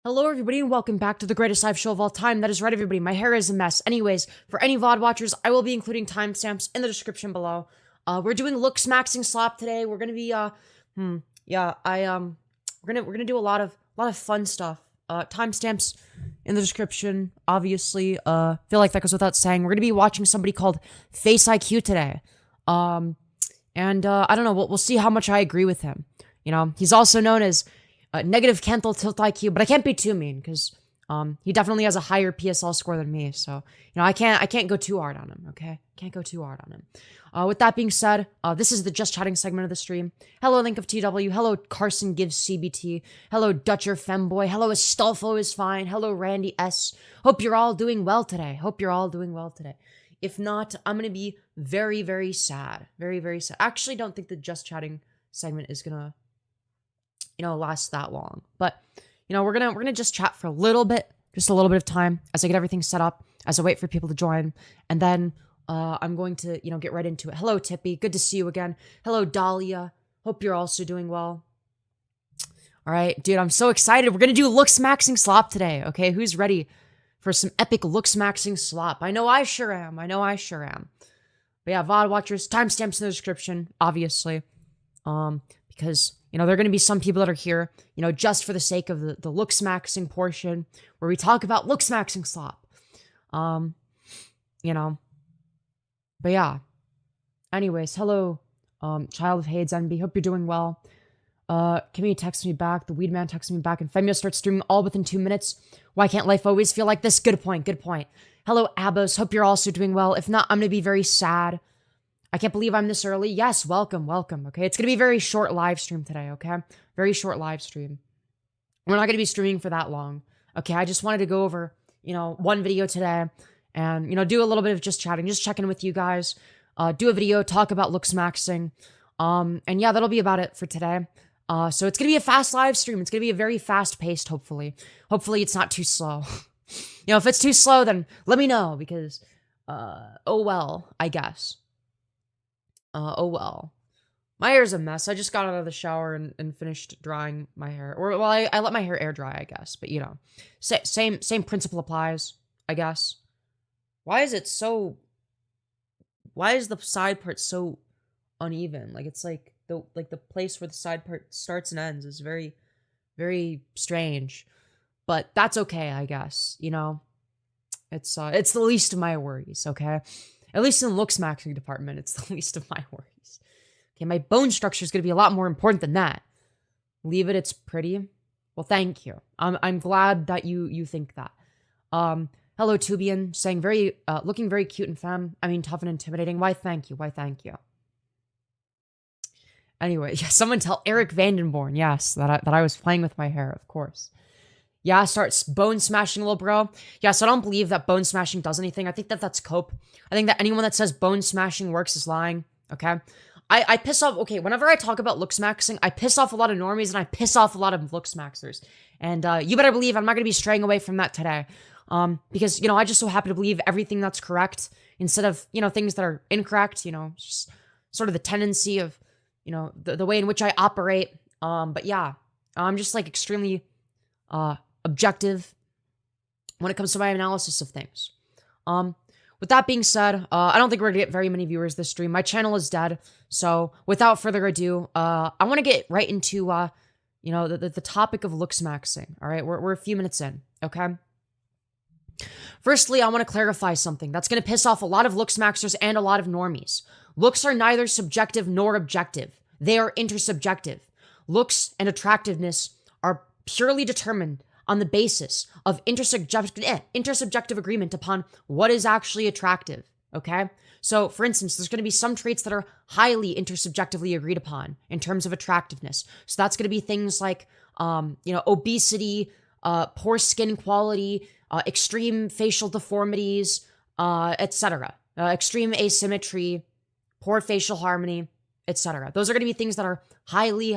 Hello, everybody, and welcome back to the greatest live show of all time. That is right, everybody. My hair is a mess. Anyways, for any VOD watchers, I will be including timestamps in the description below. We're doing Looksmaxxing Slop today. We're gonna be, we're gonna do a lot of fun stuff. Timestamps in the description, obviously. Feel like that goes without saying. We're gonna be watching somebody called Face IQ today. I don't know. We'll see how much I agree with him. You know, he's also known as negative Canthal Tilt IQ, but I can't be too mean because he definitely has a higher PSL score than me. So, you know, I can't go too hard on him, okay? Can't go too hard on him. With that being said, this is the Just Chatting segment of the stream. Hello, Link of TW. Hello, Carson Gives CBT. Hello, Dutcher Femboy. Hello, Astolfo is fine. Hello, Randy S. Hope you're all doing well today. Hope you're all doing well today. If not, I'm gonna be very, very sad. Very, very sad. I actually don't think the Just Chatting segment is gonna, you know, last that long. But, you know, we're gonna just chat for a little bit, just a little bit of time as I get everything set up, as I wait for people to join, and then I'm going to, you know, get right into it. Hello, Tippy. Good to see you again. Hello, Dahlia. Hope you're also doing well. All right, dude, I'm so excited. We're gonna do Looksmaxxing Slop today, okay? Who's ready for some epic Looksmaxxing Slop? I know I sure am. I know I sure am. But yeah, VOD watchers, timestamps in the description, obviously. Because, you know, there are going to be some people that are here, you know, just for the sake of the Looksmaxxing portion, where we talk about Looksmaxxing Slop. You know. But yeah. Anyways, hello, Child of Hades NB. Hope you're doing well. Kimmy texts me back. The Weed Man texts me back. And Femyoz starts streaming all within 2 minutes. Why can't life always feel like this? Good point. Good point. Hello, Abos. Hope you're also doing well. If not, I'm going to be very sad. I can't believe I'm this early. Yes, welcome, welcome, okay? It's going to be a very short live stream today, okay? Very short live stream. We're not going to be streaming for that long, okay? I just wanted to go over, you know, one video today and, you know, do a little bit of just chatting, just checking with you guys, do a video, talk about Looksmaxxing, and yeah, that'll be about it for today. So it's going to be a fast live stream. It's going to be a very fast-paced, hopefully. Hopefully it's not too slow. You know, if it's too slow, then let me know because, oh well, I guess. Oh well. My hair's a mess. I just got out of the shower and finished drying my hair. Or, well, I let my hair air dry, I guess. But, you know, same principle applies, I guess. Why is it so... Why is the side part so uneven? Like, it's like the place where the side part starts and ends is very, very strange. But that's okay, I guess. You know? It's the least of my worries, okay? At least in the Looksmaxxing department, it's the least of my worries. Okay, my bone structure is going to be a lot more important than that. Leave it, it's pretty. Well, thank you. I'm glad that you think that. Hello, Tubian, saying looking very cute and femme. I mean, tough and intimidating. Why, thank you. Why, thank you. Anyway, yeah, someone tell Eric Vandenborn, yes, that I was playing with my hair, of course. Yeah, start bone smashing, little bro. Yes, I don't believe that bone smashing does anything. I think that that's cope. I think that anyone that says bone smashing works is lying, okay? I piss off, okay, whenever I talk about Looksmaxxing, I piss off a lot of normies and I piss off a lot of Looksmaxxers. And you better believe I'm not going to be straying away from that today. Because, you know, I just so happen to believe everything that's correct instead of, you know, things that are incorrect, you know, just sort of the tendency of, you know, the way in which I operate. But yeah, I'm just like extremely, objective when it comes to my analysis of things. With that being said, I don't think we're gonna get very many viewers this stream. My channel is dead, so without further ado, I want to get right into, you know, the topic of Looksmaxxing. All right, we're a few minutes in, okay? Firstly, I want to clarify something that's going to piss off a lot of Looksmaxxers and a lot of normies. Looks are neither subjective nor objective. They are intersubjective. Looks and attractiveness are purely determined on the basis of intersubjective agreement upon what is actually attractive, okay? So, for instance, there's going to be some traits that are highly intersubjectively agreed upon in terms of attractiveness. So that's going to be things like, you know, obesity, poor skin quality, extreme facial deformities, etc. Extreme asymmetry, poor facial harmony, etc. Those are going to be things that are highly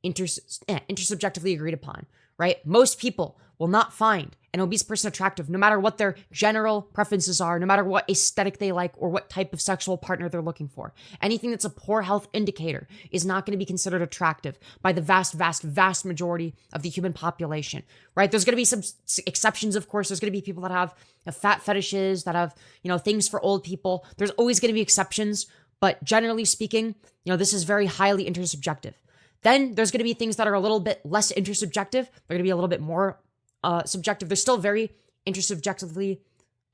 intersubjectively agreed upon. Right? Most people will not find an obese person attractive, no matter what their general preferences are, no matter what aesthetic they like or what type of sexual partner they're looking for. Anything that's a poor health indicator is not going to be considered attractive by the vast, vast, vast majority of the human population, right? There's going to be some exceptions, of course. There's going to be people that have fat fetishes, that have, things for old people. There's always going to be exceptions, but generally speaking, this is very highly intersubjective. Then there's going to be things that are a little bit less intersubjective. They're going to be a little bit more subjective. They're still very intersubjectively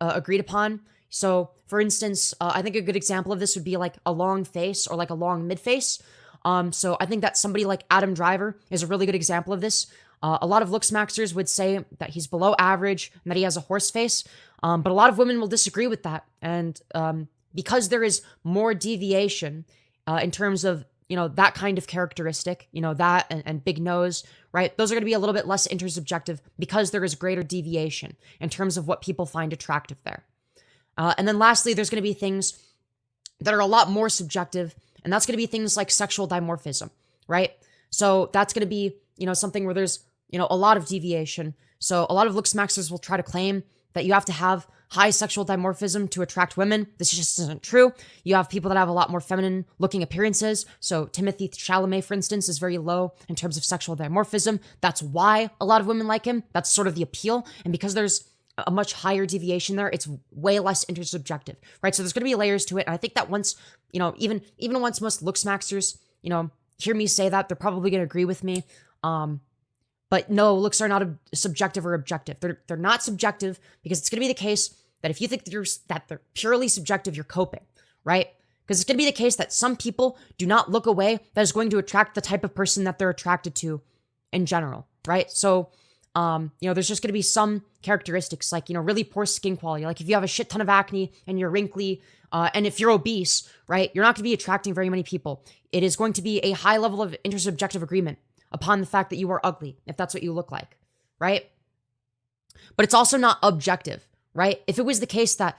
agreed upon. So, for instance, I think a good example of this would be like a long face or like a long mid-face. So I think that somebody like Adam Driver is a really good example of this. A lot of Looksmaxxers would say that he's below average and that he has a horse face. But a lot of women will disagree with that. And because there is more deviation in terms of, that kind of characteristic, that and big nose, right? Those are going to be a little bit less intersubjective because there is greater deviation in terms of what people find attractive there. And then lastly, there's going to be things that are a lot more subjective, and that's going to be things like sexual dimorphism, right? So that's going to be, something where there's, a lot of deviation. So a lot of Looksmaxxers will try to claim that you have to have high sexual dimorphism to attract women. This just isn't true. You have people that have a lot more feminine looking appearances. So Timothée Chalamet, for instance, is very low in terms of sexual dimorphism. That's why a lot of women like him. That's sort of the appeal. And because there's a much higher deviation there, it's way less intersubjective, right? So there's going to be layers to it. And I think that once, even once most Looksmaxxers, hear me say that, they're probably going to agree with me. But no, looks are not subjective or objective. They're not subjective because it's going to be the case that if you think that they're purely subjective, you're coping, right? Because it's going to be the case that some people do not look a way that is going to attract the type of person that they're attracted to in general, right? So, there's just going to be some characteristics like, really poor skin quality. Like if you have a shit ton of acne and you're wrinkly, and if you're obese, right, you're not going to be attracting very many people. It is going to be a high level of intersubjective agreement upon the fact that you are ugly, if that's what you look like, right? But it's also not objective, right? If it was the case that,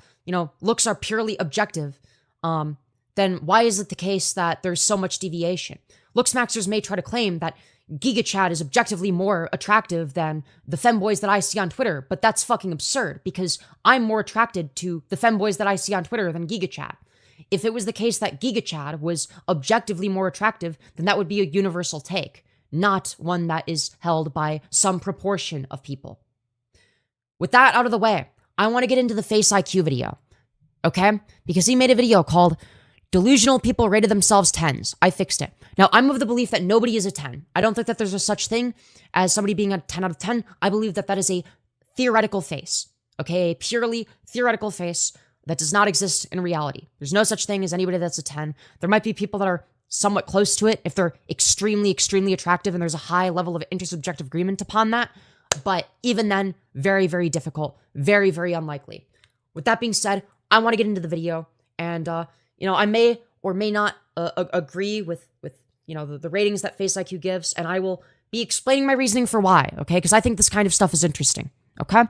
looks are purely objective, then why is it the case that there's so much deviation? Looksmaxxers may try to claim that Giga Chad is objectively more attractive than the femboys that I see on Twitter, but that's fucking absurd because I'm more attracted to the femboys that I see on Twitter than Giga Chad. If it was the case that Giga Chad was objectively more attractive, then that would be a universal take, not one that is held by some proportion of people. With that out of the way, I want to get into the Face IQ video, okay? Because he made a video called Delusional People Rated Themselves 10s. I fixed it. Now, I'm of the belief that nobody is a 10. I don't think that there's a such thing as somebody being a 10 out of 10. I believe that that is a theoretical face, okay? A purely theoretical face that does not exist in reality. There's no such thing as anybody that's a 10. There might be people that are somewhat close to it if they're extremely, extremely attractive and there's a high level of intersubjective agreement upon that. But even then, very, very difficult, very, very unlikely. With that being said, I want to get into the video and, I may or may not agree with the ratings that Face IQ gives, and I will be explaining my reasoning for why, okay? Because I think this kind of stuff is interesting, okay?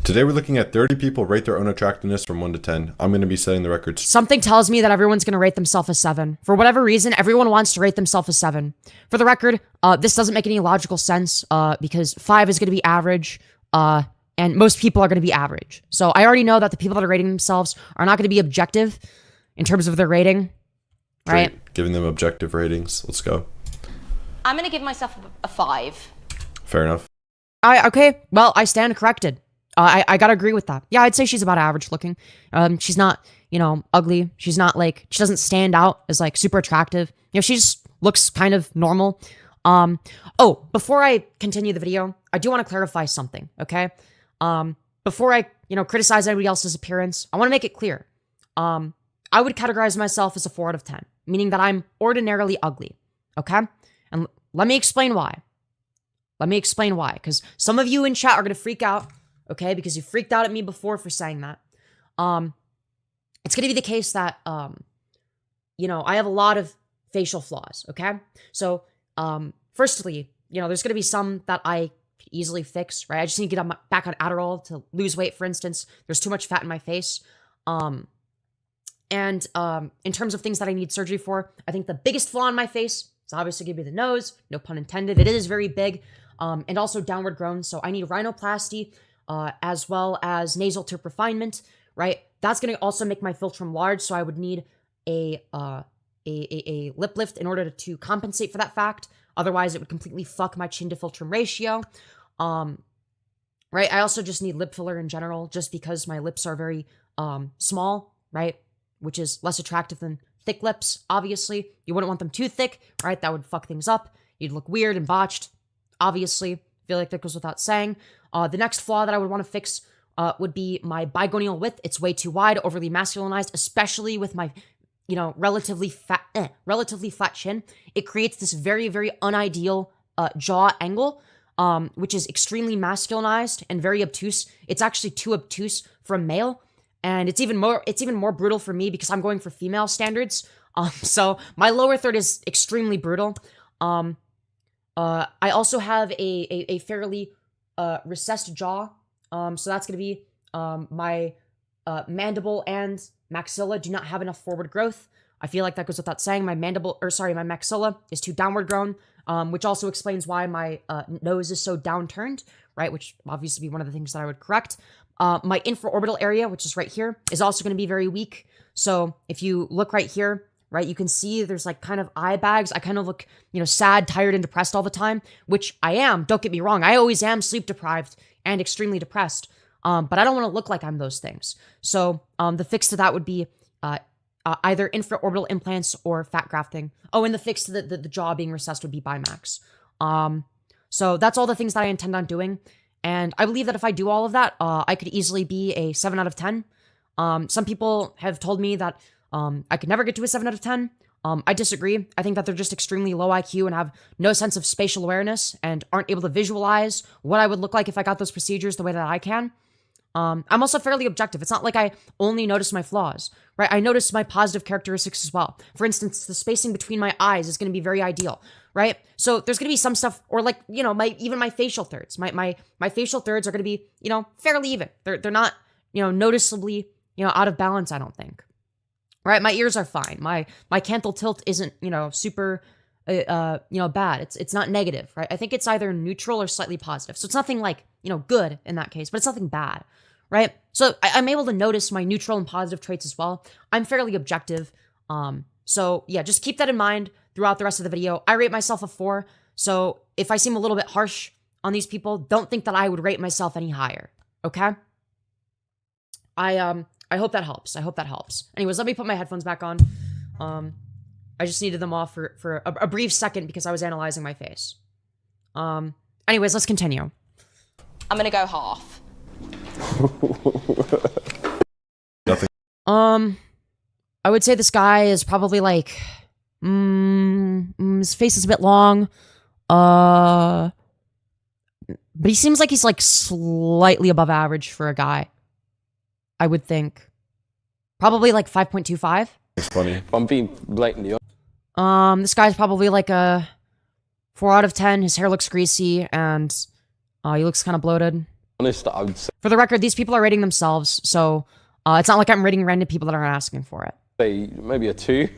Today we're looking at 30 people rate their own attractiveness from 1 to 10. I'm going to be setting the records. Something tells me that everyone's going to rate themselves a 7. For whatever reason, everyone wants to rate themselves a 7. For the record, this doesn't make any logical sense because 5 is going to be average, and most people are going to be average. So I already know that the people that are rating themselves are not going to be objective in terms of their rating, right? Great. Giving them objective ratings. Let's go. I'm going to give myself a 5. Fair enough. Okay, well, I stand corrected. I gotta agree with that. Yeah, I'd say she's about average looking. She's not, ugly. She's not like, she doesn't stand out as like super attractive. She just looks kind of normal. Before I continue the video, I do want to clarify something, okay? Before I, criticize anybody else's appearance, I want to make it clear. I would categorize myself as a 4 out of 10, meaning that I'm ordinarily ugly, okay? And let me explain why. Because some of you in chat are going to freak out, okay? Because you freaked out at me before for saying that. It's going to be the case that, I have a lot of facial flaws, okay? So, firstly, there's going to be some that I could easily fix, right? I just need to get back on Adderall to lose weight, for instance. There's too much fat in my face. And in terms of things that I need surgery for, I think the biggest flaw in my face is obviously going to be the nose. No pun intended. It is very big. and also downward grown. So I need rhinoplasty, as well as nasal tip refinement, right? That's going to also make my philtrum large, so I would need a lip lift in order to compensate for that fact. Otherwise, it would completely fuck my chin to philtrum ratio. Right? I also just need lip filler in general, just because my lips are very small, right? Which is less attractive than thick lips, obviously. You wouldn't want them too thick, right? That would fuck things up. You'd look weird and botched, obviously. Feel like that goes without saying. The next flaw that I would want to fix would be my bigonial width. It's way too wide, overly masculinized, especially with my, relatively flat chin. It creates this very, very unideal jaw angle, which is extremely masculinized and very obtuse. It's actually too obtuse for a male, and it's even more brutal for me because I'm going for female standards. So my lower third is extremely brutal. I also have a fairly recessed jaw. So that's going to be my mandible and maxilla do not have enough forward growth. I feel like that goes without saying. My maxilla is too downward grown, which also explains why my nose is so downturned, right? Which obviously be one of the things that I would correct. My infraorbital area, which is right here, is also going to be very weak. So if you look right here, right, you can see there's like kind of eye bags. I kind of look, sad, tired, and depressed all the time, which I am. Don't get me wrong. I always am sleep deprived and extremely depressed. But I don't want to look like I'm those things. So the fix to that would be either infraorbital implants or fat grafting. Oh, and the fix to the jaw being recessed would be Bimax. So that's all the things that I intend on doing. And I believe that if I do all of that, I could easily be a 7 out of 10. Some people have told me that I could never get to a 7 out of 10. I disagree. I think that they're just extremely low IQ and have no sense of spatial awareness and aren't able to visualize what I would look like if I got those procedures the way that I can. I'm also fairly objective. It's not like I only notice my flaws, right? I notice my positive characteristics as well. For instance, the spacing between my eyes is going to be very ideal, right? So there's going to be some stuff, or like, even my facial thirds. My facial thirds are going to be, fairly even. They're not, noticeably, out of balance, I don't think. Right? My ears are fine. My canthal tilt isn't, super bad. It's not negative, right? I think it's either neutral or slightly positive. So it's nothing like, good in that case, but it's nothing bad, right? So I'm able to notice my neutral and positive traits as well. I'm fairly objective. So yeah, just keep that in mind throughout the rest of the video. I rate myself a 4. So if I seem a little bit harsh on these people, don't think that I would rate myself any higher. Okay? I hope that helps. Anyways, let me put my headphones back on. I just needed them off for a brief second because I was analyzing my face. Anyways, let's continue. I'm gonna go half. Nothing. I would say this guy is probably like, his face is a bit long. But he seems like he's like slightly above average for a guy. I would think. Probably like 5.25. It's funny. If I'm being blatantly honest. This guy's probably like a 4 out of 10. His hair looks greasy and he looks kind of bloated. Honest, I would For the record, these people are rating themselves, so it's not like I'm rating random people that aren't asking for it. say maybe a 2.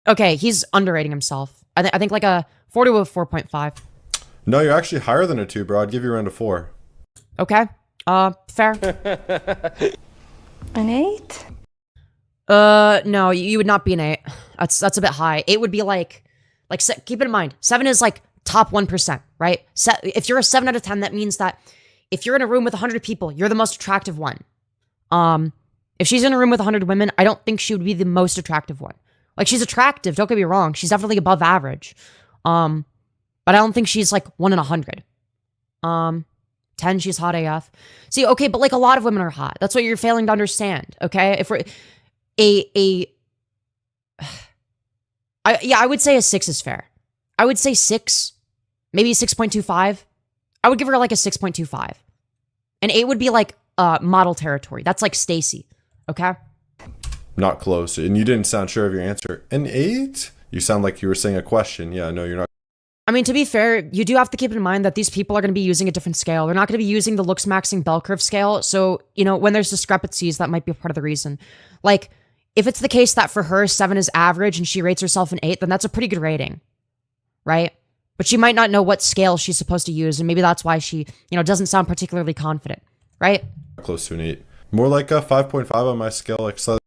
Okay, he's underrating himself. I think like a 4 to a 4.5. No, you're actually higher than a 2, bro. I'd give you around a 4. Okay, fair. An 8? No, you would not be an 8. That's a bit high. 8 would be like keep it in mind, 7 is like top 1%, right? If you're a 7 out of 10, that means that if you're in a room with 100 people, you're the most attractive one. If she's in a room with 100 women, I don't think she would be the most attractive one. Like, she's attractive, don't get me wrong. She's definitely above average. But I don't think she's like 1 in 100. 10, she's hot AF. See, okay, but like a lot of women are hot. That's what you're failing to understand, okay? If we're I would say a 6 is fair. I would say 6, maybe 6.25. I would give her like a 6.25. An 8 would be like model territory. That's like Stacy, okay? Not close. And you didn't sound sure of your answer. An 8? You sound like you were saying a question. Yeah, no, you're not. I mean, to be fair, you do have to keep in mind that these people are going to be using a different scale. They're not going to be using the Looksmaxxing bell curve scale. So, you know, when there's discrepancies, that might be a part of the reason. Like, if it's the case that for her, 7 is average and she rates herself an 8, then that's a pretty good rating, right? But she might not know what scale she's supposed to use, and maybe that's why she, doesn't sound particularly confident, right? Close to an 8. More like a 5.5 on my scale, like slightly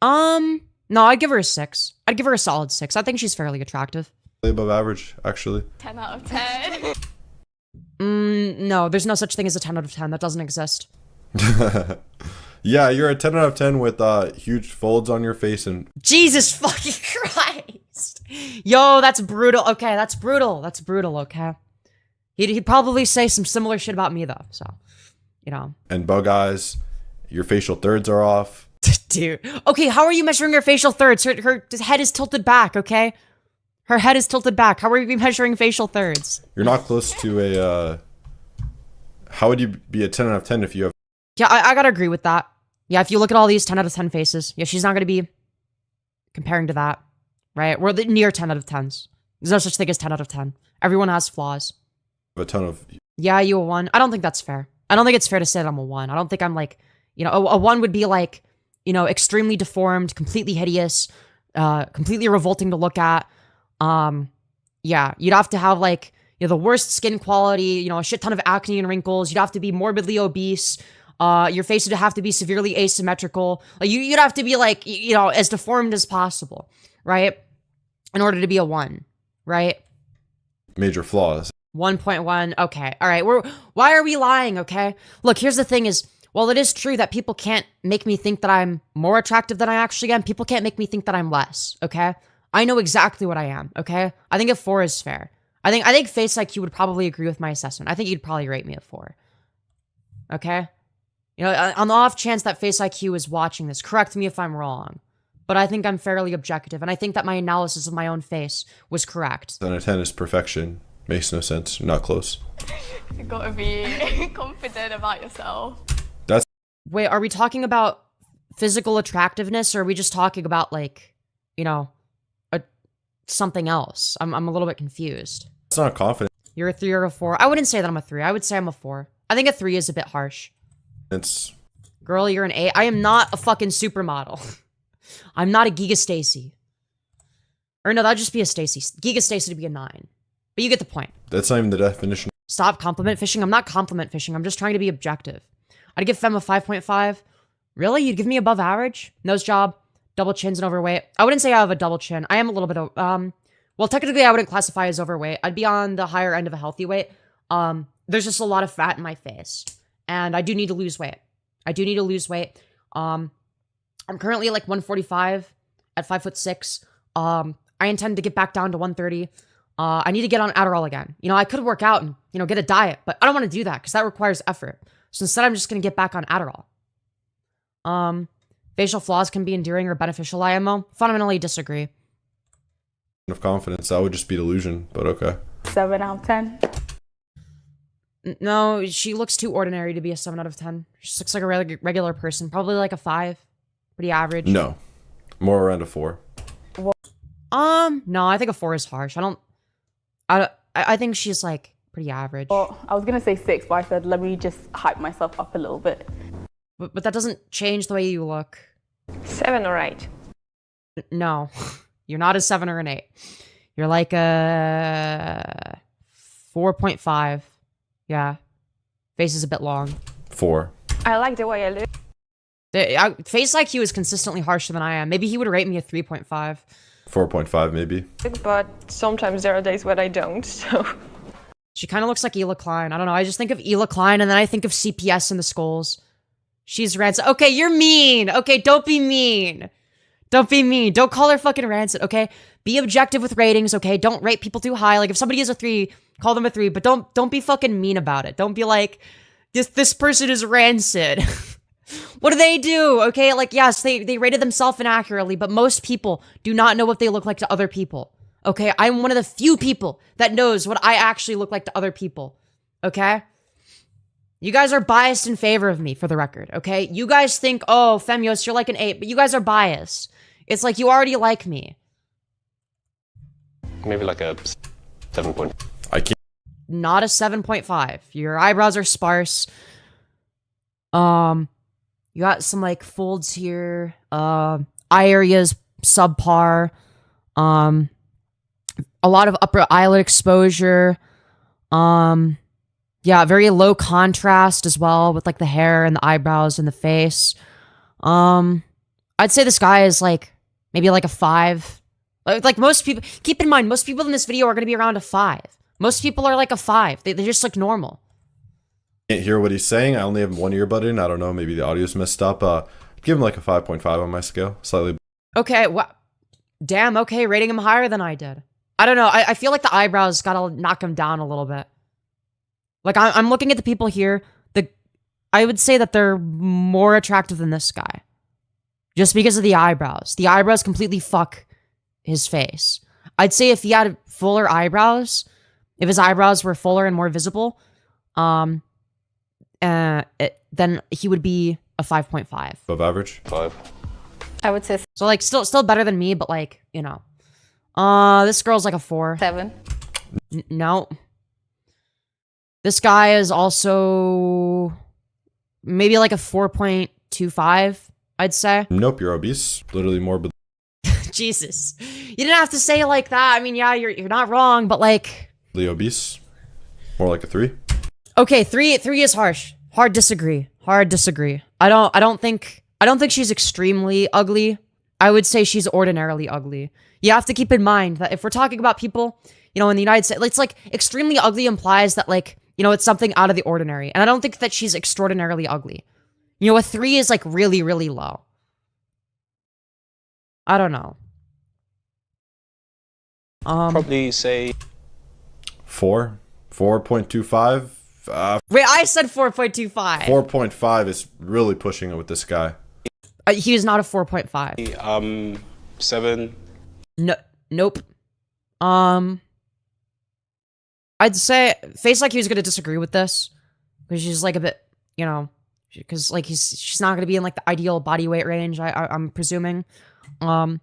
No, I'd give her a 6. I'd give her a solid 6. I think she's fairly attractive. above average, actually. 10 out of 10. No, there's no such thing as a 10 out of 10. That doesn't exist. Yeah, you're a 10 out of 10 with huge folds on your face and Jesus fucking Christ. Yo, that's brutal. Okay, that's brutal. That's brutal, okay? He'd probably say some similar shit about me, though, so, and bug eyes. Your facial thirds are off. Dude. Okay, how are you measuring her facial thirds? Her head is tilted back, okay? Her head is tilted back. How are you measuring facial thirds? You're not close to a, how would you be a 10 out of 10 if you have... Yeah, I gotta agree with that. Yeah, if you look at all these 10 out of 10 faces, yeah, she's not gonna be comparing to that, right? We're near 10 out of 10s. There's no such thing as 10 out of 10. Everyone has flaws. a ton of... Yeah, you a 1. I don't think that's fair. I don't think it's fair to say that I'm a 1. I don't think I'm like, a 1 would be like, extremely deformed, completely hideous, completely revolting to look at. Yeah, you'd have to have like, the worst skin quality, a shit ton of acne and wrinkles. You'd have to be morbidly obese. Your face would have to be severely asymmetrical. Like you'd have to be like, as deformed as possible, right? In order to be a 1, right? Major flaws. 1.1. Okay. All right. Why are we lying? Okay. Look, here's the thing is, well, it is true that people can't make me think that I'm more attractive than I actually am. People can't make me think that I'm less. Okay. I know exactly what I am. Okay. I think a 4 is fair. I think Face IQ would probably agree with my assessment. I think you'd probably rate me a 4. Okay. On the off chance that Face IQ is watching this, correct me if I'm wrong. But I think I'm fairly objective, and I think that my analysis of my own face was correct. 10 out of 10 is perfection. Makes no sense. You're not close. You gotta be confident about yourself. Wait, are we talking about physical attractiveness, or are we just talking about, like, something else? I'm a little bit confused. It's not confident. You're a 3 or a 4? I wouldn't say that I'm a 3. I would say I'm a 4. I think a 3 is a bit harsh. It's... Girl, you're an 8. I am not a fucking supermodel. I'm not a Giga Stacy. Or no, that'd just be a Stacy. Giga Stacy to be a 9. But you get the point. That's not even the definition. Stop compliment fishing. I'm not compliment fishing. I'm just trying to be objective. I'd give Fem a 5.5. Really? You'd give me above average? Nose job, double chins and overweight. I wouldn't say I have a double chin. I am a little bit well, technically I wouldn't classify as overweight. I'd be on the higher end of a healthy weight. There's just a lot of fat in my face. And I do need to lose weight. I'm currently at like 145 at 5'6". I intend to get back down to 130. I need to get on Adderall again. I could work out and, get a diet, but I don't want to do that because that requires effort. So instead, I'm just going to get back on Adderall. Facial flaws can be endearing or beneficial, IMO. Fundamentally disagree. Of confidence, that would just be delusion, but okay. 7 out of 10. No, she looks too ordinary to be a 7 out of 10. She looks like a regular person. Probably like a 5. Pretty average. No. More around a 4. No, I think a 4 is harsh. I think she's like pretty average. Well, I was gonna say 6, but I said let me just hype myself up a little bit. But that doesn't change the way you look. 7 or 8. No, you're not a 7 or an 8. You're like a 4.5. Yeah. Face is a bit long. 4. I like the way I look. Face IQ is consistently harsher than I am. Maybe he would rate me a 3.5. 4.5 maybe. But sometimes there are days when I don't, so... She kind of looks like Ela Klein. I don't know. I just think of Ela Klein and then I think of CPS and the skulls. She's rancid. Okay, you're mean. Okay, don't be mean. Don't be mean. Don't call her fucking rancid, okay? Be objective with ratings, okay? Don't rate people too high. Like, if somebody is a 3, call them a 3, but don't be fucking mean about it. Don't be like, this person is rancid. What do they do? Okay, like, yes, they rated themselves inaccurately, but most people do not know what they look like to other people. Okay, I'm one of the few people that knows what I actually look like to other people. Okay? You guys are biased in favor of me, for the record, okay? You guys think, oh, Femyoz, you're like an 8, but you guys are biased. It's like you already like me. Maybe like a 7 point. I can't. Not a 7.5. Your eyebrows are sparse. You got some, like, folds here. Eye area's subpar. A lot of upper eyelid exposure. Yeah, very low contrast as well with like the hair and the eyebrows and the face. I'd say this guy is like maybe like a 5. Like most people, keep in mind, most people in this video are going to be around a 5. Most people are like a 5. They just look normal. Can't hear what he's saying. I only have one earbud in. I don't know. Maybe the audio's messed up. Give him like a 5.5 on my scale. Slightly. Okay, damn, okay, rating him higher than I did. I don't know. I feel like the eyebrows gotta knock him down a little bit. Like, I'm looking at the people here. I would say that they're more attractive than this guy. Just because of the eyebrows. The eyebrows completely fuck his face. I'd say if he had fuller eyebrows, if his eyebrows were fuller and more visible, then he would be a 5.5. Above average? 5. I would say So, like, still better than me, but, like, you know. This girl's like a 4. 7. No. This guy is also maybe like a 4.25, I'd say. Nope, you're obese. Literally more. Jesus. You didn't have to say it like that. I mean, yeah, you're not wrong, but like... Obese. More like a 3. Okay, 3 is harsh. Hard disagree. I don't think she's extremely ugly. I would say she's ordinarily ugly. You have to keep in mind that if we're talking about people, you know, in the United States, it's like extremely ugly implies that, like, you know, it's something out of the ordinary. And I don't think that she's extraordinarily ugly. You know, a 3 is like really, really low. I don't know. Probably say 4. 4.25. Wait, I said 4.25. 4.5 is really pushing it with this guy. He is not a 4.5. 7. No, nope. I'd say Face like he was gonna disagree with this because she's like a bit, you know, because like she's not gonna be in like the ideal body weight range. I'm presuming. I'd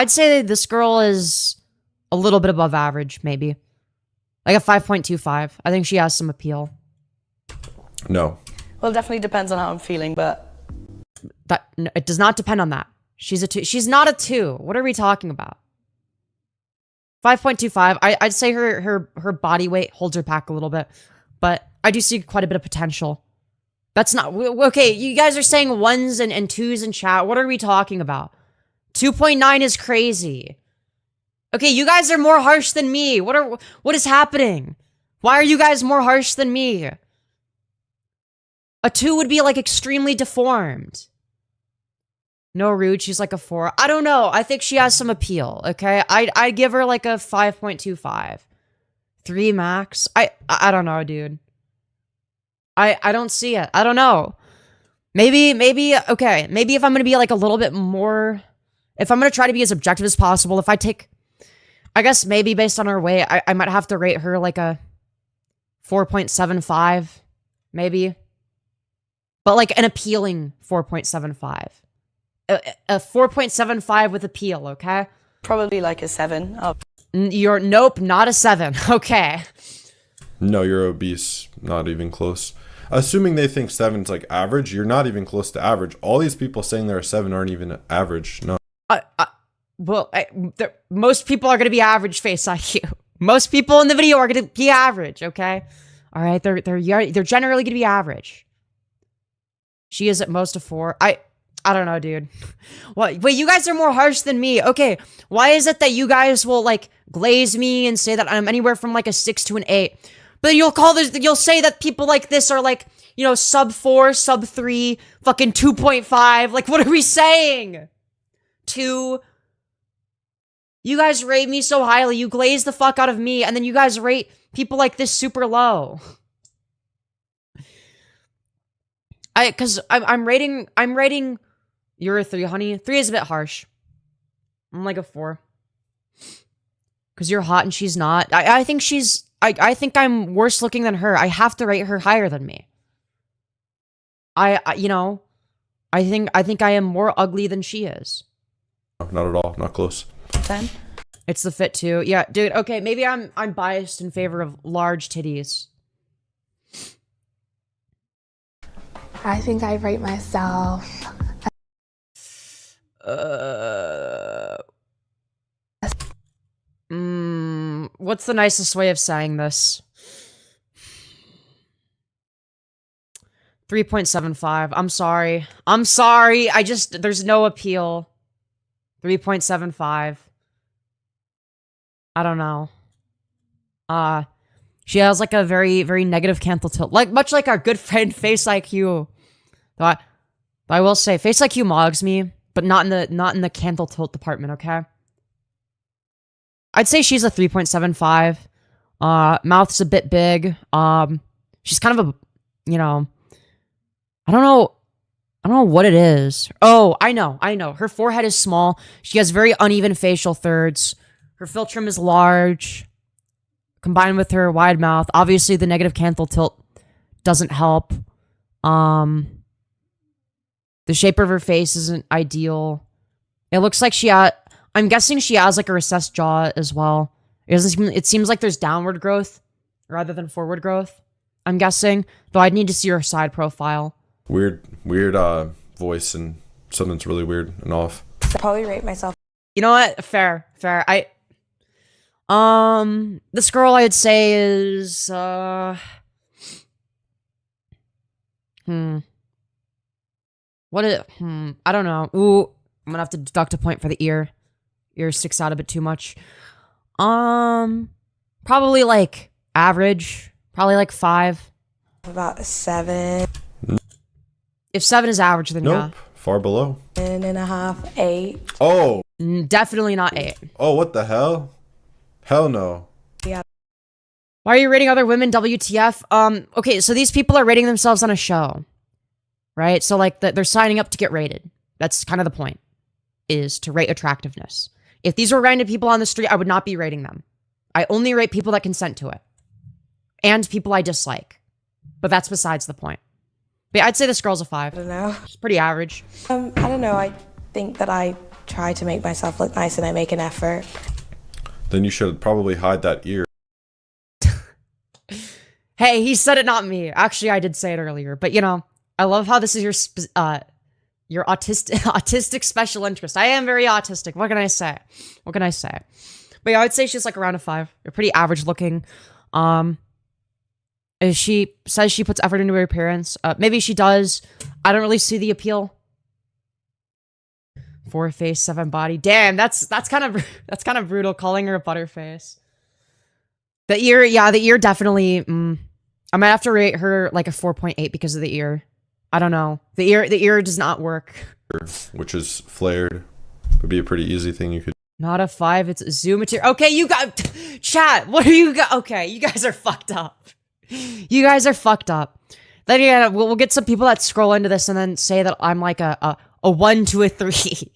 say this girl is a little bit above average, maybe like a 5.25. I think she has some appeal. No. Well, it definitely depends on how I'm feeling, but No, it does not depend on that. She's a 2. She's not a 2. What are we talking about? 5.25. I'd say her body weight holds her back a little bit, but I do see quite a bit of potential. That's not okay. You guys are saying 1s and 2s in chat. What are we talking about? 2.9 is crazy. Okay, you guys are more harsh than me. What is happening? Why are you guys more harsh than me? A 2 would be like extremely deformed. No, rude. She's like a 4. I don't know. I think she has some appeal. Okay, I'd give her like a 5.25. 3 max. I don't know, dude. I don't see it. I don't know. Maybe okay. Maybe if I'm gonna be like a little bit more, if I'm gonna try to be as objective as possible, if I take, I guess maybe based on her weight, I might have to rate her like a 4.75, maybe. But like an appealing 4.75. A 4.75 with appeal, okay? probably like a 7. Nope, not a 7. Okay. No, you're obese. Not even close. Assuming they think 7's like average, you're not even close to average. All these people saying they're a 7 aren't even average. No. Most people are going to be average face IQ. Most people in the video are going to be average, okay? All right, they're generally going to be average. She is at most a 4. I don't know, dude. What? Wait, you guys are more harsh than me. Okay, why is it that you guys will like glaze me and say that I'm anywhere from like a 6 to an 8? But you'll say that people like this are like, you know, sub 4, sub 3, fucking 2.5. Like, what are we saying? 2. You guys rate me so highly. You glaze the fuck out of me, and then you guys rate people like this super low. Cause I'm rating you're a 3, honey. 3 is a bit harsh. I'm like a 4. Cause you're hot and she's not. I think she's I think I'm worse looking than her. I have to rate her higher than me. You know, I think I am more ugly than she is. No, not at all. Not close. 10. It's the fit too. Yeah, dude. Okay, maybe I'm biased in favor of large titties. I think I rate myself. What's the nicest way of saying this? 3.75. I'm sorry. I'm sorry. There's no appeal. 3.75. I don't know. She has like a very, very negative canthal tilt. Like, much like our good friend Face IQ. Though I will say, Face IQ mogs me, but not in the canthal tilt department, okay? I'd say she's a 3.75. Mouth's a bit big. She's kind of a, you know, I don't know what it is. Oh, I know. Her forehead is small. She has very uneven facial thirds. Her philtrum is large. Combined with her wide mouth. Obviously, the negative canthal tilt doesn't help. The shape of her face isn't ideal. It looks like I'm guessing she has like a recessed jaw as well. It seems like there's downward growth rather than forward growth. I'm guessing. Though I'd need to see her side profile. Weird voice, and something's really weird and off. I'd probably rate myself. You know what? Fair. This girl I'd say is, I don't know. Ooh, I'm gonna have to deduct a point for the ear. Ear sticks out a bit too much. Probably like average. Probably like 5. About a 7. If 7 is average, then Nope. yeah. Far below. 7.5, 8. Oh. Definitely not 8. Oh, what the hell? Hell no. Yeah. Why are you rating other women? WTF? Okay, so these people are rating themselves on a show. Right? So, like, they're signing up to get rated. That's kind of the point. Is to rate attractiveness. If these were random people on the street, I would not be rating them. I only rate people that consent to it. And people I dislike. But that's besides the point. But yeah, I'd say this girl's a 5. I don't know. She's pretty average. I don't know. I think that I try to make myself look nice and I make an effort. Then you should probably hide that ear. Hey, he said it, not me. Actually, I did say it earlier. But, you know, I love how this is your autistic special interest. I am very autistic. What can I say? But yeah, I would say she's like around a 5. They're pretty average looking. She says she puts effort into her appearance. Maybe she does. I don't really see the appeal. 4 face, 7 body. Damn, that's kind of brutal. Calling her a butterface. The ear definitely. I might have to rate her like a 4.8 because of the ear. I don't know. The ear does not work. Which is flared. Would be a pretty easy thing you could. Not a 5. It's a zoom material. Okay, you got chat. What are you got? Okay, you guys are fucked up. You guys are fucked up. Then yeah, we'll get some people that scroll into this and then say that I'm like a 1 to a 3.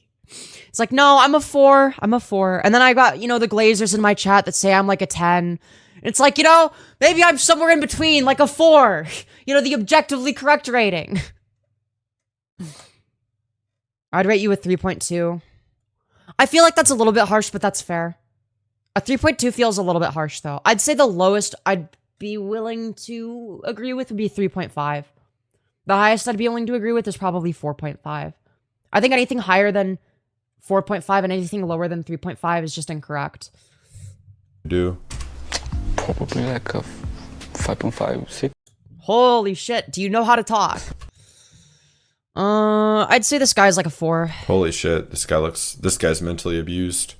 It's like, no, I'm a 4. And then I got, you know, the Glazers in my chat that say I'm like a 10. It's like, you know, maybe I'm somewhere in between, like a 4. You know, the objectively correct rating. I'd rate you a 3.2. I feel like that's a little bit harsh, but that's fair. A 3.2 feels a little bit harsh, though. I'd say the lowest I'd be willing to agree with would be 3.5. The highest I'd be willing to agree with is probably 4.5. I think anything higher than 4.5 and anything lower than 3.5 is just incorrect. Do. Probably like a 5.5, 6. Holy shit, do you know how to talk? I'd say this guy's like a 4. Holy shit, this guy's mentally abused.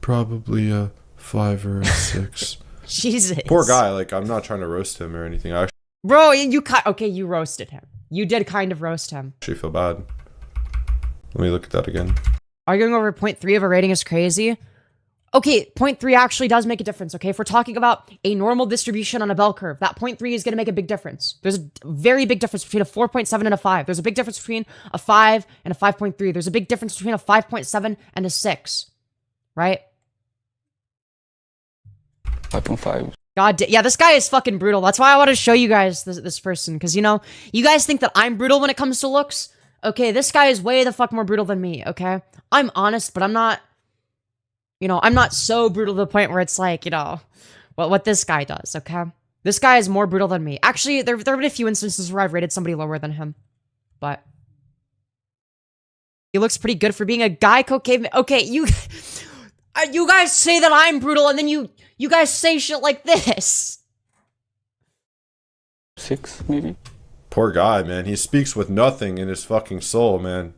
Probably a 5 or a 6. Jesus. Poor guy, like, I'm not trying to roast him or anything. I Bro, you roasted him. You did kind of roast him. actually feel bad. Let me look at that again. Arguing over 0.3 of a rating is crazy. Okay, 0.3 actually does make a difference, okay? If we're talking about a normal distribution on a bell curve, that 0.3 is going to make a big difference. There's a very big difference between a 4.7 and a 5. There's a big difference between a 5 and a 5.3. There's a big difference between a 5.7 and a 6. Right? 5.5. Yeah, this guy is fucking brutal. That's why I want to show you guys this person. Because, you know, you guys think that I'm brutal when it comes to looks. Okay, this guy is way the fuck more brutal than me, okay? I'm honest, but I'm not... You know, I'm not so brutal to the point where it's like, you know, what this guy does, okay? This guy is more brutal than me. Actually, there have been a few instances where I've rated somebody lower than him. But he looks pretty good for being a Geico caveman. Okay, you guys say that I'm brutal, and then you you guys say shit like this. 6 maybe. Poor guy, man. He speaks with nothing in his fucking soul, man.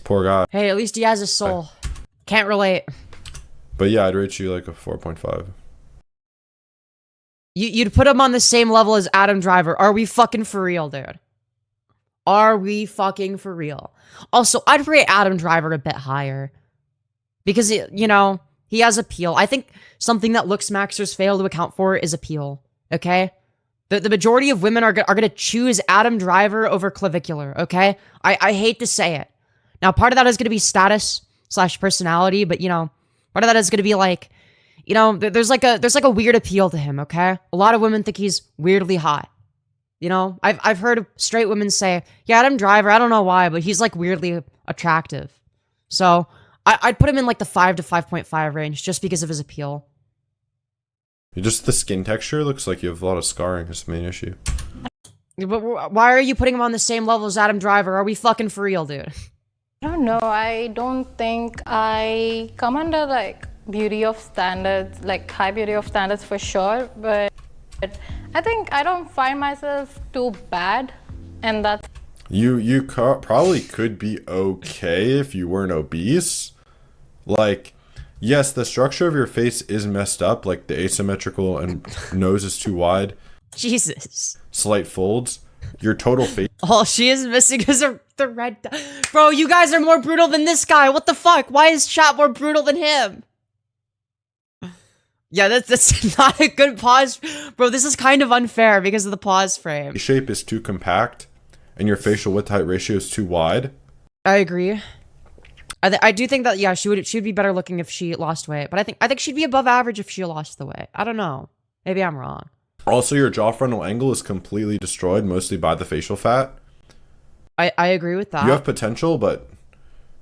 Poor guy. Hey, at least he has a soul. Can't relate. But yeah, I'd rate you like a 4.5. You'd put him on the same level as Adam Driver. Are we fucking for real, dude? Are we fucking for real? Also, I'd rate Adam Driver a bit higher. Because, you know, he has appeal. I think something that Looksmaxxers fail to account for is appeal. Okay? The majority of women are gonna choose Adam Driver over Clavicular, okay? I hate to say it. Now, part of that is gonna be status / personality, but, you know, part of that is gonna be like, you know, there's like a weird appeal to him, okay? A lot of women think he's weirdly hot. You know, I've heard straight women say, yeah, Adam Driver, I don't know why, but he's like weirdly attractive. So I'd put him in like the 5 to 5.5 range just because of his appeal. Just the skin texture looks like you have a lot of scarring. It's the main issue. But why are you putting him on the same level as Adam Driver? Are we fucking for real, dude? I don't know. I don't think I come under like beauty of standards, like high beauty of standards for sure. But I think I don't find myself too bad, and that's. You probably could be okay if you weren't obese. Like, yes, the structure of your face is messed up. Like the asymmetrical and nose is too wide. Jesus. Slight folds. Your total face. All she is missing is the red. Bro, you guys are more brutal than this guy. What the fuck? Why is chat more brutal than him? Yeah, that's not a good pause. Bro, this is kind of unfair because of the pause frame. Shape is too compact, and your facial width height ratio is too wide. I agree. I do think that, yeah, she'd be better looking if she lost weight, but I think she'd be above average if she lost the weight. I don't know. Maybe I'm wrong. Also, your jaw frontal angle is completely destroyed, mostly by the facial fat. I agree with that. You have potential, but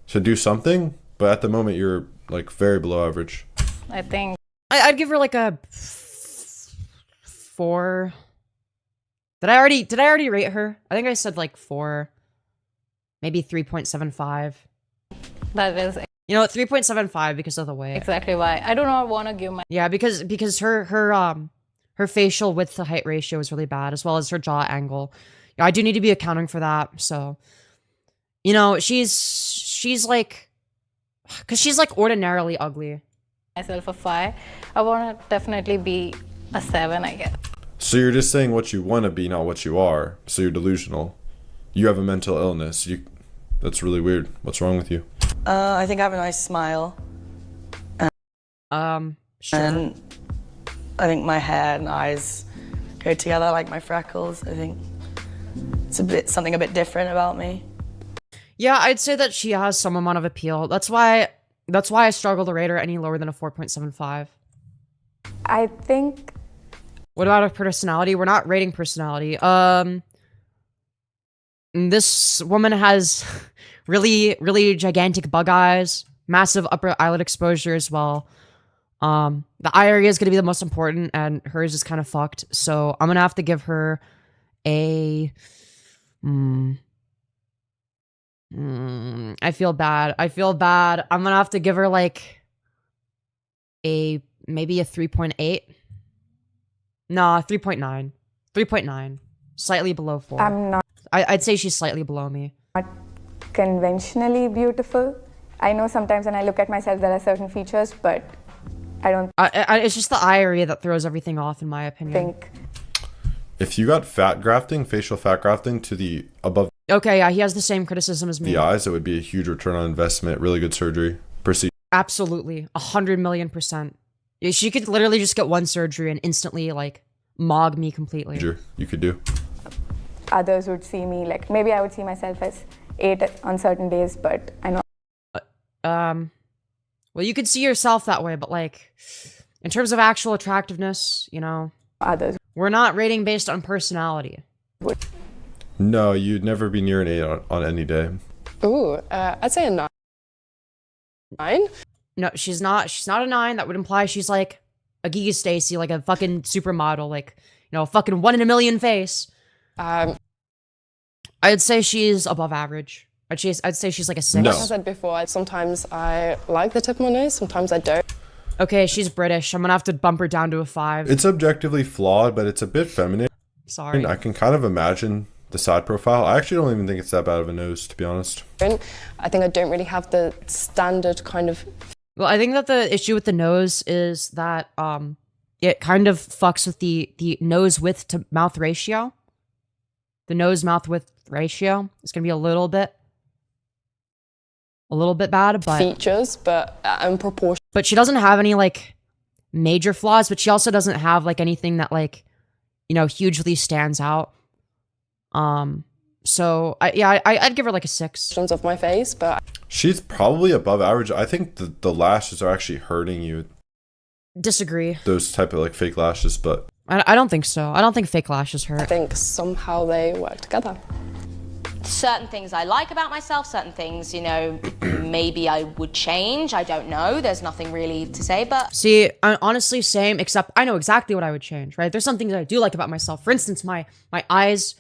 to do something, but at the moment you're like very below average. I think I'd give her like a 4. Did I already rate her? I think I said like 4, maybe 3.75. that is You know, 3.75 because of the weight. exactly why I do not want to give my. Yeah, because her facial width to height ratio is really bad, as well as her jaw angle. Yeah, I do need to be accounting for that. So, you know, she's like, because she's like ordinarily ugly. Myself a 5. I want to definitely be a 7, I guess. So you're just saying what you want to be, not what you are. So you're delusional. You have a mental illness. That's really weird. What's wrong with you? I think I have a nice smile. Sure. And I think my hair and eyes go together, like my freckles. I think it's something a bit different about me. Yeah, I'd say that she has some amount of appeal. That's why I struggle to rate her any lower than a 4.75. I think What about her personality? We're not rating personality. This woman has really, really gigantic bug eyes, massive upper eyelid exposure as well. The eye area is going to be the most important, and hers is kind of fucked. So I'm going to have to give her a... I feel bad. I'm going to have to give her like maybe a 3.8. Nah, 3.9. 3.9. Slightly below 4. I'm not I'd say she's slightly below me. conventionally beautiful. I know sometimes when I look at myself there are certain features, but I don't It's just the eye area that throws everything off, in my opinion. think If you got fat grafting, facial fat grafting to the above Okay, yeah, he has the same criticism as me. the eyes, it would be a huge return on investment, really good surgery. Procedure. Absolutely. 100,000,000%. Yeah, she could literally just get one surgery and instantly, like, mog me completely. You could do. others would see me like, maybe I would see myself as 8 on certain days, but I know Well, you could see yourself that way, but, like, in terms of actual attractiveness, you know, others we're not rating based on personality. No, you'd never be near an 8 on any day. Ooh, I'd say a 9. 9? No, she's not a 9. That would imply she's, like, a Giga Stacy, like a fucking supermodel, like, you know, a fucking 1 in a million face. I'd say she's above average. I'd say she's like a 6. No. Like I said before, sometimes I like the tip of my nose, sometimes I don't. Okay, she's British. I'm gonna have to bump her down to a 5. It's objectively flawed, but it's a bit feminine. Sorry. I can kind of imagine the side profile. I actually don't even think it's that bad of a nose, to be honest. I think I don't really have the standard kind of. Well, I think that the issue with the nose is that it kind of fucks with the nose width to mouth ratio. The nose mouth width ratio is gonna be a little bit bad, but Features, but in proportion. but she doesn't have any like major flaws, but she also doesn't have like anything that like, you know, hugely stands out. So I'd give her like a 6. Of my face, but She's probably above average. I think the lashes are actually hurting you. Disagree. Those type of like fake lashes, but I don't think so. I don't think fake lashes I hurt. think somehow they work together. Certain things I like about myself, certain things, you know, maybe I would change. I don't know. There's nothing really to say, but See, honestly, same, except I know exactly what I would change, right? There's some things that I do like about myself. For instance, my eyes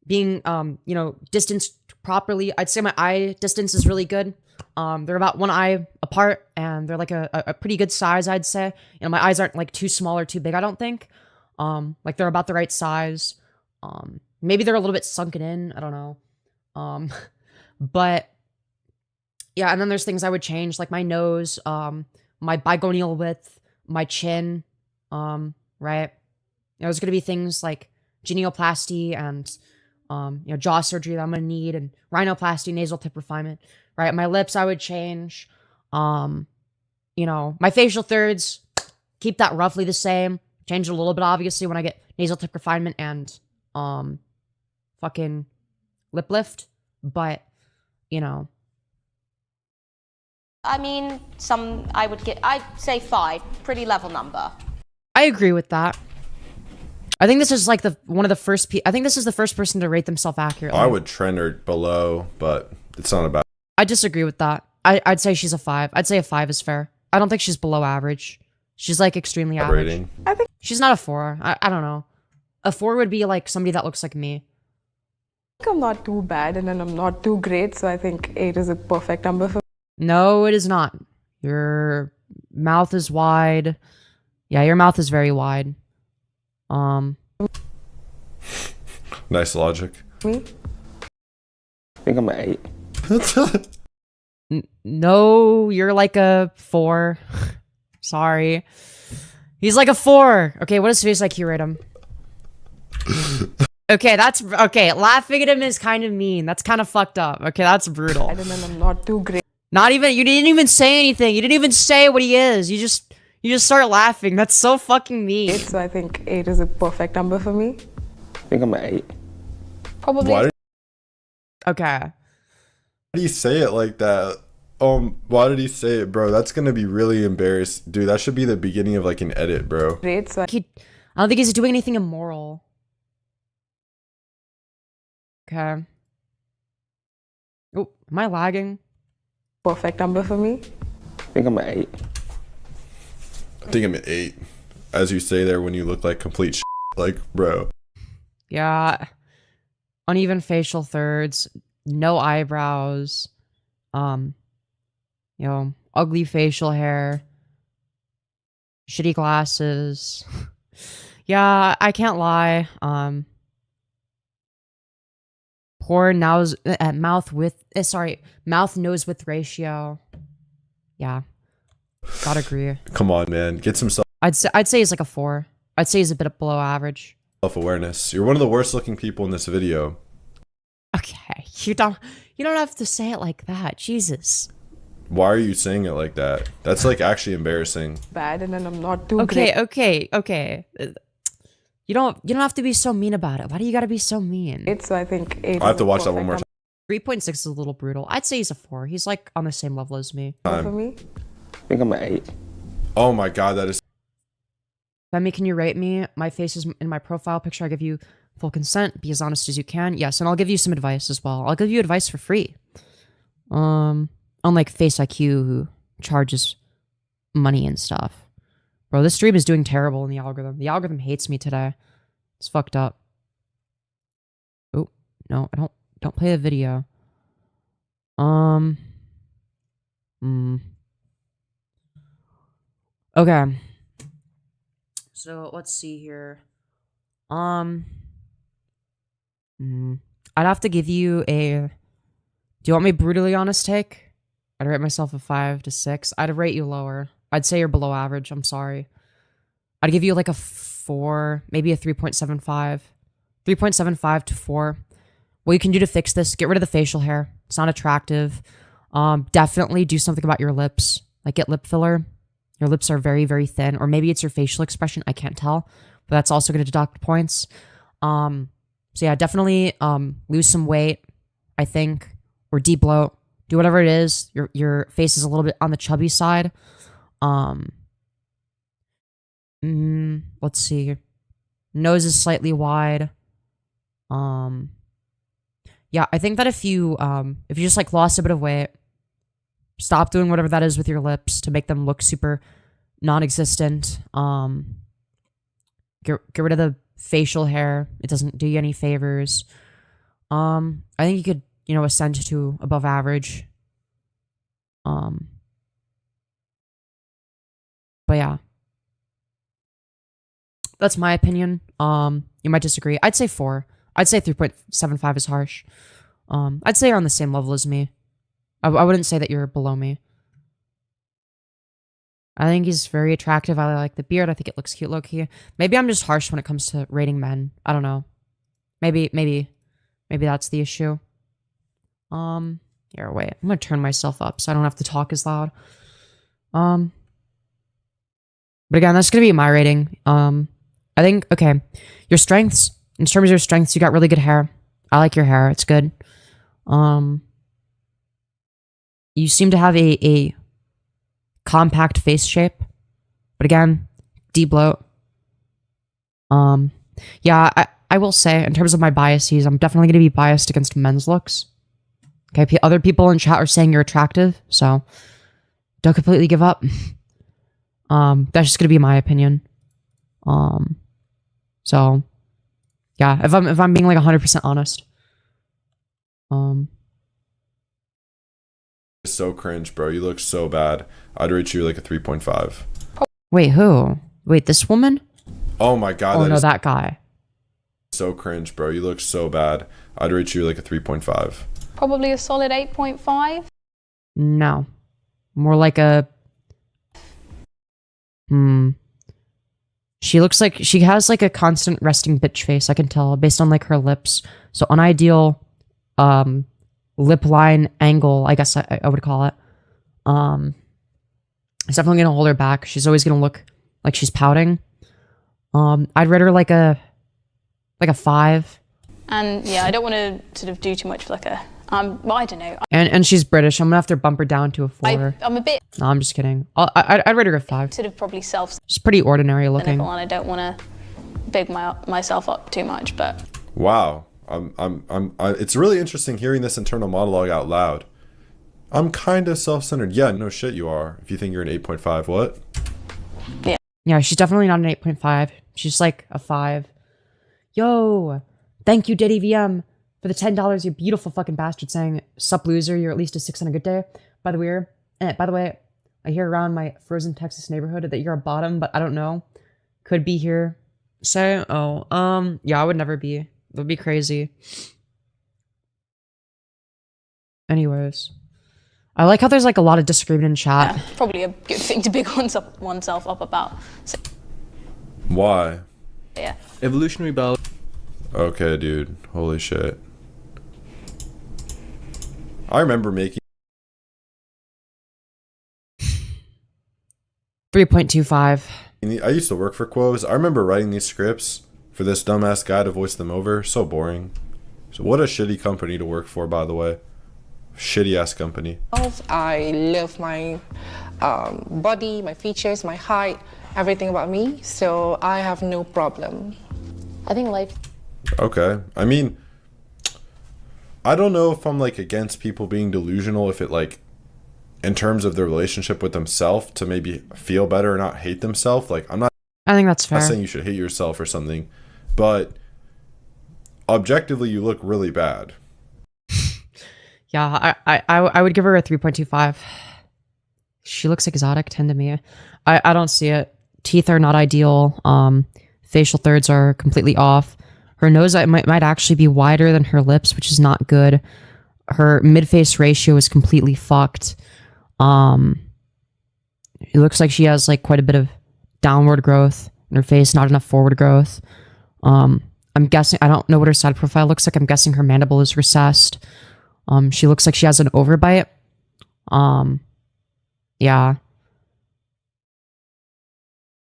being, you know, distanced properly. I'd say my eye distance is really good. They're about one eye apart, and they're like a pretty good size, I'd say. You know, my eyes aren't like too small or too big, I don't think. Like they're about the right size. Maybe they're a little bit sunken in. I don't know. But yeah, and then there's things I would change, like my nose, my bigonial width, my chin, right? There's gonna be things like genioplasty and, you know, jaw surgery that I'm gonna need, and rhinoplasty, nasal tip refinement, right? My lips I would change, you know, my facial thirds, keep that roughly the same, change it a little bit, obviously, when I get nasal tip refinement and, fucking lip lift, but, you know. I mean, I'd say 5, pretty level number. I agree with that. I think this is like one of the first I think this is the first person to rate themselves accurately. I would trend her below, but it's not about. I disagree with that. I'd say she's a 5. I'd say a 5 is fair. I don't think she's below average. She's like extremely average. Rating. I think She's not a 4. I don't know. A 4 would be like somebody that looks like me. I'm not too bad and then I'm not too great, so I think 8 is a perfect number for me. No, it is not. Your mouth is wide. Yeah, your mouth is very wide. Nice logic. I think I'm an 8. No, you're like a 4. Sorry. He's like a 4. Okay, what does face IQ rate him? Okay, laughing at him is kind of mean. That's kind of fucked up. Okay, that's brutal. And then I'm not too great. You didn't even say anything. You didn't even say what he is. You just start laughing. That's so fucking mean. So I think 8 is a perfect number for me. I think I'm an 8. Probably. Why Okay. did he say it like that? Why did he say it, bro? That's gonna be really embarrassed, dude. That should be the beginning of like an edit, bro. Great, so I don't think he's doing anything immoral. Okay. Oh, am I lagging? perfect number for me. I think I'm an 8. I think I'm an 8, as you say there when you look like complete shit. Like, bro. Yeah. Uneven facial thirds, no eyebrows, you know, ugly facial hair, shitty glasses. Yeah, I can't lie. Poor mouth nose width ratio. Yeah, gotta agree. Come on, man. Get some I'd say he's like a 4. I'd say he's a bit below average. self-awareness. You're one of the worst looking people in this video. Okay, you don't have to say it like that. Jesus. Why are you saying it like that? That's like actually embarrassing. Bad, and then I'm not too great. Okay. You don't have to be so mean about it. Why do you gotta be so mean? So I think 8 I have to watch that one more time. 3.6 is a little brutal. I'd say he's a 4. He's like on the same level as me. For me. I think I'm an 8. Oh my god, that is. Femi, can you rate me? My face is in my profile picture. I give you full consent. Be as honest as you can. Yes, and I'll give you some advice as well. I'll give you advice for free. Unlike Face IQ, who charges money and stuff. Bro, this stream is doing terrible in the algorithm. The algorithm hates me today. It's fucked up. Oh, no, I don't play the video. Okay. So let's see here. I'd have to give you a. Do you want me brutally honest take? I'd rate myself a 5 to 6. I'd rate you lower. I'd say you're below average. I'm sorry. I'd give you like a 4, maybe a 3.75. 3.75 to 4. What you can do to fix this, get rid of the facial hair. It's not attractive. Definitely do something about your lips. Like get lip filler. Your lips are very, very thin. Or maybe it's your facial expression. I can't tell. But that's also going to deduct points. So yeah, definitely lose some weight, I think. Or de-bloat. Do whatever it is. Your face is a little bit on the chubby side. Let's see. Nose is slightly wide. Yeah, I think that if you just like lost a bit of weight, stop doing whatever that is with your lips to make them look super non-existent. Get rid of the facial hair. It doesn't do you any favors. I think you could, ascend to above average. But yeah. That's my opinion. You might disagree. I'd say 4. I'd say 3.75 is harsh. I'd say you're on the same level as me. I wouldn't say that you're below me. I think he's very attractive. I like the beard. I think it looks cute low-key. Maybe I'm just harsh when it comes to rating men. I don't know. Maybe that's the issue. Here, wait. I'm gonna turn myself up so I don't have to talk as loud. But again, that's gonna be my rating. I think, okay, your strengths. In terms of your strengths, you got really good hair. I like your hair. It's good. You seem to have a compact face shape. But again, de-bloat. Yeah, I will say, in terms of my biases, I'm definitely going to be biased against men's looks. Okay, other people in chat are saying you're attractive, so don't completely give up. That's just going to be my opinion. So, yeah, if I'm being like 100% honest. So cringe, bro. You look so bad. I'd rate you like a 3.5. Wait, who? Wait, this woman? Oh my god. Oh no, that guy. So cringe, bro. You look so bad. I'd rate you like a 3.5. Probably a solid 8.5. No. More like a... She looks like... She has like a constant resting bitch face, I can tell, based on like her lips. So unideal lip line angle, I guess I would call it. It's definitely gonna hold her back. She's always gonna look like she's pouting. I'd rate her like a 5. And yeah, I don't want to sort of do too much for like a... well, I don't know. And she's British. I'm gonna have to bump her down to a 4. I'm a bit... No, I'm just kidding. I'd rate her a 5. Sort of probably self... She's pretty ordinary looking. And I don't want to big myself up too much, but... Wow. It's really interesting hearing this internal monologue out loud. I'm kind of self-centered. Yeah, no shit you are. If you think you're an 8.5, what? Yeah. Yeah, she's definitely not an 8.5. She's like a 5. Yo, thank you, Diddy VM, for the $10. You beautiful fucking bastard saying, sup loser, you're at least a 6 on a good day. By the way, I hear around my frozen Texas neighborhood that you're a bottom, but I don't know. Could be here. So, yeah, I would never be. It would be crazy. Anyways. I like how there's like a lot of disagreement in chat. Yeah, probably a good thing to big oneself up about. So, Why? yeah. Evolutionary biology. Okay, dude. Holy shit. I remember making 3.25. I used to work for Quos. I remember writing these scripts for this dumbass guy to voice them over. So boring. So what a shitty company to work for, by the way. Shitty ass company. I love my body, my features, my height, everything about me. So I have no problem. I think life. Okay. I mean, I don't know if I'm like against people being delusional if it like in terms of their relationship with themselves to maybe feel better or not hate themselves. Like I think that's fair. I'm not saying you should hate yourself or something, but objectively you look really bad. Yeah, I would give her a 3.25. She looks exotic 10 to me. I don't see it. Teeth are not ideal. Facial thirds are completely off. Her nose might actually be wider than her lips, which is not good. Her mid-face ratio is completely fucked. It looks like she has like quite a bit of downward growth in her face, not enough forward growth. I'm guessing, I don't know what her side profile looks like. I'm guessing her mandible is recessed. She looks like she has an overbite. Yeah.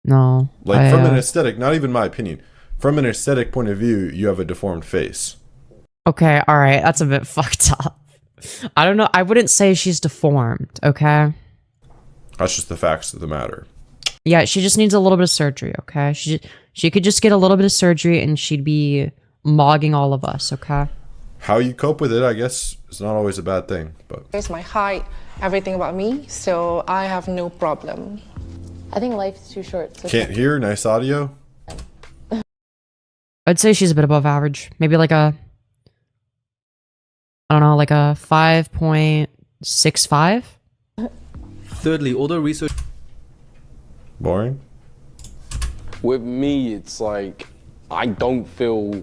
No. Like, from an aesthetic, not even my opinion, from an aesthetic point of view, you have a deformed face. Okay, alright, that's a bit fucked up. I don't know, I wouldn't say she's deformed, okay? That's just the facts of the matter. Yeah, she just needs a little bit of surgery, okay? She could just get a little bit of surgery and she'd be mogging all of us, okay? How you cope with it, I guess, is not always a bad thing, but... There's my height, everything about me, so I have no problem. I think life is too short. So Can't hear, nice audio. I'd say she's a bit above average. Maybe like a... I don't know, like a 5.65? Thirdly, all the research... Boring? With me, it's like, I don't feel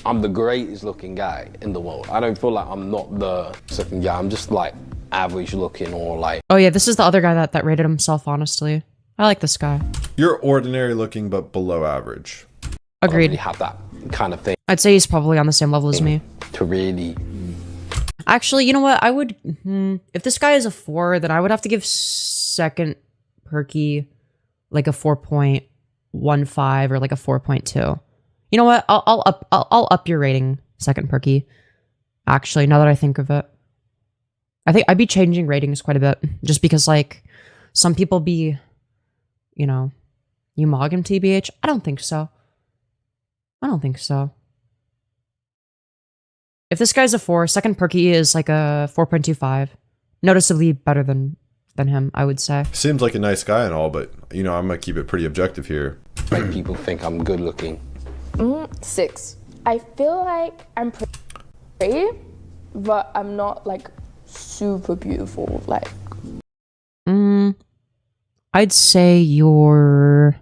I'm the greatest looking guy in the world. I don't feel like I'm not the second guy. I'm just like average looking or like... Oh yeah, this is the other guy that rated himself honestly. I like this guy. You're ordinary looking, but below average. Agreed. Really have that kind of thing. I'd say he's probably on the same level as me. To really... Actually, you know what? I would... if this guy is a 4, then I would have to give second Perky like a 4.15 or like a 4.2. You know what? I'll up your rating, second Perky. Actually, now that I think of it. I think I'd be changing ratings quite a bit. Just because, like, some people be... You know... You mog him, TBH? I don't think so. I don't think so. If this guy's a 4, second Perky is like a 4.25. Noticeably better than him, I would say. Seems like a nice guy and all, but, you know, I'm gonna keep it pretty objective here. Make people think I'm good looking. 6. I feel like I'm pretty, but I'm not like super beautiful. Like, I'd say your...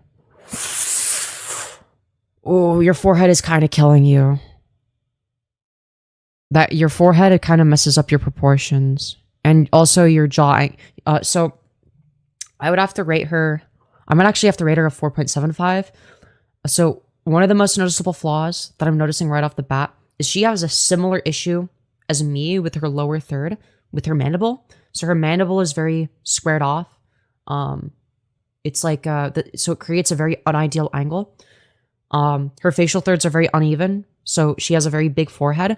Oh, your forehead is kind of killing you. That your forehead, it kind of messes up your proportions. And also your jaw. So I would have to rate her... I might actually have to rate her a 4.75. So one of the most noticeable flaws that I'm noticing right off the bat is she has a similar issue as me with her lower third, with her mandible. So her mandible is very squared off. It's like, so it creates a very unideal angle. Her facial thirds are very uneven. So she has a very big forehead.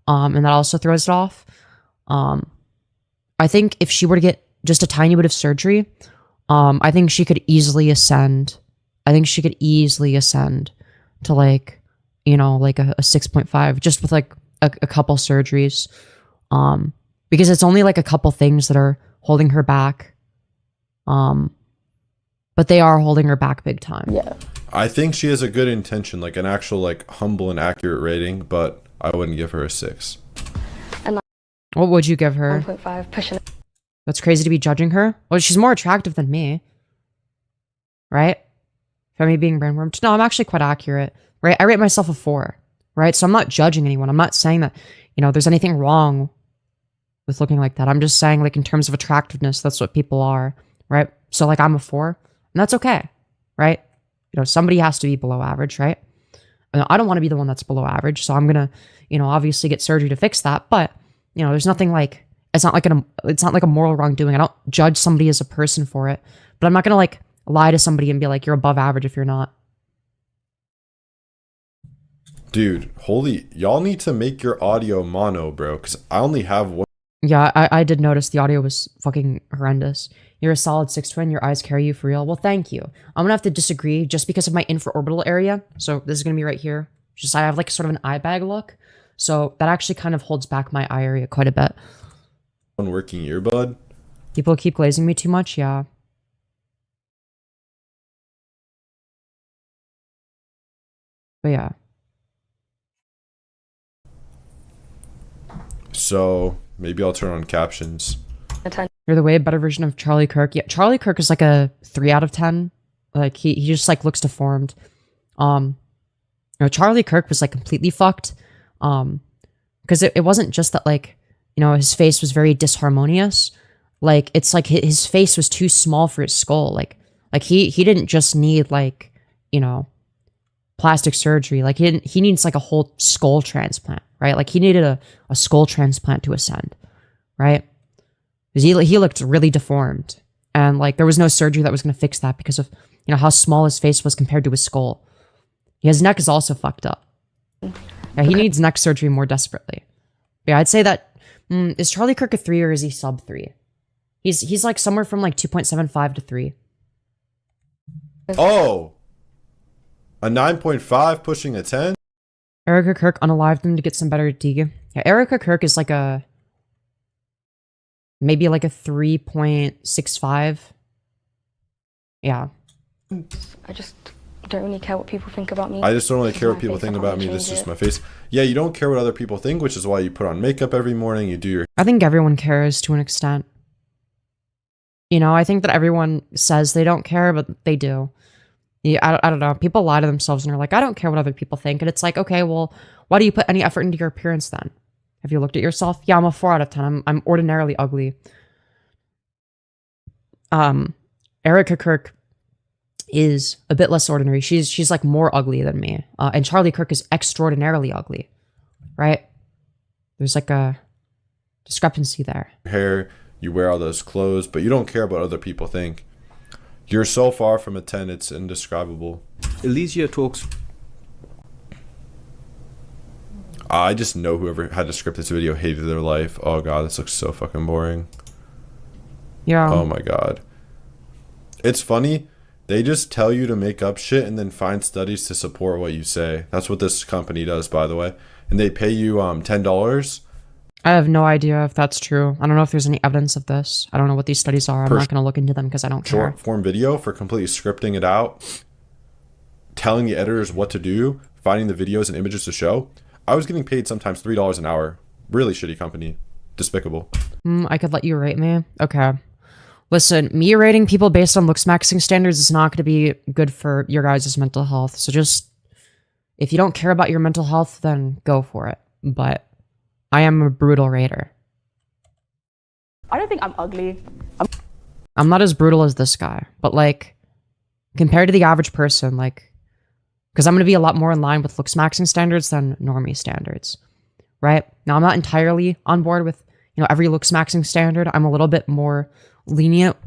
And that also throws it off. I think if she were to get just a tiny bit of surgery, I think she could easily ascend. I think she could easily ascend to like, you know, like a 6.5 just with like a couple surgeries. Because it's only like a couple things that are holding her back. But they are holding her back big time. yeah. I think she has a good intention, like an actual, like, humble and accurate rating, but I wouldn't give her a 6. What would you give her? 1.5, pushing it. That's crazy to be judging her. Well, she's more attractive than me. Right? For me being brainwormed. No, I'm actually quite accurate. Right? I rate myself a 4. Right? So I'm not judging anyone. I'm not saying that, you know, there's anything wrong with looking like that. I'm just saying, like, in terms of attractiveness, that's what people are. Right? So, like, I'm a 4. And that's okay. Right? You know, somebody has to be below average, right? I don't want to be the one that's below average, so I'm gonna, you know, obviously get surgery to fix that. But, you know, there's nothing like, it's not like a moral wrongdoing. I don't judge somebody as a person for it, but I'm not gonna like lie to somebody and be like, you're above average if you're not. Dude, holy, y'all need to make your audio mono, bro, because I only have one. Yeah, I did notice the audio was fucking horrendous. You're a solid 6 twin. Your eyes carry you for real. Well, thank you. I'm gonna have to disagree just because of my infraorbital area. So this is gonna be right here. Just I have like sort of an eye bag look. So that actually kind of holds back my eye area quite a bit. One working earbud. People keep glazing me too much. Yeah. But yeah. So maybe I'll turn on captions. You're the way better version of Charlie Kirk. Yeah, Charlie Kirk is like a 3 out of 10. Like he just like looks deformed. Charlie Kirk was like completely fucked. Because it wasn't just that like, his face was very disharmonious. Like it's like his face was too small for his skull. Like he didn't just need like, plastic surgery. Like he needs like a whole skull transplant, right? Like he needed a skull transplant to ascend, right? Because he looked really deformed, and like there was no surgery that was going to fix that because of how small his face was compared to his skull. His neck is also fucked up. Yeah, he needs neck surgery more desperately. Yeah, I'd say that is Charlie Kirk a 3 or is he sub 3? He's like somewhere from like 2.75 to 3. Oh, a 9.5 pushing a 10. Erica Kirk unalived him to get some better Tiga. Yeah, Erica Kirk is like maybe like a 3.65. Yeah. I just don't really care what people think about me. I just don't really care what people think about me. This is just my face. Yeah, you don't care what other people think, which is why you put on makeup every morning. You do your... I think everyone cares to an extent. I think that everyone says they don't care, but they do. Yeah, I don't know. People lie to themselves and are like, I don't care what other people think. And it's like, okay, well, why do you put any effort into your appearance then? Have you looked at yourself? Yeah, I'm a 4 out of 10. I'm ordinarily ugly. Erica Kirk is a bit less ordinary. She's like more ugly than me. And Charlie Kirk is extraordinarily ugly, right? There's like a discrepancy there. Hair, you wear all those clothes, but you don't care what other people think. You're so far from a 10, it's indescribable. Elysia talks. I just know whoever had to script this video hated their life. Oh god, this looks so fucking boring. Yeah. Oh my god. It's funny. They just tell you to make up shit and then find studies to support what you say. That's what this company does, by the way. And they pay you $10. I have no idea if that's true. I don't know if there's any evidence of this. I don't know what these studies are. I'm not going to look into them because I don't care. Short form video for completely scripting it out, telling the editors what to do, finding the videos and images to show. I was getting paid sometimes $3 an hour. Really shitty company. Despicable. I could let you rate me. Okay. Listen, me rating people based on Looksmaxxing standards is not going to be good for your guys' mental health. So just, if you don't care about your mental health, then go for it. But I am a brutal rater. I don't think I'm ugly. I'm not as brutal as this guy, but like, compared to the average person, like, because I'm going to be a lot more in line with Looksmaxxing standards than Normie standards, right? Now, I'm not entirely on board with, every Looksmaxxing standard. I'm a little bit more lenient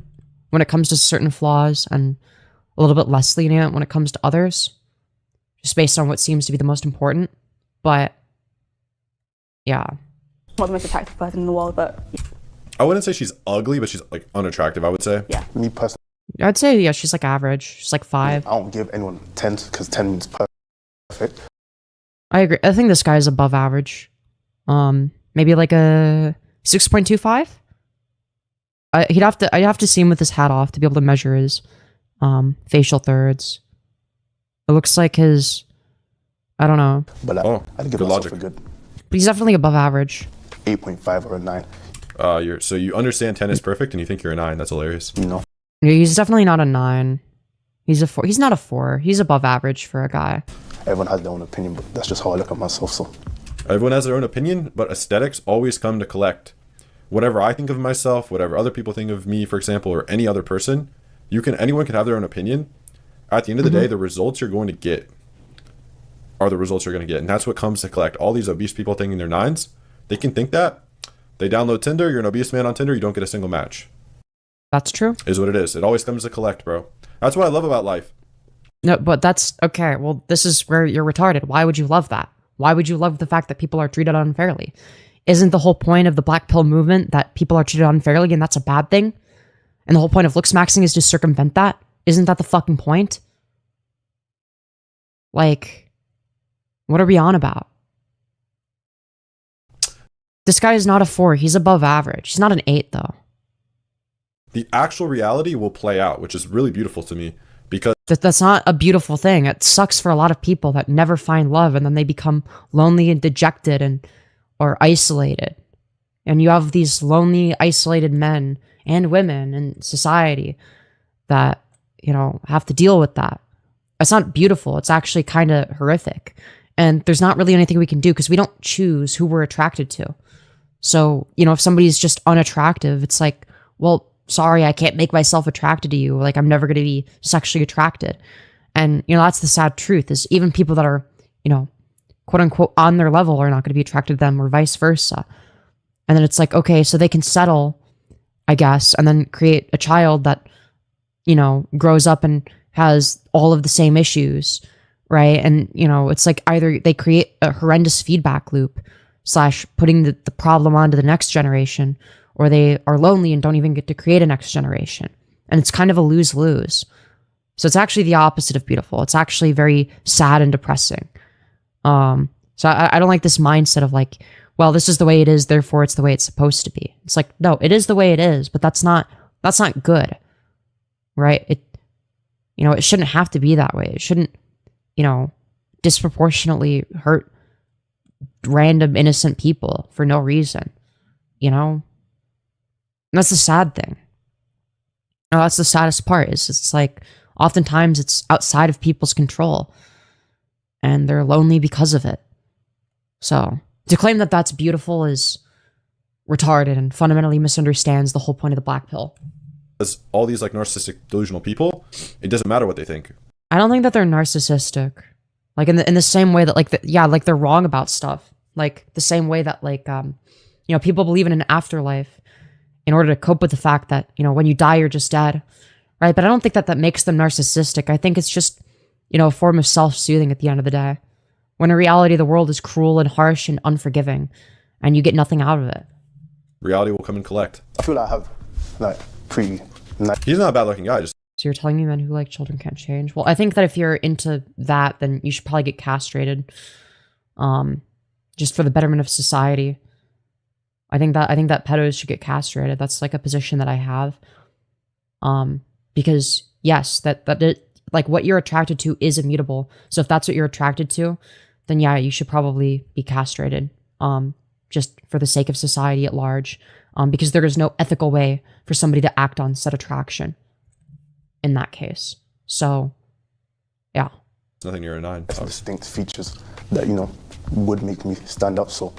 when it comes to certain flaws and a little bit less lenient when it comes to others, just based on what seems to be the most important. But yeah. Not the most attractive person in the world, but I wouldn't say she's ugly, but she's like unattractive, I would say. Yeah. Me personally, I'd say, yeah, she's like average. She's like 5. I don't give anyone 10 because 10 means perfect. I agree. I think this guy is above average. Maybe like a 6.25. I'd have to see him with his hat off to be able to measure his facial thirds. It looks like his, I don't know. But I'd give myself a good. But he's definitely above average. 8.5 or a 9. So you understand 10 is perfect and you think you're a 9. That's hilarious. No. Yeah, he's definitely not a 9. He's a 4. He's not a 4. He's above average for a guy. Everyone has their own opinion, but that's just how I look at myself. So everyone has their own opinion, but aesthetics always come to collect. Whatever I think of myself, whatever other people think of me, for example, or any other person, anyone can have their own opinion. At the end of the day, the results you're going to get are the results you're going to get. And that's what comes to collect. All these obese people thinking they're 9s, they can think that. They download Tinder, you're an obese man on Tinder, you don't get a single match. That's true. Is what it is. It always comes to collect, bro. That's what I love about life. No, but that's, okay, well, this is where you're retarded. Why would you love that? Why would you love the fact that people are treated unfairly? Isn't the whole point of the black pill movement that people are treated unfairly and that's a bad thing? And the whole point of Looksmaxxing is to circumvent that? Isn't that the fucking point? Like, what are we on about? This guy is not a 4. He's above average. He's not an 8, though. The actual reality will play out, which is really beautiful to me, because that's not a beautiful thing. It sucks for a lot of people that never find love and then they become lonely and dejected or isolated. And you have these lonely, isolated men and women in society that, you know, have to deal with that. It's not beautiful. It's actually kind of horrific. And there's not really anything we can do because we don't choose who we're attracted to. So, you know, if somebody's just unattractive, it's like, well, sorry, I can't make myself attracted to you. Like, I'm never going to be sexually attracted. And, you know, that's the sad truth is even people that are, you know, quote unquote on their level are not going to be attracted to them or vice versa. And then it's like, okay, so they can settle, I guess, and then create a child that, you know, grows up and has all of the same issues, right? And, you know, it's like either they create a horrendous feedback loop / putting the problem onto the next generation, or they are lonely and don't even get to create a next generation. And it's kind of a lose-lose. So it's actually the opposite of beautiful. It's actually very sad and depressing. So I don't like this mindset of like, well, this is the way it is, therefore it's the way it's supposed to be. It's like, no, it is the way it is, but that's not good, right? It, you know, it shouldn't have to be that way. It shouldn't, you know, disproportionately hurt random innocent people for no reason, you know? And that's the sad thing. No, that's the saddest part is it's like, oftentimes it's outside of people's control and they're lonely because of it. So to claim that that's beautiful is retarded and fundamentally misunderstands the whole point of the black pill. As all these like narcissistic delusional people, it doesn't matter what they think. I don't think that they're narcissistic. Like in the same way that like like they're wrong about stuff. Like the same way that like you know, people believe in an afterlife in order to cope with the fact that, you know, when you die you're just dead. Right? But I don't think that makes them narcissistic. I think it's just, you know, a form of self-soothing at the end of the day. When in reality the world is cruel and harsh and unforgiving and you get nothing out of it. Reality will come and collect. I feel like I have like pretty nice. He's not a bad looking guy, just So you're telling me men who like children can't change? Well, I think that if you're into that, then you should probably get castrated. Just for the betterment of society. I think that pedos should get castrated. That's like a position that I have. Because yes, like what you're attracted to is immutable. So if that's what you're attracted to, then yeah, you should probably be castrated. Just for the sake of society at large. Because there is no ethical way for somebody to act on said attraction in that case. So, yeah. It's nothing near a 9. Distinct features that, you know, would make me stand up. So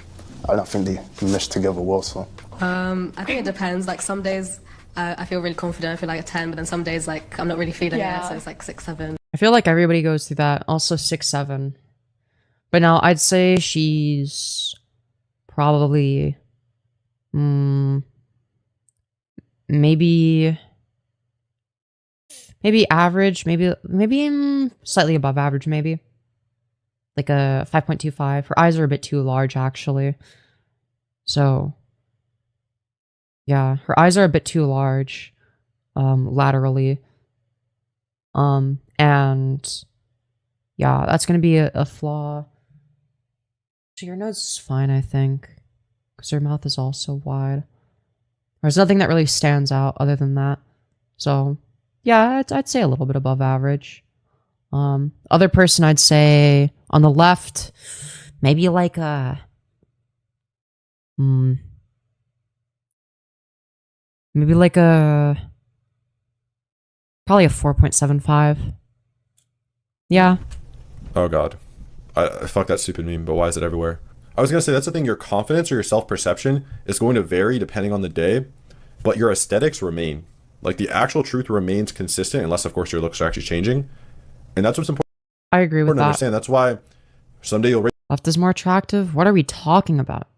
I think they mesh together well. So I think it depends. Like some days I feel really confident, I feel like a 10, but then some days like I'm not really feeling it, so it's like 6, 7. I feel like everybody goes through that. Also 6, 7. But now I'd say she's probably maybe average, maybe slightly above average, maybe. Like a 5.25. Her eyes are a bit too large, actually. So, yeah, her eyes are a bit too large, laterally. And yeah, that's gonna be a flaw. So your nose is fine, I think, because her mouth is also wide. There's nothing that really stands out other than that. So, yeah, I'd say a little bit above average. Other person, I'd say on the left, maybe like a probably a 4.75. Yeah. Oh god. I fuck that stupid meme, but why is it everywhere? I was gonna say that's the thing, your confidence or your self-perception is going to vary depending on the day, but your aesthetics remain. Like the actual truth remains consistent unless of course your looks are actually changing. And that's what's important. I agree with to that. Understand. That's why someday you'll rate left is more attractive. What are we talking about?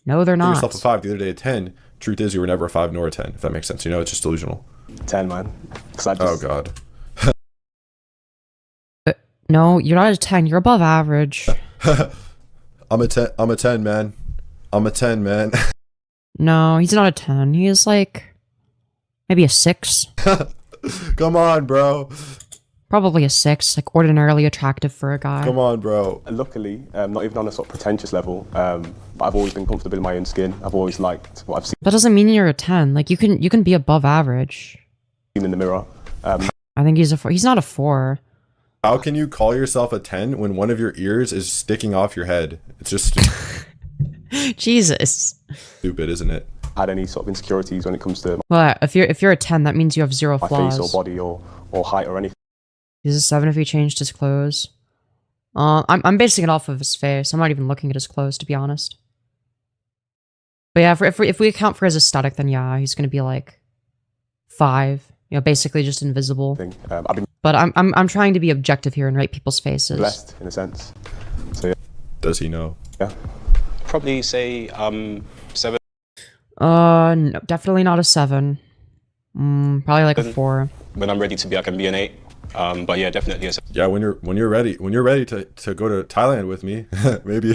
No, they're not. yourself a 5, the other day a 10. Truth is you were never a 5 nor a 10, if that makes sense. You know, it's just delusional. 10, man. Oh god. No, you're not a 10. You're above average. I'm a 10, man. I'm a 10, man. No, he's not a 10. He is like maybe a 6. Come on, bro. Probably a 6, like ordinarily attractive for a guy. Come on, bro. Luckily, not even on a sort of pretentious level, but I've always been comfortable in my own skin. I've always liked what I've seen That doesn't mean you're a 10. Like you can be above average. in the mirror. I think he's a 4. He's not a 4. How can you call yourself a 10 when one of your ears is sticking off your head? It's just Jesus. Stupid, isn't it? had any sort of insecurities when it comes to Well, if you're a 10, that means you have zero my flaws. face or body or height or anything. He's a 7 if he changed his clothes. I'm basing it off of his face. I'm not even looking at his clothes, to be honest. But yeah, if we account for his aesthetic, then yeah, he's gonna be like 5. You know, basically just invisible. I've been But I'm trying to be objective here and rate people's faces. blessed in a sense. So yeah. Does he know? Yeah. Probably say 7. No, definitely not a 7. Probably like a 4. When I'm ready to be, I can be an 8. But yeah, definitely a 7. Yeah, when you're ready to go to Thailand with me, maybe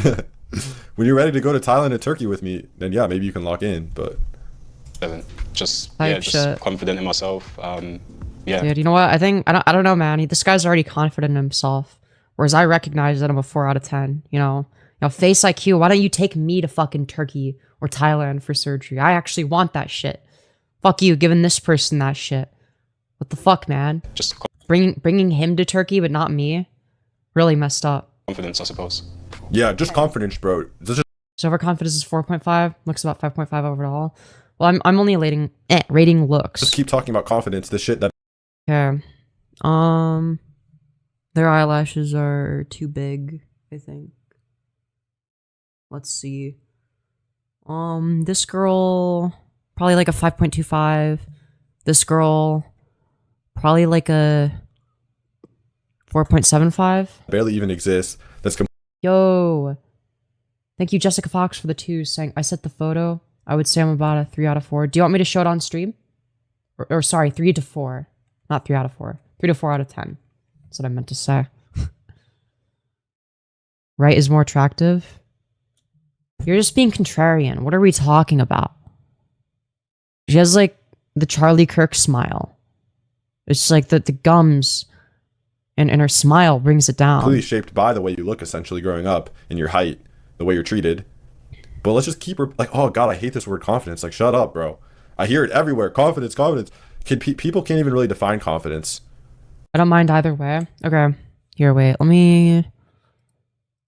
when you're ready to go to Thailand and Turkey with me, then yeah, maybe you can lock in. But 7. Just Type just shit. confident in myself. Yeah. Dude, you know what? I don't know, man. This guy's already confident in himself, whereas I recognize that I'm a 4 out of 10. You know, face IQ. Why don't you take me to fucking Turkey or Thailand for surgery? I actually want that shit. Fuck you, giving this person that shit. What the fuck, man? Just bringing him to Turkey, but not me. Really messed up. confidence, I suppose. yeah, just confidence, bro. So overconfidence is 4.5. Looks about 5.5 overall. Well, I'm only rating looks. Just keep talking about confidence. The shit that. Okay. Their eyelashes are too big, I think. Let's see. This girl probably like a 5.25. This girl probably like a 4.75. Barely even exists. That's Yo. Thank you, Jessica Fox, for the 2 saying I set the photo. I would say I'm about a 3 out of 4. Do you want me to show it on stream? Or sorry, 3 to 4. Not 3 out of 4. 3 to 4 out of 10. That's what I meant to say. Right is more attractive? You're just being contrarian. What are we talking about? She has like the Charlie Kirk smile. It's like the gums and her smile brings it down. completely shaped by the way you look, essentially growing up, and your height, the way you're treated. But let's just keep her like, oh god, I hate this word confidence. Like, shut up, bro. I hear it everywhere. Confidence. People can't even really define confidence. I don't mind either way. Okay. Here, wait. Let me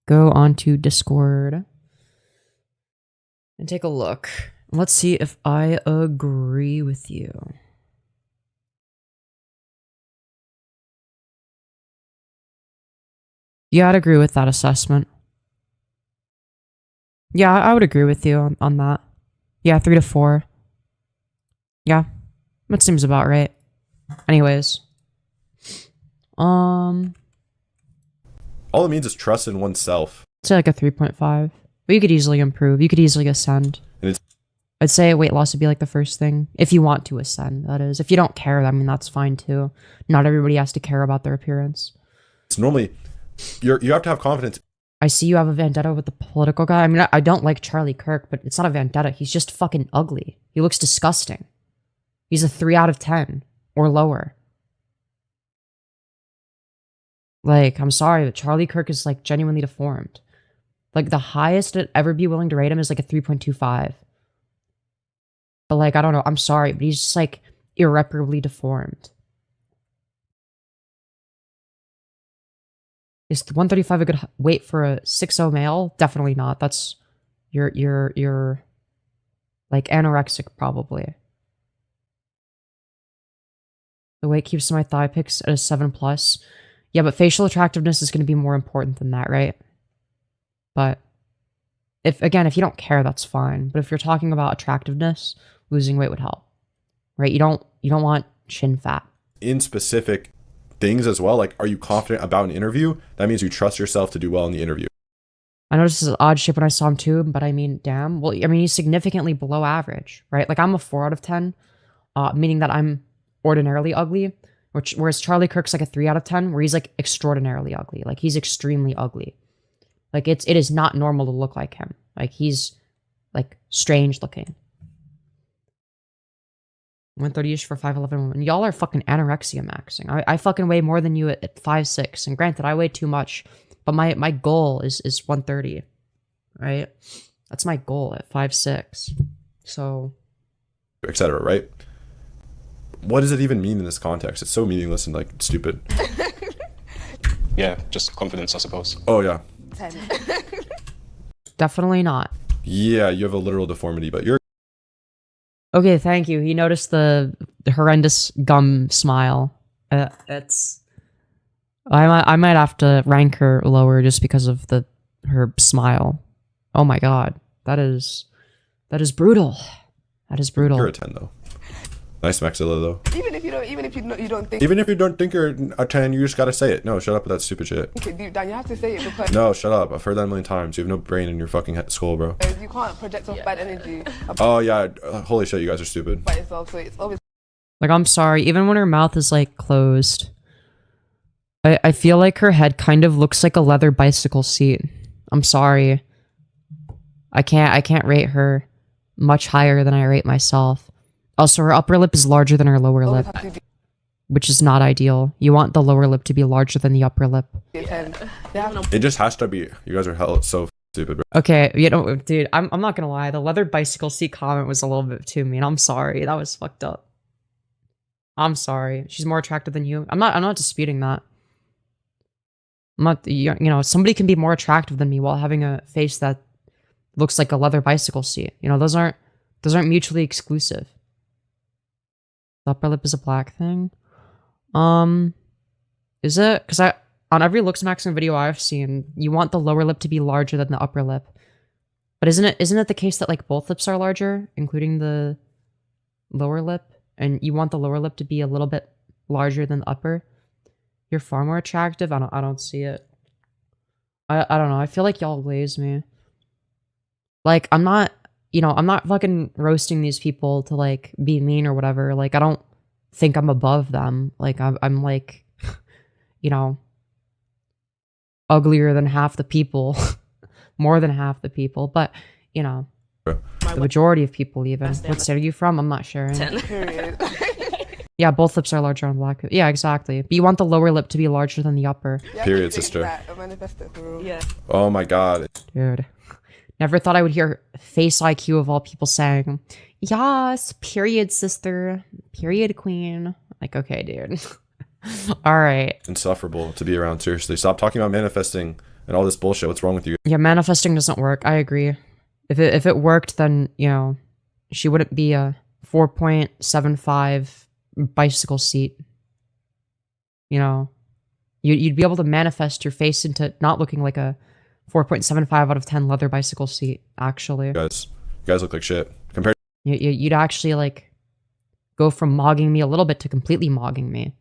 go on to Discord and take a look. Let's see if I agree with you. Yeah, I'd agree with that assessment. Yeah, I would agree with you on that. Yeah, 3 to 4. Yeah, that seems about right. Anyways. All it means is trust in oneself. Say like a 3.5. But you could easily improve. You could easily ascend. And it's I'd say weight loss would be like the first thing. If you want to ascend, that is. If you don't care, I mean, that's fine too. Not everybody has to care about their appearance. normally you have to have confidence. I see you have a vendetta with the political guy. I mean, I don't like Charlie Kirk, but it's not a vendetta. He's just fucking ugly. He looks disgusting. He's a 3 out of 10 or lower. Like, I'm sorry, but Charlie Kirk is like genuinely deformed. Like, the highest I'd ever be willing to rate him is like a 3.25. But like, I don't know. I'm sorry, but he's just like irreparably deformed. Is 135 a good weight for a 6'0" male? Definitely not. That's you're like anorexic probably. The weight keeps my thigh pics at a 7+. Yeah, but facial attractiveness is going to be more important than that, right? But if you don't care, that's fine. But if you're talking about attractiveness, losing weight would help, right? You don't want chin fat. In specific things as well, like, are you confident about an interview? That means you trust yourself to do well in the interview. I noticed this is odd shit when I saw him too, but I mean, damn. Well, I mean, he's significantly below average, right? Like, I'm a 4 out of 10, meaning that I'm ordinarily ugly, whereas Charlie Kirk's like a 3 out of 10, where he's like extraordinarily ugly. Like, he's extremely ugly. Like, it is not normal to look like him. Like, he's like strange looking. 130-ish for 5'11" woman. Y'all are fucking anorexia maxing. I fucking weigh more than you at 5'6", and granted, I weigh too much, but my goal is 130, right? That's my goal at 5'6". So, etc., right? What does it even mean in this context? It's so meaningless and like stupid. Yeah, just confidence, I suppose. Oh yeah. 10. Definitely not. Yeah, you have a literal deformity, but you're Okay, thank you. He noticed the horrendous gum smile. It's. I might have to rank her lower just because of her smile. Oh my god, that is brutal. That is brutal. You're a 10 though. Nice Maxilla though. Even if you don't think. Even if you don't think you're a 10, you just gotta say it. No, shut up with that stupid shit. Okay, deep down, you have to say it because. No, shut up. I've heard that a million times. You have no brain in your fucking skull, bro. You can't project off bad energy. Oh yeah, holy shit, you guys are stupid. By yourself, so it's always. Like, I'm sorry, even when her mouth is like closed, I feel like her head kind of looks like a leather bicycle seat. I'm sorry. I can't rate her much higher than I rate myself. Also, her upper lip is larger than her lower lip, which is not ideal. You want the lower lip to be larger than the upper lip. It just has to be. You guys are hell so stupid, bro. Okay, you know, dude, I'm not gonna lie. The leather bicycle seat comment was a little bit too mean. I'm sorry. That was fucked up. I'm sorry. She's more attractive than you. I'm not disputing that. I'm not, you know, somebody can be more attractive than me while having a face that looks like a leather bicycle seat. You know, those aren't mutually exclusive. The upper lip is a black thing. Is it? Because on every Looksmaxxing video I've seen, you want the lower lip to be larger than the upper lip. But isn't it the case that like both lips are larger, including the lower lip, and you want the lower lip to be a little bit larger than the upper? You're far more attractive. I don't see it. I don't know. I feel like y'all glaze me. Like, I'm not fucking roasting these people to like be mean or whatever. Like, I don't think I'm above them. Like, I'm like, you know, uglier than half the people, more than half the people. But you know, the majority of people even. What state are you from? I'm not sure. Yeah, both lips are larger on black. Yeah, exactly. But you want the lower lip to be larger than the upper. Yeah, period, sister. Yeah. Oh my god. Dude. Never thought I would hear Face IQ of all people saying, yes, period, sister. Period, queen. Like, okay, dude. Alright. Insufferable to be around, seriously. Stop talking about manifesting and all this bullshit. What's wrong with you? Yeah, manifesting doesn't work. I agree. If it worked, then, you know, she wouldn't be a 4.75 bicycle seat. You know, you'd be able to manifest your face into not looking like a 4.75 out of 10 leather bicycle seat, actually. You guys look like shit. Compared you'd actually like go from mogging me a little bit to completely mogging me.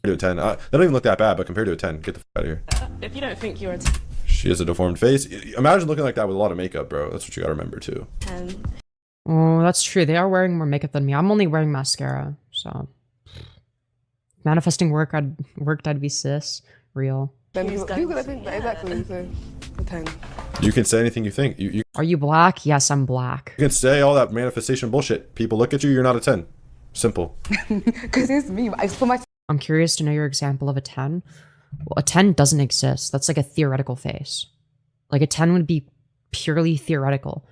to a 10. They don't even look that bad, but compared to a 10, get the fuck out of here. If you don't think you're a 10. She has a deformed face. Imagine looking like that with a lot of makeup, bro. That's what you gotta remember too. Oh, that's true. They are wearing more makeup than me. I'm only wearing mascara, so manifesting I'd be cis. Real. Then people gonna think that exactly. So, a 10. You can say anything you think. Are you black? Yes, I'm black. You can say all that manifestation bullshit. People look at you, you're not a 10. Simple. Because it's me. I just put my. I'm curious to know your example of a 10. Well, a 10 doesn't exist. That's like a theoretical face. Like a 10 would be purely theoretical.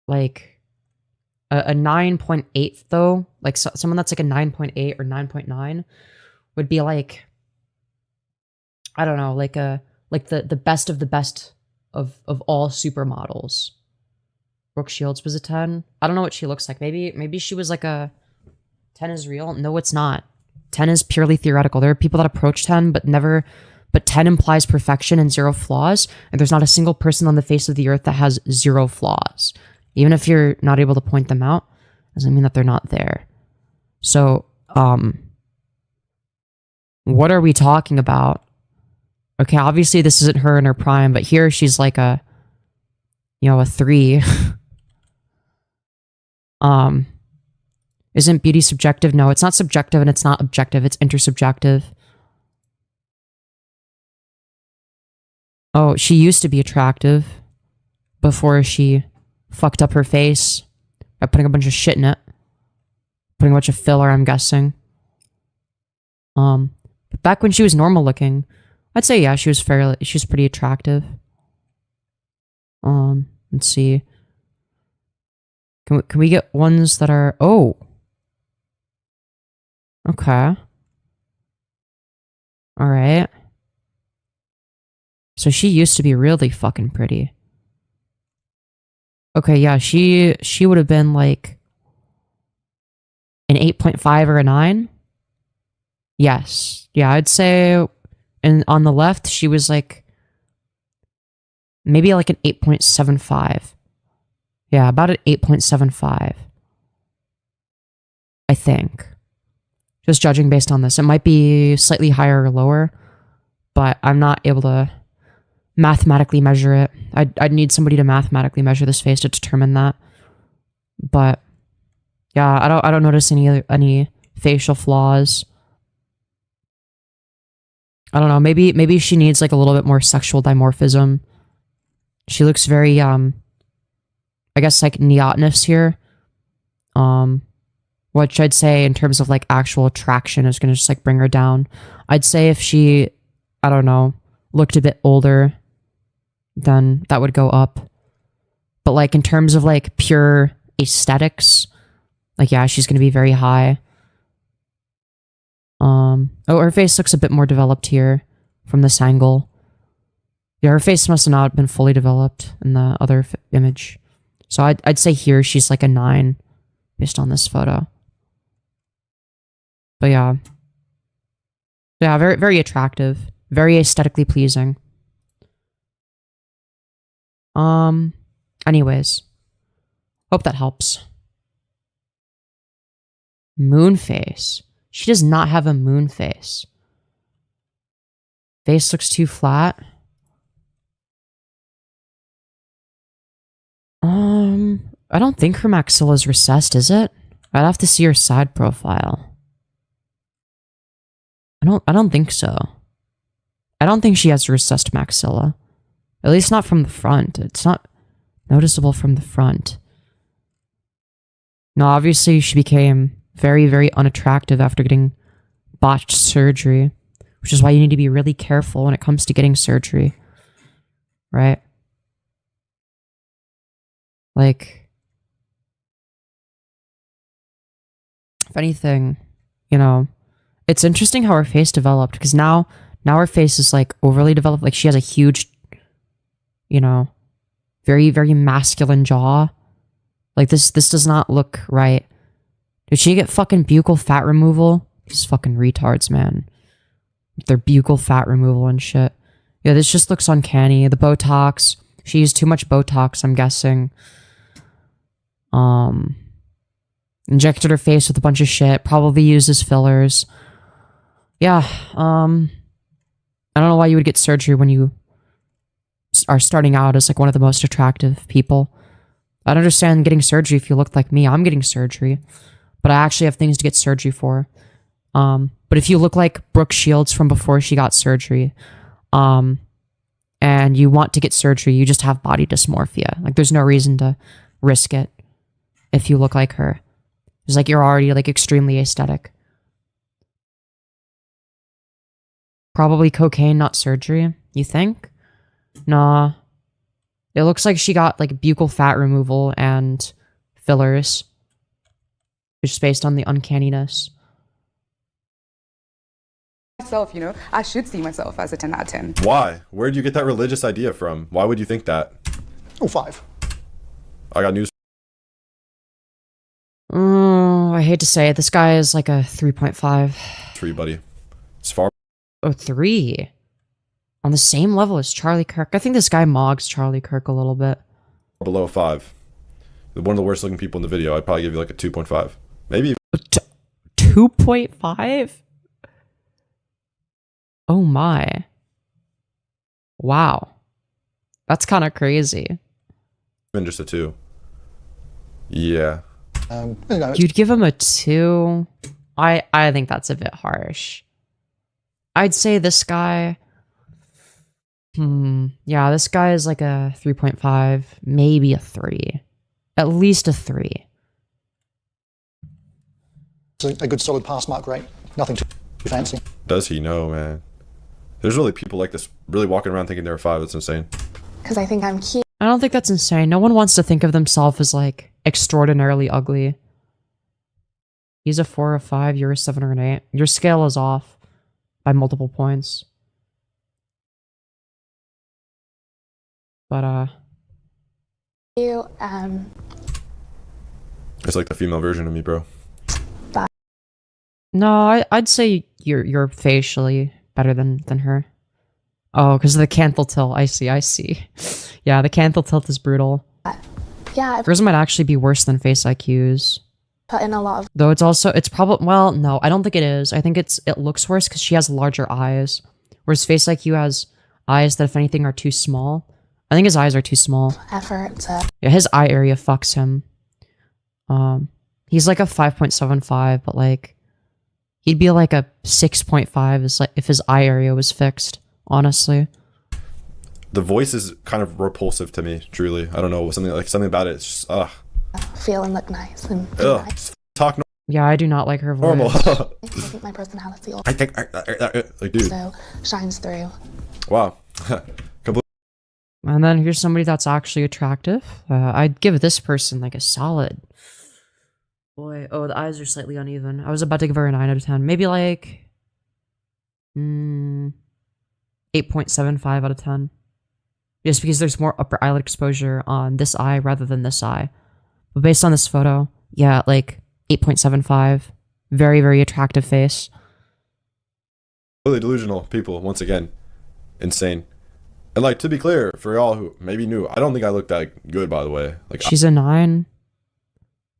Like a 9.8 though, like someone that's like a 9.8 or 9.9 would be like, I don't know, like the best of the best of all supermodels. Brooke Shields was a 10. I don't know what she looks like. Maybe she was like a 10 is real. No, it's not. 10 is purely theoretical. There are people that approach 10, but 10 implies perfection and 0 flaws, and there's not a single person on the face of the earth that has 0 flaws. Even if you're not able to point them out, doesn't mean that they're not there. So, what are we talking about? Okay, obviously this isn't her in her prime, but here she's like a 3. Isn't beauty subjective? No, it's not subjective and it's not objective. It's intersubjective. Oh, she used to be attractive before she fucked up her face by putting a bunch of shit in it. Putting a bunch of filler, I'm guessing. But back when she was normal looking, I'd say yeah, she was pretty attractive. Let's see. Can we get ones that are okay. Alright. So she used to be really fucking pretty. Okay, yeah, she would have been like an 8.5 or a 9. Yes. Yeah, I'd say, and on the left, she was like maybe like an 8.75. Yeah, about an 8.75. I think. Just judging based on this. It might be slightly higher or lower, but I'm not able to mathematically measure it. I'd need somebody to mathematically measure this face to determine that. But yeah, I don't notice any facial flaws. I don't know, maybe she needs like a little bit more sexual dimorphism. She looks very I guess like neotenous here. Which I'd say in terms of like actual attraction is gonna just like bring her down. I'd say if she, I don't know, looked a bit older, then that would go up. But like in terms of like pure aesthetics, like yeah, she's gonna be very high. Oh, her face looks a bit more developed here from this angle. Yeah, her face must have not been fully developed in the other image. So I'd say here she's like a 9 based on this photo. But yeah. Yeah, very, very attractive. Very aesthetically pleasing. Anyways. Hope that helps. Moon face. She does not have a moon face. Face looks too flat. I don't think her maxilla is recessed, is it? I'd have to see her side profile. I don't think so. I don't think she has a recessed maxilla. At least not from the front. It's not noticeable from the front. No, obviously she became very, very unattractive after getting botched surgery, which is why you need to be really careful when it comes to getting surgery. Right? Like, if anything, you know, it's interesting how her face developed, because now her face is like overly developed. Like she has a huge, you know, very, very masculine jaw. Like this does not look right. Did she get fucking buccal fat removal? These fucking retards, man. Their buccal fat removal and shit. Yeah, this just looks uncanny. The Botox. She used too much Botox, I'm guessing. Injected her face with a bunch of shit. Probably uses fillers. Yeah, I don't know why you would get surgery when you are starting out as like one of the most attractive people. I'd understand getting surgery if you looked like me. I'm getting surgery, but I actually have things to get surgery for. But if you look like Brooke Shields from before she got surgery, and you want to get surgery, you just have body dysmorphia. Like there's no reason to risk it if you look like her. It's like you're already like extremely aesthetic. Probably cocaine, not surgery. You think? Nah. It looks like she got like buccal fat removal and fillers. Just based on the uncanniness. Myself, you know, I should see myself as a 10 out of 10. Why? Where do you get that religious idea from? Why would you think that? Oh, 5. I got news. Oh, I hate to say it. This guy is like a 3.5. For you, buddy. It's far. Oh, 3. On the same level as Charlie Kirk. I think this guy mogs Charlie Kirk a little bit. Below 5. One of the worst looking people in the video. I'd probably give you like a 2.5. Maybe. 2.5? Oh my. Wow. That's kind of crazy. Even just a 2. Yeah. You'd give him a 2? I think that's a bit harsh. I'd say this guy... Yeah, this guy is like a 3.5, maybe a 3. At least a 3. A good solid pass mark rate. Nothing too fancy. Does he know, man? There's really people like this really walking around thinking they're a 5. That's insane. Because I think I'm cute. I don't think that's insane. No one wants to think of themselves as like extraordinarily ugly. He's a 4 or a 5, you're a 7 or an 8. Your scale is off by multiple points. But you. It's like the female version of me, bro. No, I'd say you're facially better than her. Oh, because of the canthal tilt. I see. Yeah, the canthal tilt is brutal. Yeah, I've Hers might actually be worse than face IQ's. put in a lot of Though it's probably, well, no, I don't think it is. I think it looks worse because she has larger eyes. Whereas face IQ has eyes that, if anything, are too small. I think his eyes are too small. effort to Yeah, his eye area fucks him. He's like a 5.75, but like, he'd be like a 6.5 is like if his eye area was fixed, honestly. The voice is kind of repulsive to me, truly. I don't know, something about it. It's just, feel and look nice and be ugh. nice. Talk Yeah, I do not like her voice. normal. I think my personality I think, like, dude. also shines through. Wow. And then here's somebody that's actually attractive. I'd give this person like a solid. Boy, oh, the eyes are slightly uneven. I was about to give her a 9 out of 10. Maybe like 8.75 out of 10. Just because there's more upper eyelid exposure on this eye rather than this eye. But based on this photo, yeah, like 8.75. Very, very attractive face. Really delusional people, once again. Insane. And like, to be clear, for y'all who maybe knew, I don't think I looked that good, by the way. Like, She's a 9.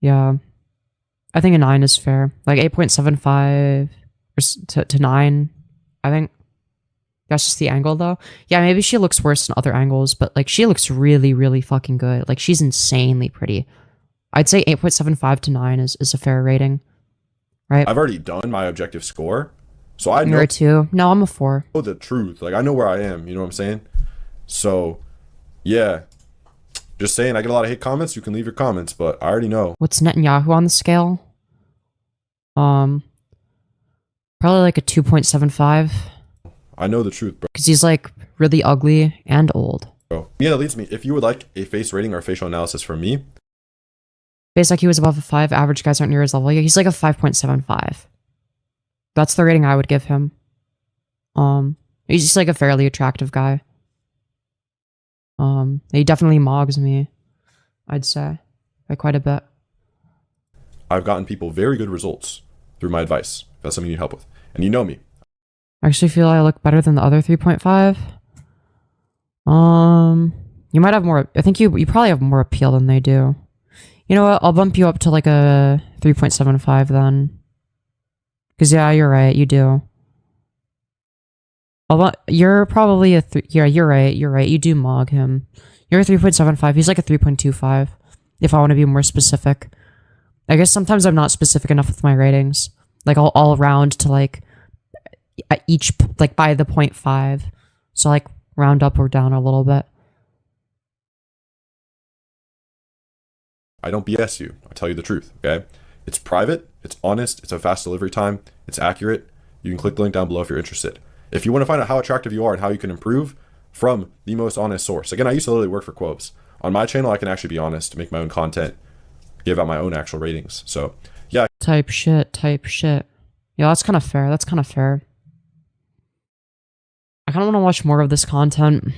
Yeah. I think a 9 is fair. Like 8.75 to 9, I think. That's just the angle, though. Yeah, maybe she looks worse in other angles, but like she looks really, really fucking good. Like she's insanely pretty. I'd say 8.75 to 9 is a fair rating. Right? I've already done my objective score, so I know. You're a 2. No, I'm a 4. The truth. Like, I know where I am, you know what I'm saying? So, yeah. Just saying, I get a lot of hate comments. You can leave your comments, but I already know. What's Netanyahu on the scale? Probably like a 2.75. I know the truth, bro. Because he's like really ugly and old. Yeah, that leads me. If you would like a face rating or facial analysis from me, Face IQ was above a 5. Average guys aren't near his level. Yeah, he's like a 5.75. That's the rating I would give him. He's just like a fairly attractive guy. He definitely mogs me, I'd say, by quite a bit. I've gotten people very good results through my advice. If that's something you need help with. And you know me. I actually feel I look better than the other 3.5. You might have more, I think you probably have more appeal than they do. You know what, I'll bump you up to like a 3.75 then. Because yeah, you're right, you do. You're probably a yeah, you're right, you do mog him. You're a 3.75, he's like a 3.25, if I want to be more specific. I guess sometimes I'm not specific enough with my ratings. Like all round to like each, like by the 0.5. So like round up or down a little bit. I don't BS you. I tell you the truth, okay? It's private, it's honest, it's a fast delivery time, it's accurate. You can click the link down below if you're interested. If you want to find out how attractive you are and how you can improve from the most honest source. Again, I used to literally work for Quoves. On my channel, I can actually be honest, make my own content, give out my own actual ratings. So, yeah. Type shit. Yeah, that's kind of fair. I kind of want to watch more of this content.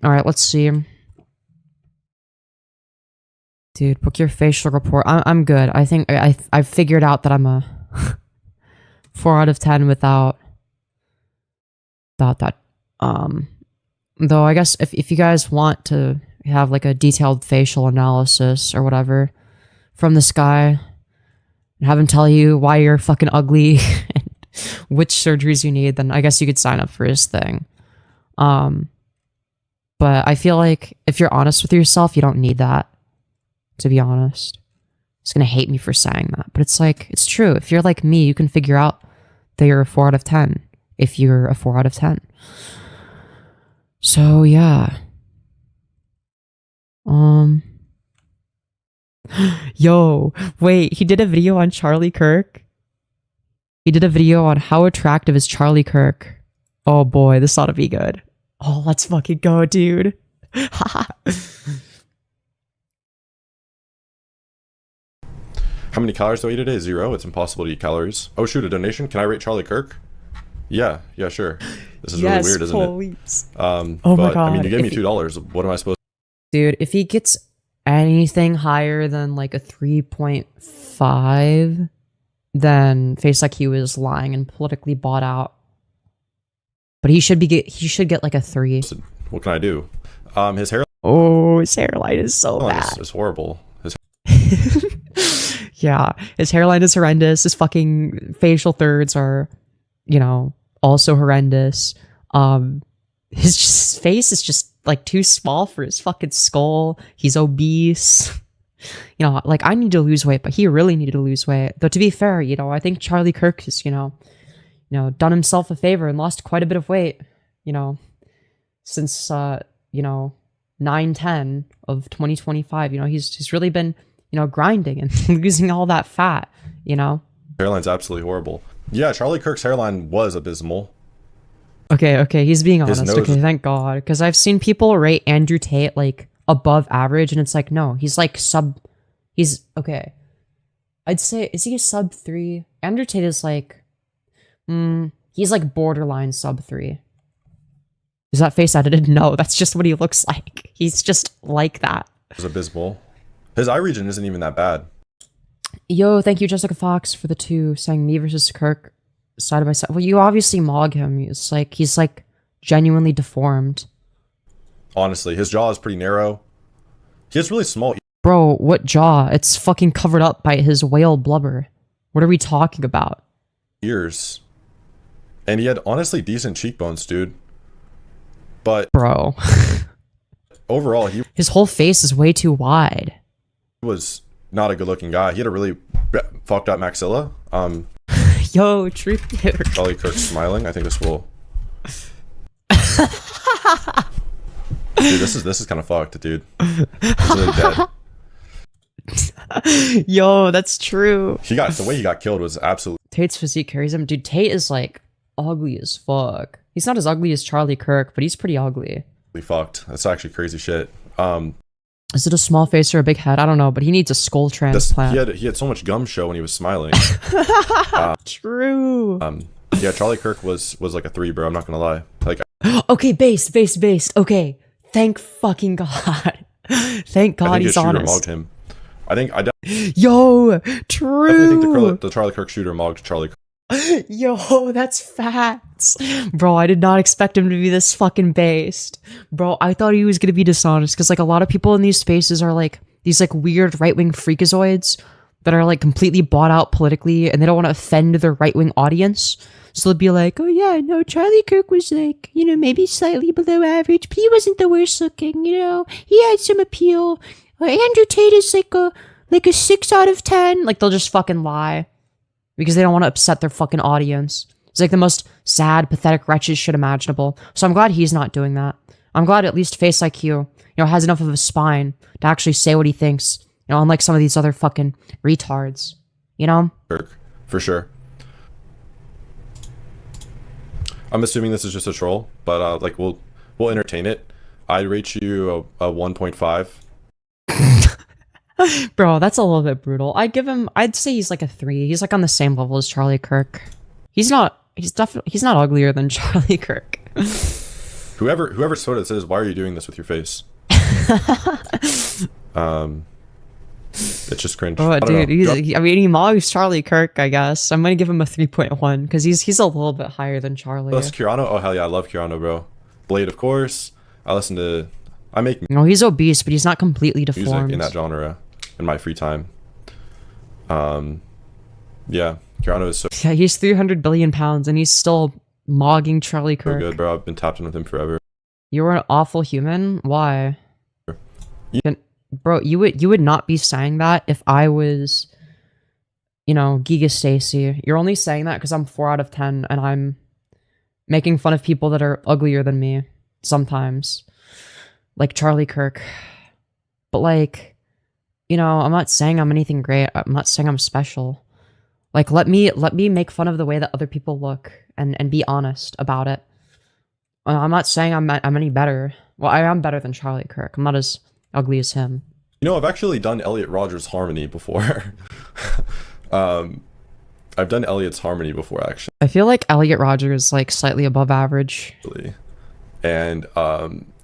All right, let's see. Dude, book your facial report. I'm good. I think I've figured out that I'm a 4 out of 10 without that. Though I guess if you guys want to have like a detailed facial analysis or whatever from this guy and have him tell you why you're fucking ugly and which surgeries you need, then I guess you could sign up for his thing. But I feel like if you're honest with yourself, you don't need that, to be honest. He's gonna hate me for saying that, but it's like, it's true. If you're like me, you can figure out that you're a 4 out of 10 if you're a 4 out of 10. So yeah. Yo, wait, he did a video on Charlie Kirk. He did a video on how attractive is Charlie Kirk. Oh boy, this ought to be good. Oh, let's fucking go, dude. How many calories do I eat a day? 0. It's impossible to eat calories. Oh shoot, a donation? Can I rate Charlie Kirk? Yeah, sure. This is really weird, isn't it? Oh my god. I mean, you gave me $2. What am I supposed to... Dude, if he gets anything higher than like a 3.5, then Face IQ is lying and politically bought out. But he should get like a 3. What can I do? His hair. Oh, his hairline is so bad. It's horrible. Yeah, his hairline is horrendous. His fucking facial thirds are, you know, also horrendous. His face is just like too small for his fucking skull. He's obese. You know, like I need to lose weight, but he really needed to lose weight. Though to be fair, you know, I think Charlie Kirk has, you know, done himself a favor and lost quite a bit of weight, you know, since you know, 9/10 of 2025. You know, he's really been, you know, grinding and losing all that fat, you know. Hairline's absolutely horrible. Yeah, Charlie Kirk's hairline was abysmal. Okay, he's being honest. nose Okay, is- thank God. Because I've seen people rate Andrew Tate like above average, and it's like, no, he's like he's okay. I'd say, is he a sub 3? Andrew Tate is like, he's like borderline sub 3. Is that face edited? No, that's just what he looks like. He's just like that. It was abysmal. His eye region isn't even that bad. Yo, thank you, Jessica Fox, for the 2 saying me versus Kirk side by side. Well, you obviously mog him. It's like he's like genuinely deformed. Honestly, his jaw is pretty narrow. He has really small Bro, what jaw? It's fucking covered up by his whale blubber. What are we talking about? ears. And he had honestly decent cheekbones, dude. But bro, overall, his whole face is way too wide. He was not a good-looking guy. He had a really fucked up maxilla. Yo, truth. Charlie Kirk's smiling. I think this will. Dude, this is kind of fucked, dude. He's really dead. Yo, that's true. The way he got killed was absolutely. Tate's physique carries him. Dude, Tate is like ugly as fuck. He's not as ugly as Charlie Kirk, but he's pretty ugly. Fucked. That's actually crazy shit. Is it a small face or a big head? I don't know, but he needs a skull transplant. He had so much gum show when he was smiling. True. Yeah, Charlie Kirk was like a 3, bro. I'm not gonna lie. Like. Okay, based. Okay, thank fucking God. Thank God he's honest. Mogged him. I think Yo, true. I think the Charlie Kirk shooter mogged Charlie Kirk. Yo, that's facts. Bro, I did not expect him to be this fucking based. Bro, I thought he was gonna be dishonest because like a lot of people in these spaces are like these like weird right-wing freakazoids that are like completely bought out politically and they don't want to offend their right-wing audience. So they'll be like, oh yeah, no, Charlie Kirk was like, you know, maybe slightly below average, but he wasn't the worst looking, you know, he had some appeal. Andrew Tate is like a 6 out of 10. Like they'll just fucking lie because they don't want to upset their fucking audience. It's like the most sad, pathetic, wretched shit imaginable. So I'm glad he's not doing that. I'm glad at least Face IQ, you know, has enough of a spine to actually say what he thinks, you know, unlike some of these other fucking retards, you know? Kirk, for sure. I'm assuming this is just a troll, but like we'll entertain it. I'd rate you a 1.5. Bro, that's a little bit brutal. I'd say he's like a 3. He's like on the same level as Charlie Kirk. He's not uglier than Charlie Kirk. Whoever sort of says, why are you doing this with your face? It's just cringe. Oh, dude, he mogs Charlie Kirk, I guess. I'm gonna give him a 3.1 because he's a little bit higher than Charlie. Plus Kirano, oh hell yeah, I love Kirano, bro. Blade, of course. I make no, he's obese, but he's not completely deformed. Music in that genre in my free time. Yeah, Kirano is so. Yeah, he's 300 billion pounds and he's still mogging Charlie Kirk. So good, bro. I've been tapped in with him forever. You were an awful human. Why? Bro, you would not be saying that if I was, you know, Giga Stacy. You're only saying that because I'm 4 out of 10 and I'm making fun of people that are uglier than me sometimes. Like Charlie Kirk. But like, you know, I'm not saying I'm anything great. I'm not saying I'm special. Like let me make fun of the way that other people look and be honest about it. I'm not saying I'm any better. Well, I am better than Charlie Kirk. I'm not as ugly as him. You know, I've actually done Elliot Rodgers' Harmony before. I've done Elliot's Harmony before, actually. I feel like Elliot Rodgers is like slightly above average. And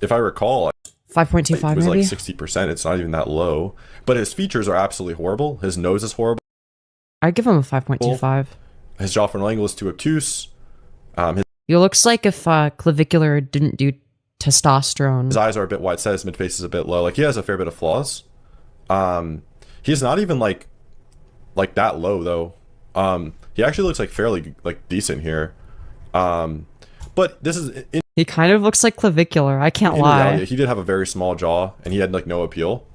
if I recall, 5.25 It was maybe? like 60%. It's not even that low. But his features are absolutely horrible. His nose is horrible. I'd give him a 5.25. His jaw frontal angle is too obtuse. He looks like if Clavicular didn't do testosterone. His eyes are a bit wide set. His mid face is a bit low. Like, he has a fair bit of flaws. He's not even like that low though. He actually looks like fairly like decent here. But this is He kind of looks like Clavicular. I can't in lie. reality, he did have a very small jaw and he had like no appeal.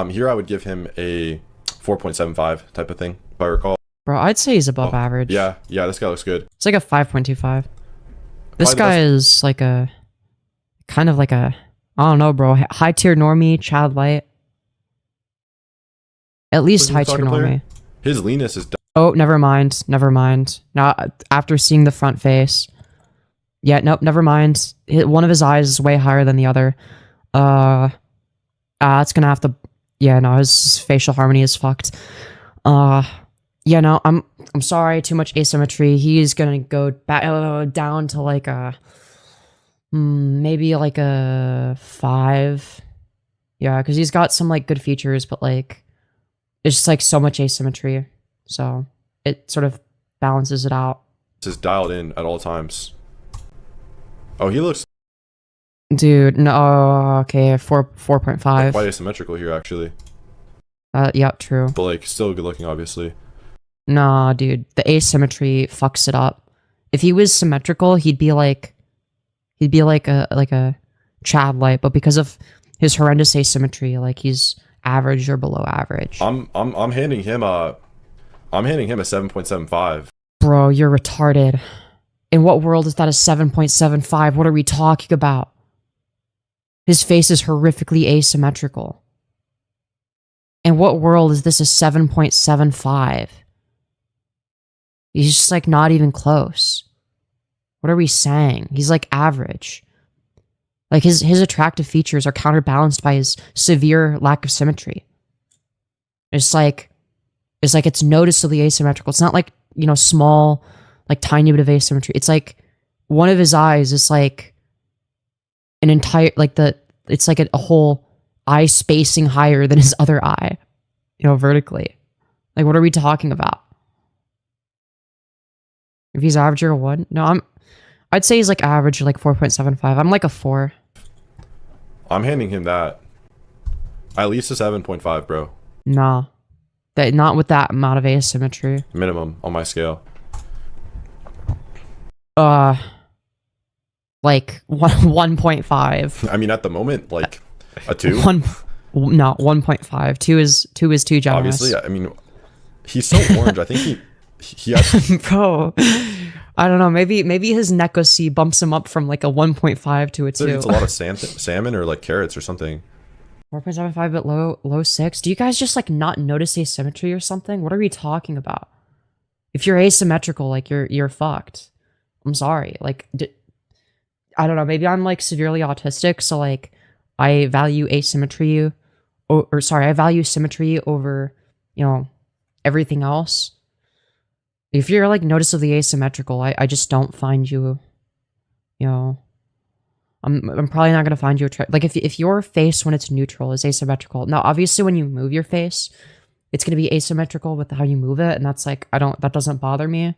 Here I would give him a 4.75 type of thing, if I recall. Bro, I'd say he's above average. Yeah, this guy looks good. It's like a 5.25. This Probably the guy best- is like a kind of like a, I don't know, bro. High tier normie, Chad Light. At least high tier normie. His leanness is Oh, never mind. Never mind. Now, after seeing the front face, yeah, nope, never mind. One of his eyes is way higher than the other. It's gonna have to. Yeah, no, his facial harmony is fucked. Yeah, no, I'm sorry. Too much asymmetry. He's gonna go back down to like a maybe like a 5. Yeah, because he's got some like good features, but like it's just like so much asymmetry. So it sort of balances it out. is dialed in at all times. Oh, he looks Dude, no, okay, 4.5. quite asymmetrical here, actually. Yeah, true. But like, still good looking, obviously. Nah, dude, the asymmetry fucks it up. If he was symmetrical, he'd be like a Chad Light, but because of his horrendous asymmetry, like he's average or below average. I'm handing him a 7.75. Bro, you're retarded. In what world is that a 7.75? What are we talking about? His face is horrifically asymmetrical. In what world is this a 7.75? He's just like not even close. What are we saying? He's like average. Like his attractive features are counterbalanced by his severe lack of symmetry. It's like it's noticeably asymmetrical. It's not like, you know, small, like tiny bit of asymmetry. It's like one of his eyes is like an entire, like it's like a whole eye spacing higher than his other eye, you know, vertically. Like, what are we talking about? If he's average or a 1? No, I'd say he's like average, like 4.75. I'm like a 4. I'm handing him that. At least a 7.5, bro. Nah. Not with that amount of asymmetry. Minimum on my scale. Like 1.5. I mean, at the moment, like a 2. 1.5. 2 is too generous. Obviously, I mean, he's so orange. I think he has... Bro, I don't know. Maybe his Neco-C bumps him up from like a 1.5 to a 2. It's a lot of salmon or like carrots or something. 4.75 but low 6. Do you guys just like not notice asymmetry or something? What are we talking about? If you're asymmetrical, like you're fucked. I'm sorry. Like I don't know. Maybe I'm like severely autistic, so like I value asymmetry, or sorry, I value symmetry over, you know, everything else. If you're like noticeably asymmetrical, I just don't find you, you know, I'm probably not gonna find you attractive. Like if your face when it's neutral is asymmetrical. Now obviously when you move your face, it's gonna be asymmetrical with how you move it, and that's like that doesn't bother me.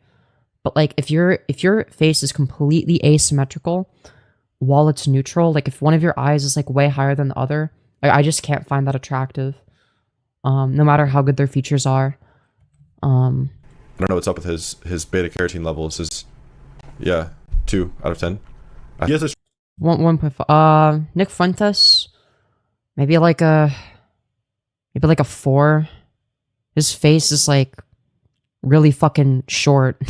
But like if your face is completely asymmetrical while it's neutral, like if one of your eyes is like way higher than the other, I just can't find that attractive. No matter how good their features are. I don't know what's up with his beta carotene levels. 2 out of 10. He has a 1.5. Nick Fuentes, maybe like a 4. His face is like really fucking short.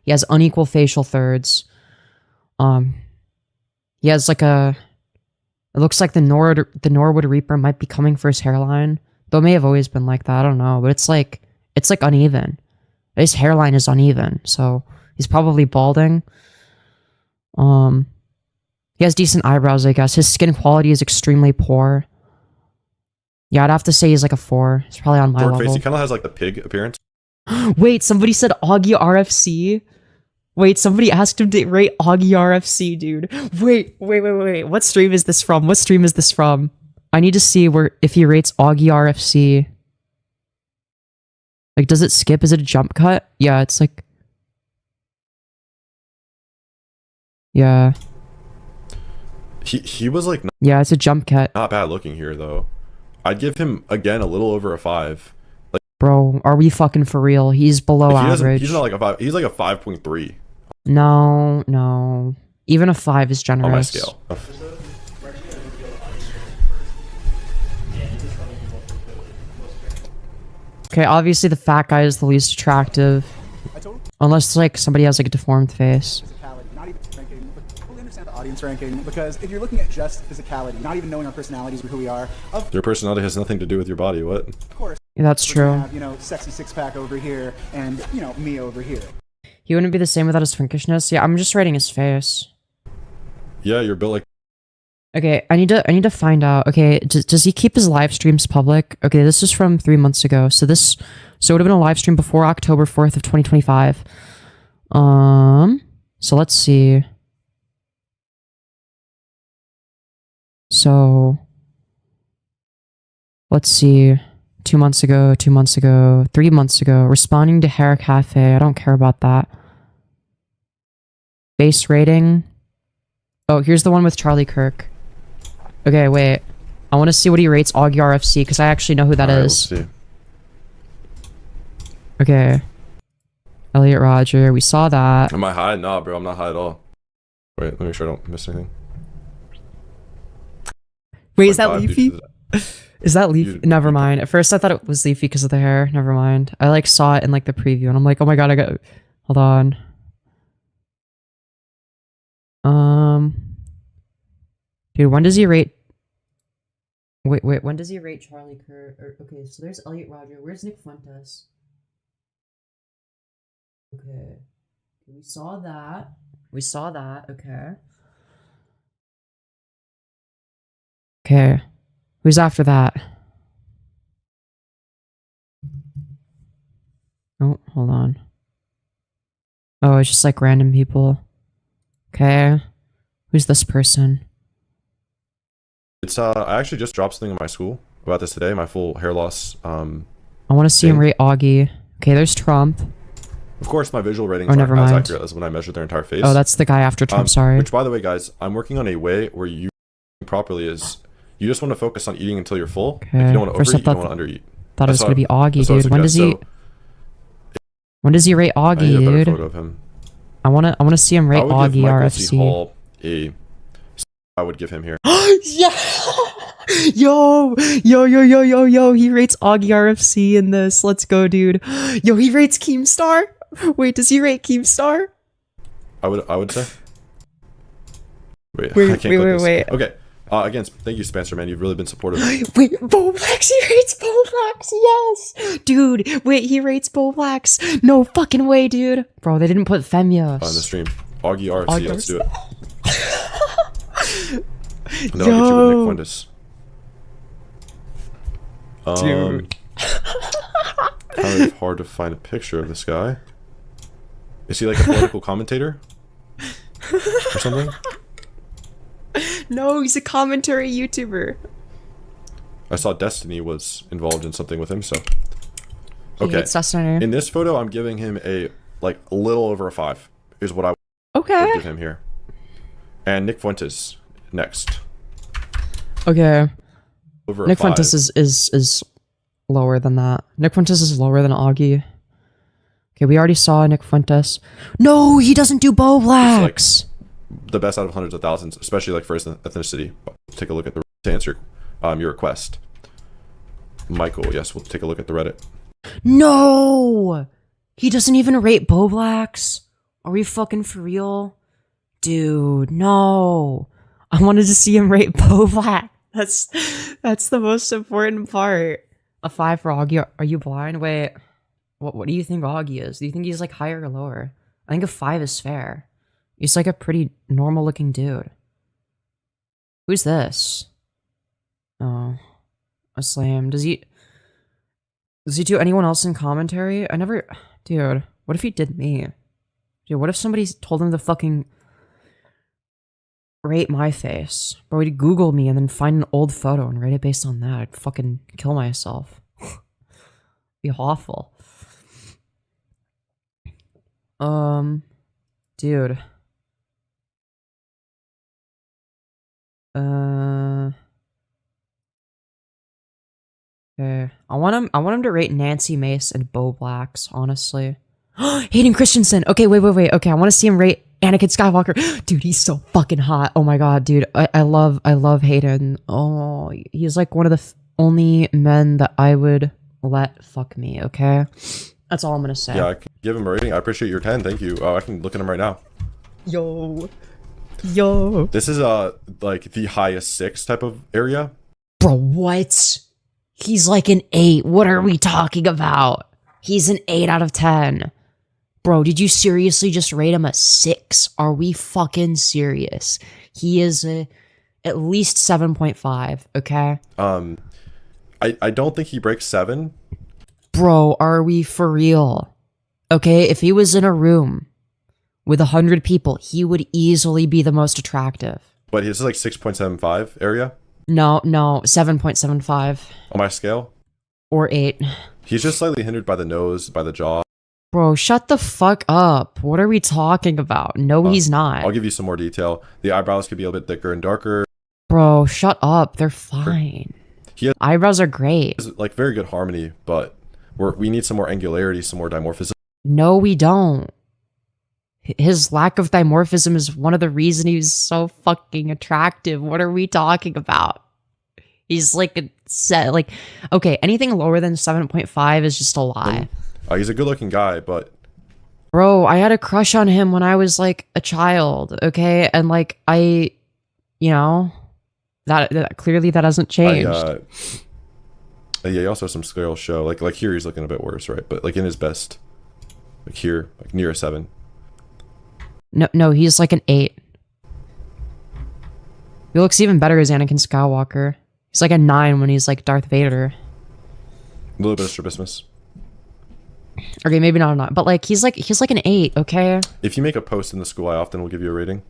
He has unequal facial thirds. He has like it looks like the Norwood Reaper might be coming for his hairline. Though it may have always been like that, I don't know. But it's like uneven. His hairline is uneven, so he's probably balding. He has decent eyebrows, I guess. His skin quality is extremely poor. Yeah, I'd have to say he's like a 4. He's probably on my short level. face. He kind of has like the pig appearance. Wait, somebody said Augie RFC? Wait, somebody asked him to rate Augie RFC, dude. Wait. What stream is this from? What stream is this from? I need to see if he rates Augie RFC. Like, does it skip? Is it a jump cut? Yeah, it's like... Yeah. He was like... Yeah, it's a jump cut. Not bad looking here, though. I'd give him, again, a little over a 5. Like, bro, are we fucking for real? He's below average. He's not like a 5. He's like a 5.3. No. Even a 5 is generous. On my scale. Okay, obviously the fat guy is the least attractive. Unless, like, somebody has, like, a deformed face. Not even ranking, but totally understand the audience ranking, because if you're looking at just physicality, not even knowing our personalities or who we are, of Your personality has nothing to do with your body, what? course, Yeah, that's we're gonna true. have, you know, sexy six-pack over here, and, you know, me over here. He wouldn't be the same without his freakishness. Yeah, I'm just rating his face. Yeah, you're built like... Okay, I need to find out. Okay, does he keep his live streams public? Okay, this is from 3 months ago. So it would have been a live stream before October 4th of 2025. So let's see. So let's see. 2 months ago, 2 months ago, 3 months ago. Responding to Hair Cafe. I don't care about that. Base rating. Oh, here's the one with Charlie Kirk. Okay, wait. I want to see what he rates Augie RFC, because I actually know who that is. Let's see. Okay. Elliot Roger, we saw that. Am I high? Nah, bro, I'm not high at all. Wait, let me make sure I don't miss anything. Wait, is that Leafy? Is that Leafy? Never mind. At first I thought it was Leafy because of the hair. Never mind. I like saw it in like the preview and I'm like, oh my god, I got... Hold on. Dude, when does he rate... Wait, when does he rate Charlie Kirk? Okay, so there's Elliot Roger. Where's Nick Fuentes? Okay. We saw that. Okay. Okay. Who's after that? Oh, hold on. Oh, it's just like random people. Okay. Who's this person? It's I actually just dropped something in my school about this today, my full hair loss. I want to see him rate Augie. Okay, there's Trump. Of course, my visual ratings Oh, aren't never as mind. accurate as when I measured their entire face. Oh, that's the guy after Trump, sorry. Which, by the way, guys, I'm working on a way where you properly is you just want to focus on eating until you're full. Okay. If you don't want to First I overeat, you don't thought- want to undereat. Thought it was That's gonna be what- Augie, that's what I dude. When does he... suggest. When does he rate I need Augie, a better dude? photo of him. I wanna see him rate I would Augie give Michael C. RFC. Hall a... I would give him here. Yeah! Yo! He rates Augie RFC in this. Let's go, dude. Yo, he rates Keemstar? Wait, does he rate Keemstar? I would say. Wait, Wait, I can't click this. wait. Okay. Again, thank you, Spencer, man. You've really been supportive. Wait, Boblax, he rates Boblax, yes! Dude, wait, he rates Boblax. No fucking way, dude. Bro, they didn't put Femyoz. On the stream. Augie RFC, Augie let's do it. Yo. No, I'll get you with Nick Fuentes. Dude. Kind of hard to find a picture of this guy. Is he like a political commentator? Or something? No, he's a commentary YouTuber. I saw Destiny was involved in something with him, so... He Okay. hates Destiny. In this photo, I'm giving him a little over a 5. Is what I Okay. would give him here. And Nick Fuentes next. Okay. Over a Nick 5. Fuentes is lower than that. Nick Fuentes is lower than Augie. Okay, we already saw Nick Fuentes. No, he doesn't do Boblax. The best out of hundreds of thousands, especially like for his ethnicity. Take a look at the to answer your request. Michael, yes, we'll take a look at the Reddit. No! He doesn't even rate Boblax? Are we fucking for real? Dude, no. I wanted to see him rate Boblax. That's the most important part. A 5 for Augie. Are you blind? Wait. What do you think Augie is? Do you think he's like higher or lower? I think a 5 is fair. He's like a pretty normal looking dude. Who's this? Oh. A slam. Does he do anyone else in commentary? I never... Dude, what if he did me? Dude, what if somebody told him to fucking rate my face? Bro, he'd Google me and then find an old photo and rate it based on that. I'd fucking kill myself. Be awful. Dude. Okay. I want him to rate Nancy Mace and Bo Blacks, honestly. Hayden Christensen. Okay, wait. Okay, I want to see him rate Anakin Skywalker. Dude, he's so fucking hot. Oh my god, dude. I love Hayden. Oh, he's like one of the only men that I would let fuck me, okay? That's all I'm gonna say. Yeah, I can give him a rating. I appreciate your 10. Thank you. I can look at him right now. Yo. This is like the highest 6 type of area. Bro, what? He's like an 8. What are we talking about? He's an 8 out of 10. Bro, did you seriously just rate him a 6? Are we fucking serious? He is at least 7.5, okay? I don't think he breaks 7. Bro, are we for real? Okay, if he was in a room with 100 people, he would easily be the most attractive. But his is like 6.75 area. No, 7.75. On my scale? Or 8. He's just slightly hindered by the nose, by the jaw. Bro, shut the fuck up. What are we talking about? No, he's not. I'll give you some more detail. The eyebrows could be a little bit thicker and darker. Bro, shut up. They're fine. Eyebrows are great. He has like very good harmony, but we need some more angularity, some more dimorphism. No, we don't. His lack of dimorphism is one of the reasons he's so fucking attractive. What are we talking about? He's like a set, like, okay, anything lower than 7.5 is just a lie. He's a good looking guy, but... Bro, I had a crush on him when I was like a child, okay? And like, you know, that clearly that hasn't changed. Yeah, he also has some scale show. Like here he's looking a bit worse, right? But like in his best, like here, like near a 7. No, he's like an 8. He looks even better as Anakin Skywalker. He's like a 9 when he's like Darth Vader. A little bit of strabismus. Okay, maybe not a 9, but like he's like an 8, okay? If you make a post in the school, I often will give you a rating.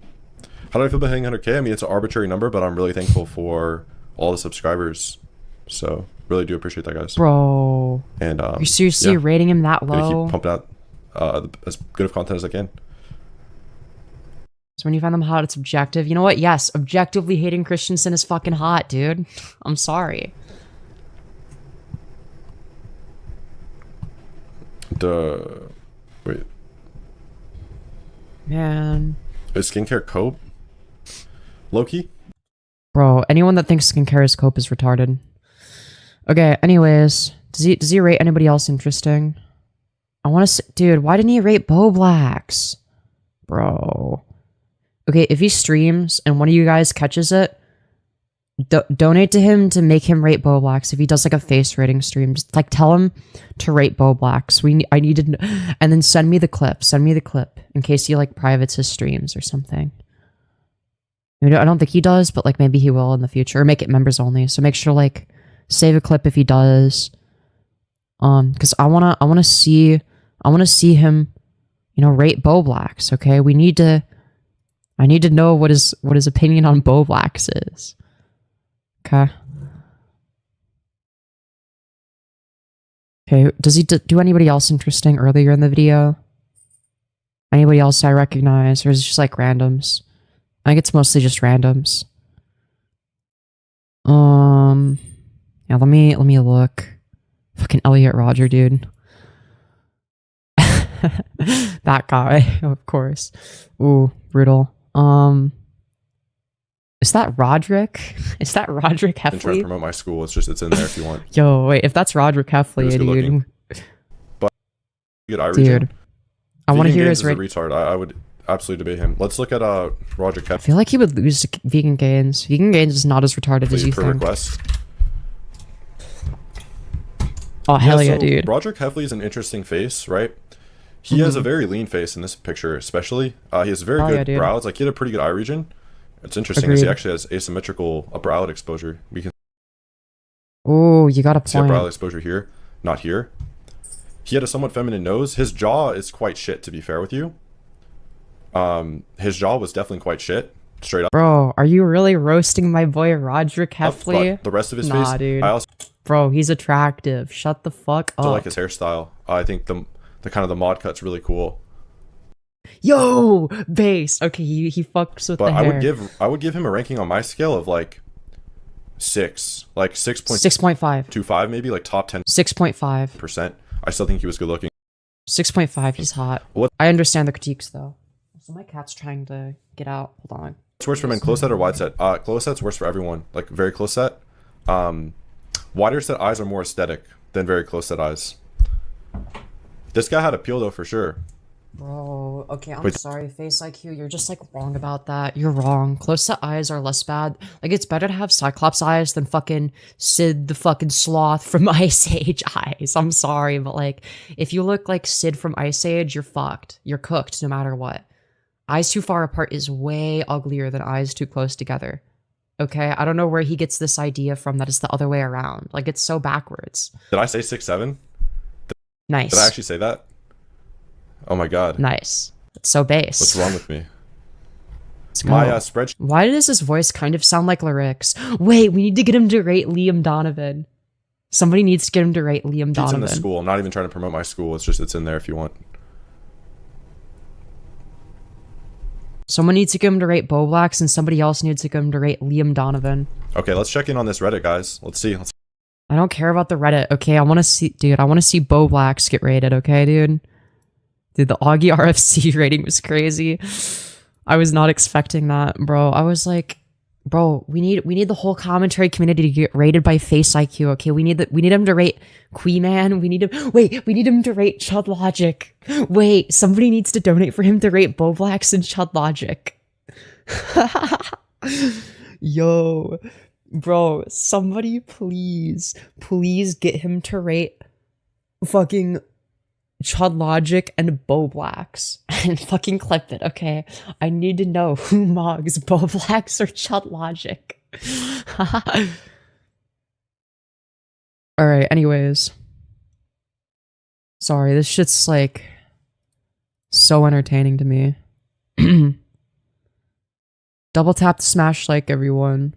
How do I feel about hitting 100K? I mean, it's an arbitrary number, but I'm really thankful for all the subscribers. So, really do appreciate that, guys. Bro. And you're seriously rating him that gonna low? keep pumping out as good of content as I can. So when you find them hot, it's objective. You know what? Yes, objectively Hayden Christensen is fucking hot, dude. I'm sorry. Wait. Man. Is skincare cope? Loki? Bro, anyone that thinks skincare is cope is retarded. Okay, anyways. Does he rate anybody else interesting? I want to dude, why didn't he rate Bo Blacks? Bro. Okay, if he streams and one of you guys catches it, donate to him to make him rate Bo Blacks. If he does like a face rating stream, just like tell him to rate Bo Blacks. I need to, and then send me the clip. Send me the clip in case he like privates his streams or something. I don't think he does, but like maybe he will in the future, or make it members only. So make sure like save a clip if he does. Because I wanna see him, you know, rate Bo Blacks. Okay, I need to know what his opinion on Bo Blacks is. Okay. Okay, does he do anybody else interesting earlier in the video? Anybody else I recognize, or is it just like randoms? I think it's mostly just randoms. Yeah, let me look. Fucking Elliot Roger, dude. That guy, of course. Ooh, brutal. Is that Roderick? Is that Roderick I'm trying to Heffley? promote my school. It's in there if you want. Yo, wait, if that's Roderick Heffley, He was good dude. looking. But good eye Dude, region. I want to Vegan hear Gains his is a rate. retard. I would absolutely debate him. Let's look at Roderick I feel like he would lose to Vegan Gains. Vegan Gains is not as retarded as you per think. request. Oh, hell yeah, so dude. Roderick Heffley is an interesting face, right? He has a very lean face in this picture, especially. He has very Oh, yeah, good dude. brows. Like, he had a pretty good eye region. It's interesting as he Agreed. actually has asymmetrical upper eyelid exposure. We can Oh, you got a see upper eyelid point. exposure here, not here. He had a somewhat feminine nose. His jaw is quite shit, to be fair with you. His jaw was definitely quite shit. Straight up. Bro, are you really roasting my boy Roderick Heffley? But the rest of his nah, face, dude. I also Bro, he's attractive. Shut the fuck up. like his hairstyle. I think the kind of the mod cut's really cool. Yo, base. Okay, he fucks with But the hair. I would give him a ranking on my scale of like 6, like 6.5, 6.25 maybe, like top 10 6.5%. I still think he was good looking. 6.5. He's hot. What? I understand the critiques though. So my cat's trying to get out. Hold on. What's worse for men, close set or wide set? Close set's worse for everyone. Like very close set. Wider set eyes are more aesthetic than very close set eyes. This guy had appeal though for sure. Bro, okay, I'm sorry, Face IQ, you're just like wrong about that. You're wrong. Close set eyes are less bad. Like, it's better to have Cyclops eyes than fucking Sid the fucking sloth from Ice Age eyes. I'm sorry, but like, if you look like Sid from Ice Age, you're fucked. You're cooked no matter what. Eyes too far apart is way uglier than eyes too close together. Okay, I don't know where he gets this idea from that it's the other way around. Like, it's so backwards. Did I say 6'7"? Nice. Did I actually say that? Oh my god. Nice. It's so base. What's wrong with me? My spreadsheet. Why does his voice kind of sound like lyrics? Wait, we need to get him to rate Liam Donovan. Somebody needs to get him to rate Liam It's Donovan. in the school. I'm not even trying to promote my school. It's just, it's in there if you want. Someone needs to get him to rate Bo Blacks, and somebody else needs to get him to rate Liam Donovan. Okay, let's check in on this Reddit, guys. Let's see. I don't care about the Reddit, okay? I want to see, dude, I want to see Bo Blacks get rated, okay, dude? Dude, the Augie RFC rating was crazy. I was not expecting that, bro. I was like, bro, we need the whole commentary community to get rated by Face IQ, okay? We need him to rate Queeman. We need him to rate Chud Logic. Wait, somebody needs to donate for him to rate Bo Blacks and Chud Logic. Yo, bro, somebody please get him to rate fucking Chud Logic and Bo Blacks and fucking clip it, okay? I need to know who mogs Bo Blacks or Chud Logic. Alright, anyways. Sorry, this shit's like so entertaining to me. Double tap to smash like, everyone.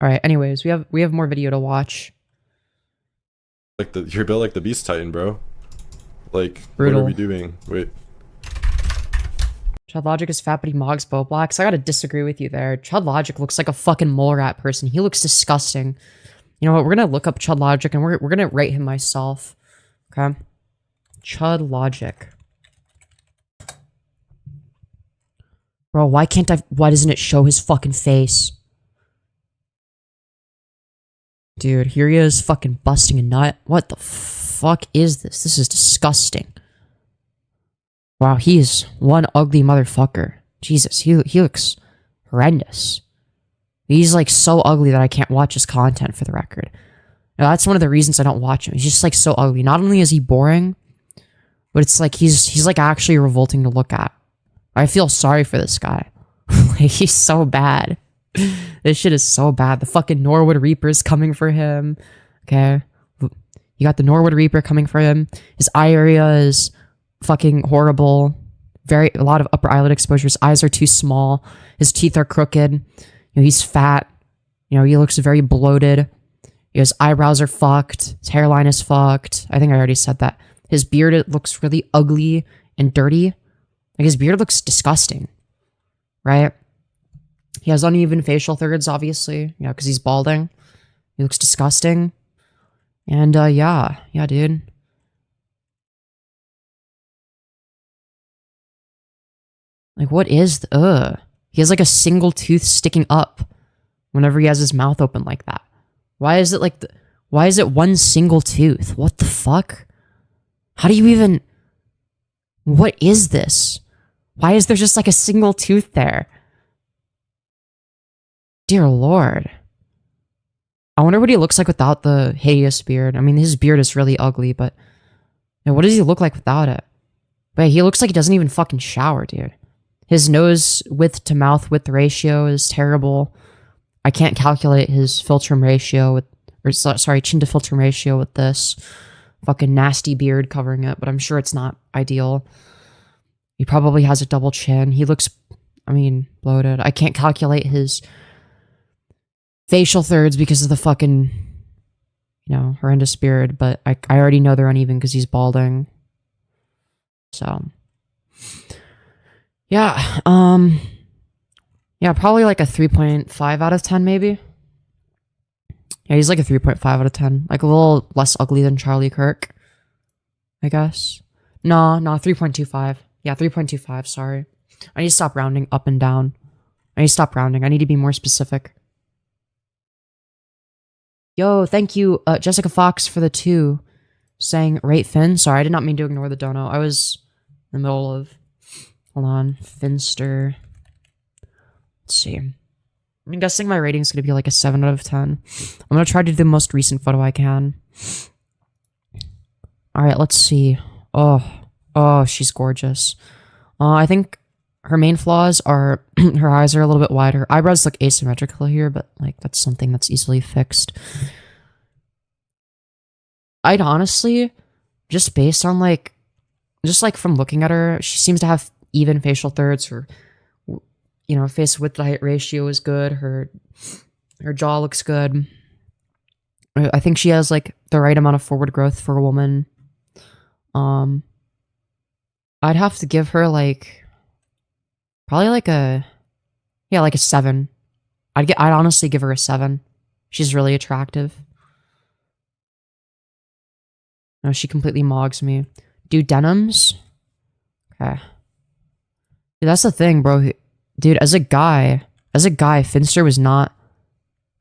Alright, anyways, we have more video to watch. Like you're built like the Beast Titan, bro. Like, Brutal. what are we doing? Wait. Chud Logic is fat, but he mogs Bo Blacks. I gotta disagree with you there. Chud Logic looks like a fucking mole rat person. He looks disgusting. You know what? We're gonna look up Chud Logic and we're gonna rate him myself. Okay? Chud Logic. Bro, why doesn't it show his fucking face? Dude, here he is fucking busting a nut. What the fuck is this? This is disgusting. Wow, he is one ugly motherfucker. Jesus, he looks horrendous. He's like so ugly that I can't watch his content, for the record. Now, that's one of the reasons I don't watch him. He's just like so ugly. Not only is he boring, but it's like he's like actually revolting to look at. I feel sorry for this guy. Like, he's so bad. This shit is so bad. The fucking Norwood Reaper's coming for him. Okay. You got the Norwood Reaper coming for him. His eye area is fucking horrible. A lot of upper eyelid exposure. His eyes are too small. His teeth are crooked. You know, he's fat. You know, he looks very bloated. His eyebrows are fucked. His hairline is fucked. I think I already said that. His beard, it looks really ugly and dirty. Like, his beard looks disgusting. Right? He has uneven facial thirds, obviously, you know, because he's balding. He looks disgusting. And, yeah, dude. Like, what is he has, like, a single tooth sticking up whenever he has his mouth open like that. Why is it, like, why is it one single tooth? What the fuck? How do you even... What is this? Why is there just, like, a single tooth there? Dear Lord. I wonder what he looks like without the hideous beard. I mean, his beard is really ugly, but... You know, what does he look like without it? But he looks like he doesn't even fucking shower, dude. His nose width to mouth width ratio is terrible. I can't calculate his filtrum ratio with... Or, sorry, chin to filtrum ratio with this fucking nasty beard covering it, but I'm sure it's not ideal. He probably has a double chin. He looks, I mean, bloated. I can't calculate his facial thirds because of the fucking, you know, horrendous beard, but I already know they're uneven because he's balding. So, yeah, yeah, probably like a 3.5 out of 10, maybe. Yeah, he's like a 3.5 out of 10. Like a little less ugly than Charlie Kirk, I guess. No, 3.25. Yeah, 3.25, sorry. I need to stop rounding up and down. I need to stop rounding. I need to be more specific. Yo, thank you, Jessica Fox, for the 2. Saying rate Finn. Sorry, I did not mean to ignore the dono. I was in the middle of... Hold on. Finster. Let's see. I'm guessing my rating is going to be like a 7 out of 10. I'm going to try to do the most recent photo I can. Alright, let's see. Oh, she's gorgeous. I think her main flaws are her eyes are a little bit wide. Her eyebrows look asymmetrical here, but like that's something that's easily fixed. I'd honestly, just based on like, just like from looking at her, she seems to have even facial thirds. Her, you know, face width to height ratio is good. Her jaw looks good. I think she has like the right amount of forward growth for a woman. I'd have to give her like probably like a like a 7. I'd honestly give her a 7. She's really attractive. No, she completely mogs me. Do denims? Okay. Dude, that's the thing, bro. Dude, as a guy, Finster was not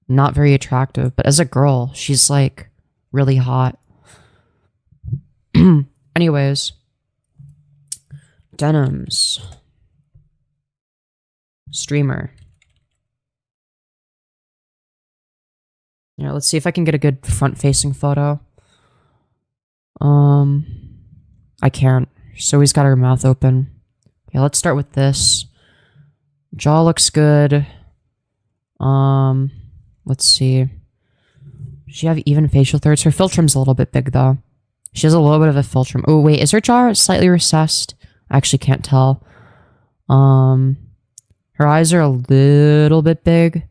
very attractive, but as a girl, she's like really hot. Anyways, denims. Streamer. Yeah, let's see if I can get a good front-facing photo. I can't. So he's got her mouth open. Okay, let's start with this. Jaw looks good. Let's see. Does she have even facial thirds? Her philtrum's a little bit big, though. She has a little bit of a philtrum. Oh, wait, is her jaw slightly recessed? I actually can't tell. Her eyes are a little bit big,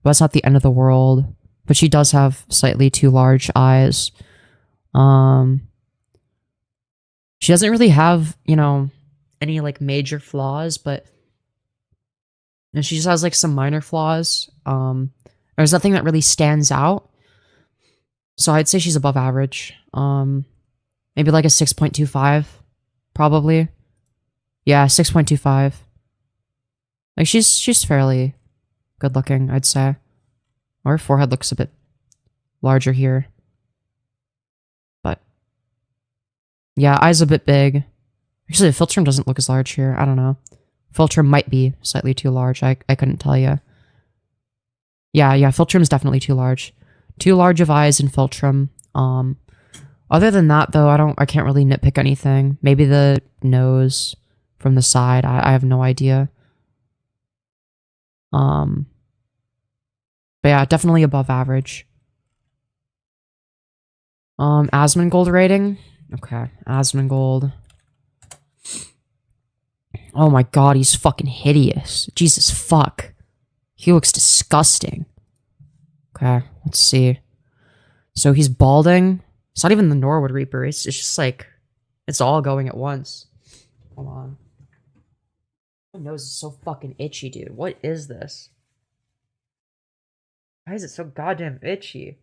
but that's not the end of the world. But she does have slightly too large eyes. She doesn't really have, you know, any, like, major flaws, but... And she just has, like, some minor flaws. There's nothing that really stands out. So I'd say she's above average. Maybe, like, a 6.25, probably. Yeah, 6.25. Like, she's fairly good-looking, I'd say. Or her forehead looks a bit larger here. But... yeah, eyes a bit big. Actually, the philtrum doesn't look as large here. I don't know. Philtrum might be slightly too large. I couldn't tell you. Yeah, philtrum's definitely too large. Too large of eyes in philtrum. Other than that, though, I can't really nitpick anything. Maybe the nose from the side. I have no idea. But yeah, definitely above average. Asmongold rating. Okay, Asmongold. Oh my god, he's fucking hideous. Jesus fuck. He looks disgusting. Okay, let's see. So he's balding. It's not even the Norwood Reaper. It's just like, it's all going at once. Hold on. My nose is so fucking itchy, dude. What is this? Why is it so goddamn itchy?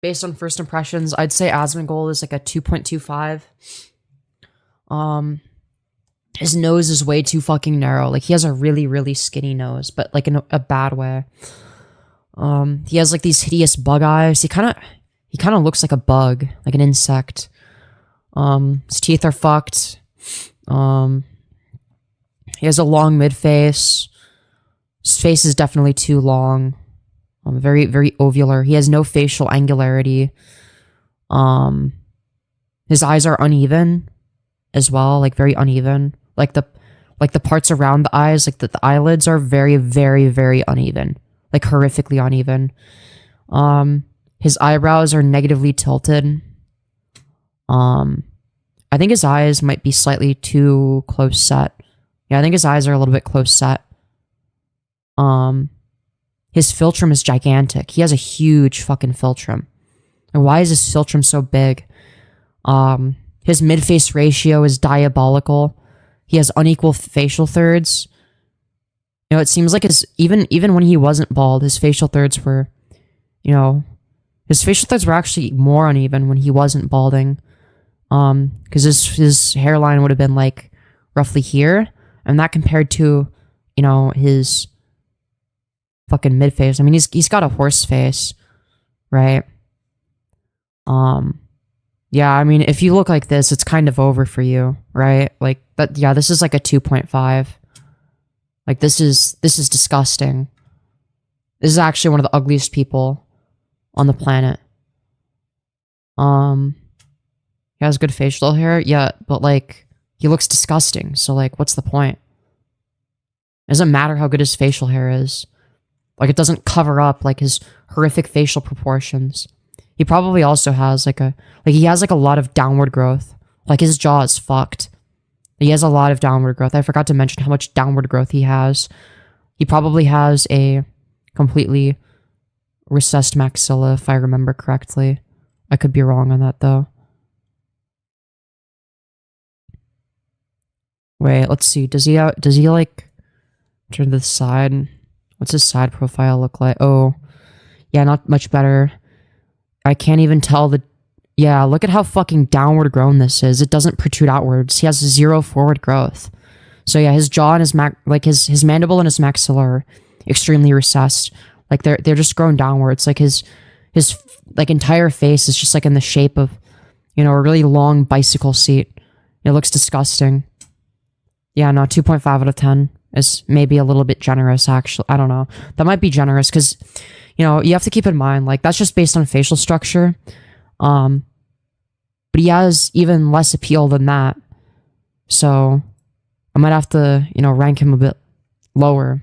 Based on first impressions, I'd say Asmongold is like a 2.25. His nose is way too fucking narrow. Like, he has a really, really skinny nose, but like in a bad way. He has like these hideous bug eyes. He kind of looks like a bug, like an insect. His teeth are fucked. He has a long mid-face. His face is definitely too long. Very, very ovular. He has no facial angularity. His eyes are uneven as well, like very uneven. Like the parts around the eyes, like the eyelids are very, very, very uneven. Like horrifically uneven. His eyebrows are negatively tilted. I think his eyes might be slightly too close set. Yeah, I think his eyes are a little bit close set. His philtrum is gigantic. He has a huge fucking philtrum. And why is his philtrum so big? His mid-face ratio is diabolical. He has unequal facial thirds. You know, it seems like even when he wasn't bald, his facial thirds were, you know, his facial thirds were actually more uneven when he wasn't balding. Because his hairline would have been like roughly here, and that compared to, you know, his fucking mid face. I mean, he's got a horse face, right? Yeah, I mean, if you look like this, it's kind of over for you, right? Like that. Yeah, this is like a 2.5. Like this is disgusting. This is actually one of the ugliest people on the planet. He has good facial hair, yeah, but like he looks disgusting. So like, what's the point? It doesn't matter how good his facial hair is. Like it doesn't cover up like his horrific facial proportions. He probably also has he has like a lot of downward growth. Like his jaw is fucked. He has a lot of downward growth. I forgot to mention how much downward growth he has. He probably has a completely recessed maxilla, if I remember correctly. I could be wrong on that though. Wait, let's see. Does he like turn to the side? What's his side profile look like? Oh, yeah, not much better. I can't even tell yeah, look at how fucking downward grown this is. It doesn't protrude outwards. He has 0 forward growth. So yeah, his jaw and his mandible and his maxilla are extremely recessed. Like they're just grown downwards. Like his like entire face is just like in the shape of, you know, a really long bicycle seat. It looks disgusting. Yeah, no, 2.5 out of 10 is maybe a little bit generous, actually. I don't know. That might be generous because, you know, you have to keep in mind, like, that's just based on facial structure. But he has even less appeal than that. So, I might have to, you know, rank him a bit lower.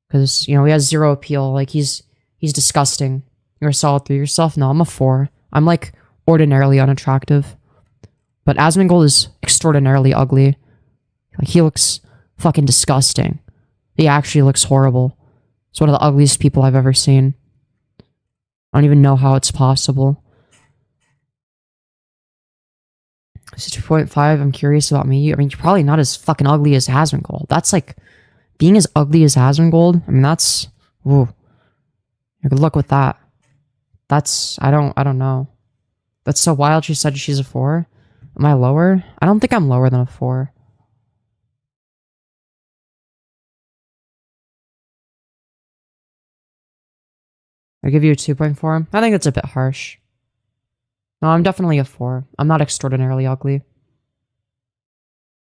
Because, you know, he has 0 appeal. Like, he's disgusting. You're a solid 3 yourself? No, I'm a 4. I'm, like, ordinarily unattractive. But Asmongold is extraordinarily ugly. Like, he looks fucking disgusting. He actually looks horrible. He's one of the ugliest people I've ever seen. I don't even know how it's possible. 2.5, I'm curious about me. I mean, you're probably not as fucking ugly as Asmongold. That's like, being as ugly as Asmongold, I mean, that's, ooh. Good luck with that. That's, I don't know. That's so wild she said she's a 4. Am I lower? I don't think I'm lower than a 4. I give you a 2.4. I think that's a bit harsh. No, I'm definitely a 4. I'm not extraordinarily ugly.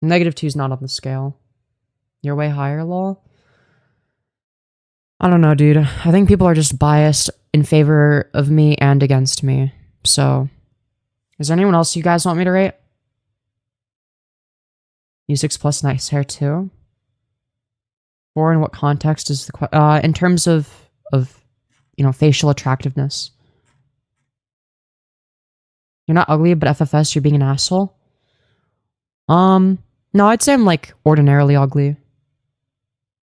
-2 is not on the scale. You're way higher, lol? I don't know, dude. I think people are just biased in favor of me and against me. So, is there anyone else you guys want me to rate? U6 plus nice hair too. 4 in what context is the in terms of you know, facial attractiveness. You're not ugly, but FFS, you're being an asshole? No, I'd say I'm, like, ordinarily ugly.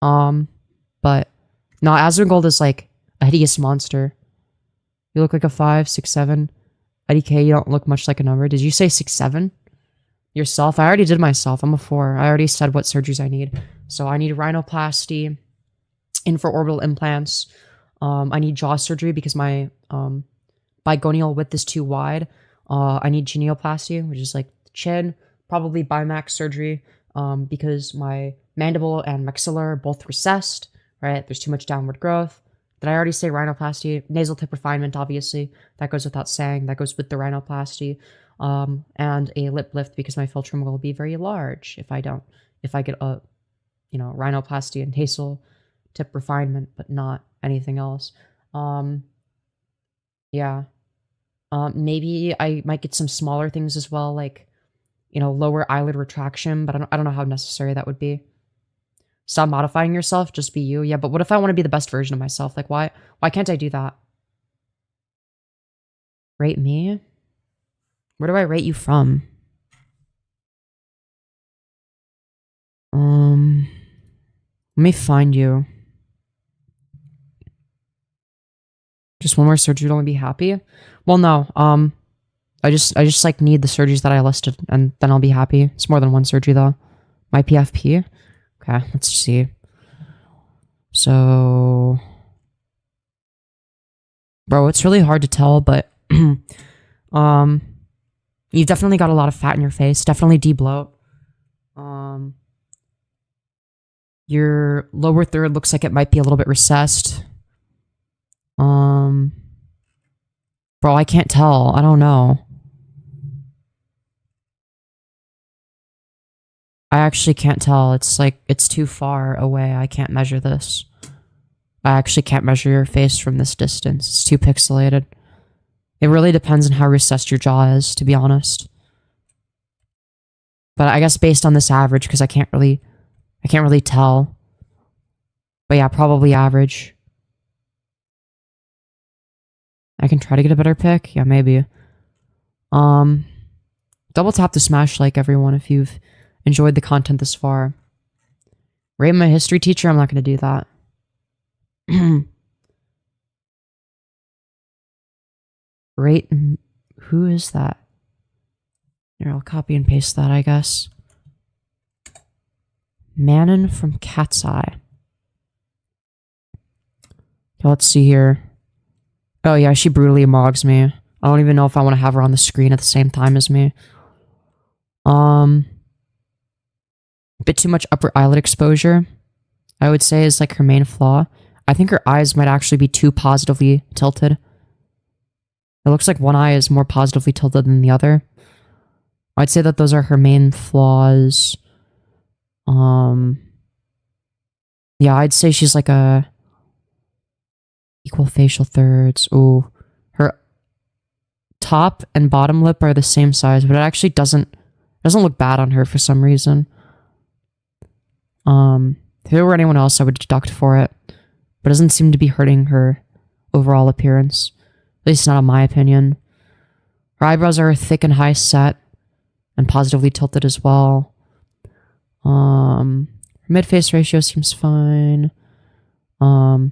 But, no, Asmongold is, like, a hideous monster. You look like a 5, 6, 7. IDK, you don't look much like a number. Did you say 6, 7? Yourself? I already did myself. I'm a 4. I already said what surgeries I need. So I need rhinoplasty, infraorbital implants. I need jaw surgery because my bigonial width is too wide. I need genioplasty, which is like chin, probably Bimax surgery, because my mandible and maxilla are both recessed, right? There's too much downward growth. Did I already say rhinoplasty? Nasal tip refinement, obviously. That goes without saying. That goes with the rhinoplasty. And a lip lift because my philtrum will be very large if I get a, you know, rhinoplasty and nasal tip refinement, but not anything else. Yeah. Maybe I might get some smaller things as well, like, you know, lower eyelid retraction, but I don't know how necessary that would be. Stop modifying yourself, just be you. Yeah, but what if I want to be the best version of myself? Like, why can't I do that? Rate me? Where do I rate you from? Let me find you. Just one more surgery to only be happy? Well, no. I just like need the surgeries that I listed, and then I'll be happy. It's more than one surgery though. My PFP? Okay, let's see. So, bro, it's really hard to tell, but you've definitely got a lot of fat in your face. Definitely debloat. Your lower third looks like it might be a little bit recessed. Bro, I can't tell. I don't know. I actually can't tell. It's like, it's too far away. I can't measure this. I actually can't measure your face from this distance. It's too pixelated. It really depends on how recessed your jaw is, to be honest. But I guess based on this average, because I can't really tell. But yeah, probably average. I can try to get a better pick. Yeah, maybe. Double tap to smash like, everyone, if you've enjoyed the content this far. Rate my history teacher? I'm not going to do that. Rate... Who is that? Here, I'll copy and paste that, I guess. Manon from Cat's Eye. Okay, let's see here. Oh yeah, she brutally mogs me. I don't even know if I want to have her on the screen at the same time as me. A bit too much upper eyelid exposure, I would say, is like her main flaw. I think her eyes might actually be too positively tilted. It looks like one eye is more positively tilted than the other. I'd say that those are her main flaws. Yeah, I'd say she's like a equal facial thirds. Ooh, her top and bottom lip are the same size, but it actually doesn't look bad on her for some reason. If it were anyone else, I would deduct for it, but it doesn't seem to be hurting her overall appearance. At least not in my opinion. Her eyebrows are thick and high set, and positively tilted as well. Her mid-face ratio seems fine. Oh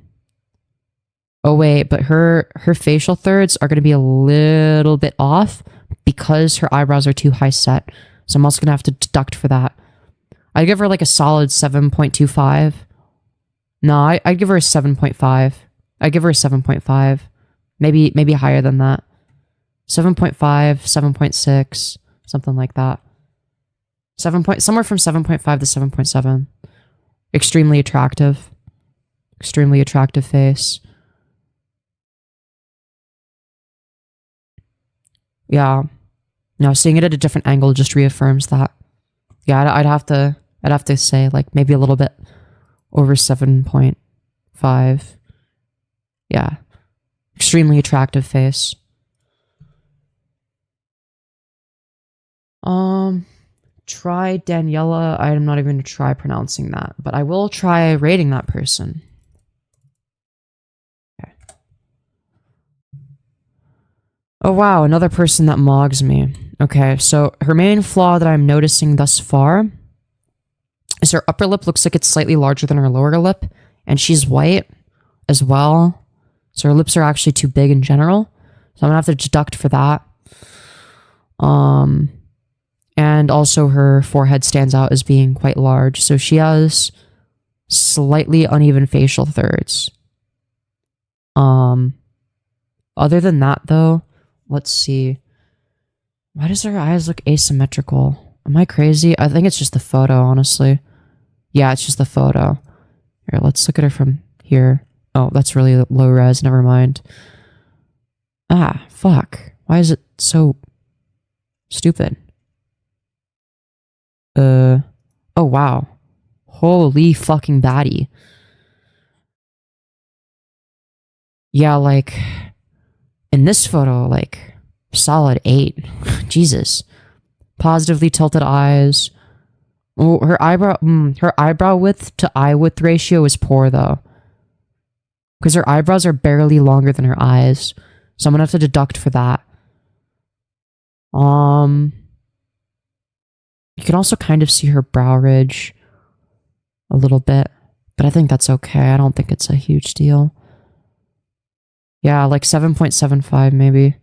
wait, but her facial thirds are going to be a little bit off because her eyebrows are too high set. So I'm also going to have to deduct for that. I'd give her like a solid 7.25. No, I'd give her a 7.5. I'd give her a 7.5. Maybe higher than that. 7.5, 7.6, something like that. Somewhere from 7.5 to 7.7. Extremely attractive. Extremely attractive face. Yeah. No, seeing it at a different angle just reaffirms that. Yeah, I'd have to say like maybe a little bit over 7.5. Yeah. Extremely attractive face. Try Daniela. I'm not even going to try pronouncing that, but I will try rating that person. Okay. Oh wow, another person that mogs me. Okay, so her main flaw that I'm noticing thus far is her upper lip looks like it's slightly larger than her lower lip, and she's white as well. So her lips are actually too big in general. So I'm gonna have to deduct for that. And also her forehead stands out as being quite large. So she has slightly uneven facial thirds. Other than that though, let's see. Why does her eyes look asymmetrical? Am I crazy? I think it's just the photo, honestly. Yeah, it's just the photo. Here, let's look at her from here. Oh, that's really low res, never mind. Ah, fuck. Why is it so stupid? Oh wow. Holy fucking baddie. Yeah, like, in this photo, like, solid 8. Jesus. Positively tilted eyes. Oh, her eyebrow width to eye width ratio is poor though. Because her eyebrows are barely longer than her eyes. So I'm gonna have to deduct for that. You can also kind of see her brow ridge a little bit, but I think that's okay. I don't think it's a huge deal. Yeah, like 7.75 maybe.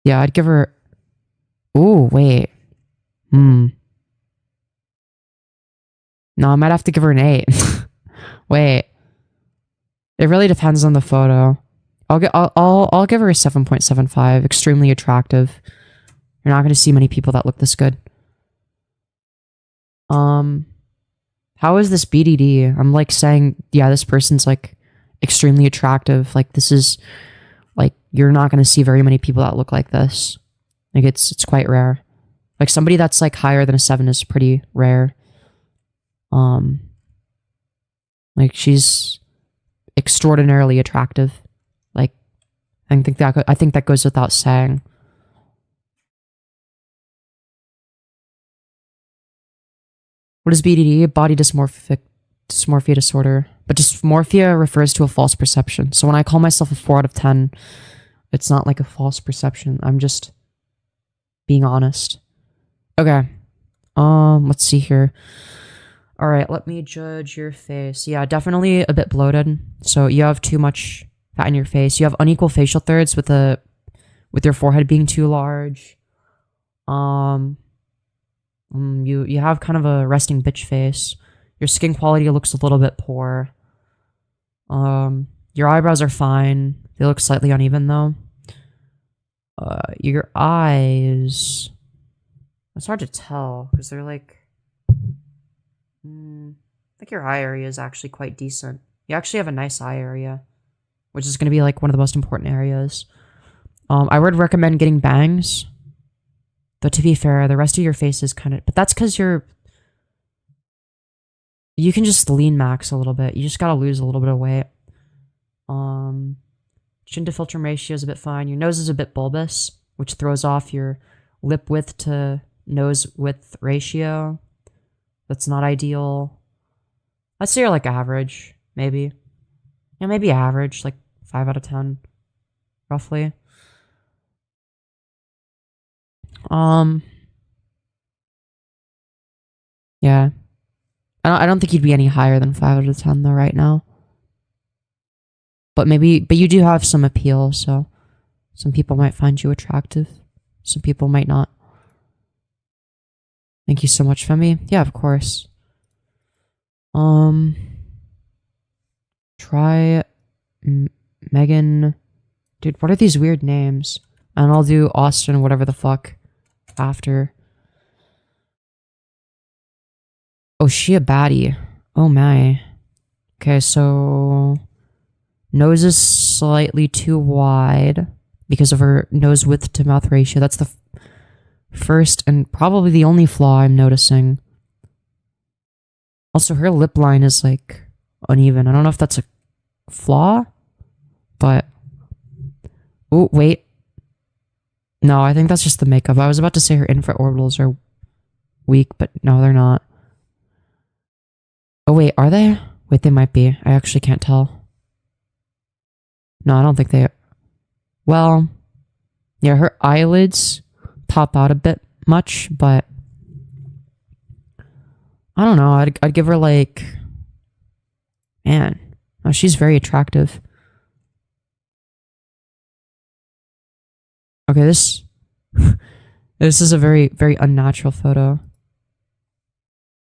Yeah, I'd give her... Ooh, wait. No, I might have to give her an 8. Wait. It really depends on the photo. I'll give her a 7.75. Extremely attractive. You're not going to see many people that look this good. How is this BDD? I'm like saying, yeah, this person's like extremely attractive. Like this is like, you're not going to see very many people that look like this. Like it's quite rare. Like somebody that's like higher than a 7 is pretty rare. Like she's extraordinarily attractive. Like I think that goes without saying. What is BDD? Body dysmorphia disorder. But dysmorphia refers to a false perception. So when I call myself a 4 out of 10, it's not like a false perception. I'm just being honest. Okay. Let's see here. All right, let me judge your face. Yeah, definitely a bit bloated. So you have too much fat in your face. You have unequal facial thirds with your forehead being too large. You have kind of a resting bitch face. Your skin quality looks a little bit poor. Your eyebrows are fine. They look slightly uneven though. Your eyes... It's hard to tell because they're like... I think your eye area is actually quite decent. You actually have a nice eye area, which is going to be like one of the most important areas. I would recommend getting bangs. But to be fair, the rest of your face is kind of... But that's because you can just lean max a little bit. You just gotta lose a little bit of weight. Chin to filtrum ratio is a bit fine. Your nose is a bit bulbous, which throws off your lip width to nose width ratio. That's not ideal. I'd say you're like average, maybe. Yeah, maybe average, like 5 out of 10, roughly. Yeah. I don't think you'd be any higher than 5 out of 10 though right now. But you do have some appeal, so some people might find you attractive. Some people might not. Thank you so much, Femi. Yeah, of course. Try Megan. Dude, what are these weird names? And I'll do Austin, whatever the fuck, after. Oh, she a baddie. Oh my. Okay, so... Nose is slightly too wide because of her nose width to mouth ratio. That's the first and probably the only flaw I'm noticing. Also, her lip line is like uneven. I don't know if that's a flaw, but... Oh, wait. No, I think that's just the makeup. I was about to say her infraorbitals are weak, but no, they're not. Oh, wait, are they? Wait, they might be. I actually can't tell. No, I don't think they are. Well, yeah, her eyelids pop out a bit much, but I don't know. I'd give her like... Man, oh, she's very attractive. Okay, this is a very, very unnatural photo.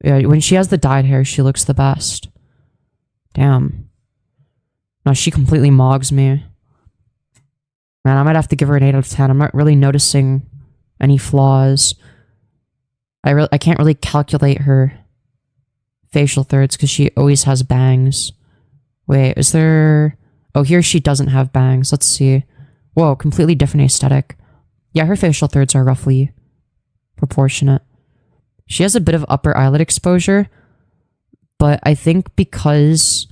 Yeah, when she has the dyed hair, she looks the best. Damn. No, she completely mogs me. Man, I might have to give her an 8 out of 10. I'm not really noticing any flaws. I can't really calculate her facial thirds because she always has bangs. Wait, is there... Oh, here she doesn't have bangs. Let's see. Whoa, completely different aesthetic. Yeah, her facial thirds are roughly proportionate. She has a bit of upper eyelid exposure, but I think because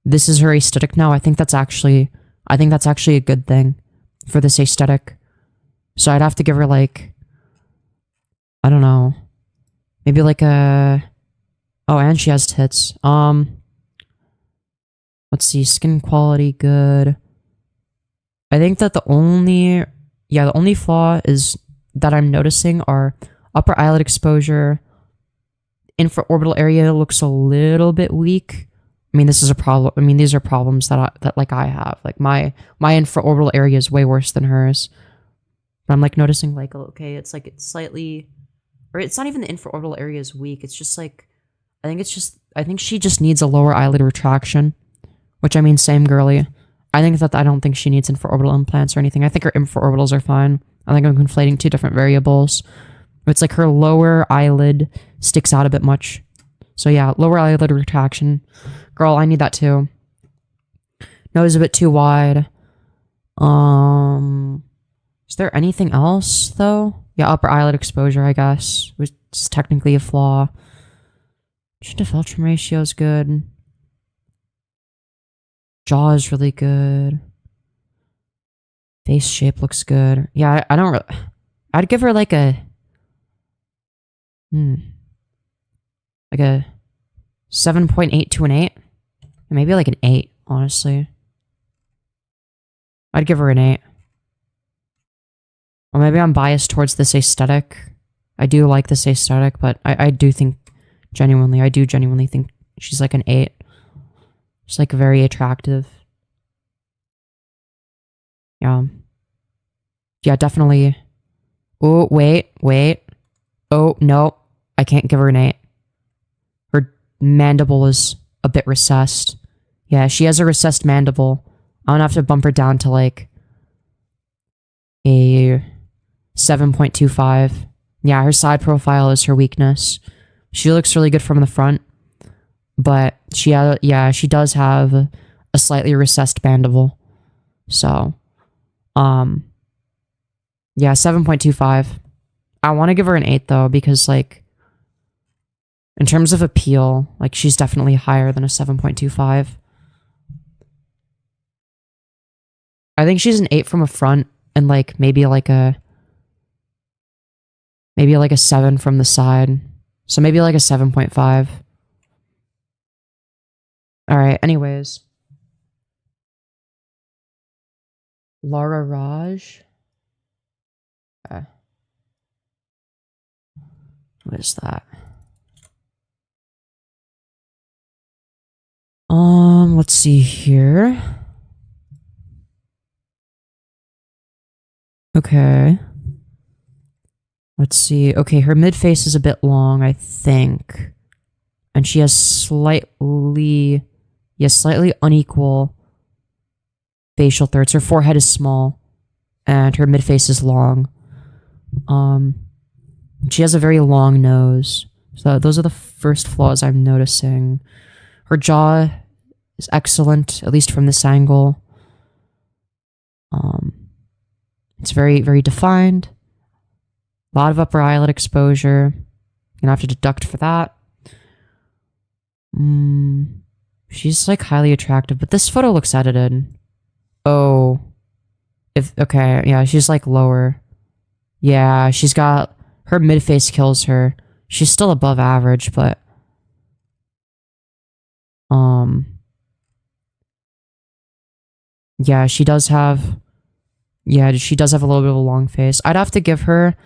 this is her aesthetic now, I think that's actually a good thing for this aesthetic. So I'd have to give her like, I don't know, maybe like a... Oh, and she has tits. Let's see, skin quality, good. I think that the only flaw is that I'm noticing are upper eyelid exposure. Infraorbital area looks a little bit weak. I mean, this is a problem. I mean, these are problems that I have. Like my infraorbital area is way worse than hers. But I'm like noticing like, okay, it's like it's slightly, or it's not even the infraorbital area is weak. It's just like, I think she just needs a lower eyelid retraction, which I mean, same girly. I don't think she needs infraorbital implants or anything. I think her infraorbitals are fine. I think I'm conflating two different variables. It's like her lower eyelid sticks out a bit much. So yeah, lower eyelid retraction. Girl, I need that too. Nose a bit too wide. Is there anything else though? Yeah, upper eyelid exposure, I guess, which is technically a flaw. Chin to Feltram ratio is good. Jaw is really good. Face shape looks good. Yeah, I don't really... I'd give her like a... like a 7.8 to an 8. Maybe like an 8, honestly. I'd give her an 8. Or maybe I'm biased towards this aesthetic. I do like this aesthetic, but I do think I do genuinely think she's like an 8. She's like very attractive. Yeah. Yeah, definitely. Oh, wait. Oh, no. I can't give her an 8. Her mandible is a bit recessed. Yeah, she has a recessed mandible. I'm gonna have to bump her down to like a 7.25. Yeah, her side profile is her weakness. She looks really good from the front, but she does have a slightly recessed mandible. So, yeah, 7.25. I want to give her an 8 though, because like, in terms of appeal, like she's definitely higher than a 7.25. I think she's an 8 from a front, and like maybe like a 7 from the side. So maybe like a 7.5. Alright, anyways. Laura Raj. Okay. What is that? Let's see here. Okay. Let's see. Okay, her mid-face is a bit long, I think. And she has slightly unequal facial thirds. Her forehead is small, and her mid-face is long. She has a very long nose. So those are the first flaws I'm noticing. Her jaw is excellent, at least from this angle. It's very, very defined. A lot of upper eyelid exposure. Gonna have to deduct for that. She's like highly attractive, but this photo looks edited. Oh. Okay, yeah, she's like lower. Yeah, she's got... Her mid-face kills her. She's still above average, but... Yeah, she does have... Yeah, she does have a little bit of a long face. I'd have to give her...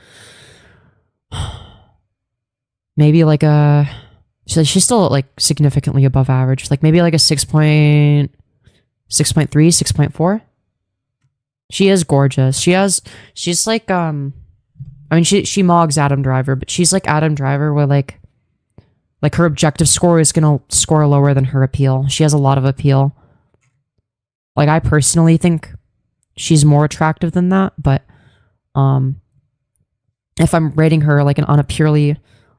Maybe like a... She's still like significantly above average. Like maybe like a 6.3, 6.4. She is gorgeous. She's like, I mean, she mogs Adam Driver, but she's like Adam Driver where like her objective score is gonna score lower than her appeal. She has a lot of appeal. Like I personally think she's more attractive than that, but if I'm rating her like on a purely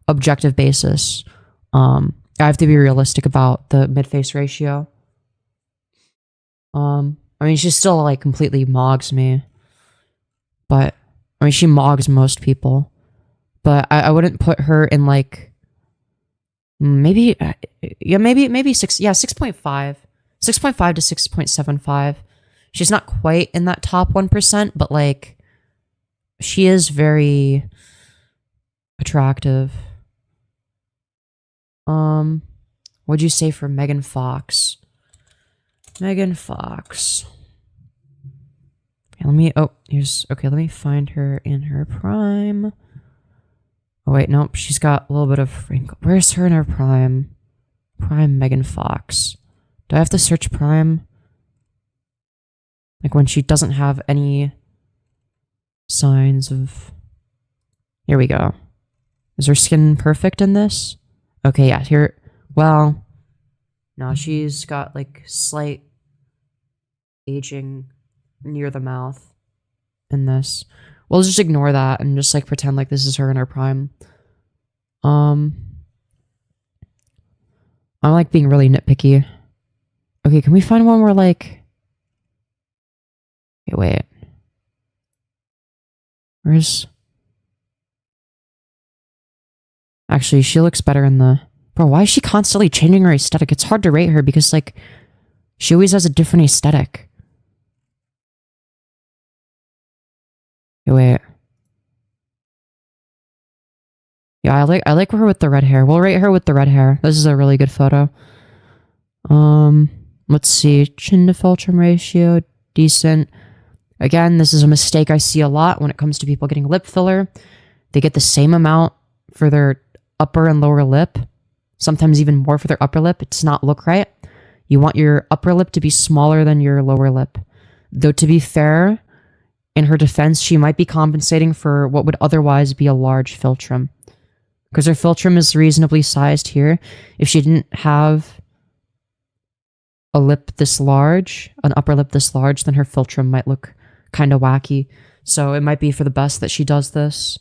objective basis, I have to be realistic about the mid-face ratio. I mean, she still like completely mogs me, but I mean, she mogs most people, but I wouldn't put her in like maybe 6, yeah, 6.5 to 6.75. She's not quite in that top 1%, but like she is very attractive. What'd you say for Megan Fox? Megan Fox. Okay, let me, oh, here's, okay, let me find her in her prime. Oh, wait, nope, she's got a little bit of wrinkle. Where's her in her prime? Prime Megan Fox. Do I have to search prime? Like when she doesn't have any signs of... Here we go. Is her skin perfect in this? Okay, yeah, here, well, no, she's got like slight aging near the mouth in this. We'll just ignore that and just like pretend like this is her in her prime. I'm like being really nitpicky. Okay, can we find one where like... Okay, wait. Where's... Actually, she looks better in the... Bro, why is she constantly changing her aesthetic? It's hard to rate her because like she always has a different aesthetic. Okay, wait. Yeah, I like her with the red hair. We'll rate her with the red hair. This is a really good photo. Let's see. Chin to philtrum ratio, decent. Again, this is a mistake I see a lot when it comes to people getting lip filler. They get the same amount for their upper and lower lip. Sometimes even more for their upper lip. It does not look right. You want your upper lip to be smaller than your lower lip. Though to be fair, in her defense, she might be compensating for what would otherwise be a large philtrum. Because her philtrum is reasonably sized here. If she didn't have a lip this large, an upper lip this large, then her philtrum might look kind of wacky. So it might be for the best that she does this.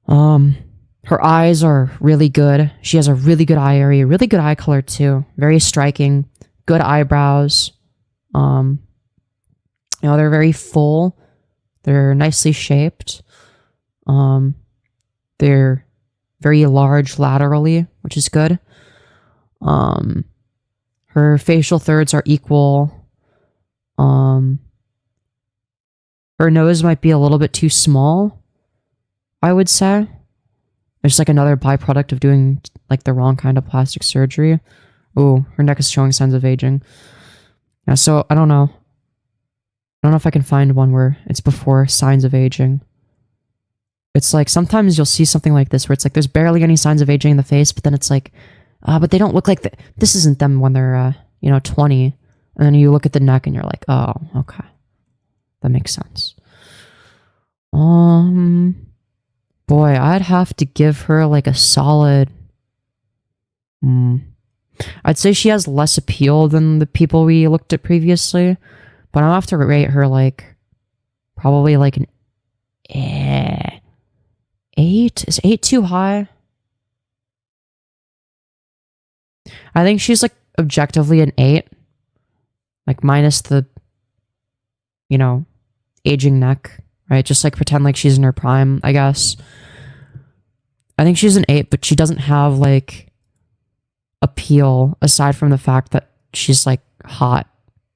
Her eyes are really good. She has a really good eye area, really good eye color too. Very striking. Good eyebrows. You know, they're very full. They're nicely shaped. They're very large laterally, which is good. Her facial thirds are equal. Her nose might be a little bit too small, I would say. It's like another byproduct of doing like the wrong kind of plastic surgery. Ooh, her neck is showing signs of aging. Yeah, so I don't know. I don't know if I can find one where it's before signs of aging. It's like sometimes you'll see something like this where it's like there's barely any signs of aging in the face, but then it's like, but they don't look like this isn't them when they're 20. And then you look at the neck and you're like, oh, okay. That makes sense. Boy, I'd have to give her like a solid... I'd say she has less appeal than the people we looked at previously, but I'll have to rate her like probably like an 8. Is 8 too high? I think she's like objectively an 8, like minus the aging neck, right? Just like pretend like she's in her prime, I guess. I think she's an 8, but she doesn't have like appeal aside from the fact that she's like hot.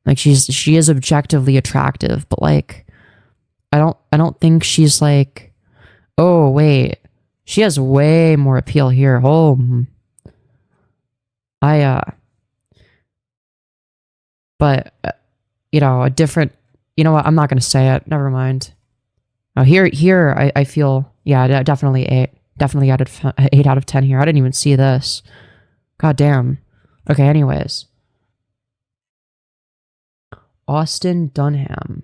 Like she is objectively attractive, but like I don't think she's like, oh wait, she has way more appeal here. But a different, you know what, I'm not gonna say it, never mind. Oh, here I feel, yeah, definitely 8. Definitely 8 out of 10 here. I didn't even see this. God damn. Okay, anyways. Austin Dunham.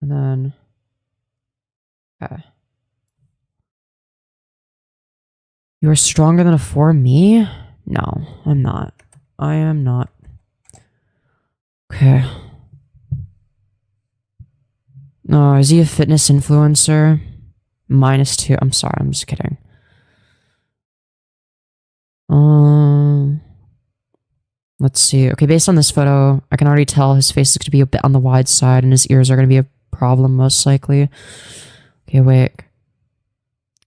And then... Okay. You are stronger than a 4? Me? No, I'm not. I am not. Okay. No, is he a fitness influencer? -2. I'm sorry, I'm just kidding. Let's see. Okay, based on this photo, I can already tell his face looks to be a bit on the wide side and his ears are going to be a problem most likely. Okay, wait.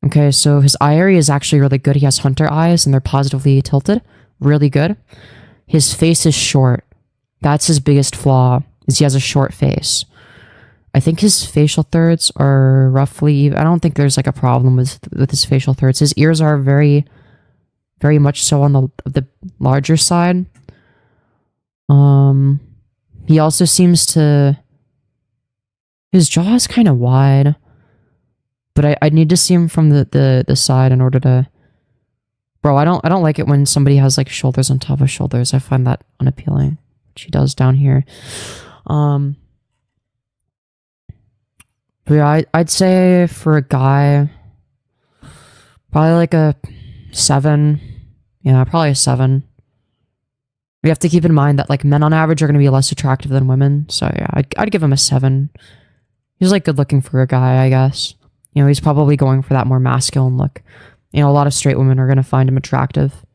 Okay, so his eye area is actually really good. He has hunter eyes and they're positively tilted. Really good. His face is short. That's his biggest flaw, is he has a short face. I think his facial thirds are roughly... I don't think there's like a problem with his facial thirds. His ears are very, very much so on the larger side. He also seems to... His jaw is kind of wide. But I need to see him from the side in order to... Bro, I don't like it when somebody has like shoulders on top of shoulders. I find that unappealing. Which he does down here. But yeah, I'd say for a guy, probably like a 7. Yeah, probably a 7. We have to keep in mind that like men on average are going to be less attractive than women. So yeah, I'd give him a 7. He's like good looking for a guy, I guess. You know, he's probably going for that more masculine look. You know, a lot of straight women are going to find him attractive.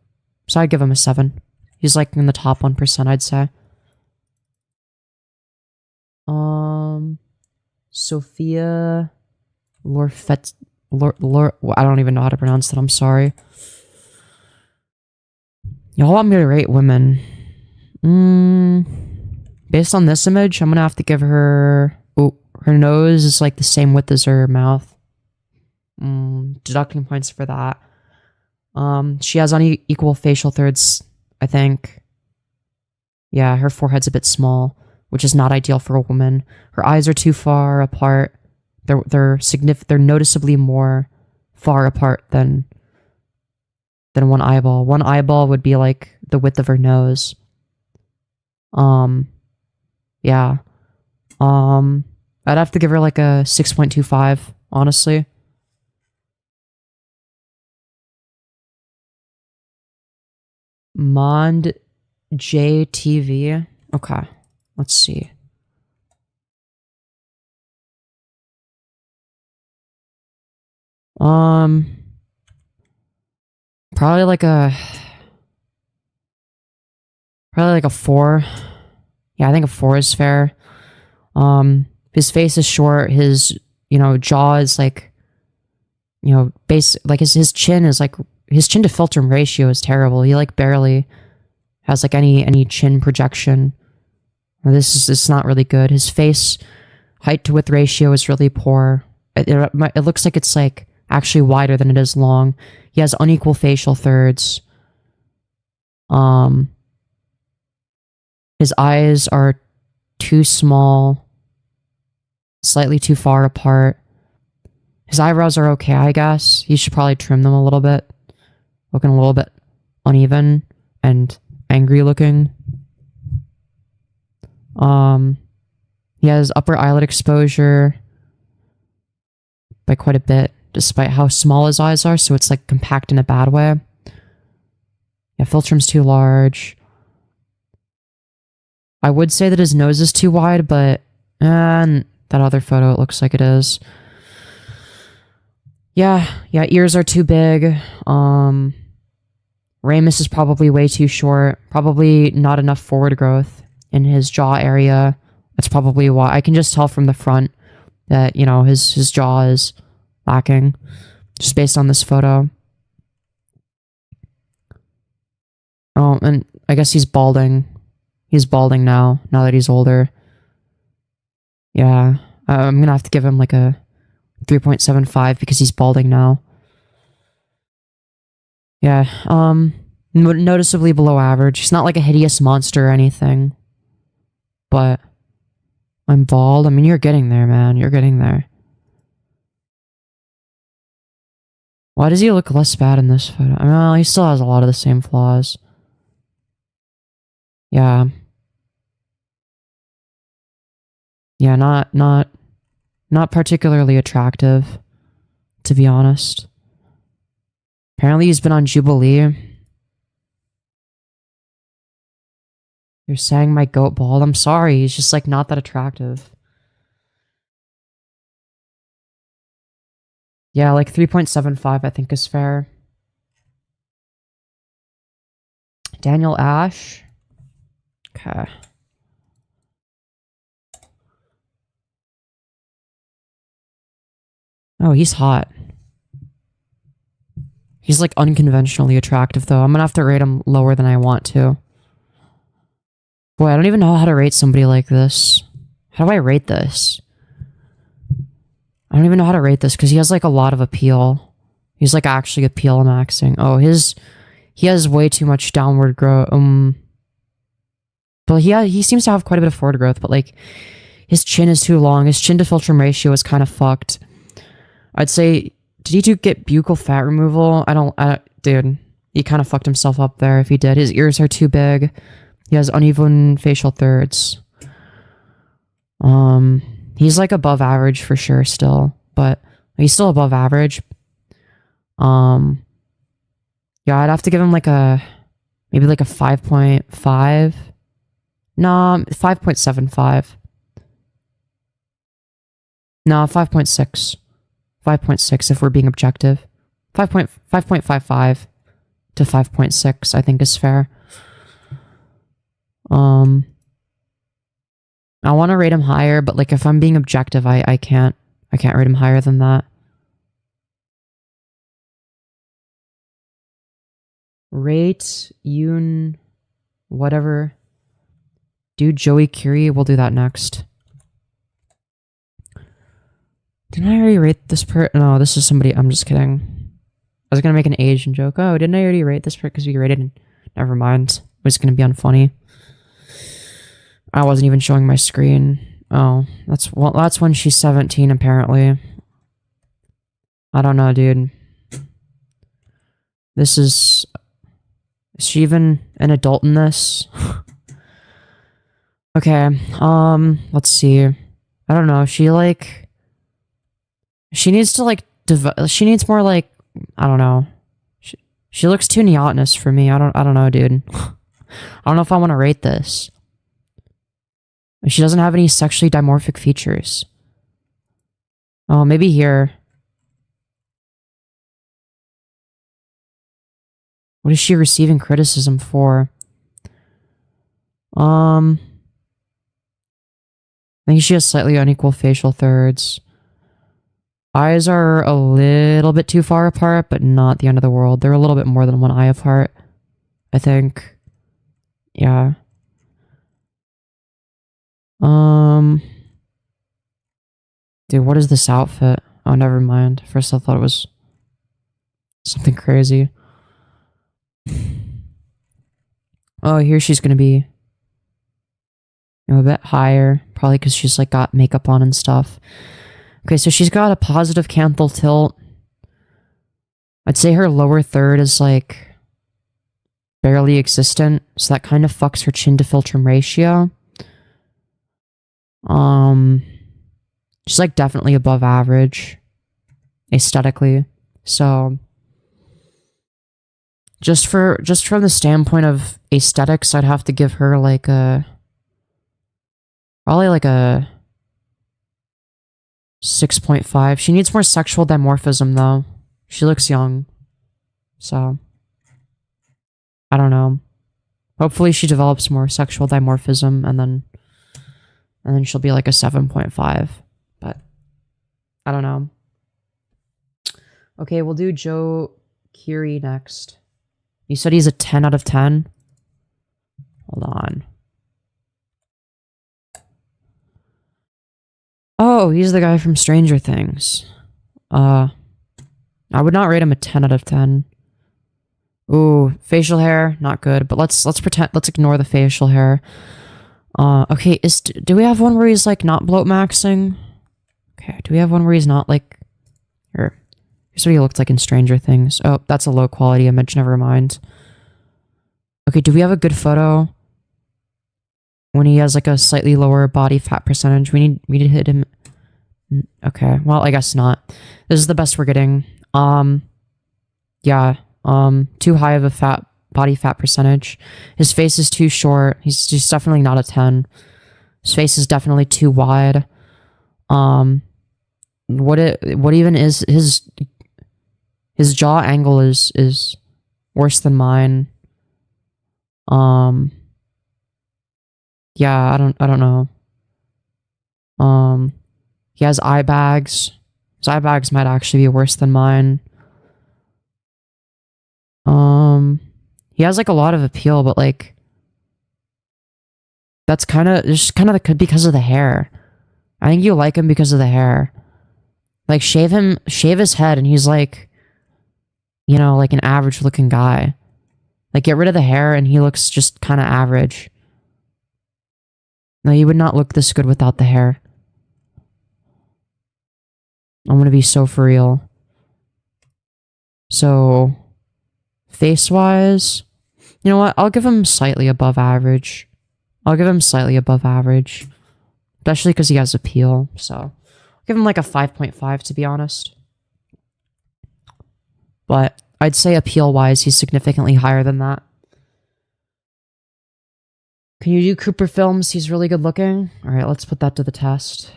So I'd give him a 7. He's like in the top 1%, I'd say. Sophia Lorfet... I don't even know how to pronounce that, I'm sorry. Y'all want me to rate women? Based on this image, I'm gonna have to give her... Oh, her nose is like the same width as her mouth. Deducting points for that. She has unequal facial thirds, I think. Yeah, her forehead's a bit small, which is not ideal for a woman. Her eyes are too far apart. They're noticeably more far apart than one eyeball. One eyeball would be like the width of her nose. Yeah. I'd have to give her like a 6.25, honestly. Mond JTV. Okay, let's see. Probably like a 4. Yeah, I think a 4 is fair. His face is short. His, jaw is like, like his chin is like, his chin to philtrum ratio is terrible. He like barely has like any chin projection. This is not really good. His face height to width ratio is really poor. It looks like it's like actually wider than it is long. He has unequal facial thirds. His eyes are too small, slightly too far apart. His eyebrows are okay, I guess. He should probably trim them a little bit. Looking a little bit uneven and angry looking. He has upper eyelid exposure by quite a bit, despite how small his eyes are, so it's like compact in a bad way. Yeah, philtrum's too large. I would say that his nose is too wide, but that other photo, it looks like it is. Yeah, ears are too big. Ramus is probably way too short. Probably not enough forward growth in his jaw area. That's probably why. I can just tell from the front that, his jaw is lacking, just based on this photo. Oh, and I guess he's balding. He's balding now that he's older. Yeah, I'm gonna have to give him like a 3.75 because he's balding now. Yeah, noticeably below average. He's not like a hideous monster or anything. But I'm bald. I mean, you're getting there, man. You're getting there. Why does he look less bad in this photo? I mean, well, he still has a lot of the same flaws. Yeah. Yeah, not particularly attractive, to be honest. Apparently he's been on Jubilee. You're saying my goat bald? I'm sorry, he's just like not that attractive. Yeah, like 3.75 I think is fair. Daniel Ash. Okay. Oh, he's hot. He's like unconventionally attractive though. I'm gonna have to rate him lower than I want to. Boy, I don't even know how to rate somebody like this. How do I rate this? I don't even know how to rate this because he has like a lot of appeal. He's like actually appeal maxing. Oh, he has way too much downward growth. But he seems to have quite a bit of forward growth, but like his chin is too long. His chin to philtrum ratio is kind of fucked. I'd say, did he get buccal fat removal? Dude, he kind of fucked himself up there if he did. His ears are too big. He has uneven facial thirds. He's like above average for sure still, but he's still above average. Yeah, I'd have to give him like maybe like a 5.5. No, 5.75. No, 5.6. 5.6 if we're being objective. 5.55 to 5.6 I think is fair. I want to rate him higher, but like if I'm being objective, I can't rate him higher than that. Rate Yoon whatever. Do Joey Curie, we'll do that next. Didn't I already rate this No, this is somebody. I'm just kidding. I was gonna make an Asian joke. Oh, didn't I already rate this because we rated? Never mind. It was gonna be unfunny. I wasn't even showing my screen. Oh, that's when she's 17 apparently. I don't know, dude. Is she even an adult in this? Okay, let's see. I don't know. She needs to she needs more like, I don't know. She looks too neotenous for me. I don't know, dude. I don't know if I want to rate this. She doesn't have any sexually dimorphic features. Oh, maybe here. What is she receiving criticism for? I think she has slightly unequal facial thirds. Eyes are a little bit too far apart, but not the end of the world. They're a little bit more than one eye apart, I think. Yeah. Dude, what is this outfit? Oh, never mind. First I thought it was something crazy. Oh, here she's gonna be, a bit higher, probably because she's like got makeup on and stuff. Okay, so she's got a positive canthal tilt. I'd say her lower third is like barely existent, so that kind of fucks her chin to philtrum ratio. She's like definitely above average aesthetically. So just from the standpoint of aesthetics, I'd have to give her like probably like a 6.5. She needs more sexual dimorphism though. She looks young. So I don't know. Hopefully she develops more sexual dimorphism and then she'll be like a 7.5. But I don't know. Okay, we'll do Joe Curie next. You said he's a 10 out of 10? Hold on. Oh, he's the guy from Stranger Things. I would not rate him a 10 out of 10. Ooh, facial hair, not good. But let's ignore the facial hair. Okay, do we have one where he's like not bloat maxing? Okay, do we have one where he's not like, here's what he looked like in Stranger Things. Oh, that's a low quality image, never mind. Okay, do we have a good photo when he has like a slightly lower body fat percentage? We need to hit him. Okay, well, I guess not. This is the best we're getting. Yeah, too high of a body fat percentage. His face is too short. He's definitely not a 10. His face is definitely too wide. What even is his jaw angle is worse than mine. Yeah, I don't know. He has eye bags. His eye bags might actually be worse than mine. He has like a lot of appeal, but like that's just because of the hair. I think you like him because of the hair. Like shave his head and he's like, like an average looking guy. Like get rid of the hair and he looks just kind of average. No, you would not look this good without the hair. I'm gonna be so for real. So, face-wise, you know what? I'll give him slightly above average. I'll give him slightly above average. Especially because he has appeal, so. I'll give him like a 5.5 to be honest. But I'd say appeal-wise, he's significantly higher than that. Can you do Cooper films? He's really good looking. Alright, let's put that to the test.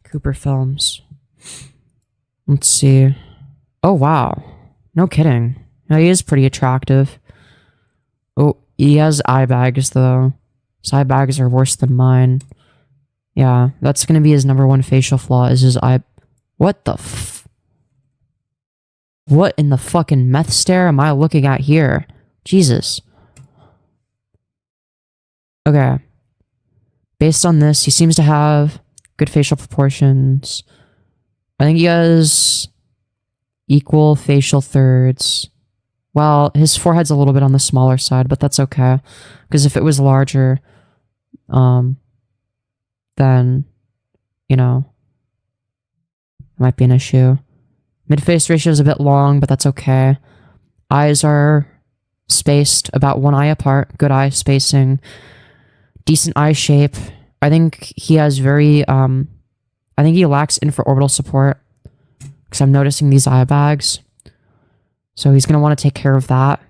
Cooper films. Let's see. Oh, wow. No kidding. No, he is pretty attractive. Oh, he has eye bags, though. His eye bags are worse than mine. Yeah, that's gonna be his #1 facial flaw, is his eye... What the What in the fucking meth stare am I looking at here? Jesus. Okay. Based on this, he seems to have good facial proportions. I think he has equal facial thirds. Well, his forehead's a little bit on the smaller side, but that's okay. Because if it was larger, then, you know, it might be an issue. Mid-face ratio is a bit long, but that's okay. Eyes are spaced about one eye apart. Good eye spacing. Decent eye shape. I think he has very, I think he lacks infraorbital support. Because I'm noticing these eye bags. So he's going to want to take care of that.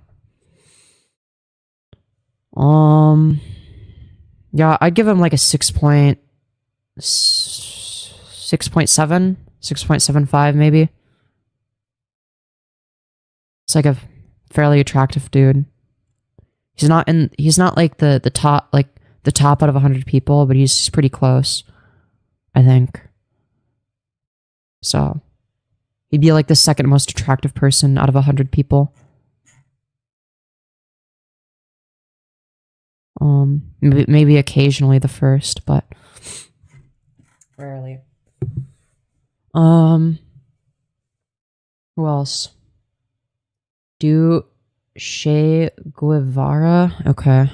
Yeah, I'd give him like a 6.7, 6.75 maybe. It's like a fairly attractive dude. He's not like the top, like the top out of 100 people, but he's pretty close, I think. So, he'd be like the second most attractive person out of 100 people. Maybe occasionally the first, but rarely. Who else? Do Che Guevara? Okay.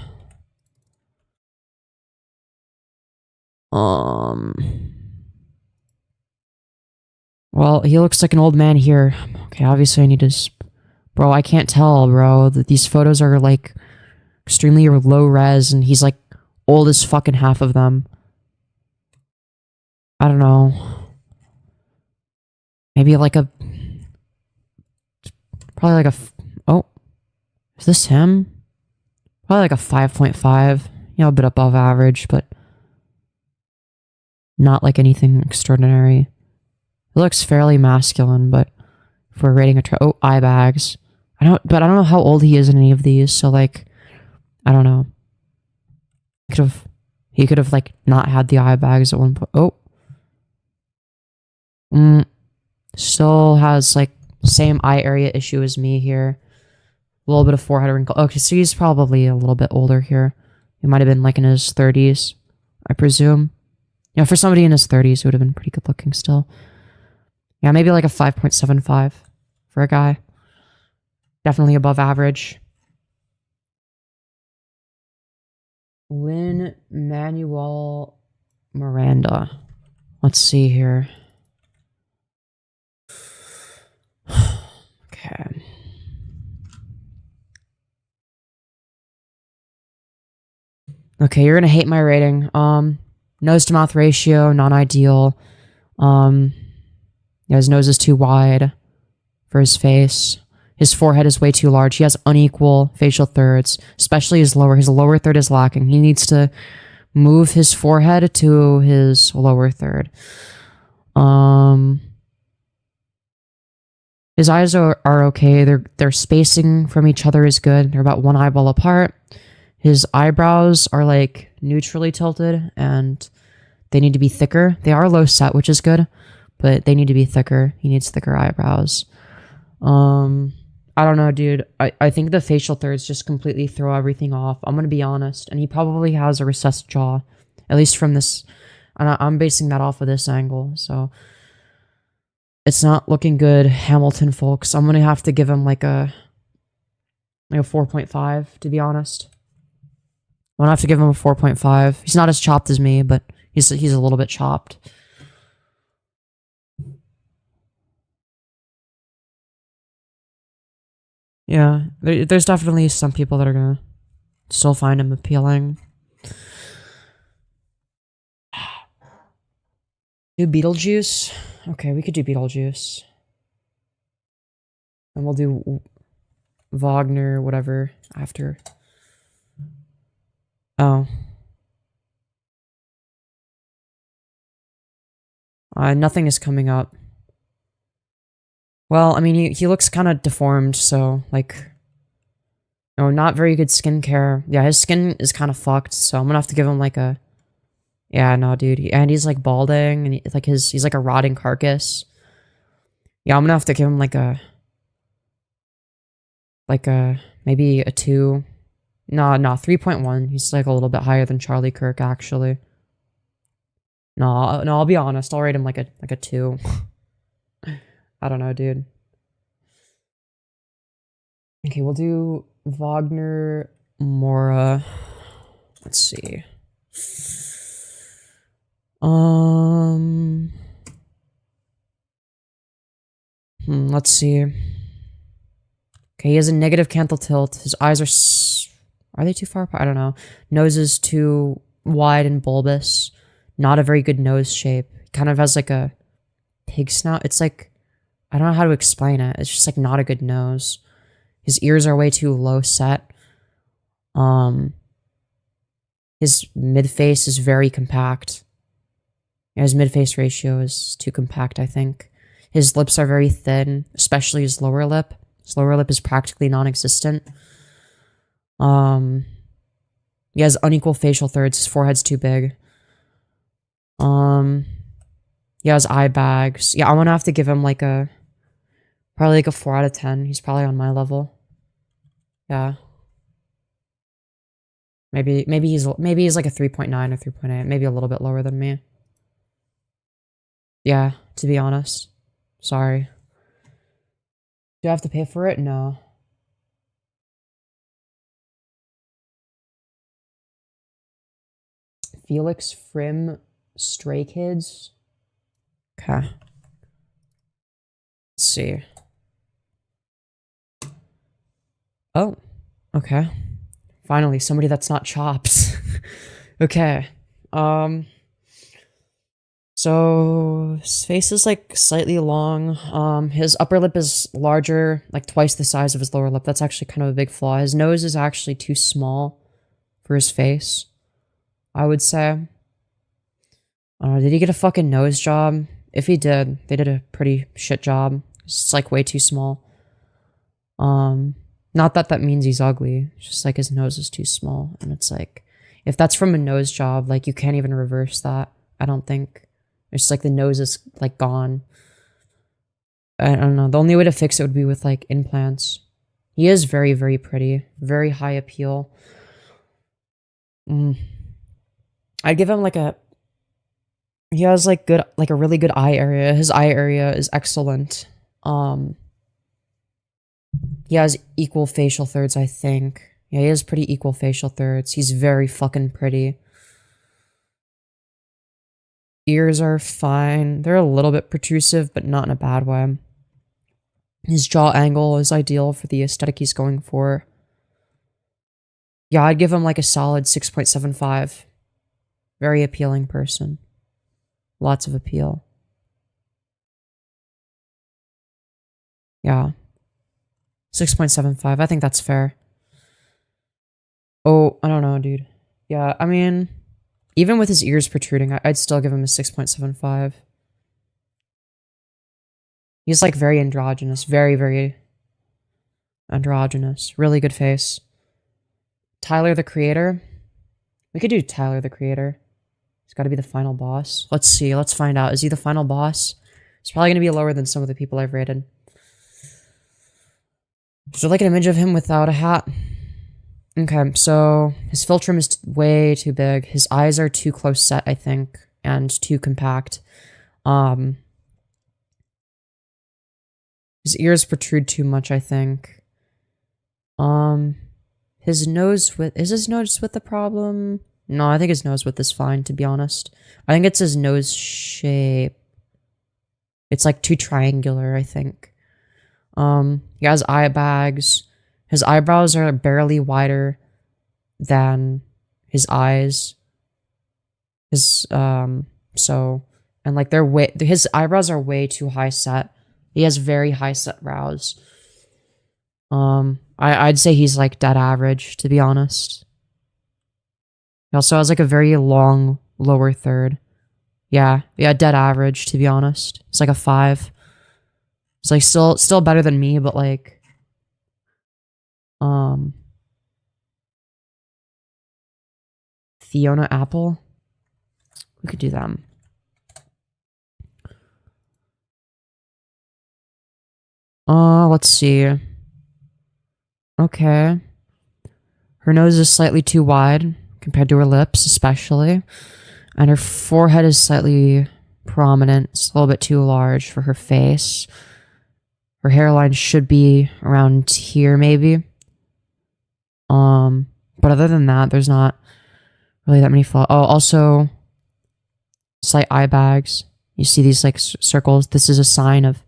Well, he looks like an old man here. Okay, obviously I need to... Bro, I can't tell, bro. These photos are, like, extremely low res, and he's, like, old as fucking half of them. I don't know. Maybe, like, a... Probably, like, a... Oh. Is this him? Probably, like, a 5.5. You know, a bit above average, but... Not, like, anything extraordinary. It looks fairly masculine, but if we're rating a oh, eye bags. But I don't know how old he is in any of these, so like I don't know. He could have like not had the eye bags at one point. Oh. Still has like same eye area issue as me here. A little bit of forehead wrinkle. Okay, so he's probably a little bit older here. He might have been like in his 30s, I presume. Yeah, for somebody in his 30s, he would have been pretty good looking still. Yeah, maybe like a 5.75 for a guy. Definitely above average. Lin-Manuel Miranda. Let's see here. Okay. Okay, you're gonna hate my rating. Nose to mouth ratio, non-ideal. Yeah, his nose is too wide for his face. His forehead is way too large. He has unequal facial thirds, especially his lower. His lower third is lacking. He needs to move his forehead to his lower third. His eyes are okay. Their spacing from each other is good. They're about one eyeball apart. His eyebrows are like neutrally tilted and they need to be thicker. They are low set, which is good, but they need to be thicker. He needs thicker eyebrows. I don't know, dude. I think the facial thirds just completely throw everything off. I'm gonna be honest. And he probably has a recessed jaw. At least from this. And I'm basing that off of this angle. So it's not looking good, Hamilton folks. I'm gonna have to give him like a Like a 4.5, to be honest. I'm gonna have to give him a 4.5. He's not as chopped as me, but he's a little bit chopped. Yeah, there's definitely some people that are gonna still find him appealing. Do Beetlejuice? Okay, we could do Beetlejuice. And we'll do Wagner, whatever, after. Oh. Nothing is coming up. Well, I mean, he looks kind of deformed, so, like... No, not very good skincare. Yeah, his skin is kind of fucked, so I'm gonna have to give him, like, a... Yeah, no, dude. And he's, like, balding, and he's like a rotting carcass. Yeah, I'm gonna have to give him, like, a... maybe a 2. No, 3.1. He's, like, a little bit higher than Charlie Kirk, actually. No, I'll be honest. I'll rate him, like a 2. I don't know, dude. Okay, we'll do Wagner, Mora. Let's see. Let's see. Okay, he has a negative canthal tilt. His eyes are they too far apart? I don't know. Nose is too wide and bulbous. Not a very good nose shape. Kind of has like a pig snout. It's like, I don't know how to explain it. It's just like not a good nose. His ears are way too low set. His mid-face is very compact. Yeah, his mid-face ratio is too compact, I think. His lips are very thin, especially his lower lip. His lower lip is practically non-existent. He has unequal facial thirds. His forehead's too big. He has eye bags. Yeah, I'm gonna have to give him like probably like a 4 out of 10. He's probably on my level. Yeah. Maybe he's like a 3.9 or 3.8. Maybe a little bit lower than me. Yeah, to be honest. Sorry. Do I have to pay for it? No. Felix Frim Stray Kids. Okay. Let's see. Oh, okay. Finally, somebody that's not chopped. Okay. So his face is like slightly long. His upper lip is larger, like twice the size of his lower lip. That's actually kind of a big flaw. His nose is actually too small for his face, I would say. Did he get a fucking nose job? If he did, they did a pretty shit job. It's like way too small. Not that that means he's ugly. It's just like his nose is too small. And it's like, if that's from a nose job, like you can't even reverse that. I don't think. It's like the nose is like gone. I don't know. The only way to fix it would be with like implants. He is very, very pretty. Very high appeal. I'd give him like a... He has like good, like a really good eye area. His eye area is excellent. He has equal facial thirds, I think. Yeah, he has pretty equal facial thirds. He's very fucking pretty. Ears are fine. They're a little bit protrusive, but not in a bad way. His jaw angle is ideal for the aesthetic he's going for. Yeah, I'd give him like a solid 6.75. Very appealing person. Lots of appeal. Yeah. 6.75. I think that's fair. Oh, I don't know, dude. Yeah, I mean, even with his ears protruding, I'd still give him a 6.75. He's like very androgynous. Very, very androgynous. Really good face. Tyler, the Creator. We could do Tyler, the Creator. He's got to be the final boss. Let's see. Let's find out. Is he the final boss? He's probably going to be lower than some of the people I've rated. Is there like an image of him without a hat? Okay, so his philtrum is way too big. His eyes are too close set, I think, and too compact. His ears protrude too much, I think. His nose width, is his nose width a problem? No, I think his nose width is fine, to be honest. I think it's his nose shape. It's like too triangular, I think. He has eye bags. His eyebrows are barely wider than his eyes. His, so, and like his eyebrows are way too high set. He has very high set brows. I'd say he's like dead average, to be honest. He also has like a very long lower third. Yeah, dead average, to be honest. It's like a 5. It's like still better than me, but like Fiona Apple. We could do them. Let's see. Okay. Her nose is slightly too wide compared to her lips, especially. And her forehead is slightly prominent. It's a little bit too large for her face. Her hairline should be around here, maybe. But other than that, there's not really that many flaws. Oh, also, slight eye bags. You see these like circles. This is a sign of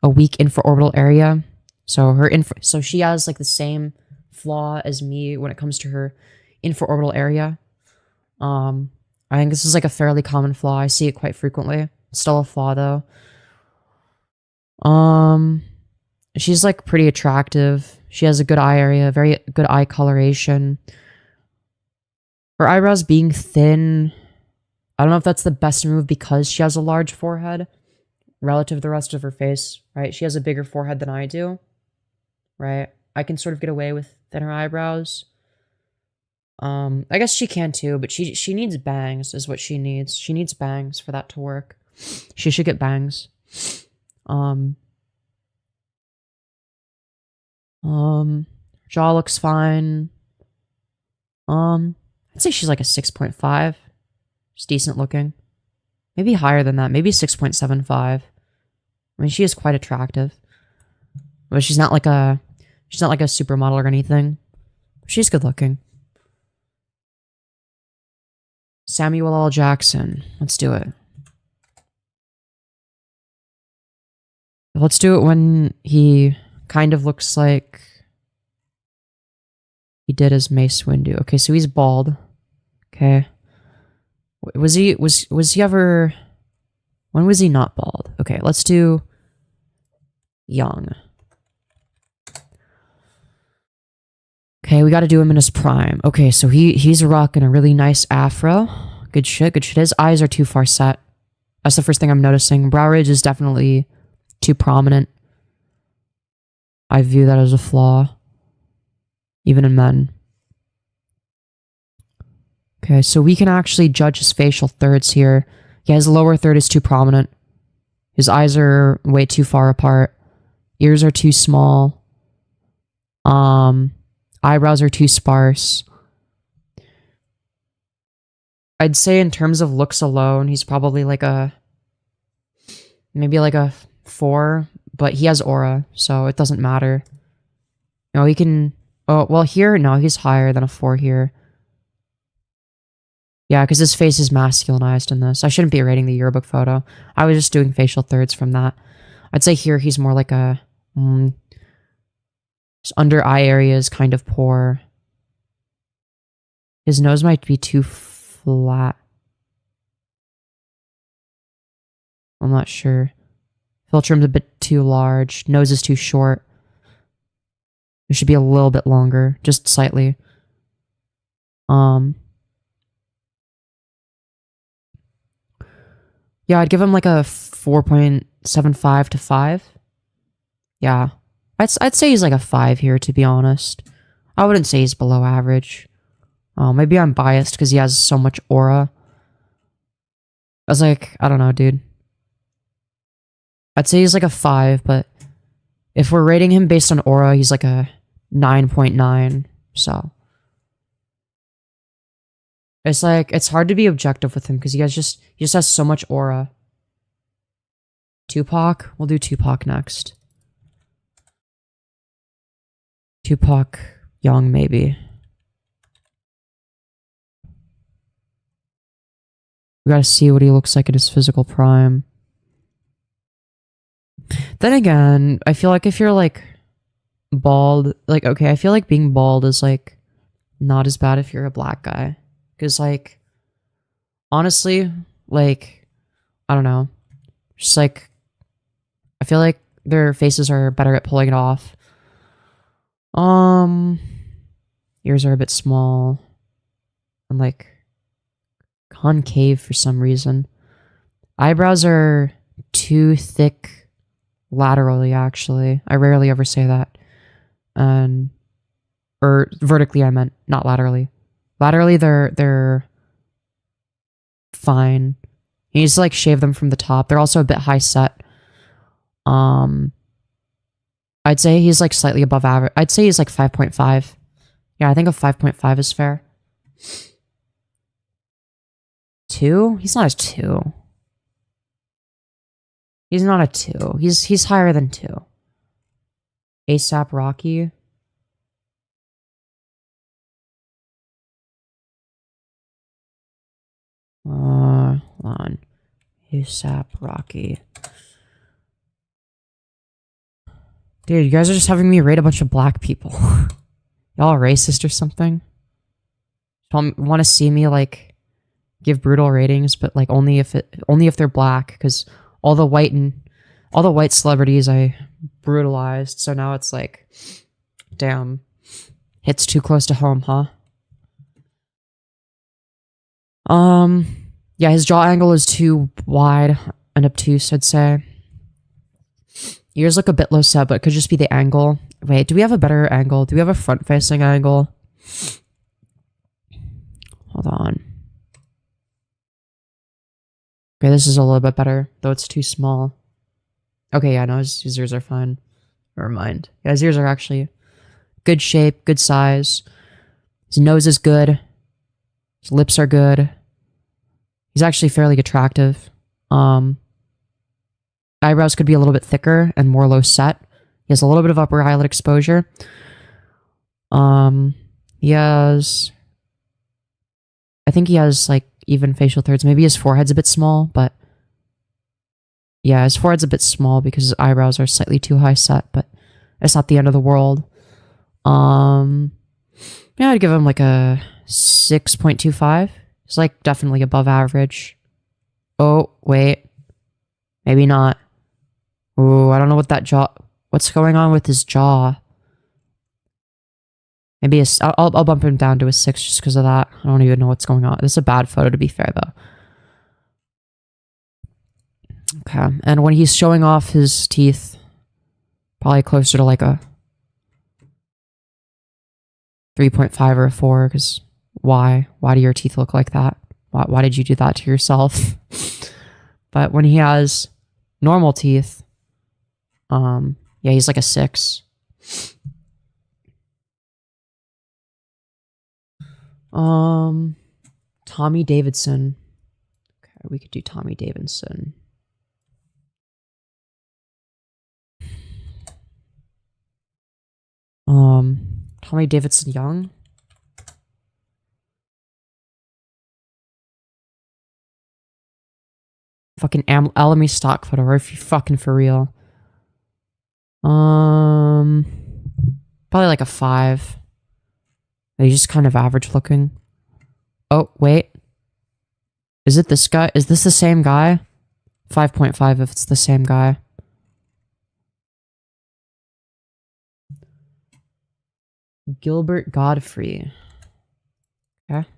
a weak infraorbital area. So so she has like the same flaw as me when it comes to her infraorbital area. I think this is like a fairly common flaw. I see it quite frequently. Still a flaw though. She's like pretty attractive. She has a good eye area, very good eye coloration. Her eyebrows being thin, I don't know if that's the best move because she has a large forehead relative to the rest of her face, right? She has a bigger forehead than I do, right? I can sort of get away with thinner eyebrows. I guess she can too, but she needs bangs is what she needs. She needs bangs for that to work. She should get bangs. Jaw looks fine. I'd say she's like a 6.5. She's decent looking. Maybe higher than that. Maybe 6.75. I mean, she is quite attractive. But she's not like a supermodel or anything. She's good looking. Samuel L. Jackson. Let's do it. Let's do it when he kind of looks like he did as Mace Windu. Okay, so he's bald. Okay. Was he ever... When was he not bald? Okay, let's do young. Okay, we got to do him in his prime. Okay, so he's rocking a really nice afro. Good shit, good shit. His eyes are too far set. That's the first thing I'm noticing. Brow ridge is definitely too prominent. I view that as a flaw. Even in men. Okay, so we can actually judge his facial thirds here. Yeah, his lower third is too prominent. His eyes are way too far apart. Ears are too small. Eyebrows are too sparse. I'd say in terms of looks alone, he's probably like maybe like a 4, but he has aura, so it doesn't matter. You know, he can, oh, well here, no, he's higher than a 4 here. Yeah, because his face is masculinized in this. I shouldn't be rating the yearbook photo. I was just doing facial thirds from that. I'd say here he's more like a, his under eye area is kind of poor. His nose might be too flat. I'm not sure. Philtrum's a bit too large. Nose is too short. It should be a little bit longer, just slightly. Yeah, I'd give him like a 4.75 to 5. Yeah. I'd say he's like a 5 here, to be honest. I wouldn't say he's below average. Maybe I'm biased because he has so much aura. I was like, I don't know, dude. I'd say he's like a 5, but if we're rating him based on aura, he's like a 9.9, so. It's like, it's hard to be objective with him because he just has so much aura. Tupac? We'll do Tupac next. Tupac young, maybe. We gotta see what he looks like in his physical prime. Then again, I feel like if you're like bald, like, okay, I feel like being bald is like not as bad if you're a black guy. Because, like, honestly, like, I don't know. Just like, I feel like their faces are better at pulling it off. Ears are a bit small. And like concave for some reason. Eyebrows are too thick laterally, actually. I rarely ever say that. Or vertically, I meant, not laterally. Laterally, they're fine. You just like shave them from the top. They're also a bit high set. I'd say he's like slightly above average. I'd say he's like 5.5. Yeah, I think a 5.5 is fair. 2? He's not a 2. He's not a 2. He's higher than 2. ASAP Rocky. Hold on. ASAP Rocky. Dude, you guys are just having me rate a bunch of black people. Y'all racist or something? Want to see me like give brutal ratings, but like only if they're black, because all the white celebrities I brutalized, so now it's like, damn, hits too close to home, huh? Yeah, his jaw angle is too wide and obtuse, I'd say. Ears look a bit low set, but it could just be the angle. Wait, do we have a better angle? Do we have a front-facing angle? Hold on. Okay, this is a little bit better, though it's too small. Okay, yeah, no, his ears are fine. Never mind. Yeah, his ears are actually good shape, good size. His nose is good. His lips are good. He's actually fairly attractive. Eyebrows could be a little bit thicker and more low set. He has a little bit of upper eyelid exposure. He has... I think he has, like, even facial thirds. Maybe his forehead's a bit small, but... Yeah, his forehead's a bit small because his eyebrows are slightly too high set, but it's not the end of the world. Yeah, I'd give him, like, a 6.25. It's, like, definitely above average. Oh, wait. Maybe not. Ooh, I don't know what that jaw... What's going on with his jaw? Maybe I'll bump him down to a 6 just because of that. I don't even know what's going on. This is a bad photo, to be fair, though. Okay, and when he's showing off his teeth, probably closer to like a 3.5 or a 4, because why? Why do your teeth look like that? Why did you do that to yourself? But when he has normal teeth, yeah, he's like a 6. Tommy Davidson. Okay, we could do Tommy Davidson. Tommy Davidson Young. Fucking Alamy stock photo, or if you fucking for real. Probably like a 5. He's just kind of average looking. Oh, wait. Is it this guy? Is this the same guy? 5.5 if it's the same guy. Gilbert Godfrey. Okay.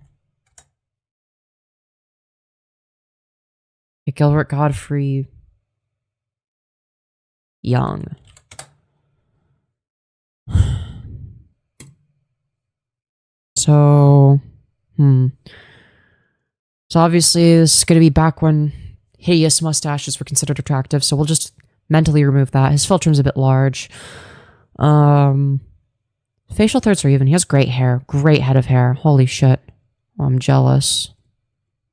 Gilbert Godfrey Young. So, So obviously this is going to be back when hideous mustaches were considered attractive, so we'll just mentally remove that. His philtron's a bit large. Facial thirds are even. He has great hair. Great head of hair. Holy shit. Oh, I'm jealous.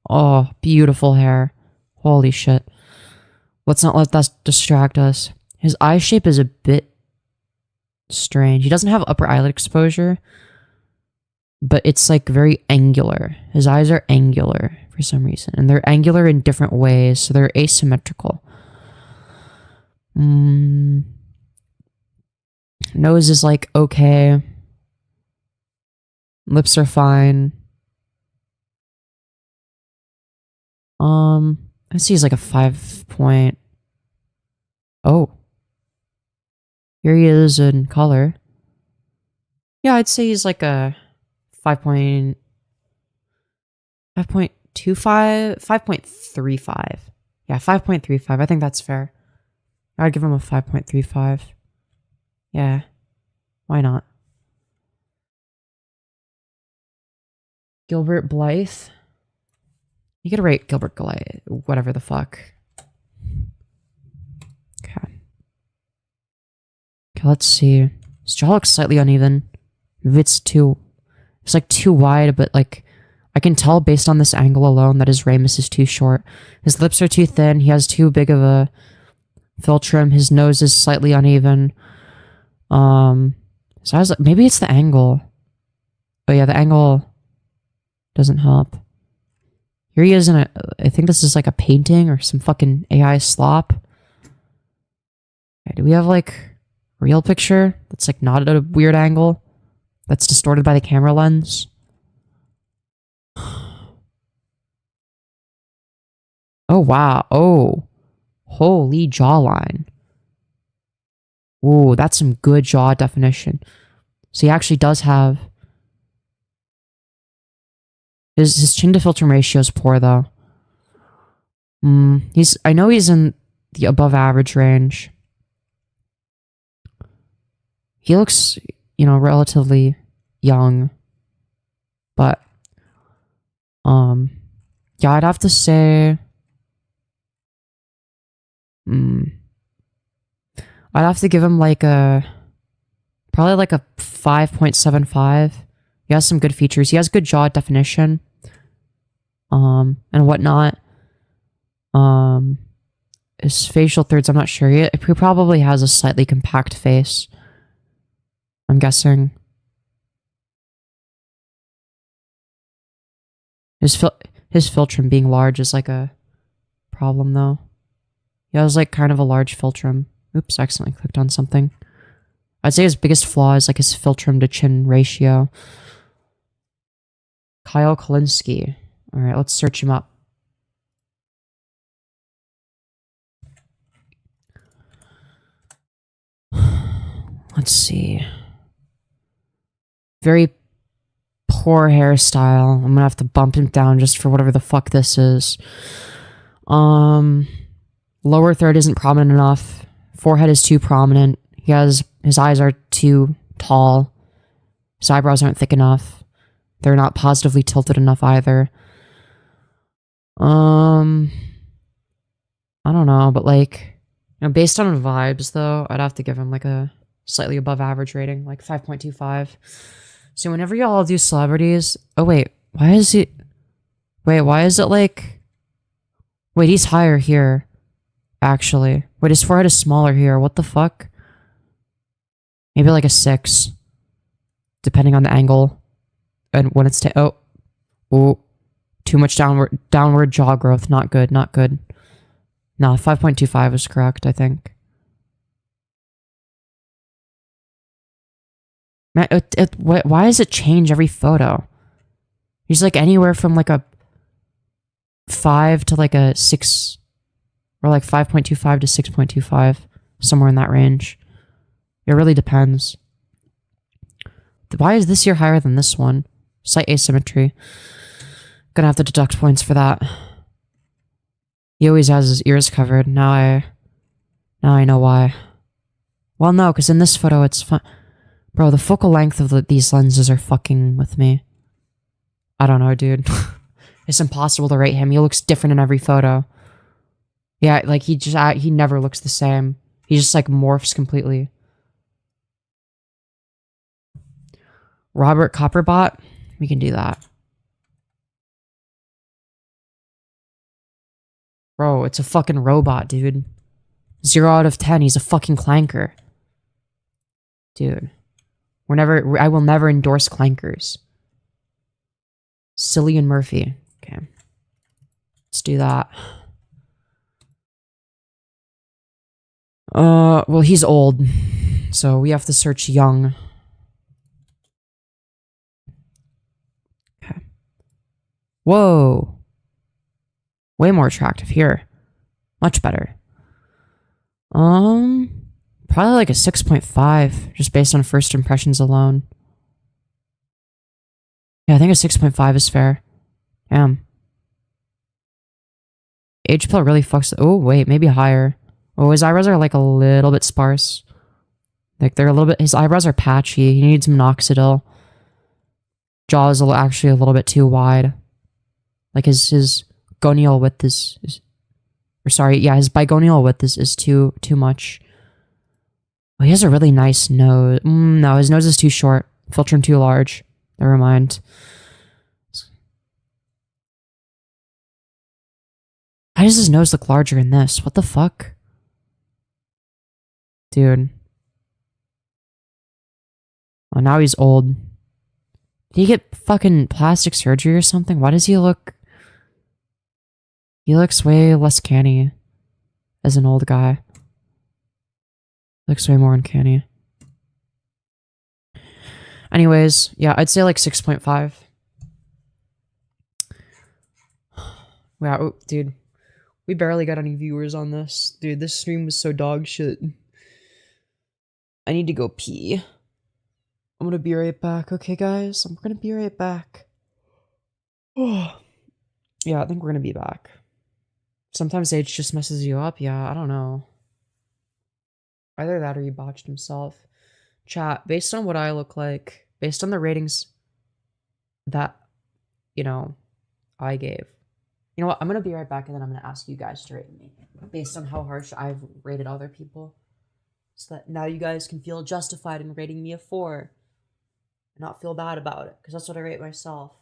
Oh, beautiful hair. Holy shit. Let's not let that distract us. His eye shape is a bit strange. He doesn't have upper eyelid exposure, but it's like very angular. His eyes are angular for some reason, and they're angular in different ways, so they're asymmetrical. Nose is like okay. Lips are fine. I see he's like a 5 point. Oh. Here he is in color. Yeah, I'd say he's like a 5.25, 5.35. Yeah, 5.35. I think that's fair. I'd give him a 5.35. Yeah. Why not? Gilbert Blythe. You gotta rate Gilbert Blythe, whatever the fuck. Okay. Okay, let's see. His jaw looks slightly uneven. Maybe it's like too wide, but like, I can tell based on this angle alone that his ramus is too short. His lips are too thin. He has too big of a philtrum. His nose is slightly uneven. So I was like, maybe it's the angle. Oh yeah, the angle doesn't help. Here he is in a, I think this is like a painting or some fucking AI slop. Okay, do we have like a real picture that's like not at a weird angle? That's distorted by the camera lens? Oh wow, oh. Holy jawline. Ooh, that's some good jaw definition. So he actually does have... His chin to philtrum ratio is poor, though. I know he's in the above average range. He looks, you know, relatively young. But, yeah, I'd have to say... I'd have to give him like a... Probably like a 5.75. He has some good features. He has good jaw definition. And whatnot. His facial thirds, I'm not sure. He probably has a slightly compact face. I'm guessing. His philtrum being large is like a problem, though. He has like kind of a large philtrum. Oops, I accidentally clicked on something. I'd say his biggest flaw is like his philtrum to chin ratio. Kyle Kolinsky. Alright, let's search him up. Let's see. Very poor hairstyle. I'm gonna have to bump him down just for whatever the fuck this is. Lower third isn't prominent enough. Forehead is too prominent. His eyes are too tall. His eyebrows aren't thick enough. They're not positively tilted enough either. I don't know, but like, you know, based on vibes though, I'd have to give him like a slightly above average rating, like 5.25. So whenever y'all do celebrities, oh wait, why is it like, wait, he's higher here, actually. Wait, his forehead is smaller here, what the fuck? Maybe like a 6, depending on the angle. And when it's ooh, too much downward jaw growth. Not good, not good. No, 5.25 is correct, I think. Man, why does it change every photo? He's like anywhere from like a 5 to like a 6, or like 5.25 to 6.25, somewhere in that range. It really depends. Why is this year higher than this one? Slight asymmetry. Gonna have to deduct points for that. He always has his ears covered. Now I know why. Well, no, because in this photo it's fun. Bro, the focal length of these lenses are fucking with me. I don't know, dude. It's impossible to rate him. He looks different in every photo. Yeah, like he never looks the same. He just like morphs completely. Robert Copperbot, we can do that. Bro, it's a fucking robot, dude. 0 out of 10, he's a fucking clanker. Dude. I will never endorse clankers. Cillian Murphy. Okay. Let's do that. Well, he's old. So we have to search young. Okay. Whoa. Way more attractive here. Much better. Probably like a 6.5, just based on first impressions alone. Yeah, I think a 6.5 is fair. Damn. Age pill really fucks. Oh, wait, maybe higher. Oh, his eyebrows are like a little bit sparse. Like they're a little bit. His eyebrows are patchy. He needs minoxidil. Jaw is actually a little bit too wide. Like his gonial width is or sorry, yeah, his bigonial width is too much. Oh, he has a really nice nose. No, his nose is too short. Filtering too large. Never mind. Why does his nose look larger in this? What the fuck? Dude. Oh, now he's old. Did he get fucking plastic surgery or something? Why does he look... He looks way less canny as an old guy. Looks way more uncanny. Anyways, yeah, I'd say like 6.5. Wow, oh, dude. We barely got any viewers on this. Dude, this stream was so dog shit. I need to go pee. I'm gonna be right back, okay, guys? I'm gonna be right back. Oh. Yeah, I think we're gonna be back. Sometimes age just messes you up. Yeah, I don't know. Either that or he botched himself. Chat, based on what I look like, based on the ratings that, you know, I gave. You know what? I'm gonna be right back and then I'm gonna ask you guys to rate me. Based on how harsh I've rated other people. So that now you guys can feel justified in rating me a 4. And not feel bad about it. Because that's what I rate myself.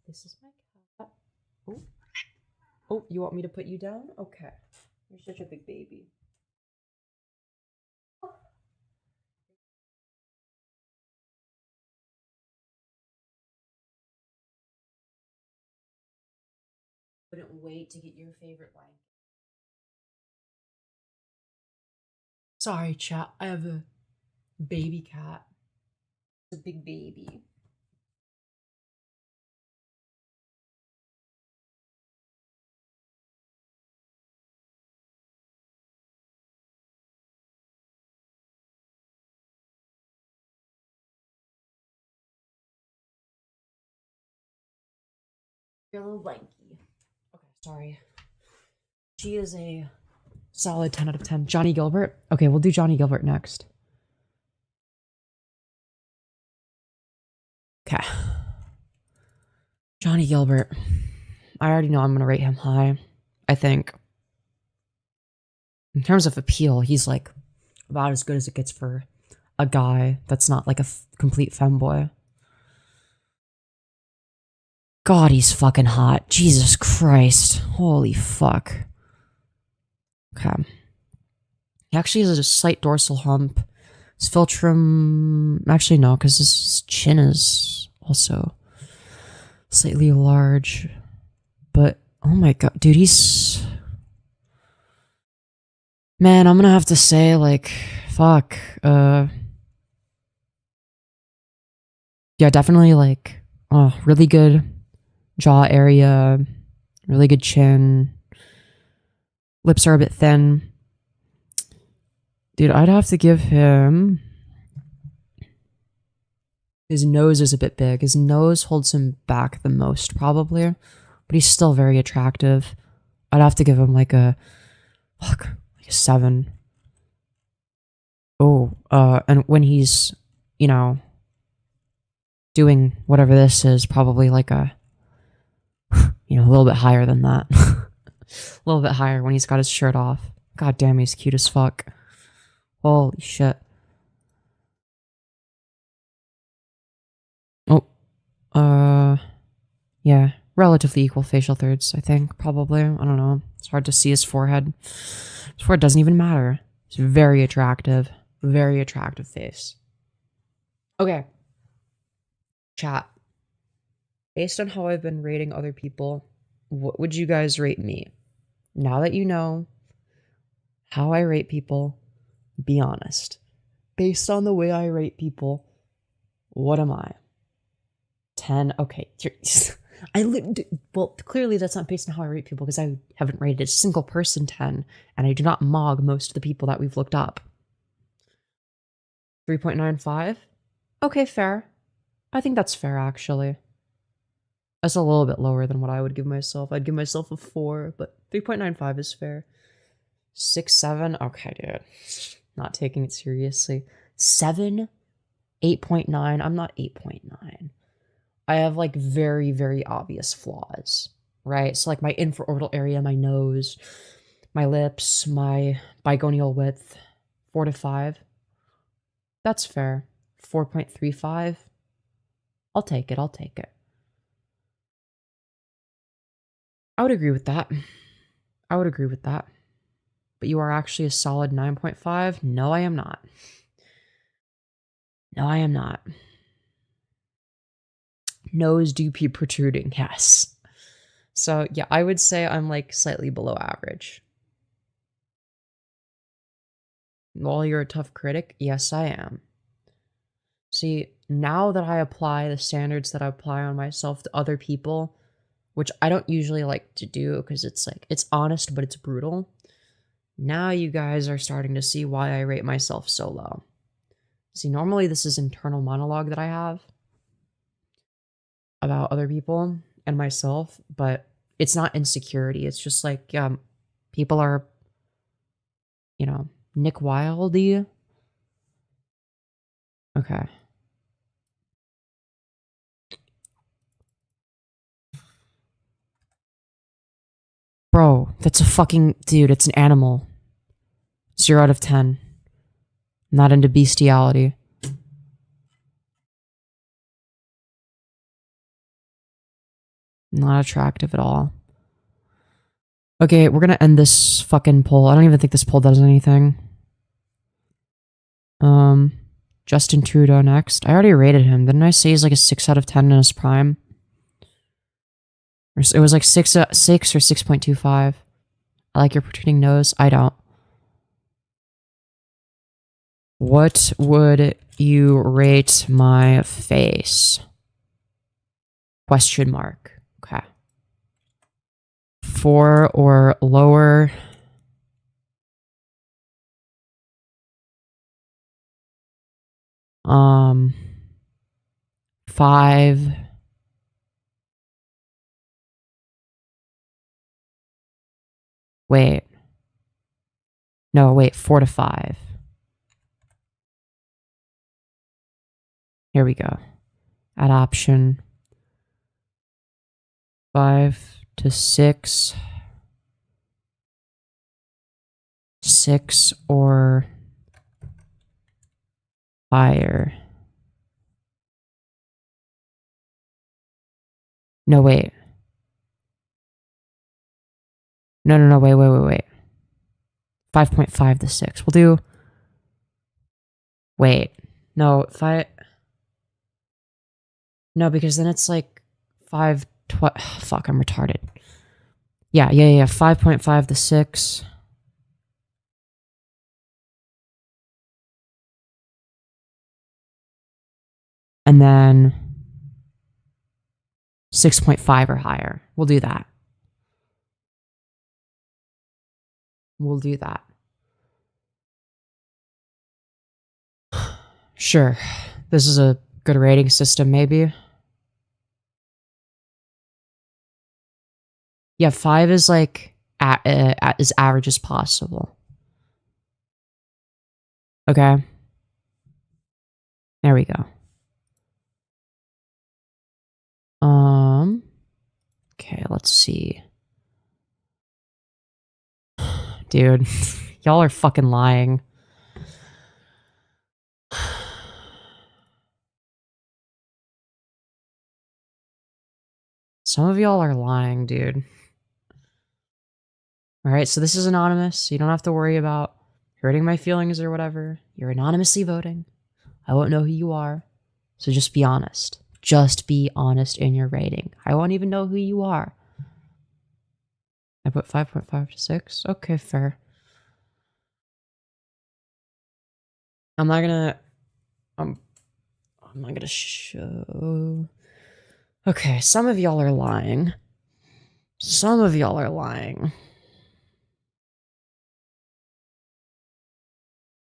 This is my cat. Oh. Oh, you want me to put you down? Okay. You're such a big baby. Couldn't wait to get your favorite blanket. Sorry, chat. I have a Baby cat. It's a big baby. You're a little lanky. Okay, sorry. She is a solid 10 out of 10. Johnny Gilbert? Okay, we'll do Johnny Gilbert next. Okay. Johnny Gilbert. I already know I'm going to rate him high, I think. In terms of appeal, he's like about as good as it gets for a guy that's not like a complete femboy. God, he's fucking hot. Jesus Christ. Holy fuck. Okay. He actually has a slight dorsal hump. His philtrum... Actually, no, because his chin is also slightly large. But, oh my god, dude, he's... Man, I'm gonna have to say, like, fuck. Yeah, definitely, like, oh, really good jaw area, really good chin. Lips are a bit thin. Dude, I'd have to give him... His nose is a bit big. His nose holds him back the most, probably. But he's still very attractive. I'd have to give him like a... Fuck. Like a 7. Oh, and when he's, you know, doing whatever this is, probably like a... You know, a little bit higher than that. A little bit higher when he's got his shirt off. God damn, he's cute as fuck. Holy shit. Oh. Yeah. Relatively equal facial thirds, I think. Probably. I don't know. It's hard to see his forehead. His forehead doesn't even matter. It's very attractive. Very attractive face. Okay. Chat. Based on how I've been rating other people, what would you guys rate me? Now that you know how I rate people, be honest. Based on the way I rate what am I? 10? Okay. Well, clearly that's not based on how I rate people because I haven't rated a single person 10, and I do not mog most of the people that we've looked up. 3.95? Okay, fair. I think that's fair, actually. That's a little bit lower than what I would give myself. I'd give myself a 4, but 3.95 is fair. 6, 7? Okay, dude. Not taking it seriously. 7? 8.9? I'm not 8.9. I have, like, very, very obvious flaws, right? So, like, my infraorbital area, my nose, my lips, my bigonial width, 4 to 5. That's fair. 4.35? I'll take it. I would agree with that. But you are actually a solid 9.5? No, I am not. Nose do be protruding, yes. So, yeah, I would say I'm, like, slightly below average. Well, you're a tough critic? Yes, I am. See, now that I apply the standards that I apply on myself to other people, which I don't usually like to do because it's like, it's honest, but it's brutal. Now you guys are starting to see why I rate myself so low. See, normally this is internal monologue that I have about other people and myself, but it's not insecurity. It's just like, people are, you know, Nick Wilde-y. Okay. Bro, that's a fucking... Dude, it's an animal. 0 out of 10. Not into bestiality. Not attractive at all. Okay, we're gonna end this fucking poll. I don't even think this poll does anything. Justin Trudeau next. I already rated him. Didn't I say he's like a 6 out of 10 in his prime? It was like 6 or 6.25. I like your protruding nose. I don't. What would you rate my face? Question mark. Okay. 4 or lower. Um, 5. Wait. No, wait, 4 to 5. Here we go. Add option. 5 to 6. 6 or higher. No, wait. No, wait. 5.5 to 6. We'll do... Wait. No, 5... No, because then it's like 5... Fuck, I'm retarded. Yeah. 5.5 to 6. And then 6.5 or higher. We'll do that. We'll do that. Sure. This is a good rating system, maybe. Yeah, 5 is like as average as possible. Okay. There we go. Okay, let's see. Dude, y'all are fucking lying. Some of y'all are lying, dude. Alright, so this is anonymous. You don't have to worry about hurting my feelings or whatever. You're anonymously voting. I won't know who you are. So just be honest. Just be honest in your rating. I won't even know who you are. I put 5.5 to 6. Okay, fair. I'm not gonna show... Okay, some of y'all are lying. Some of y'all are lying.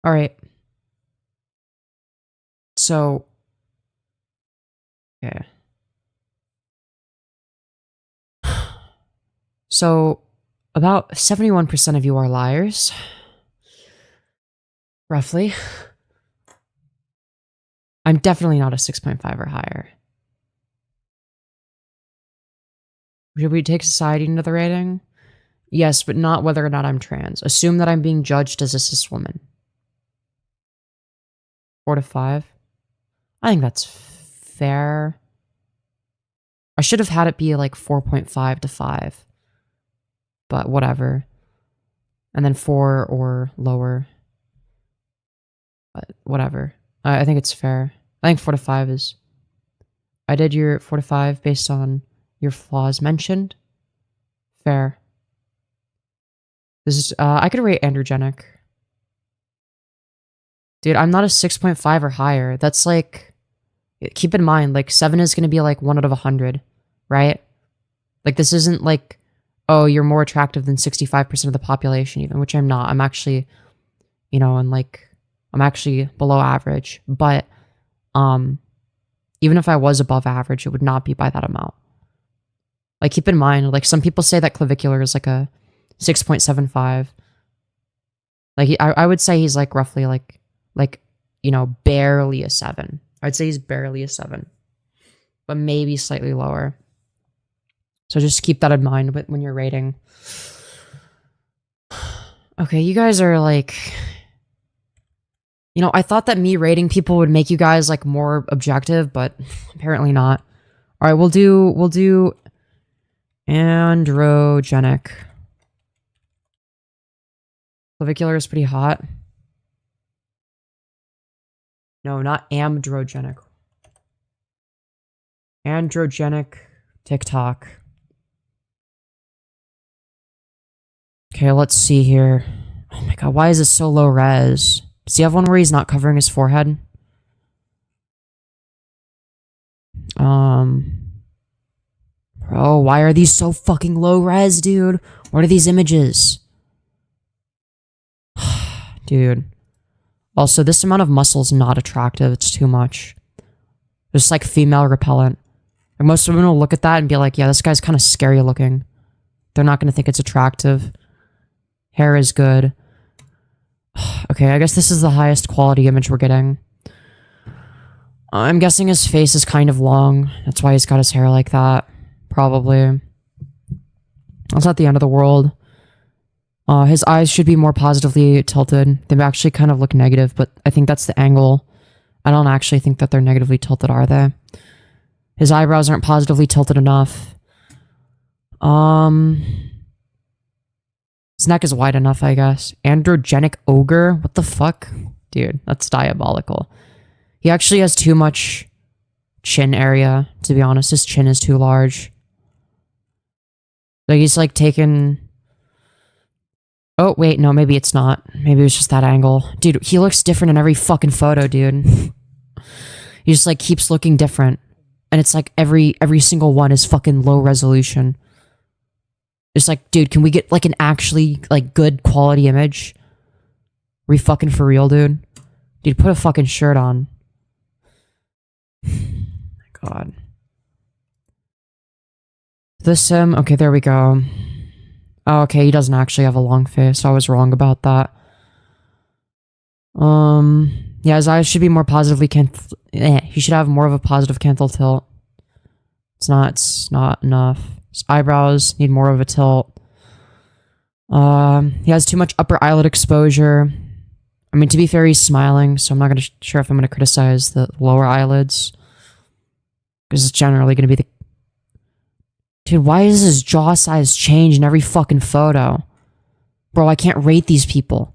Alright. So... Okay. So, about 71% of you are liars. Roughly. I'm definitely not a 6.5 or higher. Should we take society into the rating? Yes, but not whether or not I'm trans. Assume that I'm being judged as a cis woman. 4 to 5. I think that's fair. I should have had it be like 4.5 to 5. But whatever. And then 4 or lower. But whatever. I think it's fair. I think 4 to 5 is... I did your 4 to 5 based on your flaws mentioned. Fair. This is... I could rate androgenic. Dude, I'm not a 6.5 or higher. That's like... Keep in mind, like, 7 is going to be like 1 out of 100, right? Like, this isn't like, oh, you're more attractive than 65% of the population even, which I'm not. I'm actually, you know, and like, I'm actually below average. But, even if I was above average, it would not be by that amount. Like, keep in mind, like, some people say that clavicular is like a 6.75. Like, I would say he's like roughly like, you know, barely a 7. I'd say he's barely a 7, but maybe slightly lower. So just keep that in mind when you're rating. Okay, you guys are like... You know, I thought that me rating people would make you guys like more objective, but apparently not. All right, we'll do androgenic. Clavicular is pretty hot. No, not androgenic. Androgenic TikTok. Okay, let's see here. Oh my god, why is this so low res? Does he have one where he's not covering his forehead? Bro, why are these so fucking low res, dude? What are these images? Dude. Also, this amount of muscle is not attractive. It's too much. Just like female repellent. Like, most women will look at that and be like, yeah, this guy's kind of scary looking. They're not going to think it's attractive. Hair is good. Okay, I guess this is the highest quality image we're getting. I'm guessing his face is kind of long. That's why he's got his hair like that. Probably. That's not the end of the world. His eyes should be more positively tilted. They actually kind of look negative, but I think that's the angle. I don't actually think that they're negatively tilted, are they? His eyebrows aren't positively tilted enough. His neck is wide enough, I guess. Androgenic ogre? What the fuck? Dude, that's diabolical. He actually has too much chin area, to be honest. His chin is too large. Like, he's like taken... Oh, wait, no, maybe it's not. Maybe it was just that angle. Dude, he looks different in every fucking photo, dude. He just, like, keeps looking different. And it's like every single one is fucking low resolution. It's like, dude, can we get, like, an actually, like, good quality image? Are we fucking for real, dude? Dude, put a fucking shirt on. God. This him? Okay, there we go. Oh, okay, he doesn't actually have a long face. I was wrong about that. Yeah, his eyes should be more positively he should have more of a positive canthal tilt. It's not enough. His eyebrows need more of a tilt. He has too much upper eyelid exposure. I mean, to be fair, he's smiling, so I'm not sure if I'm gonna criticize the lower eyelids. Because it's generally gonna be the... Dude, why does his jaw size change in every fucking photo? Bro, I can't rate these people.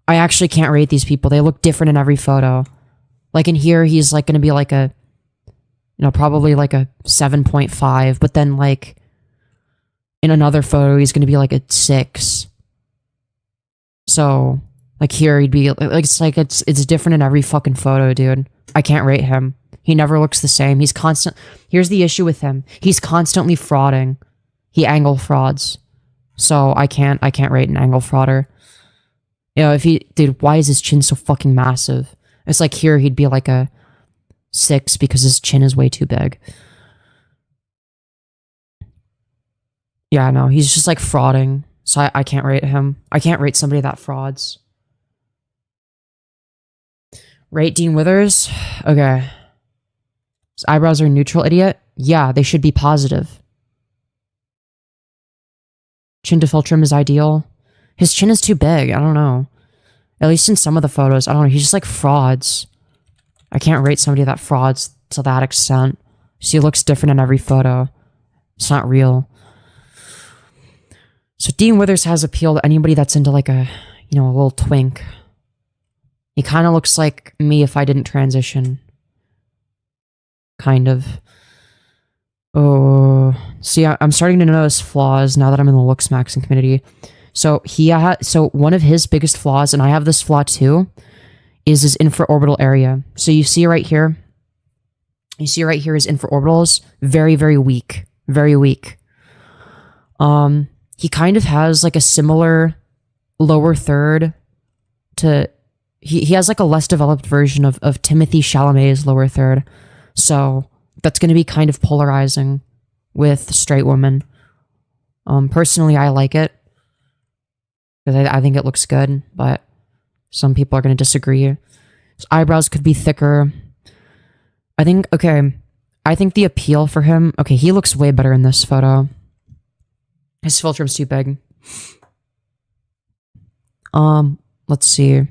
I actually can't rate these people. They look different in every photo. Like in here, he's like gonna be like a... You know, probably like a 7.5. But then like... In another photo, he's gonna be like a 6. So... Like here, he'd be... Like it's different in every fucking photo, dude. I can't rate him. He never looks the same. He's constant... Here's the issue with him. He's constantly frauding. He angle frauds. So I can't rate an angle frauder. You know, if he... Dude, why is his chin so fucking massive? It's like here, he'd be like a 6 because his chin is way too big. Yeah, no, he's just like frauding. So I can't rate him. I can't rate somebody that frauds. Rate Dean Withers? Okay. His eyebrows are neutral, idiot? Yeah, they should be positive. Chin to fill trim is ideal. His chin is too big, I don't know. At least in some of the photos, I don't know, he's just like frauds. I can't rate somebody that frauds to that extent. She looks different in every photo. It's not real. So Dean Withers has appeal to anybody that's into like a, you know, a little twink. He kind of looks like me if I didn't transition. Kind of. Oh, see, I'm starting to notice flaws now that I'm in the Looksmaxxing community. So so one of his biggest flaws, and I have this flaw too, is his infraorbital area. So you see right here. You see right here his infraorbitals, very, very weak. Very weak. He kind of has like a similar lower third to... He has like a less developed version of Timothée Chalamet's lower third. So that's going to be kind of polarizing with straight women. Personally, I like it. Because I think it looks good, but some people are going to disagree. His eyebrows could be thicker. I think the appeal for him... Okay, he looks way better in this photo. His fill trim's too big. Let's see.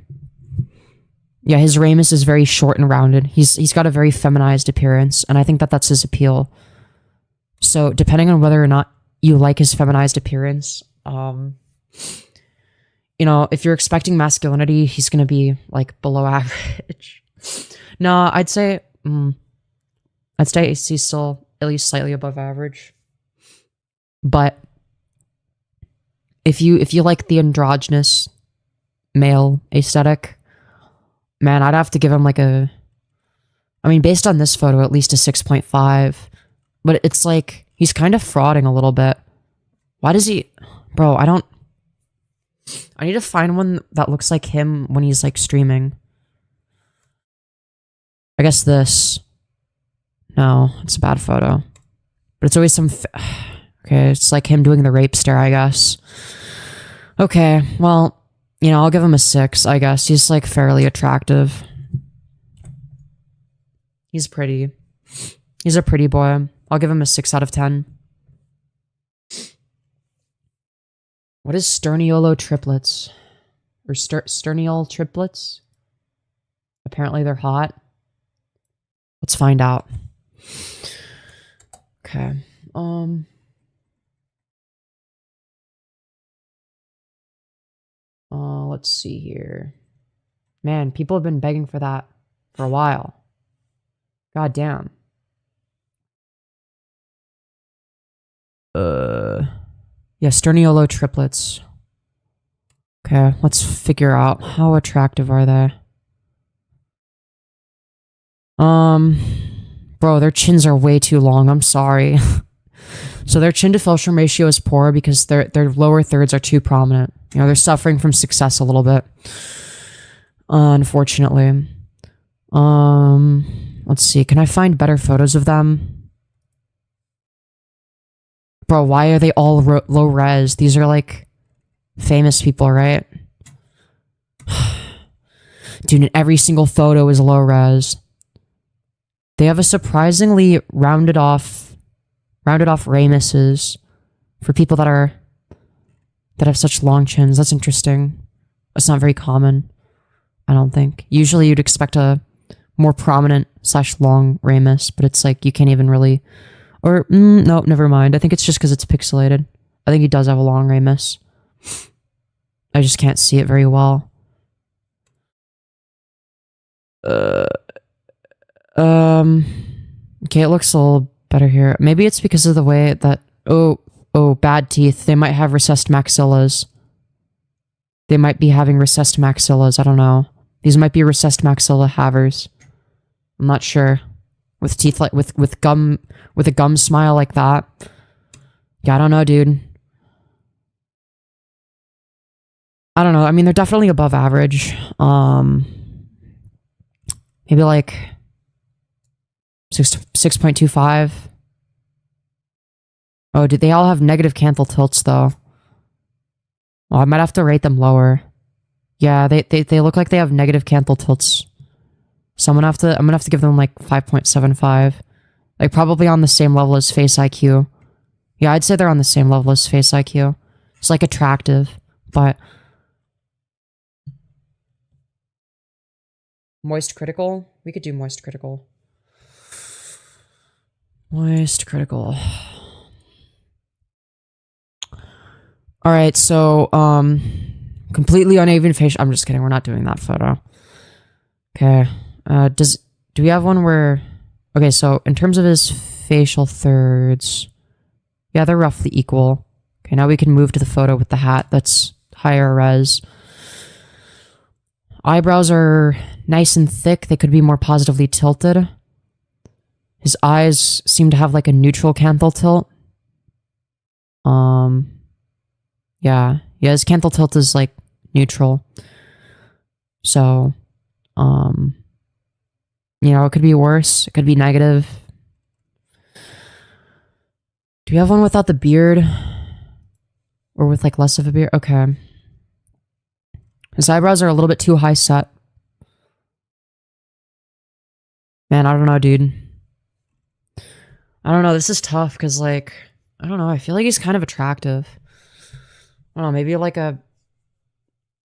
Yeah, his ramus is very short and rounded. He's got a very feminized appearance, and I think that's his appeal. So, depending on whether or not you like his feminized appearance, you know, if you're expecting masculinity, he's gonna be like below average. No, I'd say he's still at least slightly above average. But if you like the androgynous male aesthetic, Man, I'd have to give him like a... I mean, based on this photo, at least a 6.5. But it's like, he's kind of frauding a little bit. Why does he... Bro, I don't... I need to find one that looks like him when he's like streaming. I guess this. No, it's a bad photo. But it's always some... Okay, it's like him doing the rape stare, I guess. Okay, well, you know, I'll give him a 6, I guess. He's like fairly attractive. He's pretty. He's a pretty boy. I'll give him a 6 out of 10. What is Sterniolo triplets? Or Sterniol triplets? Apparently they're hot. Let's find out. Okay. Let's see here. Man, people have been begging for that for a while. God damn. Yeah, Sterniolo triplets. Okay, let's figure out how attractive are they. Bro, their chins are way too long. I'm sorry. So their chin to fulcrum ratio is poor because their lower thirds are too prominent. You know, they're suffering from success a little bit. Unfortunately. Let's see. Can I find better photos of them? Bro, why are they all low res? These are like famous people, right? Dude, every single photo is low res. They have a surprisingly rounded off ramuses for people that have such long chins. That's interesting. That's not very common, I don't think. Usually you'd expect a more prominent / long ramus, but it's like you can't even really... Or, no, never mind. I think it's just because it's pixelated. I think he does have a long ramus. I just can't see it very well. Okay, it looks a little better here. Maybe it's because of the way that... Oh, bad teeth. They might have recessed maxillas. They might be having recessed maxillas. I don't know. These might be recessed maxilla havers. I'm not sure. With teeth like... With a gum smile like that. Yeah, I don't know, dude. I don't know. I mean, they're definitely above average. Maybe like... 6.25. Oh, did they all have negative canthal tilts though? Well, I might have to rate them lower. Yeah, they look like they have negative canthal tilts. So I'm gonna have to give them like 5.75. Like probably on the same level as face IQ. Yeah, I'd say they're on the same level as face IQ. It's like attractive, but moist critical? We could do moist critical. Moist critical. Alright, so, completely uneven face. I'm just kidding, we're not doing that photo. Okay, do we have one where... Okay, so, in terms of his facial thirds... Yeah, they're roughly equal. Okay, now we can move to the photo with the hat that's higher res. Eyebrows are nice and thick, they could be more positively tilted. His eyes seem to have like a neutral canthal tilt. Yeah, his canthal tilt is like neutral. So, you know, it could be worse. It could be negative. Do we have one without the beard? Or with like less of a beard? Okay. His eyebrows are a little bit too high set. Man, I don't know, dude. I don't know, this is tough because like, I don't know, I feel like he's kind of attractive. I don't know, maybe like a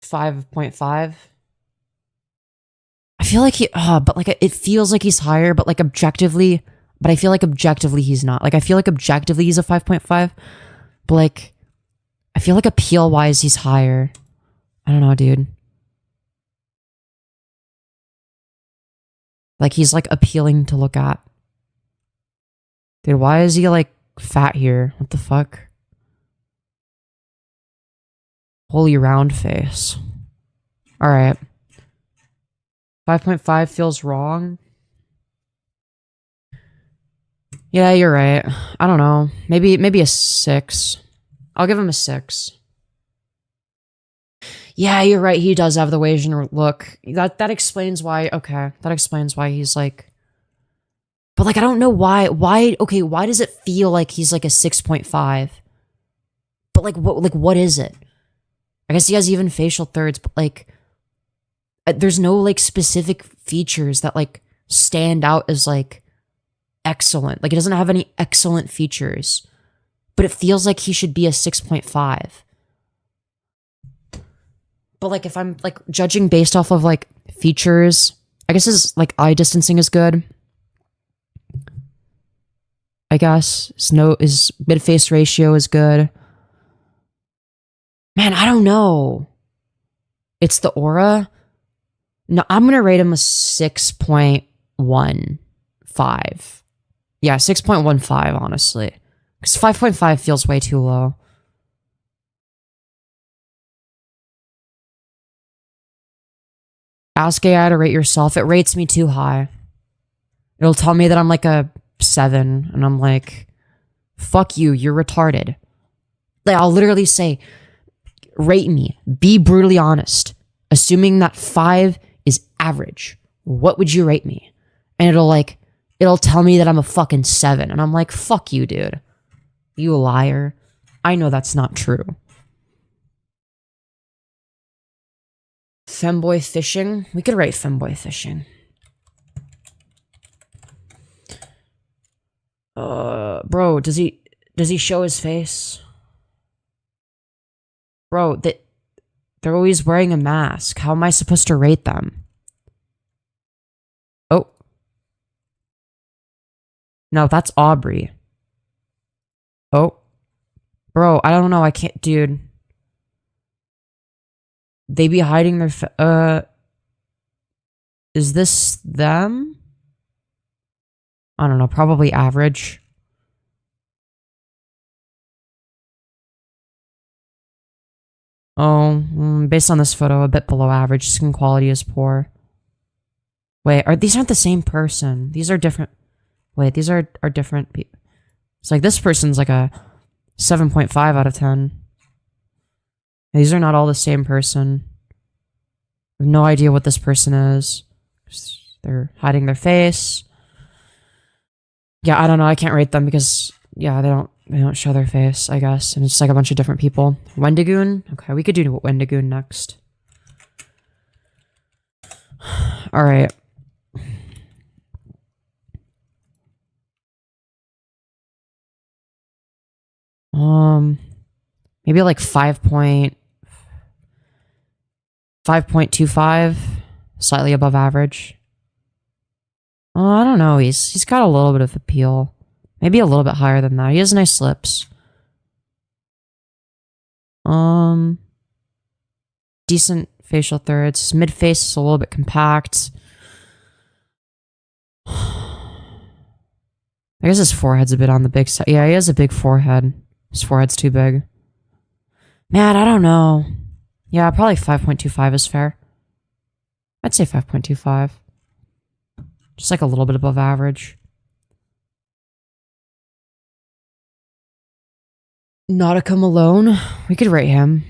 5.5. I feel like but like it feels like he's higher, but like objectively, but I feel like objectively he's not. Like I feel like objectively he's a 5.5, but like I feel like appeal wise he's higher. I don't know, dude. Like he's like appealing to look at. Dude, why is he like fat here? What the fuck? Holy round face. Alright. 5.5 feels wrong. Yeah, you're right. I don't know. Maybe a 6. I'll give him a 6. Yeah, you're right. He does have the Asian look. That explains why. Okay, that explains why he's like. But like, I don't know why. Okay, why does it feel like he's like a 6.5? But like, what is it? I guess he has even facial thirds, but like, there's no like specific features that like stand out as like excellent. Like, it doesn't have any excellent features, but it feels like he should be a 6.5. But like, if I'm like judging based off of like features, I guess his like eye distancing is good. I guess his mid-face ratio is good. Man, I don't know. It's the aura. No, I'm gonna rate him a 6.15. Yeah, 6.15, honestly. Because 5.5 feels way too low. Ask AI to rate yourself. It rates me too high. It'll tell me that I'm like a 7, and I'm like, fuck you, you're retarded. Like, I'll literally say, rate me. Be brutally honest. Assuming that 5 is average, what would you rate me? And it'll tell me that I'm a fucking 7, and I'm like, fuck you, dude. You liar. I know that's not true. Femboy fishing? We could rate femboy fishing. Bro, does he show his face? Bro, they're always wearing a mask. How am I supposed to rate them? Oh. No, that's Aubrey. Oh. Bro, I don't know. I can't, dude. They be hiding their is this them? I don't know, probably average. Oh, based on this photo, a bit below average. Skin quality is poor. Wait, these aren't the same person. These are different. Wait, these are different people. It's like this person's like a 7.5 out of 10. These are not all the same person. I have no idea what this person is. They're hiding their face. Yeah, I don't know. I can't rate them because, yeah, they don't show their face, I guess. And it's like a bunch of different people. Wendigoon? Okay, we could do Wendigoon next. Alright. Maybe like 5.25, slightly above average. I don't know. He's got a little bit of appeal. Maybe a little bit higher than that. He has nice lips. Decent facial thirds. His mid face is a little bit compact. I guess his forehead's a bit on the big side. Yeah, he has a big forehead. His forehead's too big. Man, I don't know. Yeah, probably 5.25 is fair. I'd say 5.25. Just like a little bit above average. Nautica Malone. We could rate him.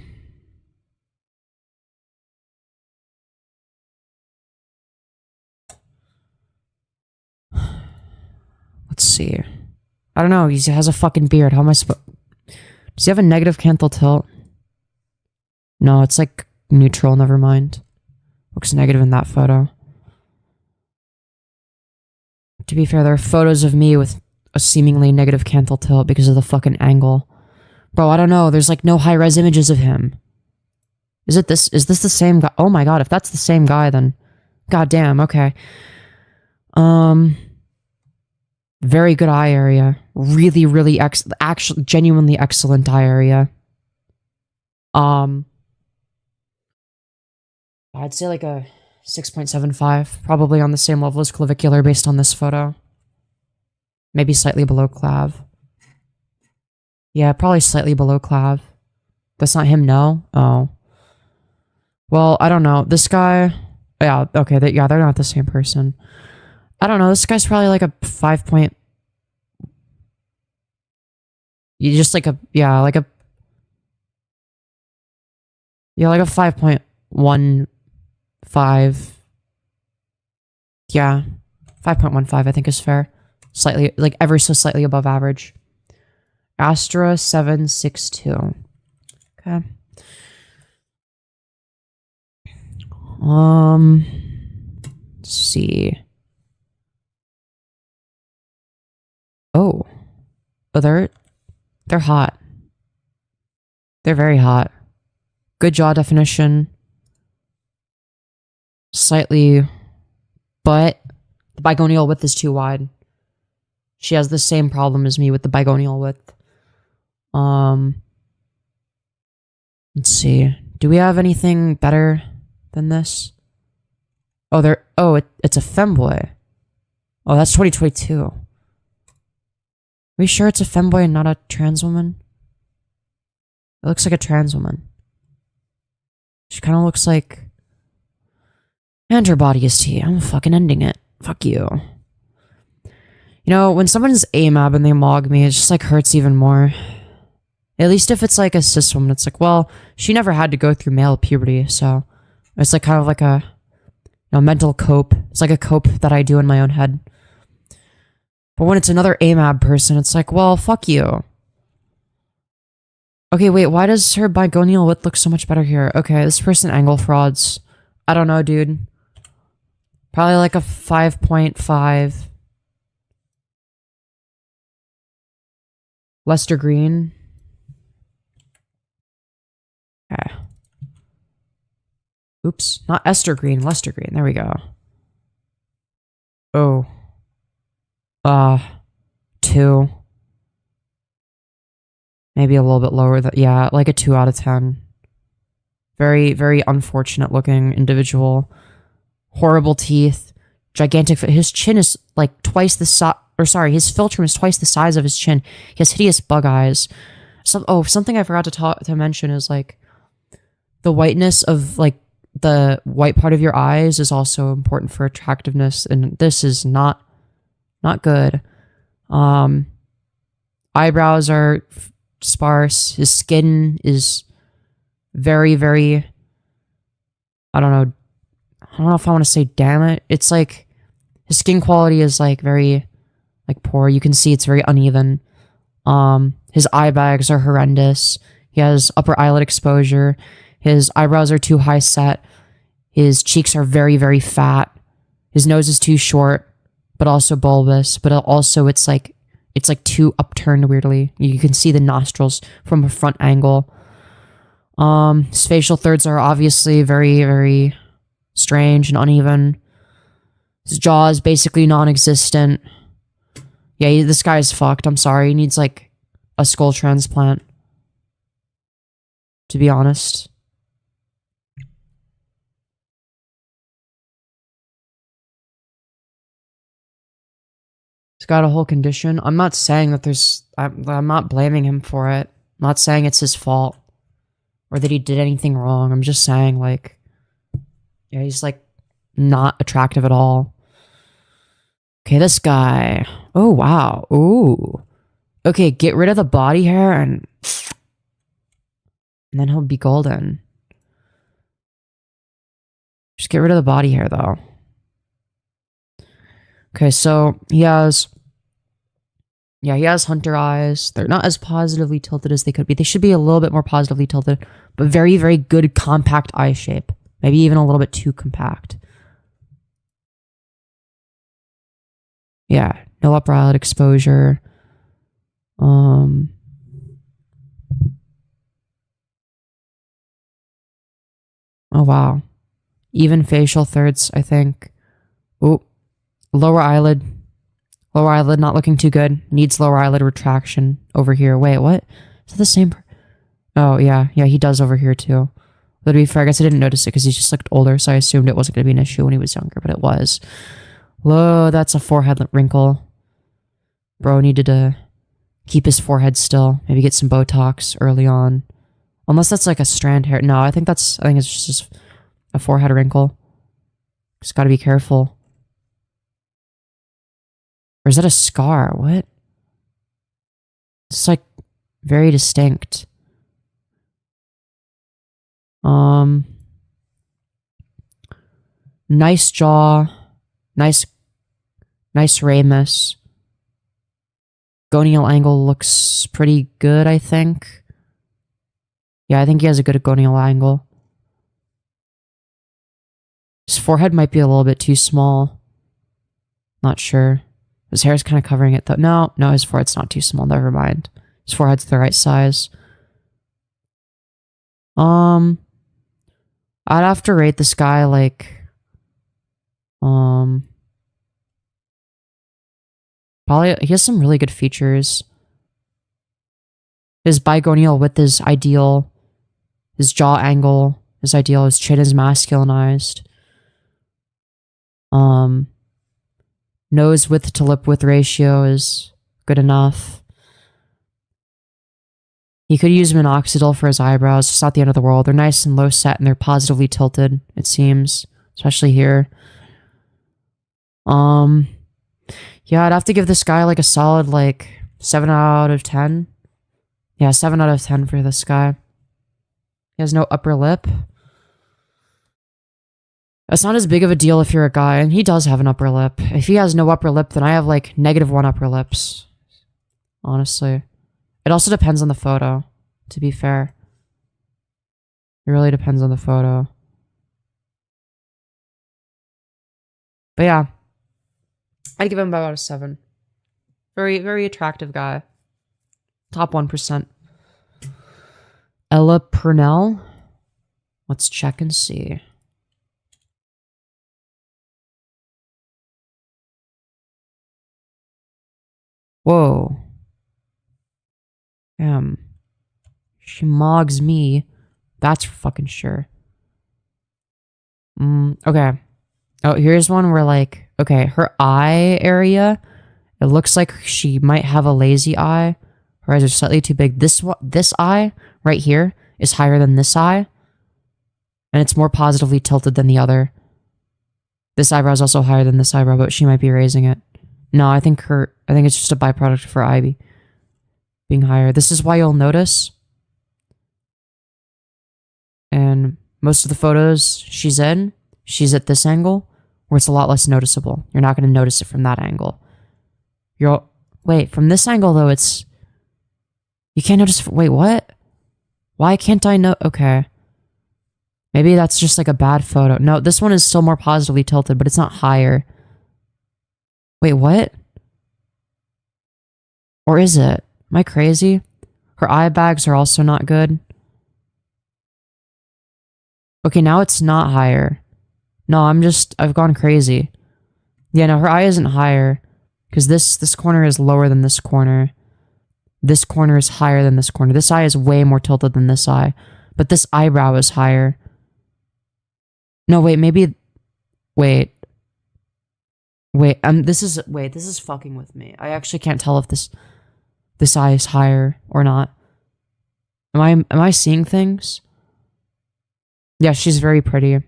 Let's see. I don't know. He has a fucking beard. How am I supposed... Does he have a negative canthal tilt? No, it's like neutral. Never mind. Looks negative in that photo. To be fair, there are photos of me with a seemingly negative canthal tilt because of the fucking angle. Bro, I don't know. There's like no high-res images of him. Is this the same guy? Oh my god, if that's the same guy, then... God damn, okay. Very good eye area. Really, really actually genuinely excellent eye area. I'd say like a 6.75, probably on the same level as clavicular based on this photo. Maybe slightly below clav. Yeah, probably slightly below clav. That's not him, no? Oh. Well, I don't know. This guy, Yeah, okay, they're not the same person. I don't know, this guy's probably like a 5 point... You just like a... Yeah, like a... Yeah, like a 5.15... Yeah, 5.15 I think is fair. Slightly, like ever so slightly above average. Astra 762. Okay. Let's see. Oh, they're hot. They're very hot. Good jaw definition. Slightly, but the bigonial width is too wide. She has the same problem as me with the bigonial width. Let's see. Do we have anything better than this? Oh, it's a femboy. Oh, that's 2022. Are we sure it's a femboy and not a trans woman? It looks like a trans woman. She kind of looks like... And her body is T. I'm fucking ending it. Fuck you. You know, when someone's AMAB and they mog me, it just like hurts even more. At least if it's like a cis woman, it's like, well, she never had to go through male puberty, so it's like kind of like a mental cope. It's like a cope that I do in my own head. But when it's another AMAB person, it's like, well, fuck you. Okay, wait, why does her bigonial width look so much better here? Okay, this person angle frauds. I don't know, dude. Probably like a 5.5. Lester Green. Okay. Oops, not Esther Green, Lester Green. There we go. Oh. 2. Maybe a little bit lower than, yeah, like a 2 out of 10. Very, very unfortunate looking individual. Horrible teeth. Gigantic, his chin is like twice the size, or sorry, his philtrum is twice the size of his chin. He has hideous bug eyes. Something I forgot to mention is like the whiteness of like the white part of your eyes is also important for attractiveness, and this is not good. Eyebrows are sparse. His skin is very, very, I don't know if I want to say damn it. It's like his skin quality is like very like poor. You can see it's very uneven. His eye bags are horrendous. He has upper eyelid exposure. His eyebrows are too high set. His cheeks are very, very fat. His nose is too short, but also bulbous. But also it's like too upturned weirdly. You can see the nostrils from a front angle. His facial thirds are obviously very, very strange and uneven. His jaw is basically non-existent. Yeah, this guy is fucked. I'm sorry. He needs like a skull transplant, to be honest. He's got a whole condition. I'm not saying that I'm not blaming him for it. I'm not saying it's his fault or that he did anything wrong. I'm just saying, like, yeah, he's like not attractive at all. Okay, this guy. Oh, wow. Ooh. Okay, get rid of the body hair and then he'll be golden. Just get rid of the body hair, though. Okay, so he has hunter eyes. They're not as positively tilted as they could be. They should be a little bit more positively tilted, but very, very good compact eye shape. Maybe even a little bit too compact. Yeah, no upper eyelid exposure. Oh, wow. Even facial thirds, I think. Oh, lower eyelid. Lower eyelid not looking too good. Needs lower eyelid retraction over here. Wait, what? Is that the same? Oh, yeah. Yeah, he does over here too. But to be fair, I guess I didn't notice it because he just looked older, so I assumed it wasn't going to be an issue when he was younger, but it was. Whoa, that's a forehead wrinkle. Bro needed to keep his forehead still. Maybe get some Botox early on. Unless that's like a strand hair. No, I think it's just a forehead wrinkle. Just gotta be careful. Or is that a scar? What? It's like very distinct. Nice jaw. Nice ramus. Gonial angle looks pretty good, I think. Yeah, I think he has a good gonial angle. His forehead might be a little bit too small. Not sure. His hair's kind of covering it though. No, his forehead's not too small. Never mind. His forehead's the right size. I'd have to rate this guy like probably he has some really good features. His bigonial width is ideal. His jaw angle is ideal. His chin is masculinized. Nose width to lip width ratio is good enough. He could use minoxidil for his eyebrows. It's not the end of the world. They're nice and low set and they're positively tilted, it seems. Especially here. Yeah, I'd have to give this guy like a solid like 7 out of 10. Yeah, 7 out of 10 for this guy. He has no upper lip. That's not as big of a deal if you're a guy, and he does have an upper lip. If he has no upper lip, then I have like -1 upper lips. Honestly. It also depends on the photo, to be fair. It really depends on the photo. But yeah. I'd give him about a 7. Very, very attractive guy. Top 1%. Ella Purnell. Let's check and see. Whoa. She mogs me. That's for fucking sure. Okay. Oh, here's one where like, okay, her eye area, it looks like she might have a lazy eye. Her eyes are slightly too big. This eye right here is higher than this eye. And it's more positively tilted than the other. This eyebrow is also higher than this eyebrow, but she might be raising it. No, I think it's just a byproduct of her eye being higher. This is why you'll notice. And most of the photos she's at this angle, where it's a lot less noticeable. You're not going to notice it from that angle. Wait, from this angle though, you can't notice. Wait, what? Why can't I know? Okay. Maybe that's just like a bad photo. No, this one is still more positively tilted, but it's not higher. Wait, what? Or is it? Am I crazy? Her eye bags are also not good. Okay, now it's not higher. No, I've gone crazy. Yeah, no, her eye isn't higher. Because this corner is lower than this corner. This corner is higher than this corner. This eye is way more tilted than this eye. But this eyebrow is higher. No, wait, maybe... Wait, this is fucking with me. I actually can't tell if this eye is higher or not. Am I seeing things? Yeah, she's very pretty.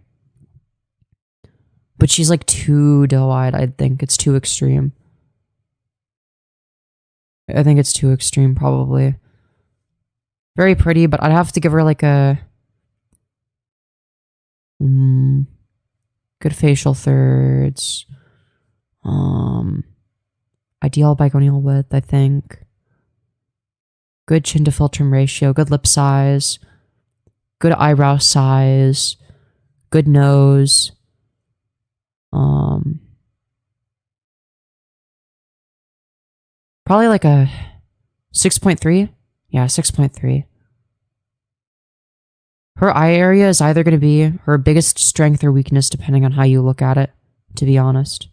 But she's like too doe-eyed, I think. It's too extreme. I think it's too extreme, probably. Very pretty, but I'd have to give her like a... good facial thirds. Ideal bigonial width, I think. Good chin to philtrum ratio, good lip size, good eyebrow size, good nose. Probably like a 6.3. Yeah, 6.3. Her eye area is either going to be her biggest strength or weakness, depending on how you look at it, to be honest.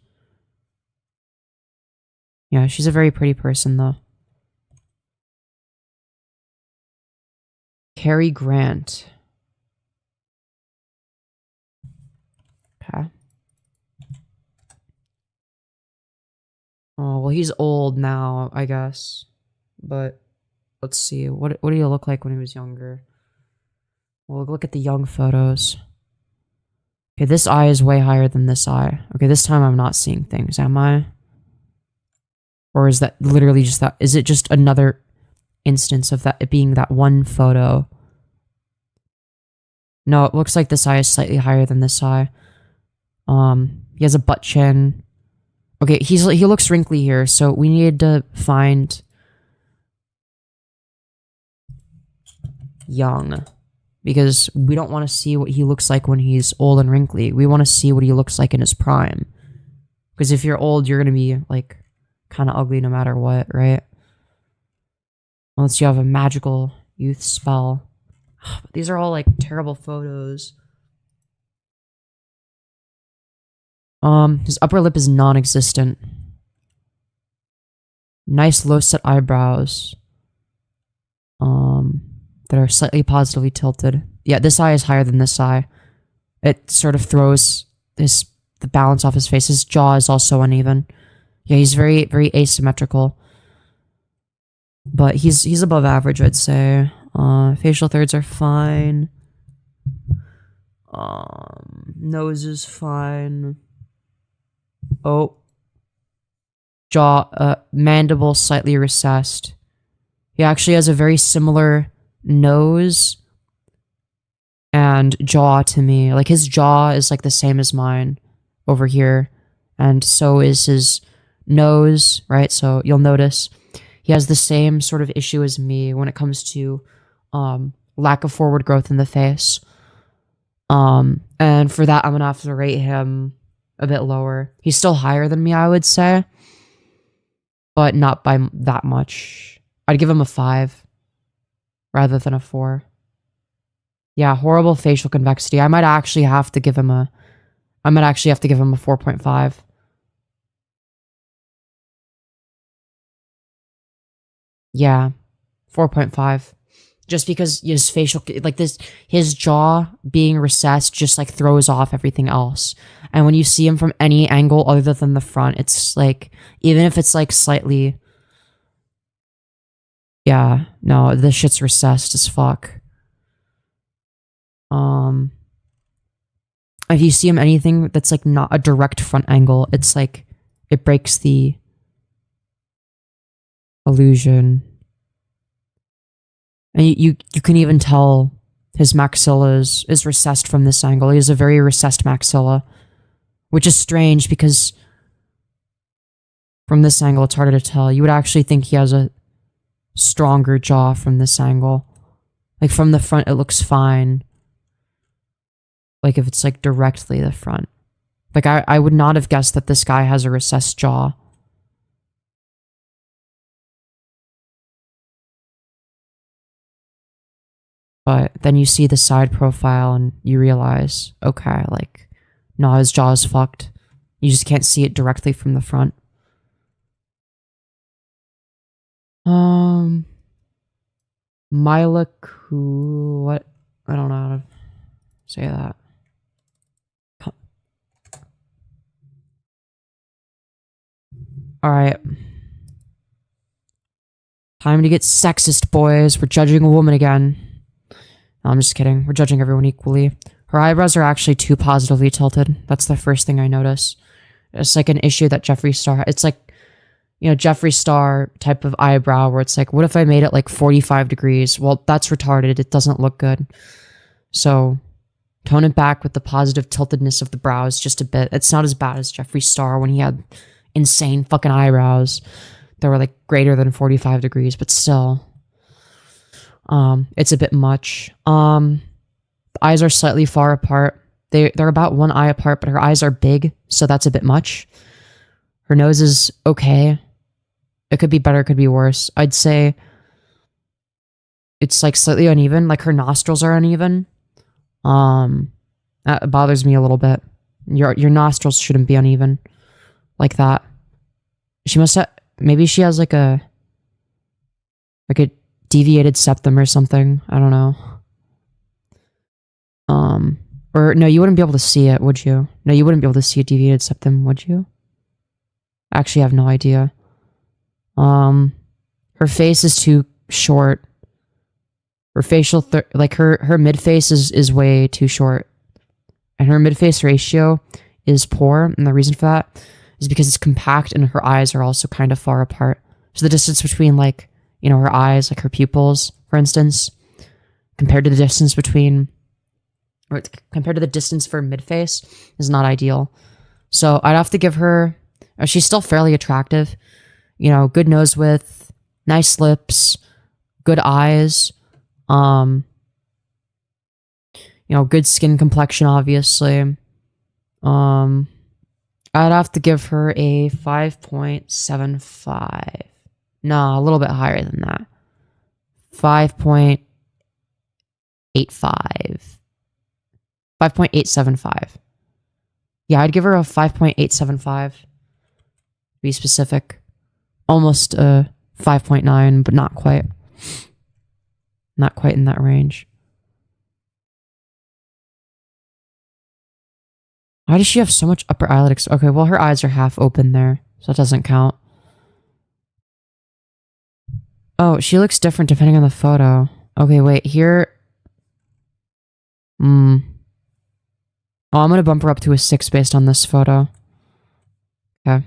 Yeah, she's a very pretty person, though. Cary Grant. Okay. Oh, well, he's old now, I guess. But let's see. What did he look like when he was younger? We'll look at the young photos. Okay, this eye is way higher than this eye. Okay, this time I'm not seeing things, am I? Or is that literally just that? Is it just another instance of that, it being that one photo? No, it looks like this eye is slightly higher than this eye. He has a butt chin. Okay, he looks wrinkly here, so we need to find young, because we don't want to see what he looks like when he's old and wrinkly. We want to see what he looks like in his prime. Because if you're old, you're gonna be like kind of ugly no matter what, right? Unless you have a magical youth spell. These are all like terrible photos. His upper lip is non-existent. Nice low set eyebrows. That are slightly positively tilted. Yeah, this eye is higher than this eye. It sort of throws the balance off his face. His jaw is also uneven. Yeah, he's very, very asymmetrical. But he's above average, I'd say. Facial thirds are fine. Nose is fine. Oh. Jaw, mandible slightly recessed. He actually has a very similar nose and jaw to me. Like, his jaw is like the same as mine over here. And so is his nose, right? So you'll notice he has the same sort of issue as me when it comes to lack of forward growth in the face. And for that, I'm gonna have to rate him a bit lower. He's still higher than me, I would say, but not by that much. I'd give him a 5 rather than a 4. Yeah, horrible facial convexity. I might actually have to give him a 4.5. Yeah, 4.5. Just because his facial, like this, his jaw being recessed just like throws off everything else. And when you see him from any angle other than the front, it's like, even if it's like slightly, yeah, no, this shit's recessed as fuck. If you see him anything that's like not a direct front angle, it's like, it breaks the illusion. And you can even tell his maxilla is recessed from this angle. He has a very recessed maxilla, which is strange because from this angle, it's harder to tell. You would actually think he has a stronger jaw from this angle. Like, from the front, it looks fine. Like, if it's like directly the front. Like, I would not have guessed that this guy has a recessed jaw. But then you see the side profile and you realize, okay, like, no, his jaw is fucked. You just can't see it directly from the front. What? I don't know how to say that. Alright. Time to get sexist, boys. We're judging a woman again. No, I'm just kidding. We're judging everyone equally. Her eyebrows are actually too positively tilted. That's the first thing I notice. It's like an issue that Jeffree Star... It's like, you know, Jeffree Star type of eyebrow where it's like, what if I made it like 45 degrees? Well, that's retarded. It doesn't look good. So, tone it back with the positive tiltedness of the brows just a bit. It's not as bad as Jeffree Star when he had insane fucking eyebrows that were like greater than 45 degrees, but still... it's a bit much. The eyes are slightly far apart. They're about one eye apart, but her eyes are big, so that's a bit much. Her nose is okay. It could be better, it could be worse. I'd say it's like slightly uneven, like her nostrils are uneven. That bothers me a little bit. Your nostrils shouldn't be uneven like that. She must have, maybe she has like a deviated septum or something. I don't know. Or no, you wouldn't be able to see it, would you? No, you wouldn't be able to see a deviated septum, would you? Actually, I have no idea. Her face is too short. Her facial, like her mid face is way too short. and her mid-face ratio is poor, and the reason for that is because it's compact and her eyes are also kind of far apart. So the distance between, like, you know, her eyes, like her pupils, for instance, compared to the distance between, or compared to the distance for mid-face, is not ideal. So I'd have to give her, she's still fairly attractive, you know, good nose width, nice lips, good eyes, you know, good skin complexion, obviously. I'd have to give her a 5.75. No, a little bit higher than that. 5.85. 5.875. Yeah, I'd give her a 5.875. Be specific. Almost a 5.9, but not quite. Not quite in that range. Why does she have so much upper eyelid okay, well, her eyes are half open there, so that doesn't count. Oh, she looks different depending on the photo. Okay, wait, here... Oh, I'm gonna bump her up to a 6 based on this photo. Okay.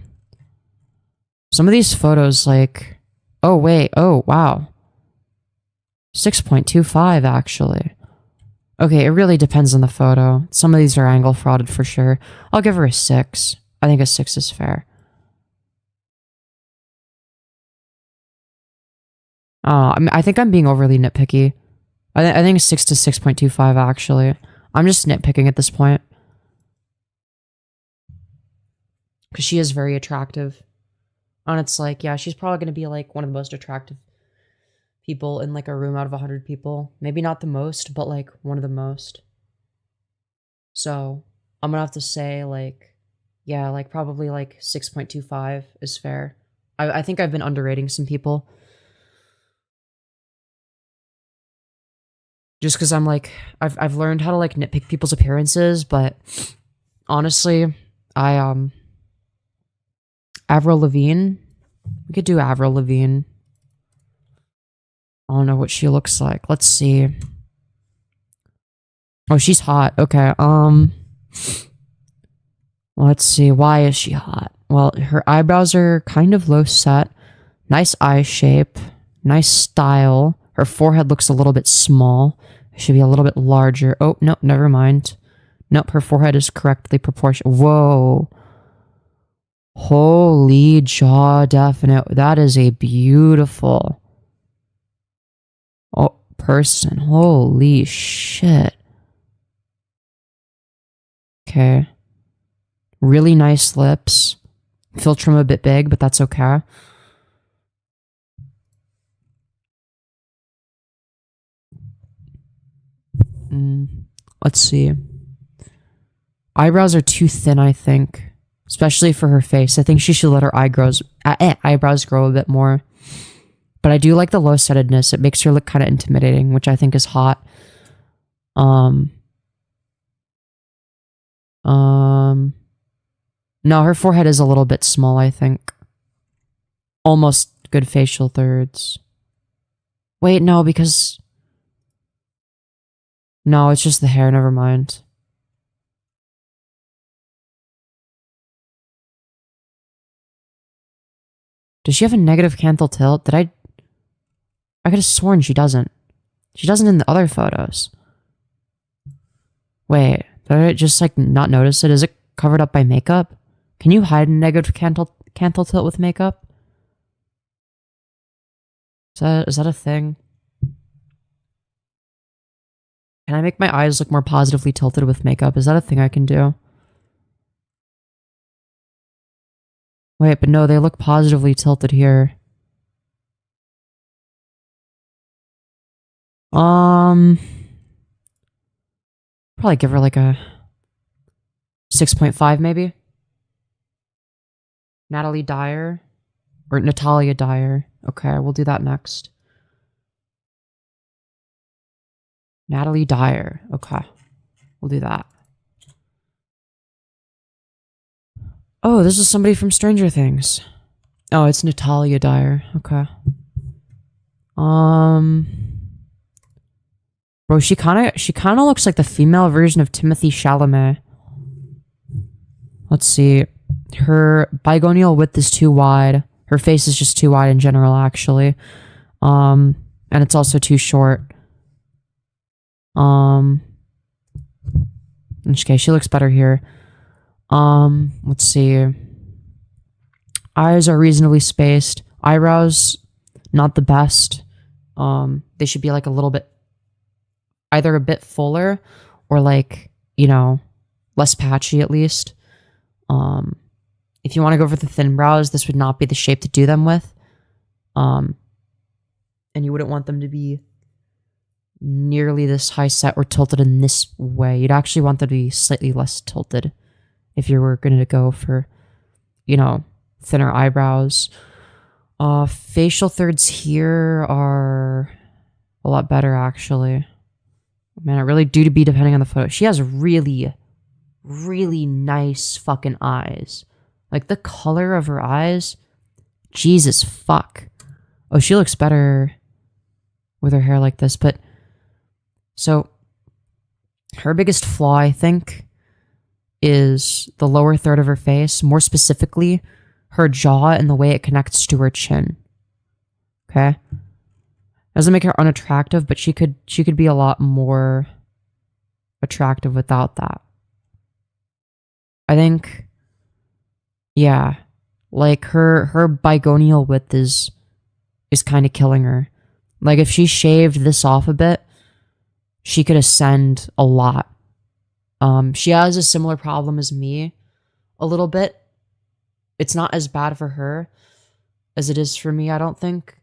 Some of these photos, like... Oh, wait, oh, wow. 6.25, actually. Okay, it really depends on the photo. Some of these are angle frauded for sure. I'll give her a 6. I think a 6 is fair. I think I'm being overly nitpicky. I think 6 to 6.25, actually. I'm just nitpicking at this point. Because she is very attractive. And it's like, yeah, she's probably going to be like one of the most attractive people in like a room out of 100 people. Maybe not the most, but like one of the most. So I'm gonna have to say like, yeah, like probably like 6.25 is fair. I think I've been underrating some people. Just because I'm like, I've learned how to like nitpick people's appearances, but honestly, Avril Lavigne, we could do Avril Lavigne. I don't know what she looks like. Let's see. Oh, she's hot. Okay, let's see. Why is she hot? Well, her eyebrows are kind of low set. Nice eye shape. Nice style. Her forehead looks a little bit small. It should be a little bit larger. Oh, no, never mind. Nope, her forehead is correctly proportioned. Whoa. Holy jaw definite. That is a beautiful... Oh, person. Holy shit. Okay. Really nice lips. Filter them a bit big, but that's okay. Let's see. Eyebrows are too thin, I think. Especially for her face. I think she should let her eyebrows grow a bit more. But I do like the low-settedness. It makes her look kind of intimidating, which I think is hot. No, her forehead is a little bit small, I think. Almost good facial thirds. Wait, no, because... No, it's just the hair, never mind. Does she have a negative canthal tilt? I could have sworn she doesn't. She doesn't in the other photos. Wait, did I just like not notice it? Is it covered up by makeup? Can you hide a negative canthal tilt with makeup? Is that a thing? Can I make my eyes look more positively tilted with makeup? Is that a thing I can do? Wait, but no, they look positively tilted here. Probably give her like a 6.5 maybe. Natalia Dyer. Okay, we'll do that next. Natalia Dyer. Okay. We'll do that. Oh, this is somebody from Stranger Things. Oh, it's Natalia Dyer. Okay. Bro, she kinda looks like the female version of Timothée Chalamet. Let's see. Her bigonial width is too wide. Her face is just too wide in general, actually. And it's also too short. Okay, she looks better here. Let's see. Eyes are reasonably spaced. Eyebrows, not the best. They should be like a little bit, either a bit fuller or like, you know, less patchy at least. If you want to go for the thin brows, this would not be the shape to do them with. And you wouldn't want them to be nearly this high set or tilted in this way. You'd actually want them to be slightly less tilted if you were going to go for, you know, thinner eyebrows. Facial thirds here are a lot better, actually. Man, it really do be depending on the photo. She has really, really nice fucking eyes. Like, the color of her eyes, Jesus fuck. Oh, she looks better with her hair like this, but... So, her biggest flaw, I think, is the lower third of her face. More specifically, her jaw and the way it connects to her chin. Okay? Doesn't make her unattractive, but she could be a lot more attractive without that. I think... Yeah, like her bigonial width is kind of killing her. Like if she shaved this off a bit, she could ascend a lot. She has a similar problem as me, a little bit. It's not as bad for her as it is for me, I don't think,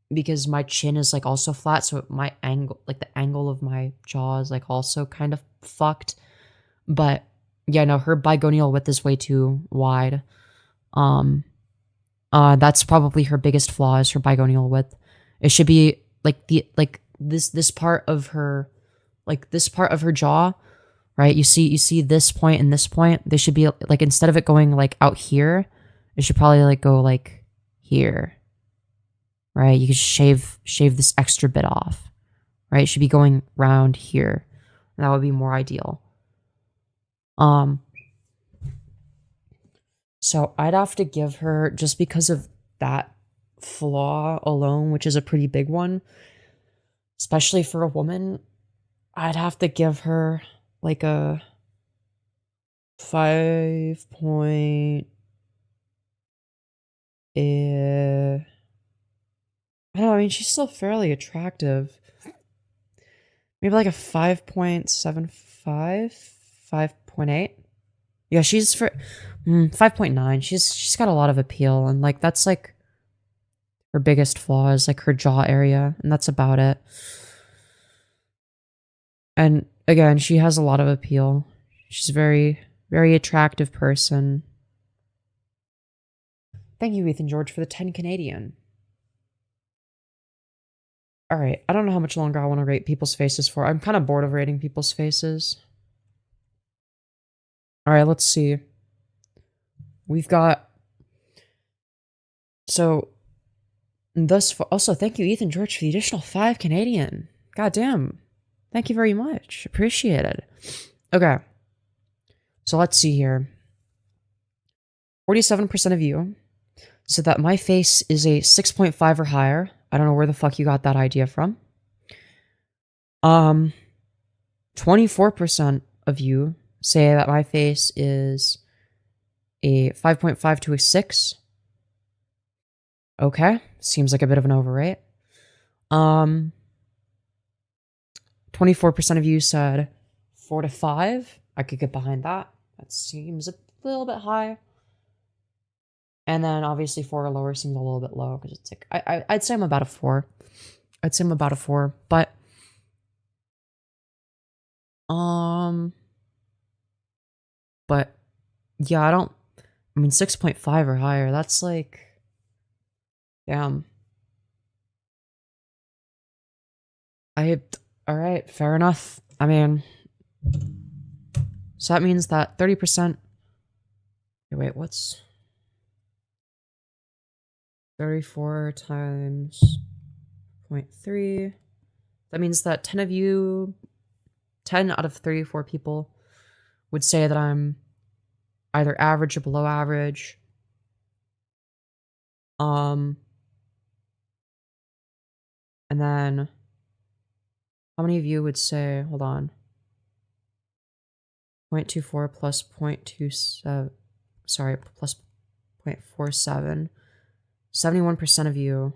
because my chin is like also flat, so my angle, like the angle of my jaw is like also kind of fucked. But yeah, no, her bigonial width is way too wide. That's probably her biggest flaw, is her bigonial width. It should be like this part of her, like this part of her jaw, right? You see this point and this point. They should be like, instead of it going like out here, it should probably like go like here, right? You could shave this extra bit off, right? It should be going round here. And that would be more ideal. So I'd have to give her, just because of that flaw alone, which is a pretty big one, especially for a woman, I'd have to give her like a 5 point... I don't know, I mean, she's still fairly attractive. Maybe like a 5.75? 5.8? Yeah, she's for 5.9. She's got a lot of appeal, and like that's like her biggest flaw is like her jaw area, and that's about it. And again, she has a lot of appeal. She's a very, very attractive person. Thank you, Ethan George, for the 10 Canadian. Alright, I don't know how much longer I want to rate people's faces for. I'm kind of bored of rating people's faces. Alright, let's see. We've got... So, thus far... Also, thank you, Ethan George, for the additional 5 Canadian. God damn. Thank you very much. Appreciate it. Okay. So, let's see here. 47% of you said that my face is a 6.5 or higher. I don't know where the fuck you got that idea from. 24% of you say that my face is a 5.5 to a 6. Okay, seems like a bit of an overrate. 24% of you said 4 to 5. I could get behind that. That seems a little bit high. And then obviously 4 or lower seems a little bit low, because it's like I'd say I'm about a 4. I'd say I'm about a 4, but yeah, I mean 6.5 or higher, that's like, damn. Alright, fair enough. I mean, so that means that 30%, wait, what's 34 times 0.3? That means that 10 out of 34 people would say that I'm either average or below average. And then how many of you would say, hold on, 0.24 plus 0.27, sorry, plus 0.47, 71% of you.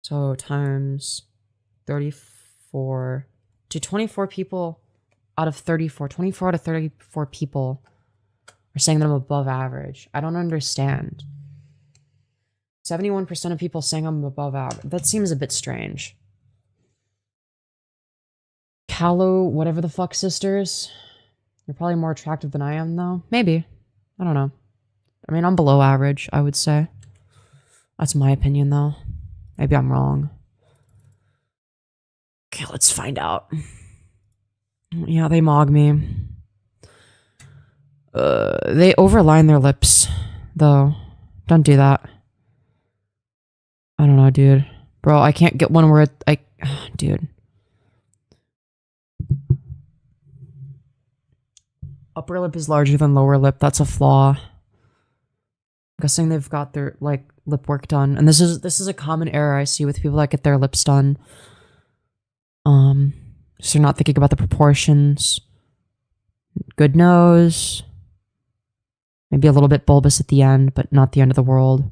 So times 34 to 24 people out of 34. 24 out of 34 people are saying that I'm above average. I don't understand. 71% of people saying I'm above average. That seems a bit strange. Callow, whatever the fuck, sisters. You're probably more attractive than I am, though. Maybe. I don't know. I mean, I'm below average, I would say. That's my opinion, though. Maybe I'm wrong. Okay, let's find out. Yeah, they mog me. They overline their lips, though. Don't do that. I don't know, dude. Bro, I can't get one where dude. Upper lip is larger than lower lip. That's a flaw. I'm guessing they've got their, like, lip work done. And this is a common error I see with people that get their lips done. So they're not thinking about the proportions. Good nose. Maybe a little bit bulbous at the end, but not the end of the world.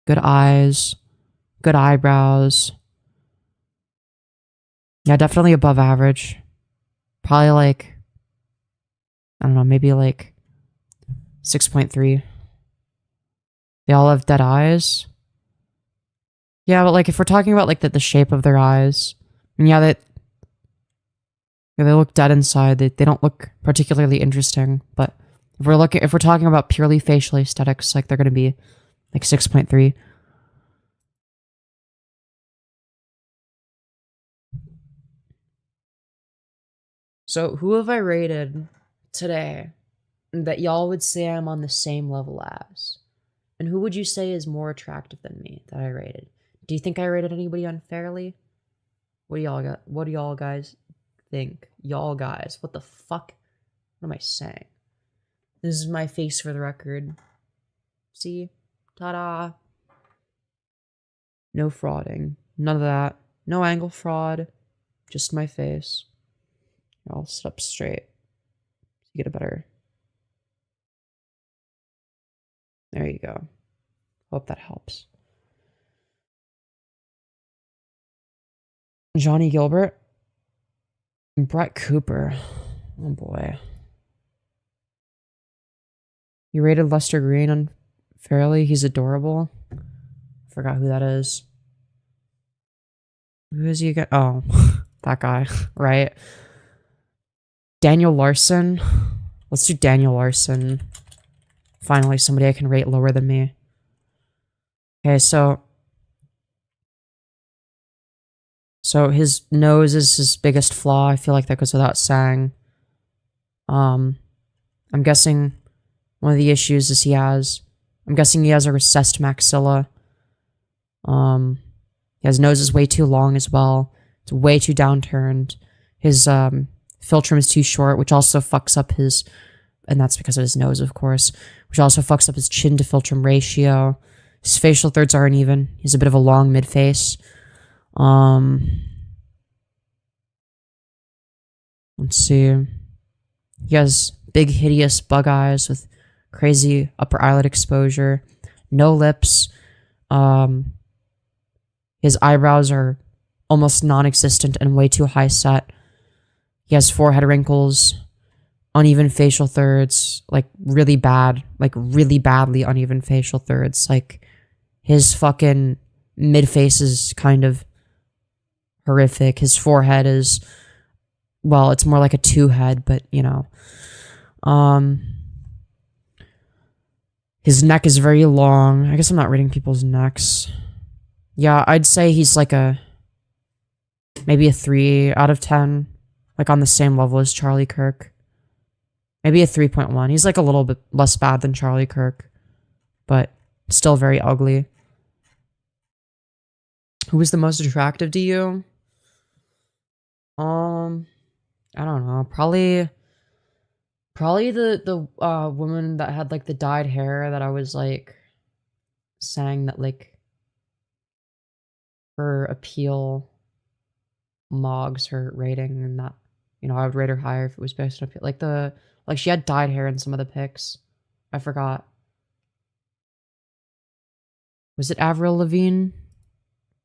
Good eyes. Good eyebrows. Yeah, definitely above average. Probably like, I don't know, maybe like 6.3. They all have dead eyes. Yeah, but like if we're talking about like the shape of their eyes, and yeah, they look dead inside. They don't look particularly interesting. But if we're talking about purely facial aesthetics, like they're gonna be like 6.3. So who have I rated today that y'all would say I'm on the same level as? And who would you say is more attractive than me that I rated? Do you think I rated anybody unfairly? What do y'all guys think? Y'all guys, what the fuck? What am I saying? This is my face for the record. See? Ta-da. No frauding. None of that. No angle fraud. Just my face. I'll sit up straight. You get a better... There you go. Hope that helps. Johnny Gilbert. And Brett Cooper. Oh boy. You rated Lester Green unfairly? He's adorable. Forgot who that is. Who is he again? Oh, that guy, right? Daniel Larson. Let's do Daniel Larson. Finally, somebody I can rate lower than me. Okay, so his nose is his biggest flaw. I feel like that goes without saying. I'm guessing one of the issues is I'm guessing he has a recessed maxilla. His nose is way too long as well. It's way too downturned. His philtrum is too short, which also fucks up his, and that's because of his nose, of course, which also fucks up his chin to philtrum ratio. His facial thirds aren't even. He's a bit of a long mid-face. Let's see. He has big, hideous bug eyes with crazy upper eyelid exposure. No lips. His eyebrows are almost non-existent and way too high set. He has forehead wrinkles, uneven facial thirds, like really bad, like really badly uneven facial thirds. Like his fucking mid-face is kind of horrific. His forehead is, well, it's more like a two-head, but you know. His neck is very long. I guess I'm not rating people's necks. Yeah, I'd say he's like maybe a 3 out of 10. Like on the same level as Charlie Kirk. Maybe a 3.1. He's like a little bit less bad than Charlie Kirk. But still very ugly. Who was the most attractive to you? I don't know. Probably the woman that had like the dyed hair that I was like saying that like her appeal mogs her rating, and that, you know, I would rate her higher if it was based on appeal. Like she had dyed hair in some of the pics. I forgot. Was it Avril Lavigne?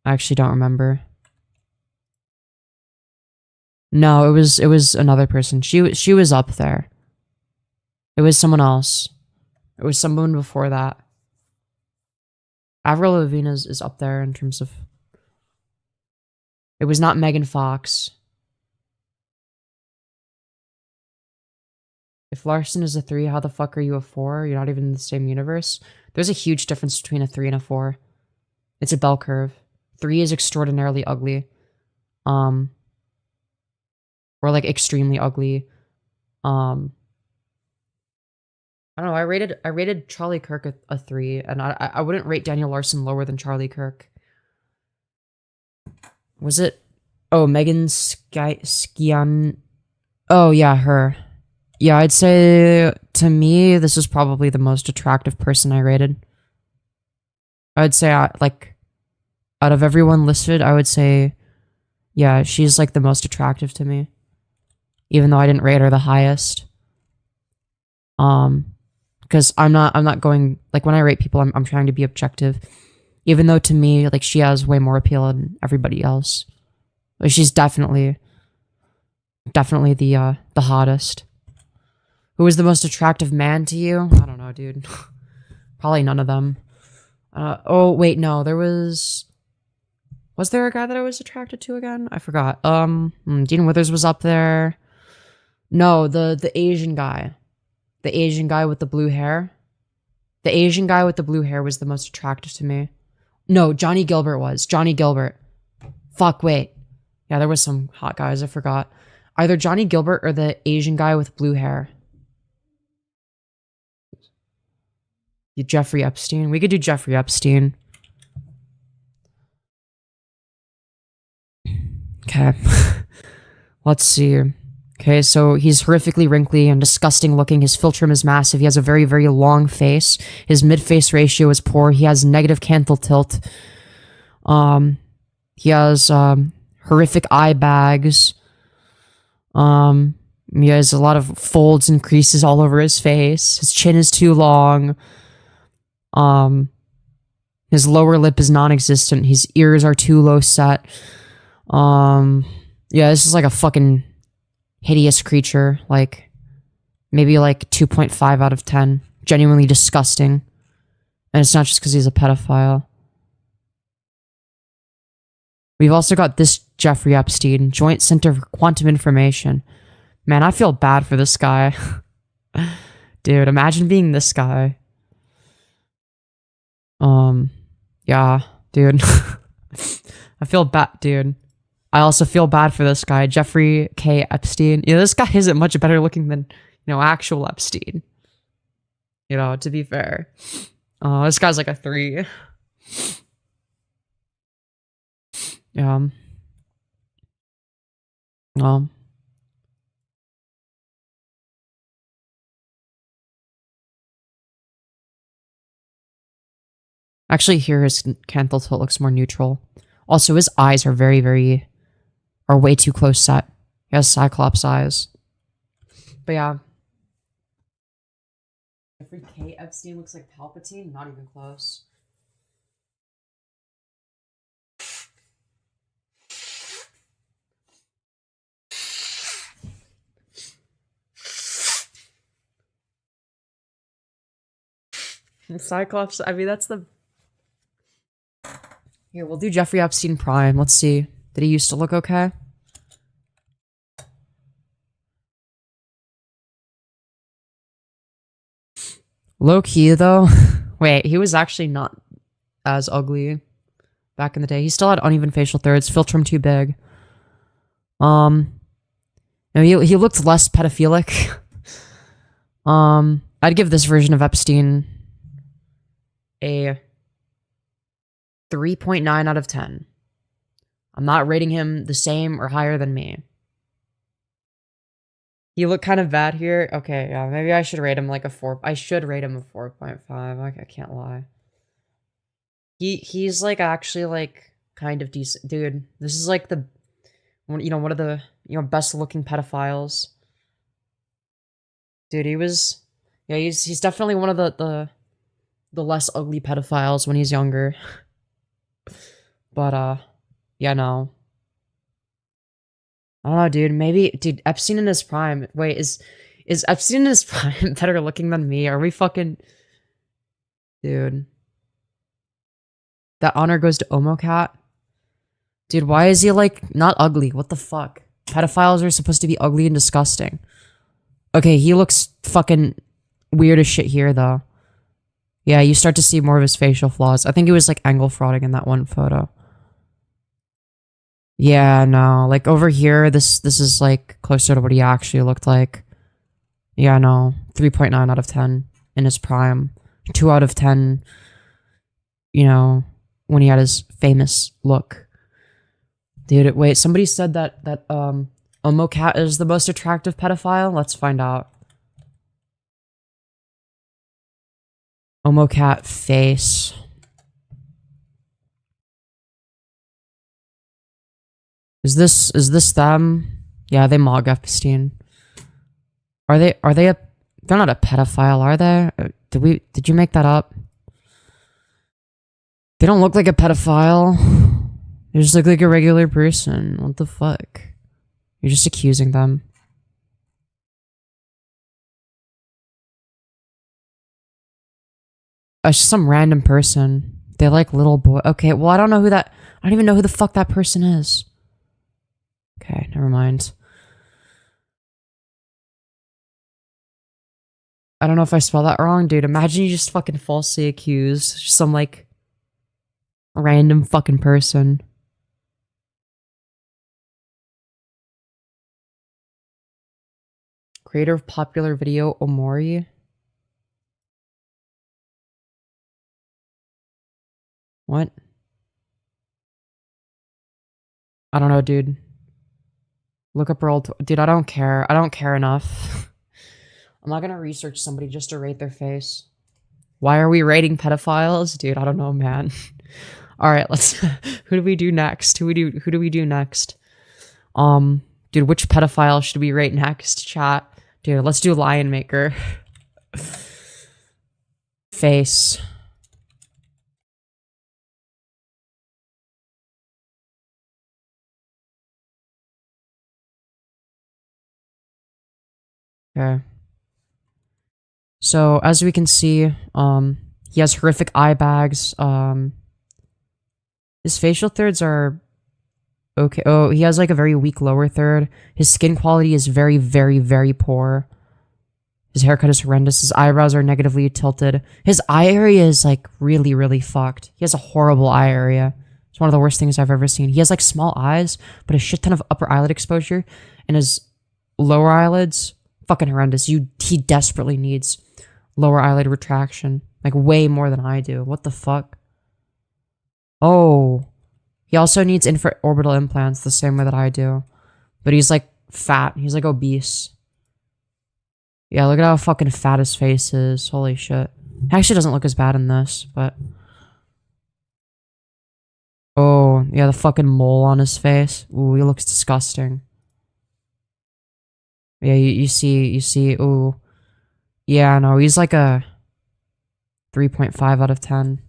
I actually don't remember. No, it was another person. She was up there. It was someone else. It was someone before that. Avril Lavigne is up there in terms of... It was not Megan Fox. If Larson is a 3, how the fuck are you a 4? You're not even in the same universe. There's a huge difference between a 3 and a 4. It's a bell curve. 3 is extraordinarily ugly. Or like extremely ugly. I don't know, I rated Charlie Kirk a 3, and I wouldn't rate Daniel Larson lower than Charlie Kirk. Was it? Oh, Megan Skian. Oh yeah, her. Yeah, I'd say to me this is probably the most attractive person I rated. I'd say like out of everyone listed, I would say yeah, she's like the most attractive to me. Even though I didn't rate her the highest. Because I'm not going, like, when I rate people, I'm trying to be objective. Even though to me, like, she has way more appeal than everybody else. Like, she's definitely the hottest. Who was the most attractive man to you? I don't know, dude. Probably none of them. Oh, wait, no, there was... Was there a guy that I was attracted to again? I forgot. Dean Withers was up there. No, the Asian guy. The Asian guy with the blue hair. The Asian guy with the blue hair was the most attractive to me. No, Johnny Gilbert was. Johnny Gilbert. Fuck, wait. Yeah, there was some hot guys, I forgot. Either Johnny Gilbert or the Asian guy with blue hair. Jeffrey Epstein. We could do Jeffrey Epstein. Okay. Let's see. Okay, so he's horrifically wrinkly and disgusting looking. His fill trim is massive. He has a very, very long face. His mid-face ratio is poor. He has negative canthal tilt. He has horrific eye bags. He has a lot of folds and creases all over his face. His chin is too long. His lower lip is non-existent. His ears are too low set. Yeah, this is like a fucking hideous creature. Like, maybe like 2.5 out of 10. Genuinely disgusting. And it's not just because he's a pedophile. We've also got this Jeffrey Epstein, Joint Center for Quantum Information. Man, I feel bad for this guy. Dude, imagine being this guy. Yeah, dude. I feel bad, dude. I also feel bad for this guy, Jeffrey K. Epstein. You know, this guy isn't much better looking than, you know, actual Epstein. You know, to be fair. This guy's like a 3. Yeah. Actually, here his canthal tilt looks more neutral. Also, his eyes are are way too close set. He has Cyclops eyes. But yeah. Jeffrey K. Epstein looks like Palpatine? Not even close. Cyclops, I mean, that's the... Here, we'll do Jeffrey Epstein Prime. Let's see. Did he used to look okay? Low key, though. Wait, he was actually not as ugly back in the day. He still had uneven facial thirds, fill trim too big. He looked less pedophilic. I'd give this version of Epstein a 3.9 out of 10. I'm not rating him the same or higher than me. He looked kind of bad here. Okay, yeah, maybe I should rate him like a 4. I should rate him a 4.5. I can't lie. He's like actually like kind of decent, dude. This is like the one of the best looking pedophiles. Dude, he's definitely one of the less ugly pedophiles when he's younger. But yeah, no. I don't know, dude. Maybe, dude, Epstein in his prime. Wait, is Epstein in his prime better looking than me? Are we fucking... Dude. That honor goes to Omocat. Dude, why is he, like, not ugly? What the fuck? Pedophiles are supposed to be ugly and disgusting. Okay, he looks fucking weird as shit here, though. Yeah, you start to see more of his facial flaws. I think he was, like, angle frauding in that one photo. Yeah, no, like over here, this is like closer to what he actually looked like. Yeah, no, 3.9 out of 10 in his prime, 2 out of 10, when he had his famous look. Dude, wait, somebody said that Omocat is the most attractive pedophile? Let's find out. Omocat face. Is this them? Yeah, they mog Epstein. Are they they're not a pedophile, are they? Did you make that up? They don't look like a pedophile. They just look like a regular person. What the fuck? You're just accusing them. It's just some random person. They like little boy. Okay, well I don't even know who the fuck that person is. Okay, never mind. I don't know if I spelled that wrong, dude. Imagine you just fucking falsely accused some, like, random fucking person. Creator of popular video, Omori. What? I don't know, dude. Look up her old... Dude, I don't care. I don't care enough. I'm not gonna research somebody just to rate their face. Why are we rating pedophiles? Dude, I don't know, man. Alright, let's... Who do we do next? Who do we do next? Dude, which pedophile should we rate next? Chat. Dude, let's do Lion Maker. Face. Okay. So, as we can see, he has horrific eye bags. His facial thirds are okay. Oh, he has like a very weak lower third. His skin quality is very, very, very poor. His haircut is horrendous. His eyebrows are negatively tilted. His eye area is like really, really fucked. He has a horrible eye area. It's one of the worst things I've ever seen. He has like small eyes, but a shit ton of upper eyelid exposure, and his lower eyelids, fucking horrendous. He desperately needs lower eyelid retraction, like way more than I do. What the fuck? Oh, he also needs infraorbital implants the same way that I do, but he's like fat. He's like obese. Yeah, look at how fucking fat his face is. Holy shit. It actually doesn't look as bad in this, but... Oh, yeah, the fucking mole on his face. Ooh, he looks disgusting. Yeah, you see, ooh. Yeah, no, he's like a 3.5 out of 10.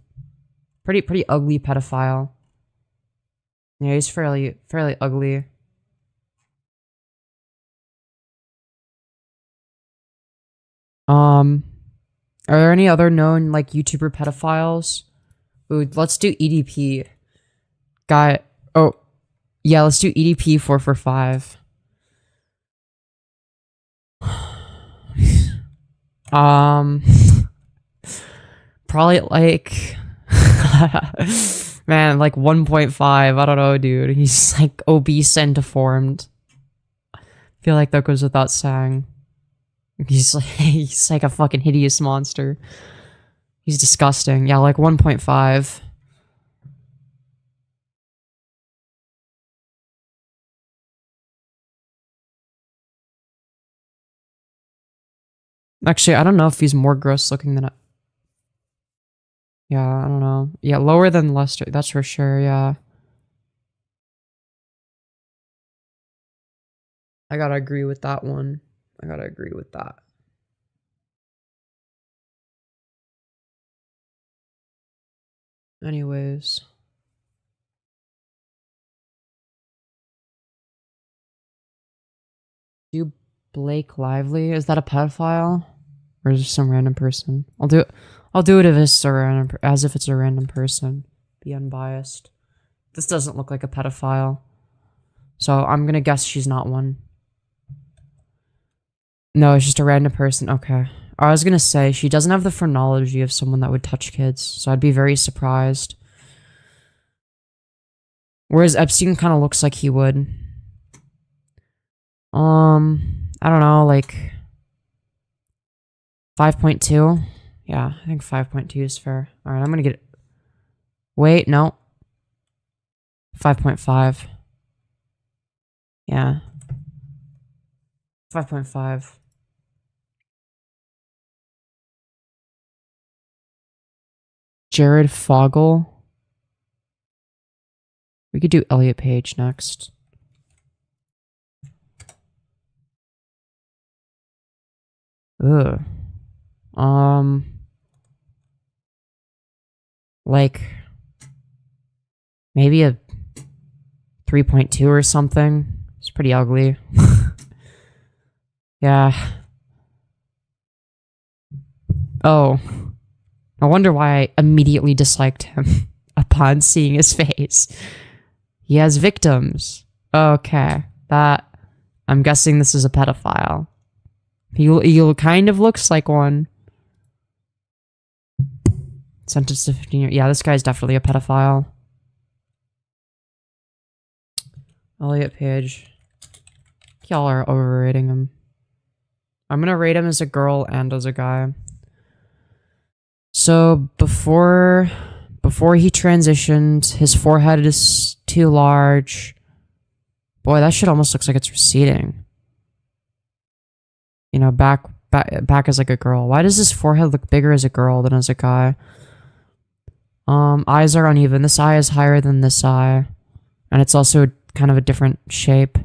Pretty ugly pedophile. Yeah, he's fairly ugly. Are there any other known, like, YouTuber pedophiles? Ooh, let's do EDP. Oh, yeah, let's do EDP 445. Probably like... Man, like 1.5. I don't know, dude. He's, like, obese and deformed. I feel like that goes without saying. He's like a fucking hideous monster. He's disgusting. Yeah, like 1.5. Actually, I don't know if he's more gross looking than yeah, I don't know. Yeah, lower than Lester, that's for sure, yeah. I gotta agree with that one. I gotta agree with that. Anyways. Do Blake Lively? Is that a pedophile? Or is it some random person? I'll do it if it's a random, as if it's a random person. Be unbiased. This doesn't look like a pedophile. So I'm gonna guess she's not one. No, it's just a random person. Okay. I was gonna say, she doesn't have the phrenology of someone that would touch kids, so I'd be very surprised. Whereas Epstein kind of looks like he would. I don't know, like 5.2? Yeah, I think 5.2 is fair. Alright, I'm gonna get it. Wait, no. 5.5. Yeah. 5.5. Jared Fogle. We could do Elliot Page next. Ugh. Like maybe a 3.2 or something. It's pretty ugly. Yeah. Oh. I wonder why I immediately disliked him upon seeing his face. He has victims. Okay. I'm guessing this is a pedophile. He kind of looks like one. Sentenced to 15 years. Yeah, this guy's definitely a pedophile. Elliot Page. Y'all are overrating him. I'm gonna rate him as a girl and as a guy. So before he transitioned, his forehead is too large. Boy, that shit almost looks like it's receding. You know, back as like a girl. Why does his forehead look bigger as a girl than as a guy? Eyes are uneven. This eye is higher than this eye. And it's also kind of a different shape.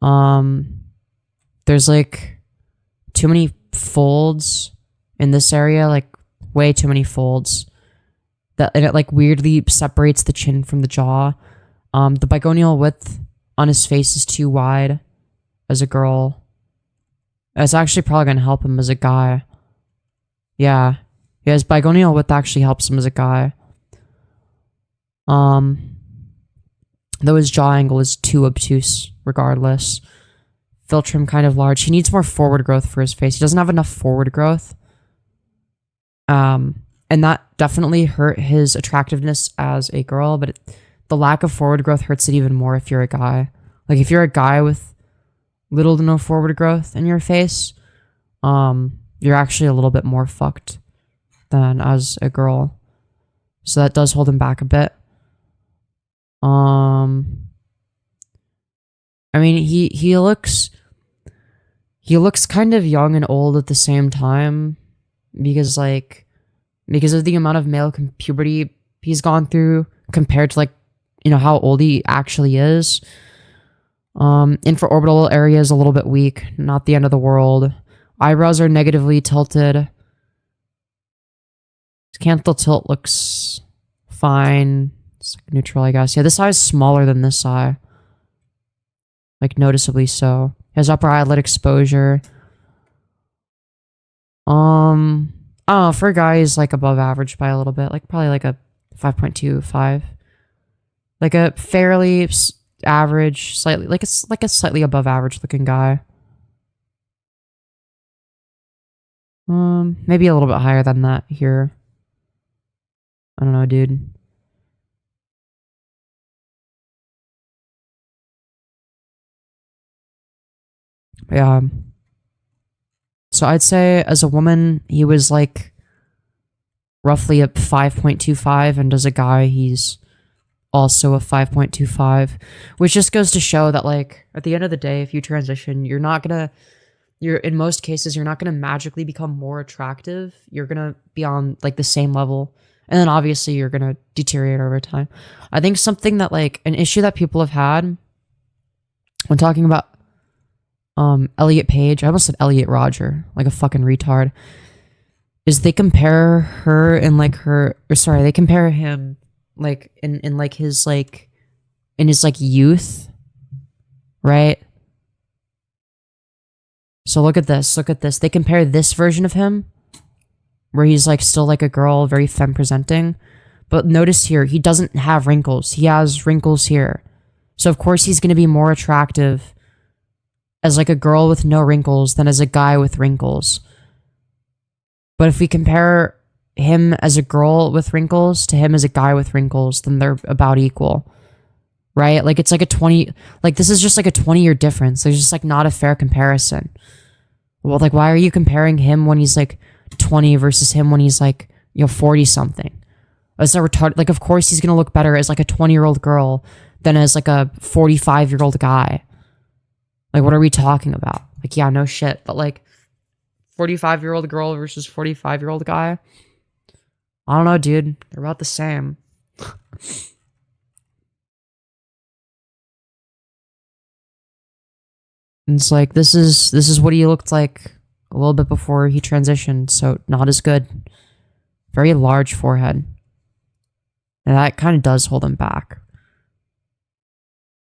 There's like too many folds in this area, like way too many folds. And it like weirdly separates the chin from the jaw. The bigonial width on his face is too wide as a girl. It's actually probably gonna help him as a guy. Yeah. Yeah, his bigonial width actually helps him as a guy. Though his jaw angle is too obtuse, regardless. Fill trim kind of large. He needs more forward growth for his face. He doesn't have enough forward growth. And that definitely hurt his attractiveness as a girl, but the lack of forward growth hurts it even more if you're a guy. Like, if you're a guy with little to no forward growth in your face, you're actually a little bit more fucked than as a girl. So that does hold him back a bit. I mean, he looks kind of young and old at the same time because of the amount of male puberty he's gone through compared to, like, you know, how old he actually is. Infraorbital area is a little bit weak, not the end of the world. Eyebrows are negatively tilted. His canthal tilt looks fine. It's like neutral, I guess. Yeah, this eye is smaller than this eye. Like, noticeably so. His upper eyelid exposure. Oh, for a guy, he's like above average by a little bit. Like, probably like a 5.25. Like a fairly average, slightly, like it's like a slightly above average looking guy. Maybe a little bit higher than that here. I don't know, dude. Yeah. So I'd say as a woman, he was like roughly a 5.25, and as a guy, he's also a 5.25, which just goes to show that, like, at the end of the day, if you transition, you're not gonna you're in most cases you're not going to magically become more attractive. You're going to be on like the same level, and then obviously you're going to deteriorate over time. I think something that like an issue that people have had when talking about Elliot Page, I almost said Elliot Roger, like a fucking retard, is they compare her and like they compare him like in like his like in his like youth, right? So look at this, they compare this version of him where he's like still like a girl, very femme presenting, but notice here he doesn't have wrinkles. He has wrinkles here. So of course he's going to be more attractive as like a girl with no wrinkles than as a guy with wrinkles. But if we compare him as a girl with wrinkles to him as a guy with wrinkles, then they're about equal, right? Like it's like a 20, like this is just like a 20-year difference. There's just like not a fair comparison. Well, like why are you comparing him when he's like 20 versus him when he's like, 40 something? As a retarded, like of course he's going to look better as like a 20-year-old girl than as like a 45-year-old guy. Like what are we talking about? Like yeah, no shit, but like 45-year-old girl versus 45-year-old guy, I don't know, dude. They're about the same. It's like this is what he looked like a little bit before he transitioned, so not as good. Very large forehead. And that kind of does hold him back.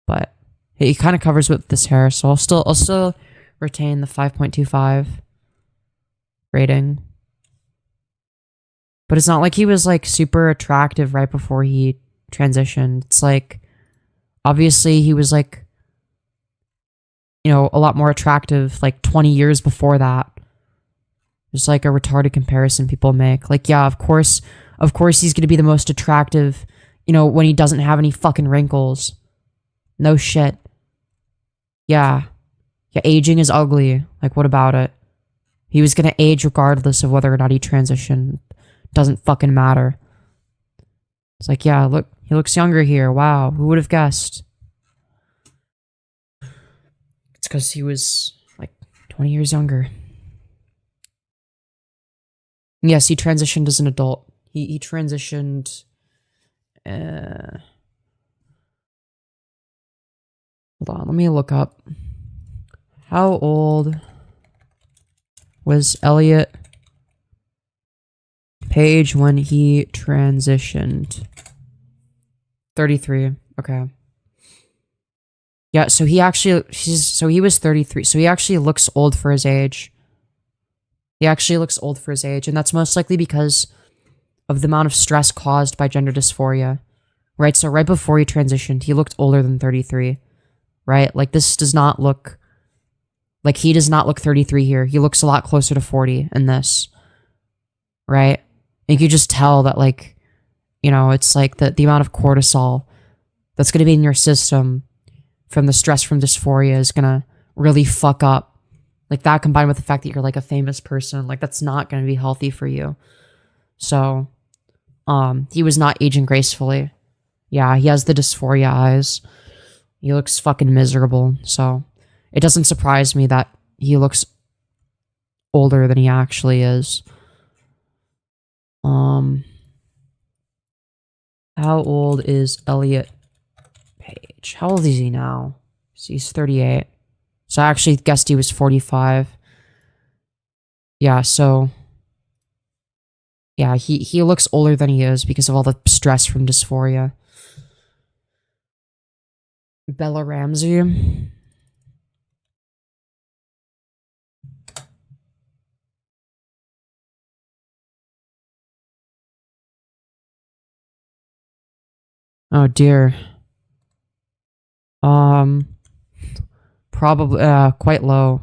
But he kind of covers with this hair, so I'll still retain the 5.25 rating. But it's not like he was like super attractive right before he transitioned. It's like obviously he was like a lot more attractive like 20 years before that. Just like a retarded comparison people make. Like yeah, of course he's going to be the most attractive, when he doesn't have any fucking wrinkles. No shit. Yeah, aging is ugly. Like what about it? He was going to age regardless of whether or not he transitioned. Doesn't fucking matter. It's like, yeah, look, he looks younger here. Wow, who would have guessed? It's because he was like 20 years younger. Yes, he transitioned as an adult. He transitioned... Hold on, let me look up. How old was Elliot Page when he transitioned? 33. Okay. Yeah, so he was 33. So he actually looks old for his age. And that's most likely because of the amount of stress caused by gender dysphoria. Right? So right before he transitioned, he looked older than 33. Right? Like this does not look like he does not look 33 here. He looks a lot closer to 40 in this. Right? And you can just tell that like, it's like the amount of cortisol that's going to be in your system from the stress from dysphoria is going to really fuck up. Like that combined with the fact that you're like a famous person, like that's not going to be healthy for you. So, he was not aging gracefully. Yeah, he has the dysphoria eyes. He looks fucking miserable. So, it doesn't surprise me that he looks older than he actually is. How old is Elliot Page? How old is he now? So he's 38. So I actually guessed he was 45. Yeah, so... Yeah, he looks older than he is because of all the stress from dysphoria. Bella Ramsey. Oh dear. Probably quite low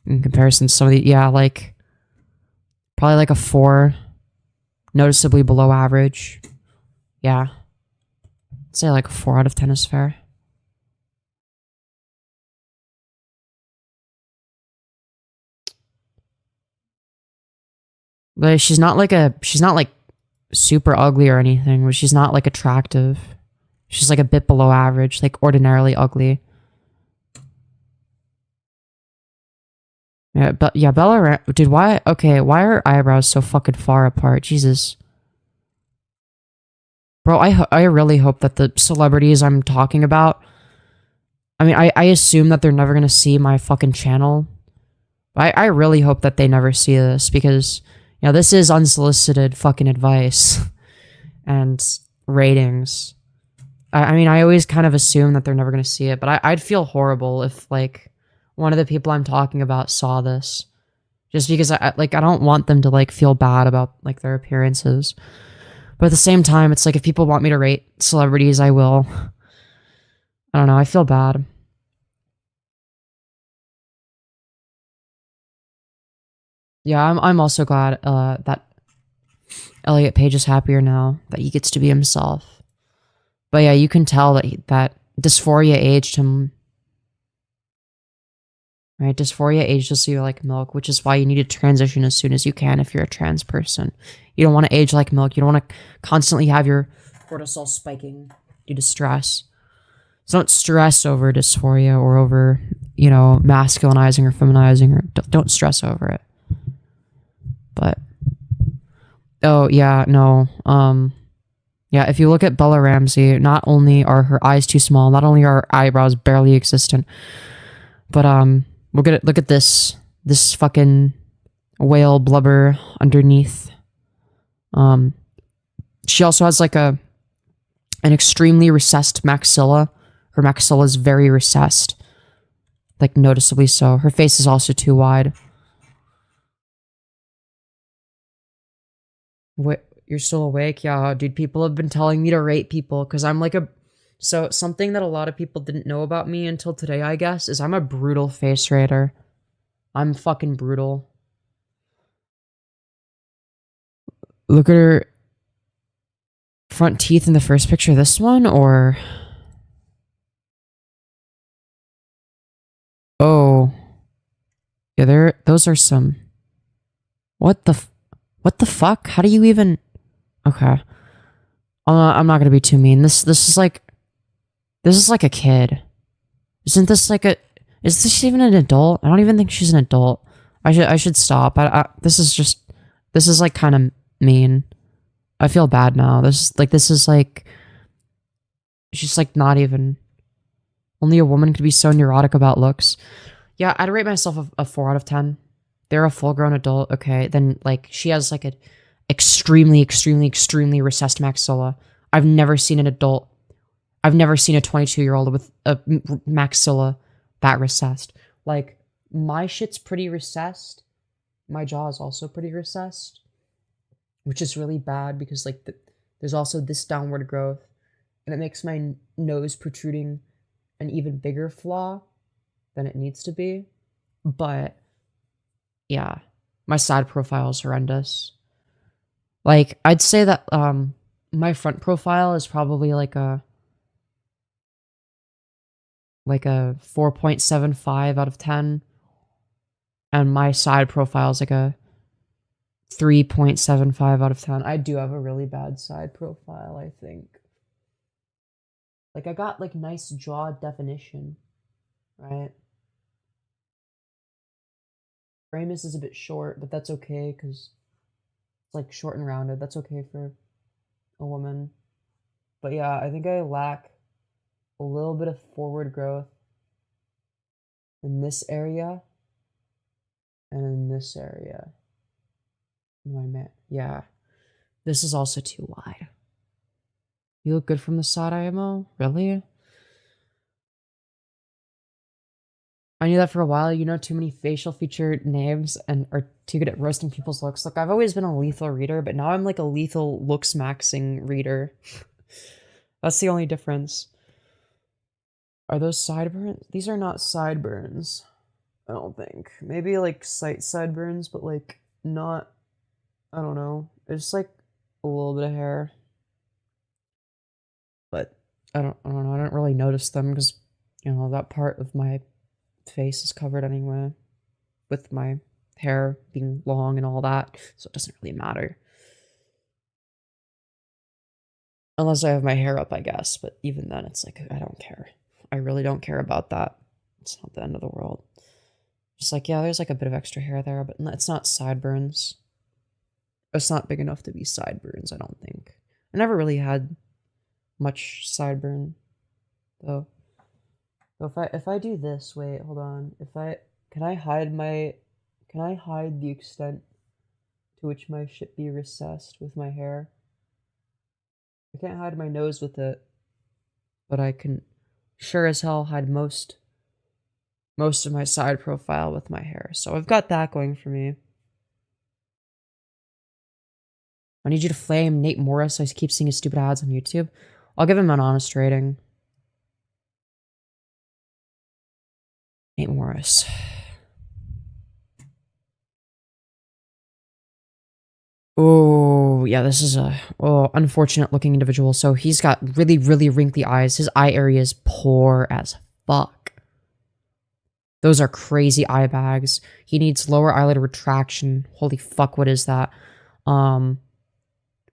in comparison to some of the, yeah, like probably like a 4, noticeably below average. Yeah, I'd say like a 4 out of 10 is fair. But she's not like super ugly or anything, but she's not like attractive. She's like a bit below average, like ordinarily ugly. Yeah, but yeah, dude, why are her eyebrows so fucking far apart? Jesus. Bro, I really hope that the celebrities I'm talking about, I mean, I assume that they're never gonna see my fucking channel. I really hope that they never see this, because, you know, this is unsolicited fucking advice and ratings. I mean, I always kind of assume that they're never gonna see it, but I'd feel horrible if, like, one of the people I'm talking about saw this. Just because I don't want them to, like, feel bad about, like, their appearances. But at the same time, it's like, if people want me to rate celebrities, I will. I don't know, I feel bad. Yeah, I'm also glad that Elliot Page is happier now, that he gets to be himself. But yeah, you can tell that dysphoria aged him. Right, dysphoria ages you like milk, which is why you need to transition as soon as you can if you're a trans person. You don't want to age like milk. You don't want to constantly have your cortisol spiking due to stress. So don't stress over dysphoria or over, you know, masculinizing or feminizing, or don't stress over it. But, oh yeah, no, yeah, if you look at Bella Ramsey, not only are her eyes too small, not only are her eyebrows barely existent, but look at this fucking whale blubber underneath. She also has like an extremely recessed maxilla. Her maxilla is very recessed, like noticeably so. Her face is also too wide. Wait, you're still awake? Yeah, dude, people have been telling me to rate people because I'm like so something that a lot of people didn't know about me until today, I guess, is I'm a brutal face rater. I'm fucking brutal. Look at her front teeth in the first picture, this one, or... Oh. Yeah, those are some... What the fuck? How do you even... Okay. I'm not gonna be too mean. This is like a kid. Isn't this like a... Is this even an adult? I don't even think she's an adult. I should stop. This is like kind of mean. I feel bad now. This is like... She's like not even... Only a woman could be so neurotic about looks. Yeah, I'd rate myself a 4 out of 10. They're a full-grown adult. Okay, then like she has like an extremely recessed maxilla. I've never seen an adult. I've never seen a 22-year-old with a maxilla that recessed. Like, my shit's pretty recessed. My jaw is also pretty recessed, which is really bad because like there's also this downward growth, and it makes my nose protruding an even bigger flaw than it needs to be. But yeah, my side profile is horrendous. Like, I'd say that my front profile is probably like a 4.75 out of 10, and my side profile is like a 3.75 out of 10. I do have a really bad side profile, I think. Like, I got like nice jaw definition, right? Ramus is a bit short, but that's okay because it's like short and rounded. That's okay for a woman. But yeah, I think I lack a little bit of forward growth in this area and in this area. Yeah, this is also too wide. You look good from the side, IMO? Really? I knew that for a while. You know too many facial feature names and are too good at roasting people's looks. Look, I've always been a lethal reader, but now I'm like a lethal Looksmaxxing reader. That's the only difference. Are those sideburns? These are not sideburns, I don't think. Maybe like sideburns, but like not, I don't know. It's like a little bit of hair. But I don't know. I don't really notice them because, you know, that part of my face is covered anyway with my hair being long and all that, so it doesn't really matter. Unless I have my hair up, I guess, but even then it's like, I don't care. I really don't care about that. It's not the end of the world. It's like, yeah, there's like a bit of extra hair there, but it's not sideburns. It's not big enough to be sideburns, I don't think. I never really had much sideburn, though. So if I do this, wait, hold on. Can I hide the extent to which my shit be recessed with my hair? I can't hide my nose with it, but I can sure as hell hide most of my side profile with my hair. So I've got that going for me. I need you to flame Nate Morris. I keep seeing his stupid ads on YouTube. I'll give him an honest rating. Nate Morris. Oh, yeah, this is a unfortunate looking individual. So he's got really, really wrinkly eyes. His eye area is poor as fuck. Those are crazy eye bags. He needs lower eyelid retraction. Holy fuck, what is that?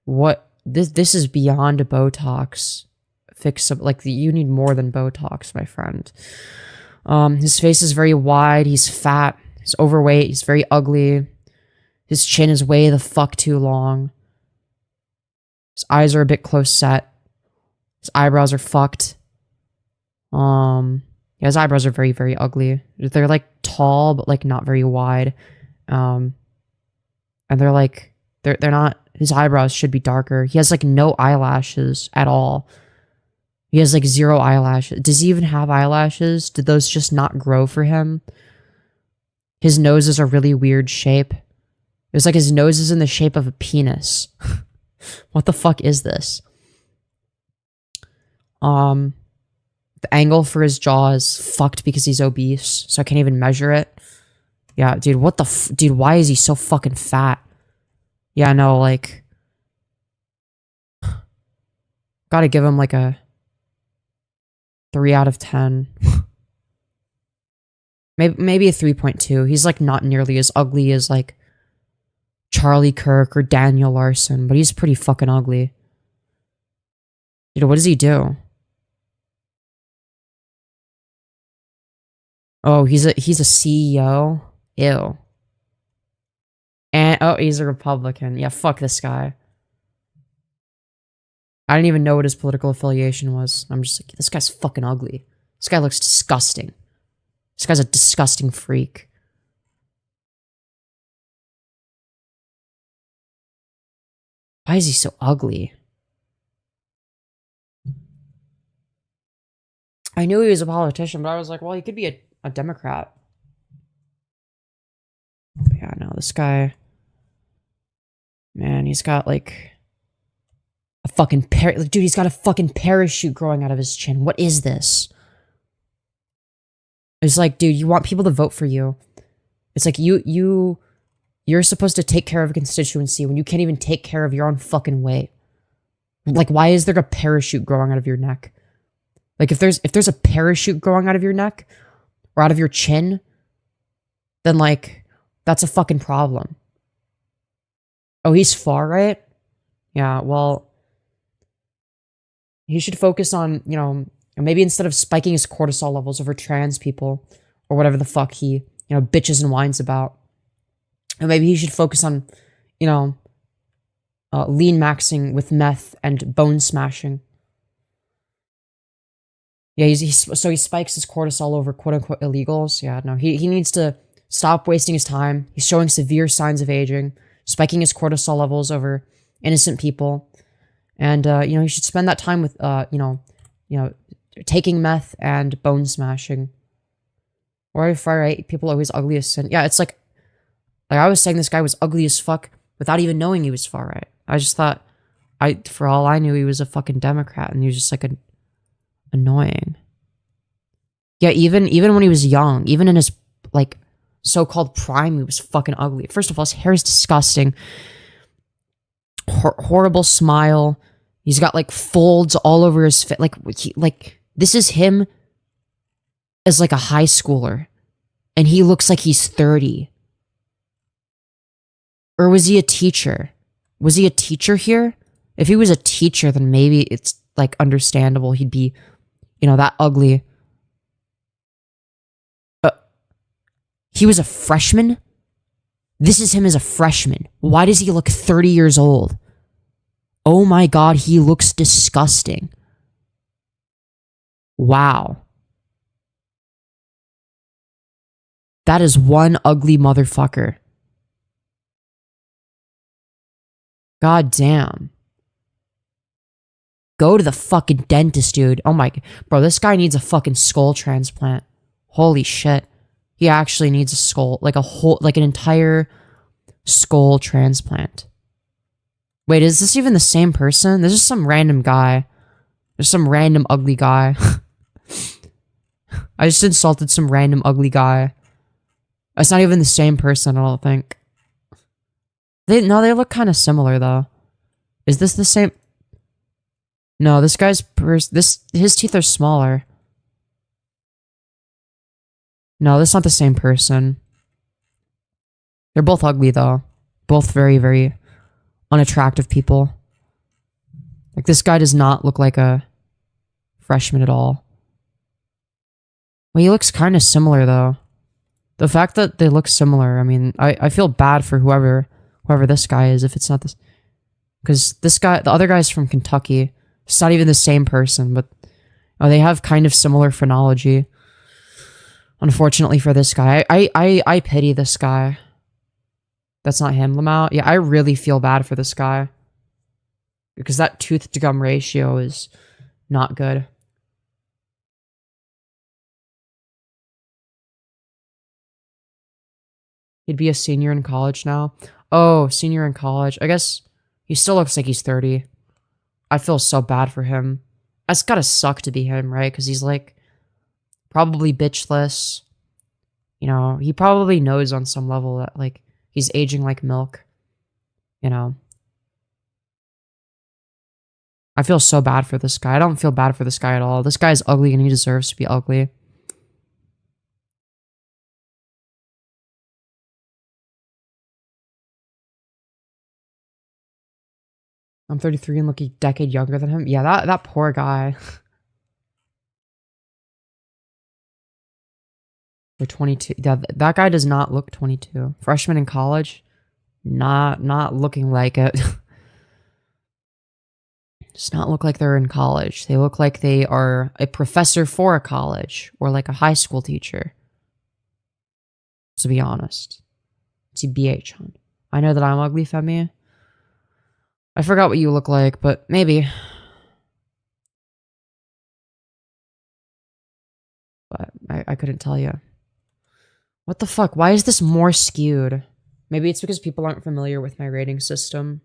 What this is beyond a Botox fix. Like, you need more than Botox, my friend. His face is very wide. He's fat. He's overweight. He's very ugly. His chin is way the fuck too long. His eyes are a bit close set. His eyebrows are fucked. Yeah, his eyebrows are very, very ugly. They're like tall, but like not very wide. And they're like, they're not, his eyebrows should be darker. He has like no eyelashes at all. He has like 0 eyelashes. Does he even have eyelashes? Did those just not grow for him? His nose is a really weird shape. It's like his nose is in the shape of a penis. What the fuck is this? The angle for his jaw is fucked because he's obese, so I can't even measure it. Yeah, dude, what the dude, why is he so fucking fat? Yeah, no, like, gotta give him like a 3 out of 10. Maybe a 3.2. He's like not nearly as ugly as like Charlie Kirk or Daniel Larson, but he's pretty fucking ugly. Dude, what does he do? Oh, he's a CEO? Ew. And oh, he's a Republican. Yeah, fuck this guy. I didn't even know what his political affiliation was. I'm just like, this guy's fucking ugly. This guy looks disgusting. This guy's a disgusting freak. Why is he so ugly? I knew he was a politician, but I was like, well, he could be a Democrat. But yeah, no, this guy... Man, he's got like... a fucking dude, he's got a fucking parachute growing out of his chin. What is this? It's like, dude, you want people to vote for you. It's like you're supposed to take care of a constituency when you can't even take care of your own fucking weight. Like, why is there a parachute growing out of your neck? Like, if there's a parachute growing out of your neck or out of your chin, then like that's a fucking problem. Oh, he's far right? Yeah, well, he should focus on, you know, maybe instead of spiking his cortisol levels over trans people or whatever the fuck he, you know, bitches and whines about. And maybe he should focus on, you know, lean maxing with meth and bone smashing. Yeah, so he spikes his cortisol over quote-unquote illegals. Yeah, no, he needs to stop wasting his time. He's showing severe signs of aging, spiking his cortisol levels over innocent people. And, you know, he should spend that time with, you know, taking meth and bone smashing. Or far right, people are always ugly as sin. Yeah, it's like I was saying this guy was ugly as fuck without even knowing he was far right. I just thought, for all I knew, he was a fucking Democrat, and he was just like annoying. Yeah, even when he was young, even in his like so-called prime, he was fucking ugly. First of all, his hair is disgusting. Horrible smile. He's got like folds all over his face. Like this is him as like a high schooler, and he looks like he's 30. Or was he a teacher? Was he a teacher here? If he was a teacher, then maybe it's like understandable he'd be, you know, that ugly. He was a freshman? This is him as a freshman. Why does he look 30 years old? Oh my god, he looks disgusting. Wow. That is one ugly motherfucker. God damn. Go to the fucking dentist, dude. Oh my... Bro, this guy needs a fucking skull transplant. Holy shit. He actually needs a skull. Like a whole... Like an entire skull transplant. Wait, is this even the same person? This is some random guy. There's some random ugly guy. I just insulted some random ugly guy. It's not even the same person, I don't think. No, they look kind of similar, though. Is this the same? No, this guy's... his teeth are smaller. No, that's not the same person. They're both ugly, though. Both very, very unattractive people. Like, this guy does not look like a freshman at all. Well, he looks kind of similar, though. The fact that they look similar, I mean, I feel bad for whoever this guy is, if it's not this... Because this guy, the other guy's from Kentucky. It's not even the same person, but they have kind of similar phrenology. Unfortunately for this guy. I pity this guy. That's not him, Lamau. Yeah, I really feel bad for this guy. Because that tooth to gum ratio is not good. He'd be a senior in college now. Oh, senior in college. I guess he still looks like he's 30. I feel so bad for him. That's gotta suck to be him, right? Because he's like probably bitchless. You know, he probably knows on some level that like he's aging like milk. You know. I feel so bad for this guy. I don't feel bad for this guy at all. This guy's ugly and he deserves to be ugly. I'm 33 and look a decade younger than him. Yeah, that poor guy. They're 22. That guy does not look 22. Freshman in college, not looking like it. Does not look like they're in college. They look like they are a professor for a college or like a high school teacher. To be honest, TBH, hon. I know that I'm ugly, Femi. I forgot what you look like, but maybe. But I couldn't tell you. What the fuck? Why is this more skewed? Maybe it's because people aren't familiar with my rating system.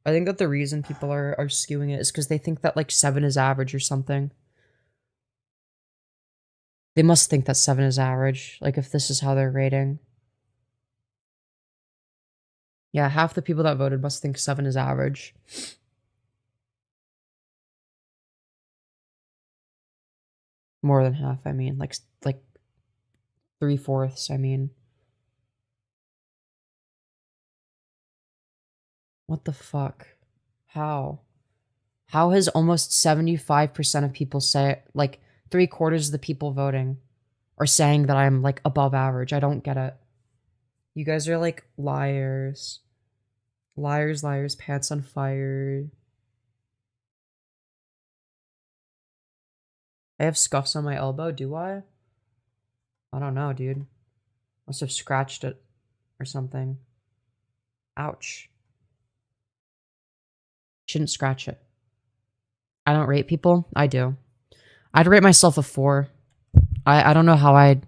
I think that the reason people are skewing it is because they think that like 7 is average or something. They must think that 7 is average, like if this is how they're rating. Yeah, half the people that voted must think 7 is average. More than half, I mean. Like 3/4, I mean. What the fuck? How? How has almost 75% of people say, like, 3/4 of the people voting are saying that I'm, like, above average? I don't get it. You guys are, like, liars. Liars, liars, pants on fire. I have scuffs on my elbow, do I? I don't know, dude. Must have scratched it or something. Ouch. Shouldn't scratch it. I don't rate people. I do. I'd rate myself a 4. I don't know how I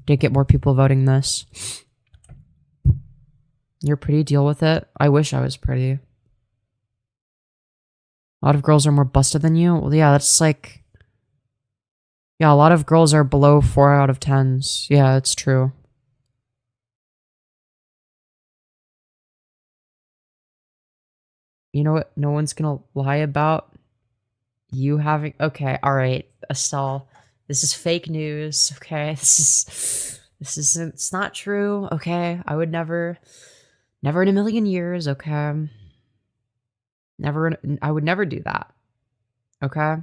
did get more people voting this. You're pretty, deal with it. I wish I was pretty. A lot of girls are more busted than you. Well, yeah, that's like... Yeah, a lot of girls are below 4 out of 10s. Yeah, it's true. You know what no one's gonna lie about? You having... Okay, alright, Estelle. This is fake news, okay? This isn't... It's not true, okay? I would never... Never in a million years, okay? I would never do that. Okay?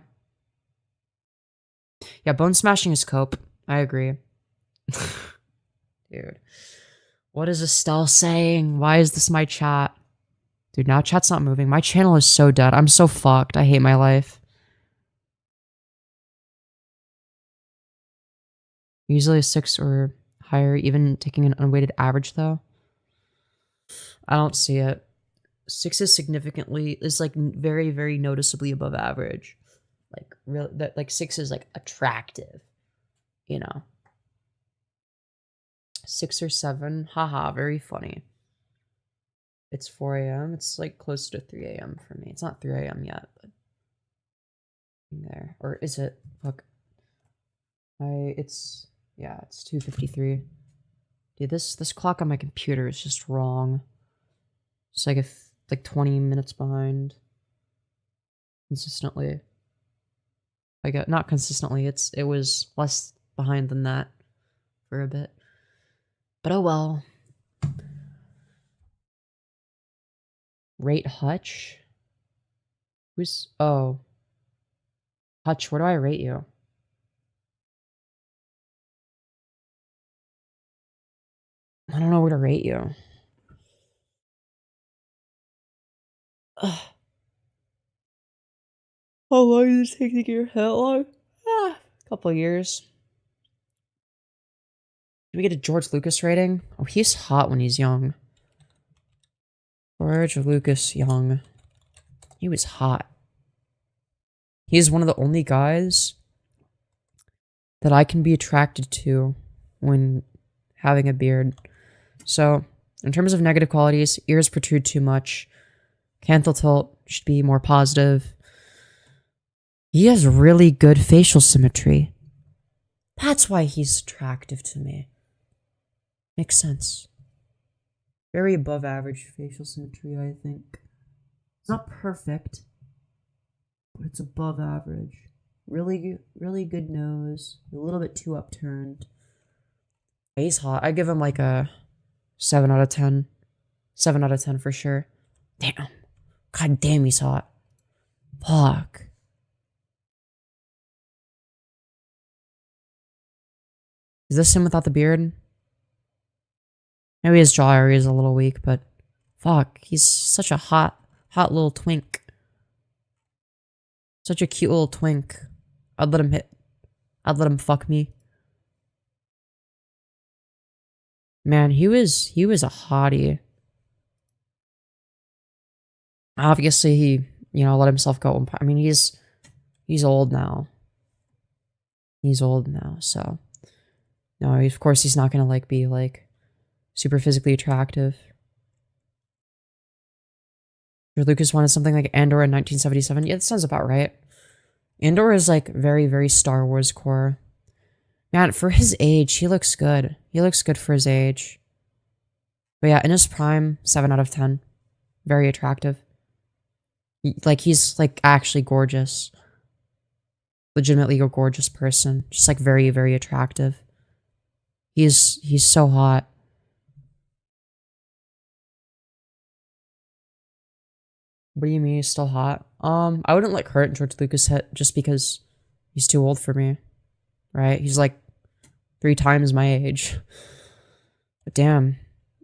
Yeah, bone smashing is cope. I agree. Dude. What is Estelle saying? Why is this my chat? Dude, now chat's not moving. My channel is so dead. I'm so fucked. I hate my life. Usually a 6 or higher, even taking an unweighted average, though. I don't see it. 6 is like very, very noticeably above average. Like real that like 6 is like attractive, you know. 6 or 7, haha, very funny. It's 4 a.m. It's like close to 3 a.m. for me. It's not 3 a.m. yet, but there. Or is it? Fuck. It's 2:53. Dude, this clock on my computer is just wrong. It's like like 20 minutes behind. Consistently. Not consistently. It was less behind than that for a bit. But oh well. Rate Hutch? Hutch, where do I rate you? I don't know where to rate you. Ugh. How long does it take to get your hair long? A couple years. Did we get a George Lucas rating? Oh, he's hot when he's young. George Lucas Young. He was hot. He's one of the only guys that I can be attracted to when having a beard. So, in terms of negative qualities, ears protrude too much. Canthal tilt should be more positive. He has really good facial symmetry. That's why he's attractive to me. Makes sense. Very above average facial symmetry, I think. It's not perfect, but it's above average. Really good nose. A little bit too upturned. He's hot. I give him like a 7 out of 10. 7 out of 10 for sure. Damn. God damn, he's hot. Fuck. Is this him without the beard? Maybe his jaw area is a little weak, but fuck, he's such a hot little twink. Such a cute little twink. I'd let him fuck me. Man, he was a hottie. Obviously, he, let himself go. I mean, he's old now. He's old now, so no, of course he's not gonna be super physically attractive. George Lucas wanted something like Andor in 1977. Yeah, that sounds about right. Andor is very, very Star Wars core. Man, for his age, he looks good. He looks good for his age. But yeah, in his prime, 7 out of 10. Very attractive. He's actually gorgeous. Legitimately a gorgeous person. Just very, very attractive. He's so hot. What do you mean he's still hot? I wouldn't hurt George Lucas hit just because he's too old for me. Right? He's 3 times my age. But damn.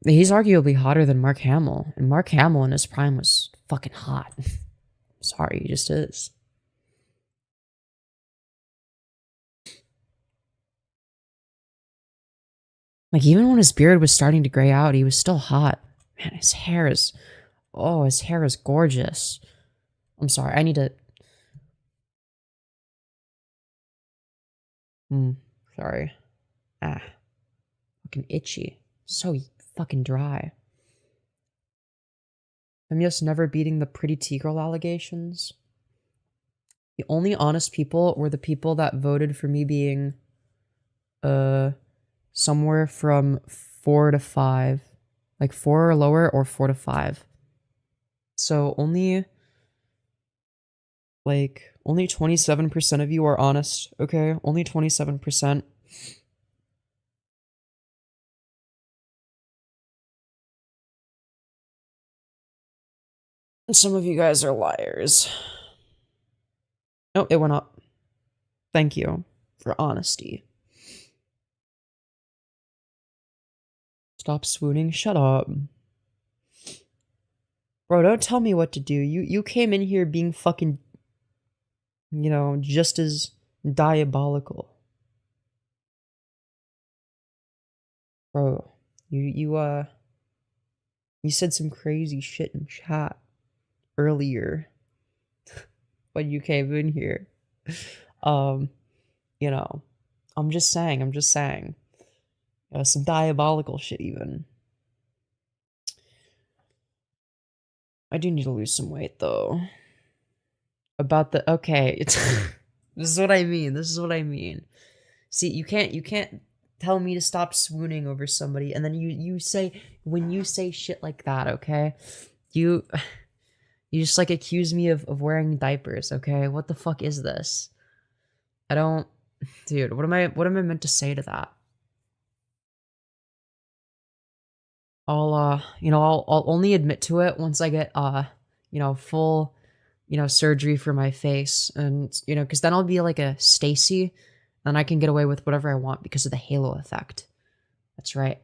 He's arguably hotter than Mark Hamill. And Mark Hamill in his prime was fucking hot. Sorry, he just is. Even when his beard was starting to gray out, he was still hot. Man, his hair is gorgeous. I'm sorry, I need to... Sorry. Fucking itchy. So fucking dry. Femyoz never beating the pretty T-girl allegations. The only honest people were the people that voted for me being... somewhere from 4 to 5. 4 or lower, or 4 to 5. So only 27% of you are honest, okay? Only 27%. And some of you guys are liars. Oh, it went up. Thank you for honesty. Stop swooning. Shut up. Bro, don't tell me what to do. You came in here being fucking, you know, just as diabolical. Bro, you said some crazy shit in chat earlier when you came in here. You know, I'm just saying. Some diabolical shit even. I do need to lose some weight though. Okay, it's this is what I mean. See, you can't tell me to stop swooning over somebody and then you say, when you say shit like that, okay? You just like accuse me of wearing diapers, okay? What the fuck is this? I don't, dude, what am I meant to say to that? I'll only admit to it once I get, full, surgery for my face. And, because then I'll be like a Stacy, and I can get away with whatever I want because of the halo effect. That's right.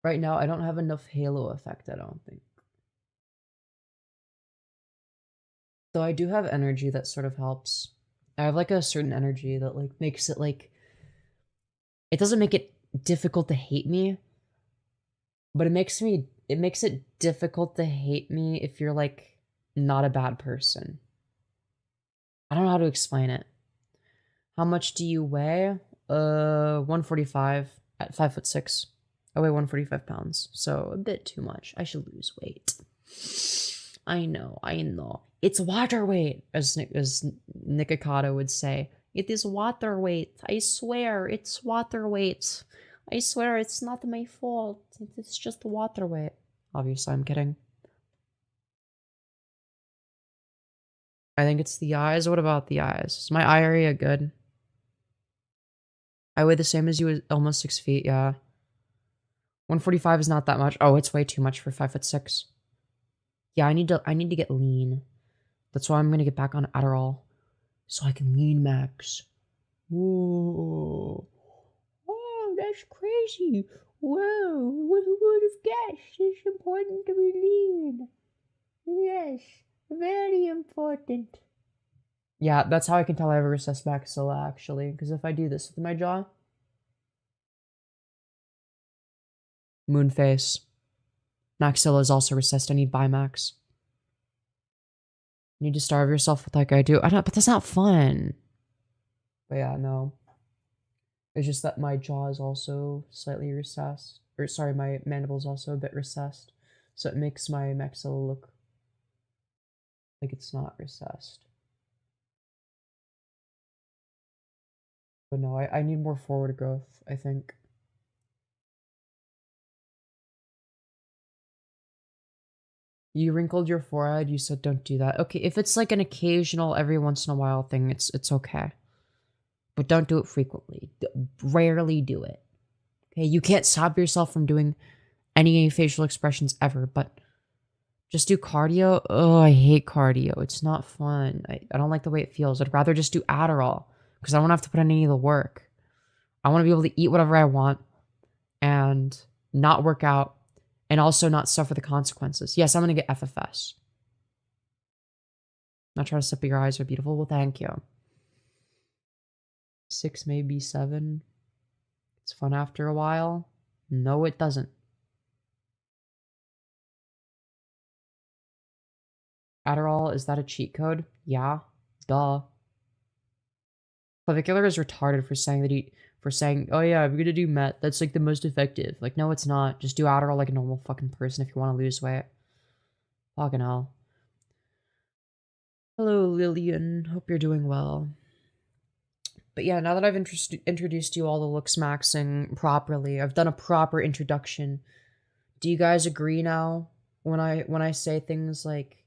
Right now, I don't have enough halo effect, I don't think. Though I do have energy that sort of helps. I have like a certain energy that like makes it like, it doesn't make it difficult to hate me, but it makes it difficult to hate me if you're like not a bad person. I don't know how to explain it. How much do you weigh? 145 at 5'6". I weigh 145 pounds, so a bit too much. I should lose weight. I know. It's water weight, as Nikocado would say. It is water weight. I swear, it's water weight. I swear, it's not my fault. It's just water weight. Obviously, I'm kidding. I think it's the eyes. What about the eyes? Is my eye area good? I weigh the same as you, almost 6 feet, yeah. 145 is not that much. Oh, it's way too much for 5'6". Yeah, I need to get lean. That's why I'm gonna get back on Adderall, so I can lean max. Whoa. Oh, that's crazy. Whoa, who would have guessed? It's important to be lean. Yes, very important. Yeah, that's how I can tell I have a recessed maxilla, actually, because if I do this with my jaw... Moon face. Maxilla is also recessed. I need Bimax. You need to starve yourself like I do. But that's not fun. But yeah, no. It's just that my jaw is also slightly recessed. Or sorry, my mandible is also a bit recessed. So it makes my maxilla look like it's not recessed. But no, I need more forward growth, I think. You wrinkled your forehead, you said don't do that. Okay, if it's like an occasional, every once in a while thing, it's okay. But don't do it frequently. Rarely do it. Okay, you can't stop yourself from doing any facial expressions ever, but just do cardio. Oh, I hate cardio. It's not fun. I don't like the way it feels. I'd rather just do Adderall, because I don't have to put in any of the work. I want to be able to eat whatever I want and not work out and also not suffer the consequences. Yes, I'm going to get FFS. Not trying to say, but your eyes are beautiful. Well, thank you. 6, maybe 7. It's fun after a while. No, it doesn't. Adderall, is that a cheat code? Yeah. Duh. Clavicular is retarded for saying oh yeah, I'm gonna do meth. That's like the most effective. Like, no, it's not. Just do Adderall like a normal fucking person if you want to lose weight. Fucking hell. Hello, Lillian. Hope you're doing well. But yeah, now that I've introduced you all to Looksmaxxing properly, I've done a proper introduction. Do you guys agree now when I say things like,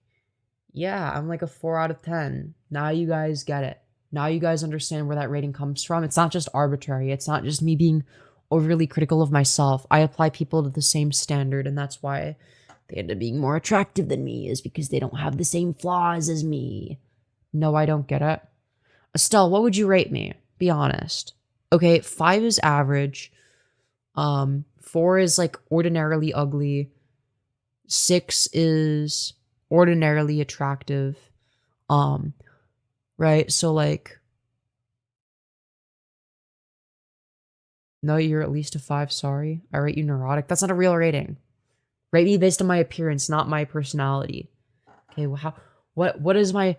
yeah, I'm like a 4 out of 10. Now you guys get it. Now you guys understand where that rating comes from. It's not just arbitrary. It's not just me being overly critical of myself. I apply people to the same standard, and that's why they end up being more attractive than me, is because they don't have the same flaws as me. No, I don't get it. Estelle, what would you rate me? Be honest. Okay, 5 is average. 4 is like ordinarily ugly. 6 is ordinarily attractive. Right? So like, no, you're at least a 5, sorry. I rate you neurotic. That's not a real rating. Rate me based on my appearance, not my personality. Okay, well, what is my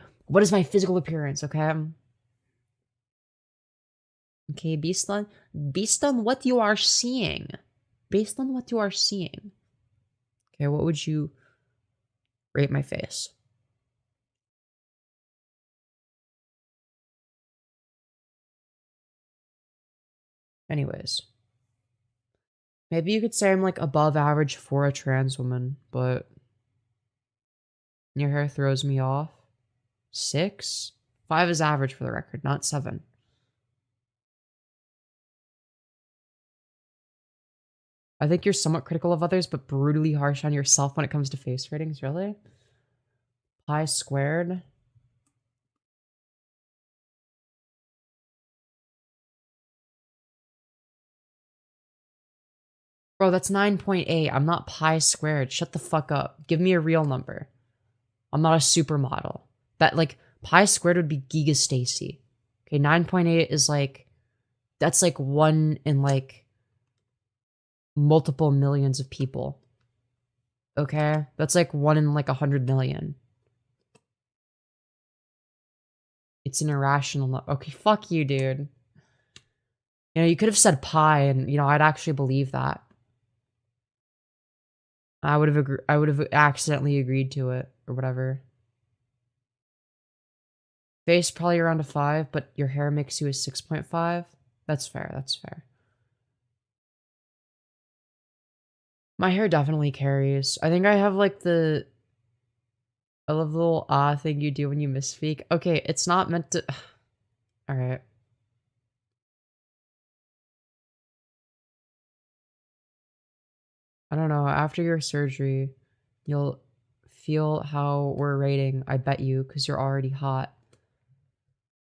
physical appearance, okay? Okay, based on what you are seeing. Based on what you are seeing. Okay, what would you rate my face? Anyways. Maybe you could say I'm like above average for a trans woman, but your hair throws me off. 6? 5 is average for the record, not 7. I think you're somewhat critical of others, but brutally harsh on yourself when it comes to face ratings, really? Pi squared? Bro, that's 9.8. I'm not pi squared. Shut the fuck up. Give me a real number. I'm not a supermodel. That, like, pi squared would be Giga Stacy. Okay, 9.8 is like... That's like 1 in, like... multiple millions of people. Okay? That's like 1 in, like, 100 million. It's an irrational... Okay, fuck you, dude. You know, you could have said pi, and, you know, I'd actually believe that. I would have accidentally agreed to it, or whatever. Face probably around a 5, but your hair makes you a 6.5. That's fair, that's fair. My hair definitely carries. I think I have like the... I love the little ah thing you do when you misspeak. Okay, it's not meant to... Alright. I don't know, after your surgery, you'll feel how we're rating, I bet you, because you're already hot.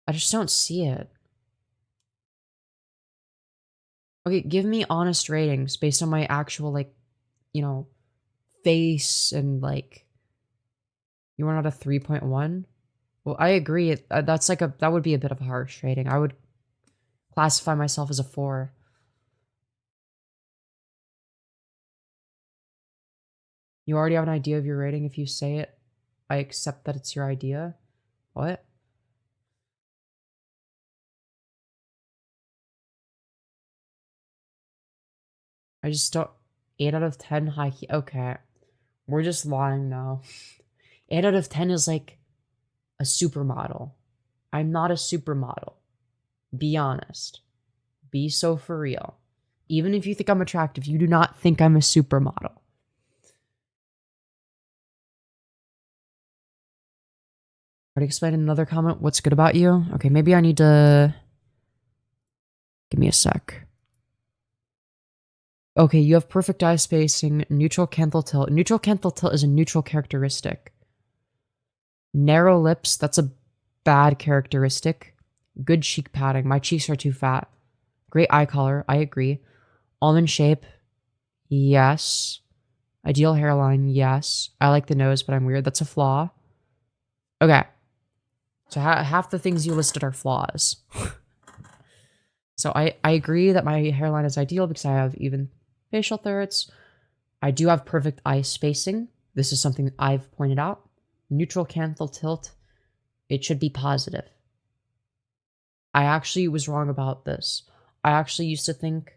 I just don't see it. Okay, give me honest ratings based on my actual, like, you know, face and, like... You are not a 3.1? Well, I agree, that's like that would be a bit of a harsh rating. I would classify myself as a 4. You already have an idea of your rating if you say it. I accept that it's your idea. What? I just don't... 8 out of 10 high key. Okay. We're just lying now. 8 out of 10 is like a supermodel. I'm not a supermodel. Be honest. Be so for real. Even if you think I'm attractive, you do not think I'm a supermodel. Already explained in another comment what's good about you? Okay, maybe I need to... Give me a sec. Okay, you have perfect eye spacing, neutral canthal tilt. Neutral canthal tilt is a neutral characteristic. Narrow lips, that's a bad characteristic. Good cheek padding. My cheeks are too fat. Great eye color, I agree. Almond shape, yes. Ideal hairline, yes. I like the nose, but I'm weird. That's a flaw. Okay. So half the things you listed are flaws. So I agree that my hairline is ideal because I have even facial thirds. I do have perfect eye spacing. This is something I've pointed out. Neutral canthal tilt. It should be positive. I actually was wrong about this. I actually used to think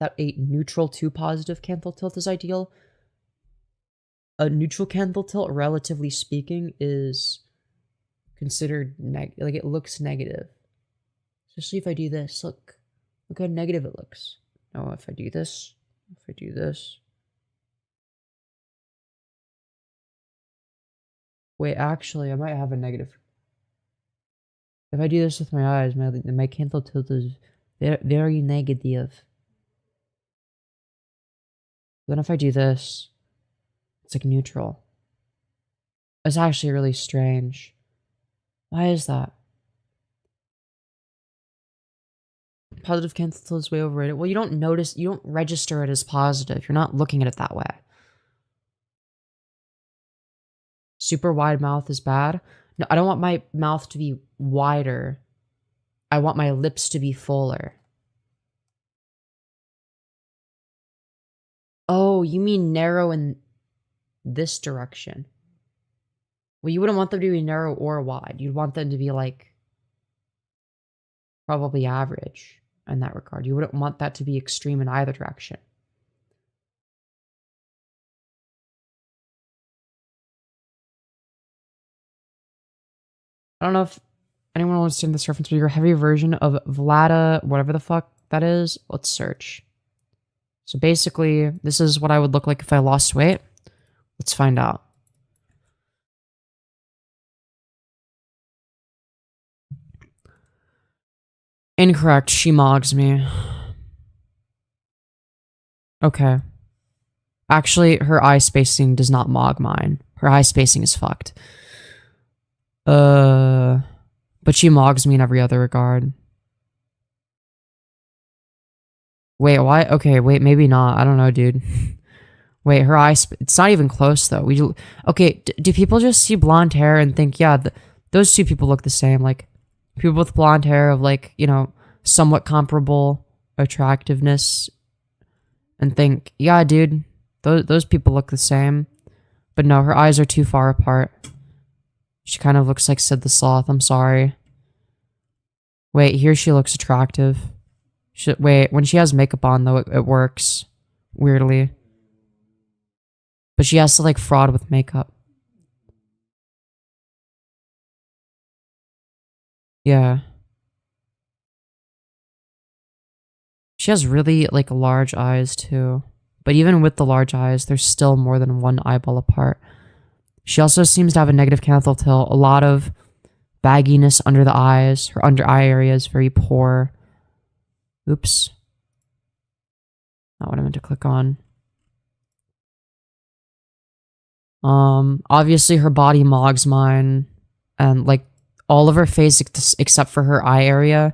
that a neutral to positive canthal tilt is ideal. A neutral canthal tilt, relatively speaking, is considered like it looks negative. Especially if I do this. Look how negative it looks. Now if I do this, Wait, actually, I might have a negative. If I do this with my eyes, my canthal tilt is very negative. Then if I do this, it's like neutral. It's actually really strange. Why is that? Positive cancel is way overrated. Well, you don't notice, you don't register it as positive. You're not looking at it that way. Super wide mouth is bad. No, I don't want my mouth to be wider. I want my lips to be fuller. Oh, you mean narrow in this direction. Well, you wouldn't want them to be narrow or wide. You'd want them to be like probably average in that regard. You wouldn't want that to be extreme in either direction. I don't know if anyone will understand this reference, but your heavy version of Vlada, whatever the fuck that is. Let's search. So basically, this is what I would look like if I lost weight. Let's find out. Incorrect. She mogs me. Okay. Actually, her eye spacing does not mog mine. Her eye spacing is fucked. But she mogs me in every other regard. Wait, why? Okay, wait, maybe not. I don't know, dude. Wait, her eye... It's not even close, though. Okay, do people just see blonde hair and think, yeah, those two people look the same? Like, people with blonde hair of, like, you know, somewhat comparable attractiveness and think, yeah, dude, those people look the same. But no, her eyes are too far apart. She kind of looks like Sid the Sloth. I'm sorry. Wait, here she looks attractive. Wait, when she has makeup on, though, it works. Weirdly. But she has to, like, fraud with makeup. Yeah. She has really, like, large eyes, too. But even with the large eyes, there's still more than one eyeball apart. She also seems to have a negative canthal tilt, a lot of bagginess under the eyes. Her under eye area is very poor. Oops. Not what I meant to click on. Obviously her body mogs mine, and like all of her face except for her eye area.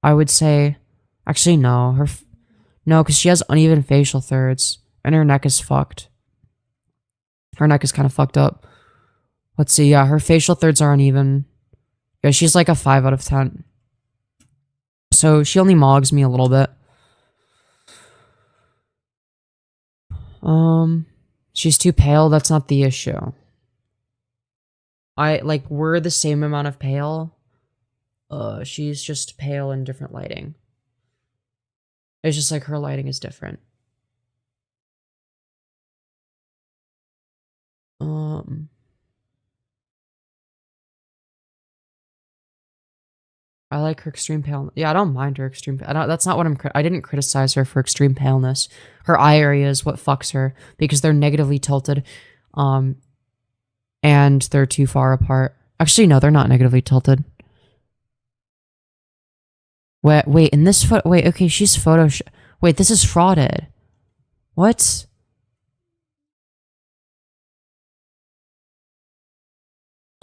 I would say, actually no, no, because she has uneven facial thirds, and her neck is fucked. Her neck is kind of fucked up. Let's see, yeah, her facial thirds are uneven. Yeah, she's like a 5 out of 10. So she only mogs me a little bit. She's too pale, that's not the issue. We're the same amount of pale. She's just pale in different lighting. It's just like her lighting is different. I like her extreme pale. Yeah, I don't mind her extreme. That's not what I didn't criticize her for extreme paleness. Her eye area is what fucks her because they're negatively tilted, and they're too far apart. Actually, no, they're not negatively tilted. Wait, in this photo, wait, okay, she's wait, this is frauded. What?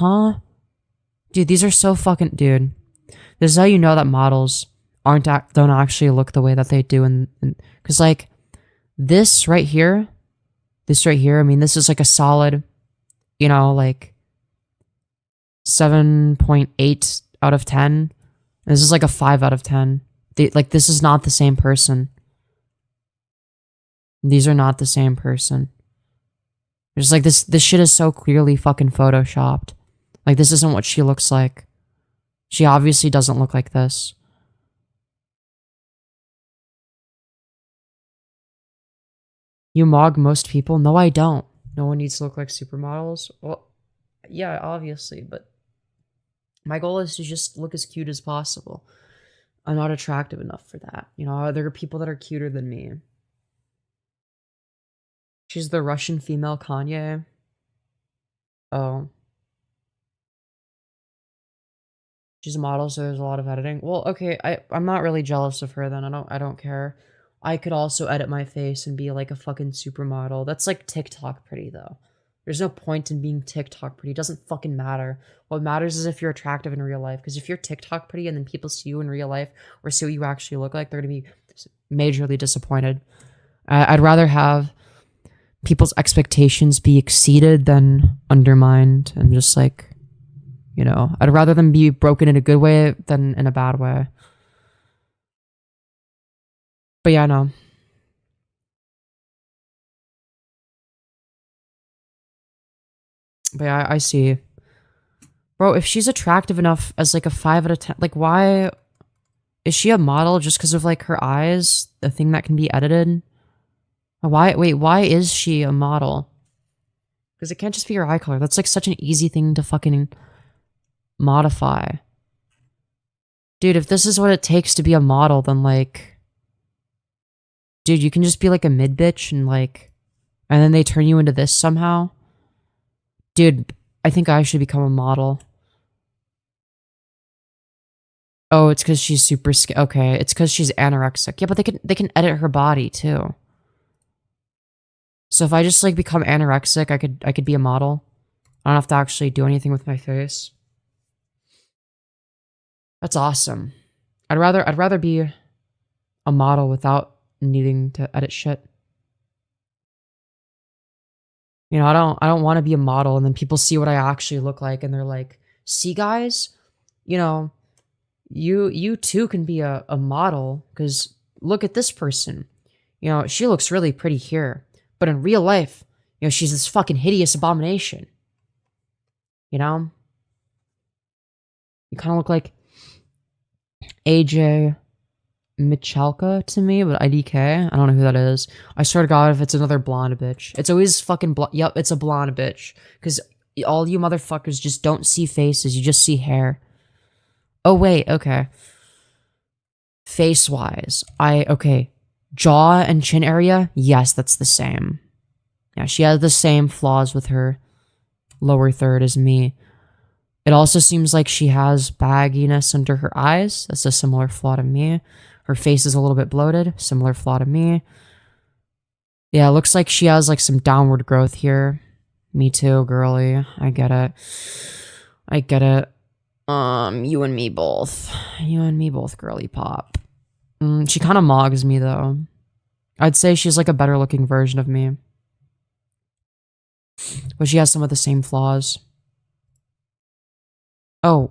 Huh? Dude, these are so fucking, dude. This is how you know that models don't actually look the way that they do, because like this right here, I mean, this is like a solid, you know, like 7.8 out of 10. This is like a 5 out of 10. Like this is not the same person. These are not the same person. There's like this shit is so clearly fucking photoshopped. Like this isn't what she looks like. She obviously doesn't look like this. You mog most people? No, I don't. No one needs to look like supermodels. Well, yeah, obviously, but my goal is to just look as cute as possible. I'm not attractive enough for that. You know, there are people that are cuter than me. She's the Russian female Kanye. Oh. She's a model, so there's a lot of editing. Well, okay, I'm not really jealous of her then. I don't care. I could also edit my face and be like a fucking supermodel. That's like TikTok pretty though. There's no point in being TikTok pretty. It doesn't fucking matter. What matters is if you're attractive in real life. Because if you're TikTok pretty and then people see you in real life or see what you actually look like, they're going to be majorly disappointed. I'd rather have people's expectations be exceeded than undermined and just like, you know, I'd rather them be broken in a good way than in a bad way. But yeah, no. But yeah, I see. Bro, if she's attractive enough as like a 5 out of 10, like why is she a model just because of like her eyes, the thing that can be edited? Why is she a model? Because it can't just be her eye color. That's like such an easy thing to fucking modify. Dude, if this is what it takes to be a model, then like, dude, you can just be like a mid bitch and like, and then they turn you into this somehow. Dude, I think I should become a model. Oh, it's because she's super skinny. Okay, it's because she's anorexic. Yeah, but they can edit her body too. So if I just like become anorexic, I could be a model. I don't have to actually do anything with my face. That's awesome. I'd rather be a model without needing to edit shit. You know, I don't want to be a model and then people see what I actually look like and they're like, "See guys, you know, you too can be a model because look at this person. You know, she looks really pretty here, but in real life, you know, she's this fucking hideous abomination." You know? You kind of look like AJ Michalka to me, but IDK. I don't know who that is. I swear to God, if it's another blonde bitch. It's always fucking Yep, it's a blonde bitch. Because all you motherfuckers just don't see faces. You just see hair. Oh, wait. Okay. Face-wise. Okay. Jaw and chin area? Yes, that's the same. Yeah, she has the same flaws with her lower third as me. It also seems like she has bagginess under her eyes. That's a similar flaw to me. Her face is a little bit bloated. Similar flaw to me. Yeah, it looks like she has like some downward growth here. Me too, girly. I get it. I get it. You and me both. You and me both, girly pop. She kind of mogs me though. I'd say she's like a better looking version of me. But she has some of the same flaws. Oh.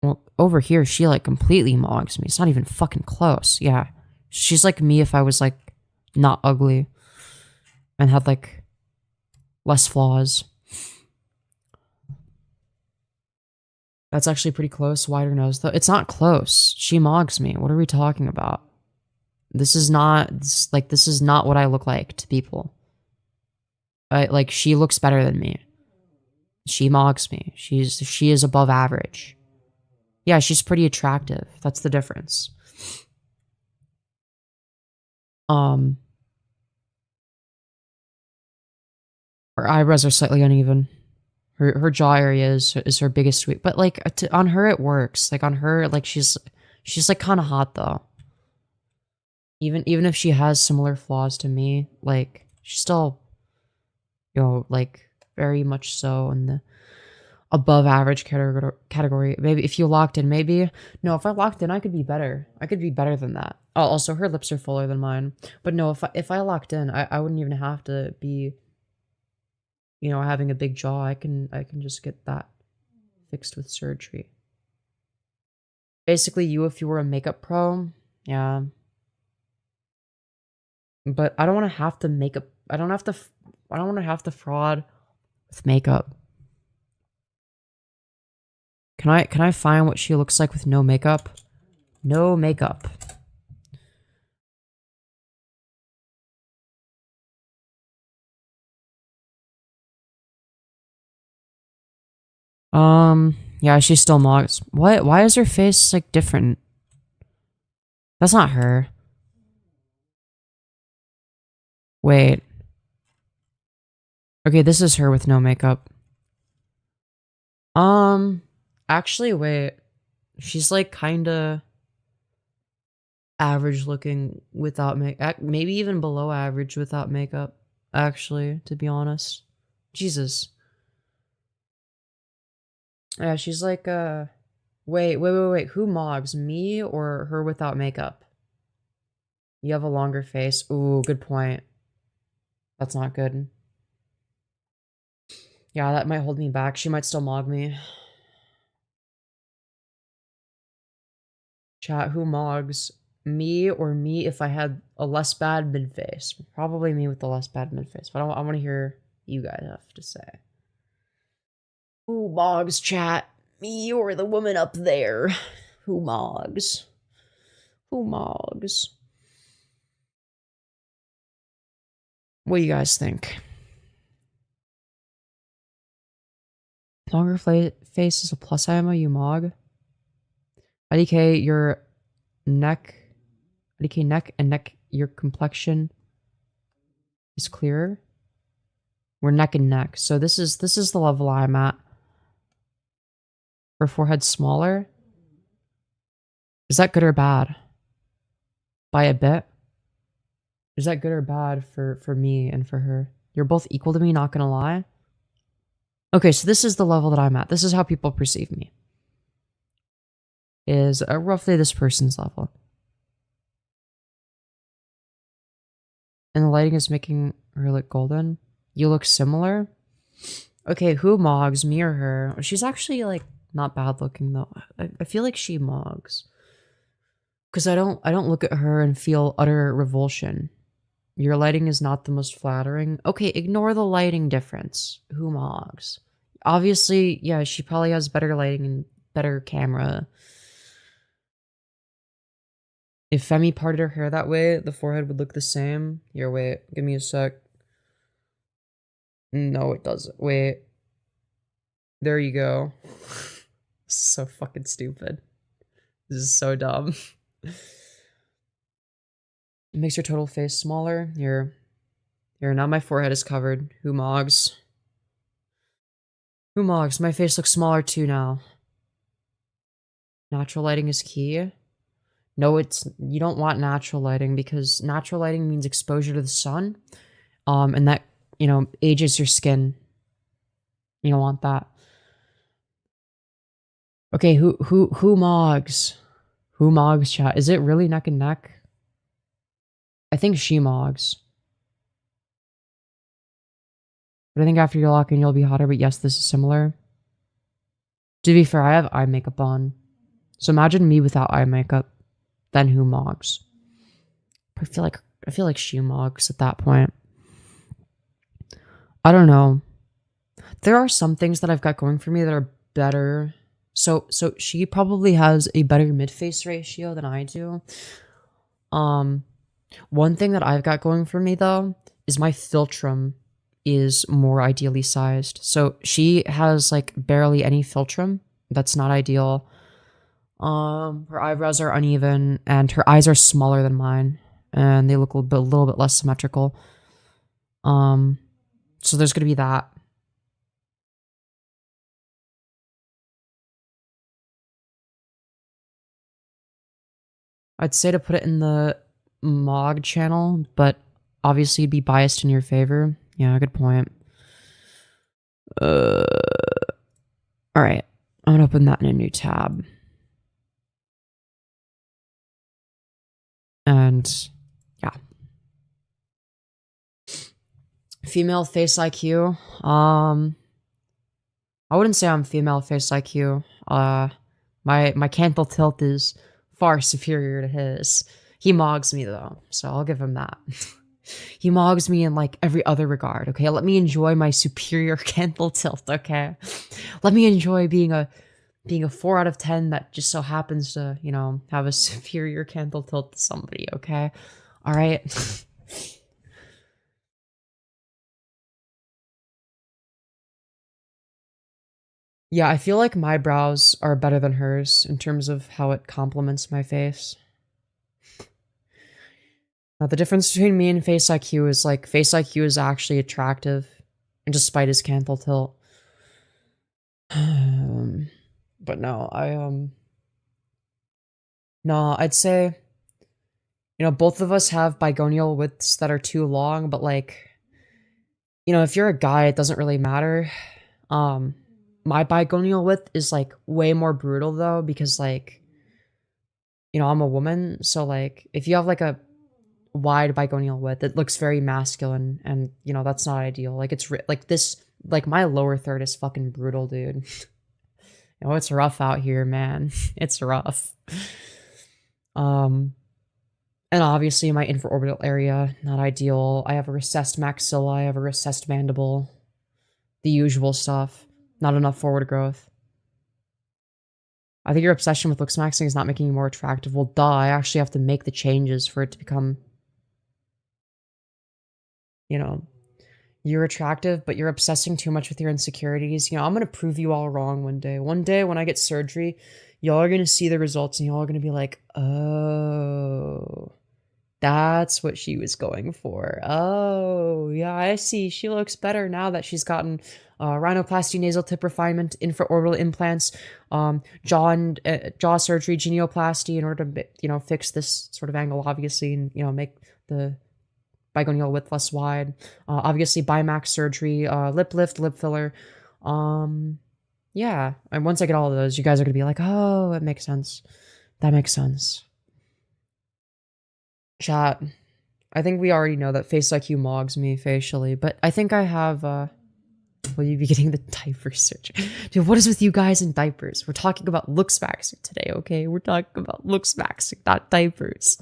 Well, over here, she like completely mogs me. It's not even fucking close. Yeah. She's like me if I was like not ugly and had like less flaws. That's actually pretty close. Wider nose though. It's not close. She mogs me. What are we talking about? This is not what I look like to people. Like she looks better than me. She mogs me. She is above average. Yeah, she's pretty attractive. That's the difference. Her eyebrows are slightly uneven. Her jaw area is her biggest weak, but like on her it works. Like on her, like she's like kind of hot though. Even if she has similar flaws to me, like she's still, you know, like very much so in the above average category. Maybe if you locked in, maybe. No, if I locked in, I could be better. I could be better than that. Oh, also her lips are fuller than mine. But no, if I locked in, I wouldn't even have to be, you know, having a big jaw. I can just get that fixed with surgery. Basically, if you were a makeup pro, yeah. But I don't want to have to makeup. I don't want to have to fraud with makeup. Can I find what she looks like with no makeup? No makeup. Yeah, she still mogs. What? Why is her face like different? That's not her. Wait. Okay, this is her with no makeup. Actually, wait. She's like kinda average looking without makeup. Maybe even below average without makeup. actually, to be honest. Jesus. Yeah, she's like, wait. Who mogs? Me or her without makeup? You have a longer face. Ooh, good point. That's not good. Yeah, that might hold me back. She might still mog me. Chat, who mogs? Me or me if I had a less bad mid-face? Probably me with the less bad mid-face, but I want to hear you guys have to say. Who mogs, chat? Me or the woman up there? Who mogs? Who mogs? What do you guys think? Longer face is a plus IMO, you mog. IDK, your neck. IDK, neck and neck, your complexion is clearer. We're neck and neck. So this is the level I'm at. Her forehead's smaller. Is that good or bad? By a bit? Is that good or bad for me and for her? You're both equal to me, not gonna lie. Okay, so this is the level that I'm at. This is how people perceive me. Is roughly this person's level. And the lighting is making her look golden. You look similar. Okay, who mogs, me or her? She's actually like not bad looking though. I feel like she mogs. Because I don't look at her and feel utter revulsion. Your lighting is not the most flattering. Okay, ignore the lighting difference. Who mogs? Obviously, yeah, she probably has better lighting and better camera. If Femi parted her hair that way, the forehead would look the same. Here, wait, give me a sec. No, it doesn't. Wait. There you go. So fucking stupid. This is so dumb. It makes your total face smaller. Here, now my forehead is covered. Who mogs? Who mogs? My face looks smaller too now. Natural lighting is key. No, you don't want natural lighting because natural lighting means exposure to the sun. And that, ages your skin. You don't want that. Okay, who mogs? Who mogs, chat? Is it really neck and neck? I think she mogs. But I think after you're locking, you'll be hotter, but yes, this is similar. To be fair, I have eye makeup on. So imagine me without eye makeup. Then who mogs? I feel like she mogs at that point. I don't know. There are some things that I've got going for me that are better. So she probably has a better mid-face ratio than I do. One thing that I've got going for me though is my philtrum is more ideally sized. So she has like barely any philtrum. That's not ideal. Her eyebrows are uneven and her eyes are smaller than mine and they look a little bit less symmetrical. So there's gonna be that. I'd say to put it in the Mog channel, but obviously you'd be biased in your favor. Yeah, good point. Alright, I'm gonna open that in a new tab. And yeah. Female face IQ. I wouldn't say I'm female face IQ. My canthal tilt is far superior to his. He mogs me though, so I'll give him that. He mogs me in like every other regard, okay? Let me enjoy my superior canthal tilt, okay? Let me enjoy being a 4 out of 10 that just so happens to, have a superior canthal tilt to somebody, okay? All right? Yeah, I feel like my brows are better than hers in terms of how it complements my face. Now, the difference between me and Face IQ is like Face IQ is actually attractive, and despite his canthal tilt. But no, no, I'd say, both of us have bigonial widths that are too long, but like, you know, if you're a guy, it doesn't really matter. My bigonial width is like way more brutal though, because like, you know, I'm a woman, so like if you have like a wide bigonial width, it looks very masculine, and you know that's not ideal. Like it's like this, like my lower third is fucking brutal, dude. You know, it's rough out here, man. It's rough. And obviously my infraorbital area, not ideal. I have a recessed maxilla, I have a recessed mandible. The usual stuff. Not enough forward growth. I think your obsession with looksmaxxing is not making you more attractive. Well, duh, I actually have to make the changes for it to become, you know, you're attractive, but you're obsessing too much with your insecurities. You know, I'm going to prove you all wrong one day. One day when I get surgery, y'all are going to see the results and y'all are going to be like, oh, that's what she was going for. Oh, yeah, I see. She looks better now that she's gotten rhinoplasty, nasal tip refinement, infraorbital implants, jaw surgery, genioplasty, in order to, you know, fix this sort of angle, obviously, and, you know, make the bigonial width less wide. Obviously, Bimax surgery, lip lift, lip filler. Yeah, and once I get all of those, you guys are going to be like, oh, it makes sense. That makes sense. Chat. I think we already know that Face IQ mogs me facially, but I think I have, will you be getting the diaper surgery? Dude, what is with you guys in diapers? We're talking about Looksmaxxing today, okay? We're talking about Looksmaxxing, not diapers.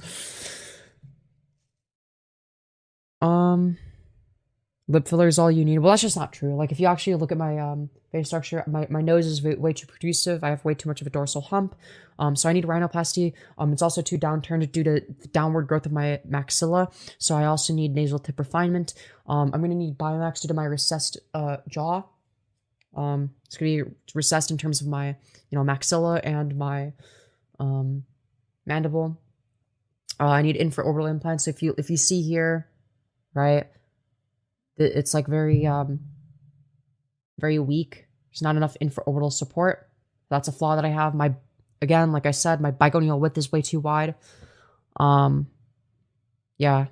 Lip filler is all you need. Well, that's just not true. Like, if you actually look at my face structure, my nose is way too protrusive. I have way too much of a dorsal hump. So I need rhinoplasty. It's also too downturned due to the downward growth of my maxilla. So I also need nasal tip refinement. I'm going to need Biomax due to my recessed jaw. It's going to be recessed in terms of my, you know, maxilla and my mandible. I need infraorbital implants. If you see here, right, it's like very weak. There's not enough infraorbital support. That's a flaw that I have. Again, like I said, my bigonial width is way too wide. Yeah.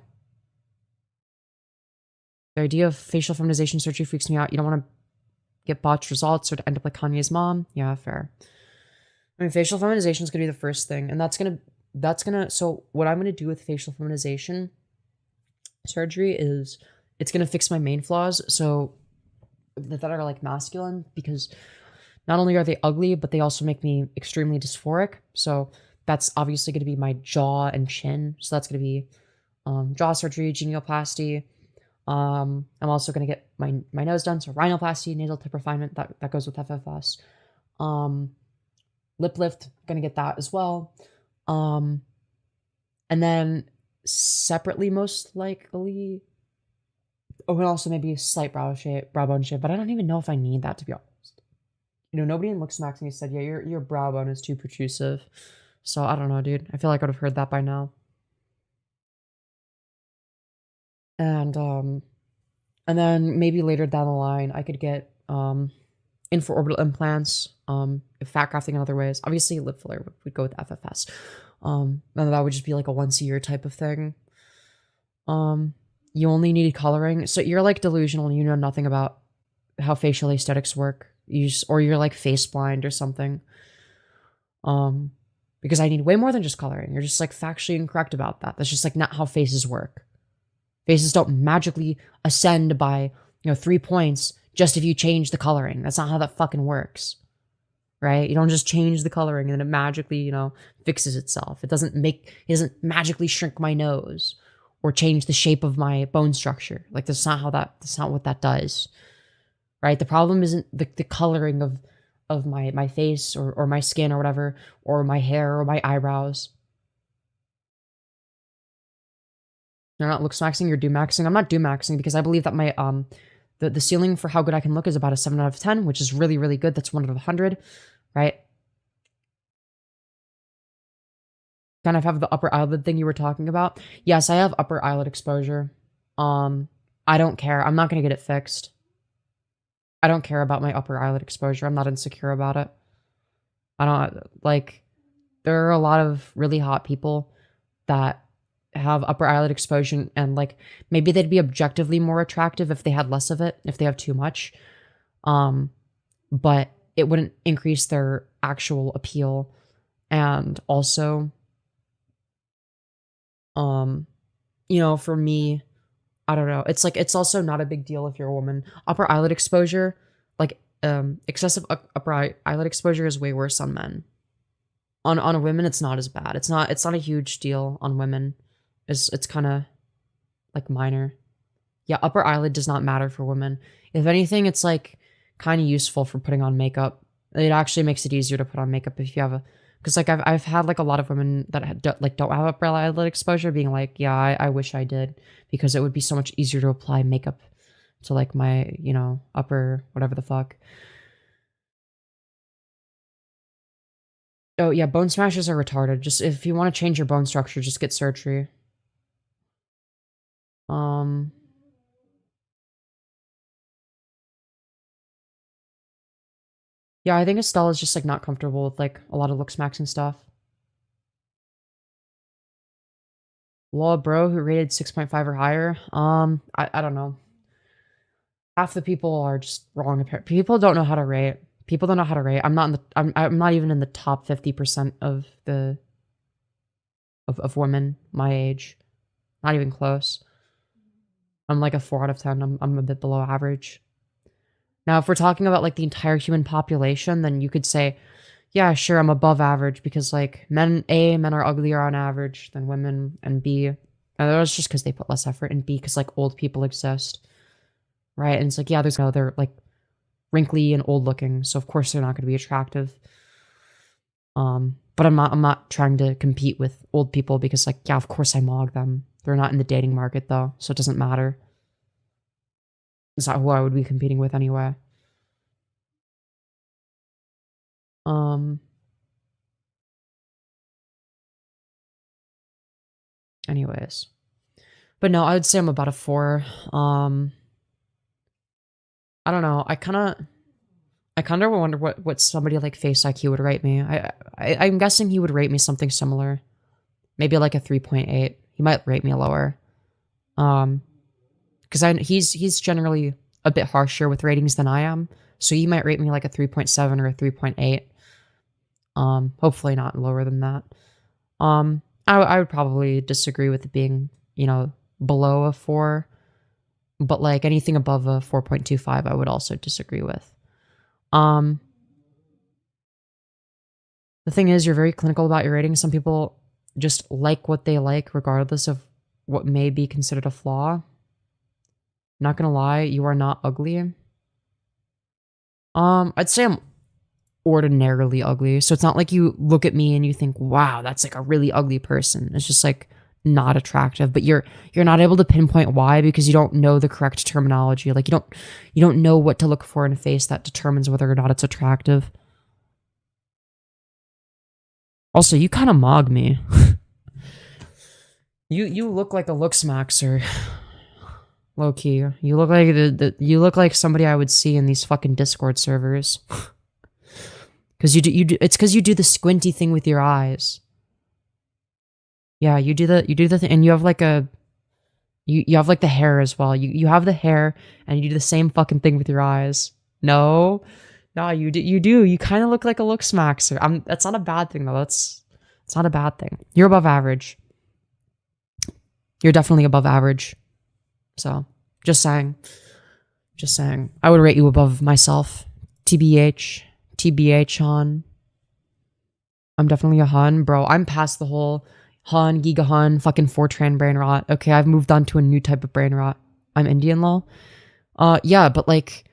The idea of facial feminization surgery freaks me out. You don't want to get botched results or to end up like Kanye's mom. Yeah, fair. I mean, facial feminization is going to be the first thing, and so what I'm going to do with facial feminization surgery is it's going to fix my main flaws, so that are like masculine, because not only are they ugly, but they also make me extremely dysphoric. So that's obviously going to be my jaw and chin. So that's going to be jaw surgery, genioplasty. I'm also going to get my nose done, so rhinoplasty, nasal tip refinement, that goes with FFS. Lip lift, going to get that as well. And then separately, most likely, and also maybe a slight brow bone shape, but I don't even know if I need that, to be honest. You know, nobody in Looksmaxxing has said, yeah, your brow bone is too protrusive. So I don't know, dude. I feel like I would have heard that by now. And then maybe later down the line, I could get infraorbital implants, fat grafting in other ways. Obviously, lip filler would go with FFS. And that would just be like a once a year type of thing. You only need coloring. So you're like delusional and you know nothing about how facial aesthetics work. Or you're like face blind or something. Because I need way more than just coloring. You're just like factually incorrect about that. That's just like not how faces work. Faces don't magically ascend by, 3 points just if you change the coloring. That's not how that fucking works. Right? You don't just change the coloring and then it magically, fixes itself. It doesn't magically shrink my nose or change the shape of my bone structure. Like that's not what that does. Right? The problem isn't the coloring of my face or my skin or whatever, or my hair or my eyebrows. You're not Looksmaxxing, you're Doomaxing. I'm not Doomaxing because I believe that my the ceiling for how good I can look is about a 7 out of 10, which is really, really good. That's 1 out of 100, right? Kind of have the upper eyelid thing you were talking about. Yes, I have upper eyelid exposure. I don't care. I'm not gonna get it fixed. I don't care about my upper eyelid exposure. I'm not insecure about it. I don't, there are a lot of really hot people that have upper eyelid exposure, and like maybe they'd be objectively more attractive if they had less of it, if they have too much. But it wouldn't increase their actual appeal. And also, you know, for me, I don't know. It's like, it's also not a big deal if you're a woman. Upper eyelid exposure, like, excessive upper eyelid exposure is way worse on men. On women, it's not as bad. It's not a huge deal on women. It's kind of like minor. Yeah, upper eyelid does not matter for women. If anything, it's like kind of useful for putting on makeup. It actually makes it easier to put on makeup if you have a, because like I've had like a lot of women that don't have upper eyelid exposure being like, yeah, I wish I did, because it would be so much easier to apply makeup to like my, you know, upper whatever the fuck. Oh yeah, bone smashes are retarded. Just if you want to change your bone structure, just get surgery. Yeah, I think Estelle is just like not comfortable with like a lot of Looksmaxxing stuff. Law bro who rated 6.5 or higher. I don't know. Half the people are just wrong. People don't know how to rate. People don't know how to rate. I'm not even in the top 50% of the of women my age. Not even close. I'm like a 4 out of 10. I'm a bit below average. Now, if we're talking about like the entire human population, then you could say, yeah, sure, I'm above average because like men are uglier on average than women, and B, and that's just because they put less effort, and B, because like old people exist, right? And it's like, yeah, they're like wrinkly and old looking, so of course they're not going to be attractive. But I'm not trying to compete with old people because like, yeah, of course I mog them. They're not in the dating market though, so it doesn't matter. It's not who I would be competing with anyway. Anyways. But no, I would say I'm about a 4. I don't know. I kind of wonder what somebody like Face IQ would rate me. I'm guessing he would rate me something similar. Maybe like a 3.8. He might rate me lower. Because he's generally a bit harsher with ratings than I am, so he might rate me like a 3.7 or a 3.8. Hopefully not lower than that. I would probably disagree with it being, you know, below a 4, but like anything above a 4.25, I would also disagree with. The thing is, you're very clinical about your ratings. Some people just like what they like, regardless of what may be considered a flaw. Not gonna lie, you are not ugly. I'd say I'm ordinarily ugly, so it's not like you look at me and you think, wow, that's like a really ugly person. It's just like not attractive, but you're not able to pinpoint why because you don't know the correct terminology. Like you don't know what to look for in a face that determines whether or not it's attractive. Also, you kind of mog me. You look like a Looksmaxxer. Low key, you look like you look like somebody I would see in these fucking Discord servers. Because it's because you do the squinty thing with your eyes. Yeah, you do the thing, and you have like you have like the hair as well. You have the hair, and you do the same fucking thing with your eyes. No, you do. You kind of look like a Looksmaxxer. That's not a bad thing though. It's not a bad thing. You're above average. You're definitely above average. So, just saying. I would rate you above myself. TBH, hon. I'm definitely a hun, bro. I'm past the whole hun, giga hun, fucking Fortran brain rot. Okay, I've moved on to a new type of brain rot. I'm Indian, lol. Yeah, but like,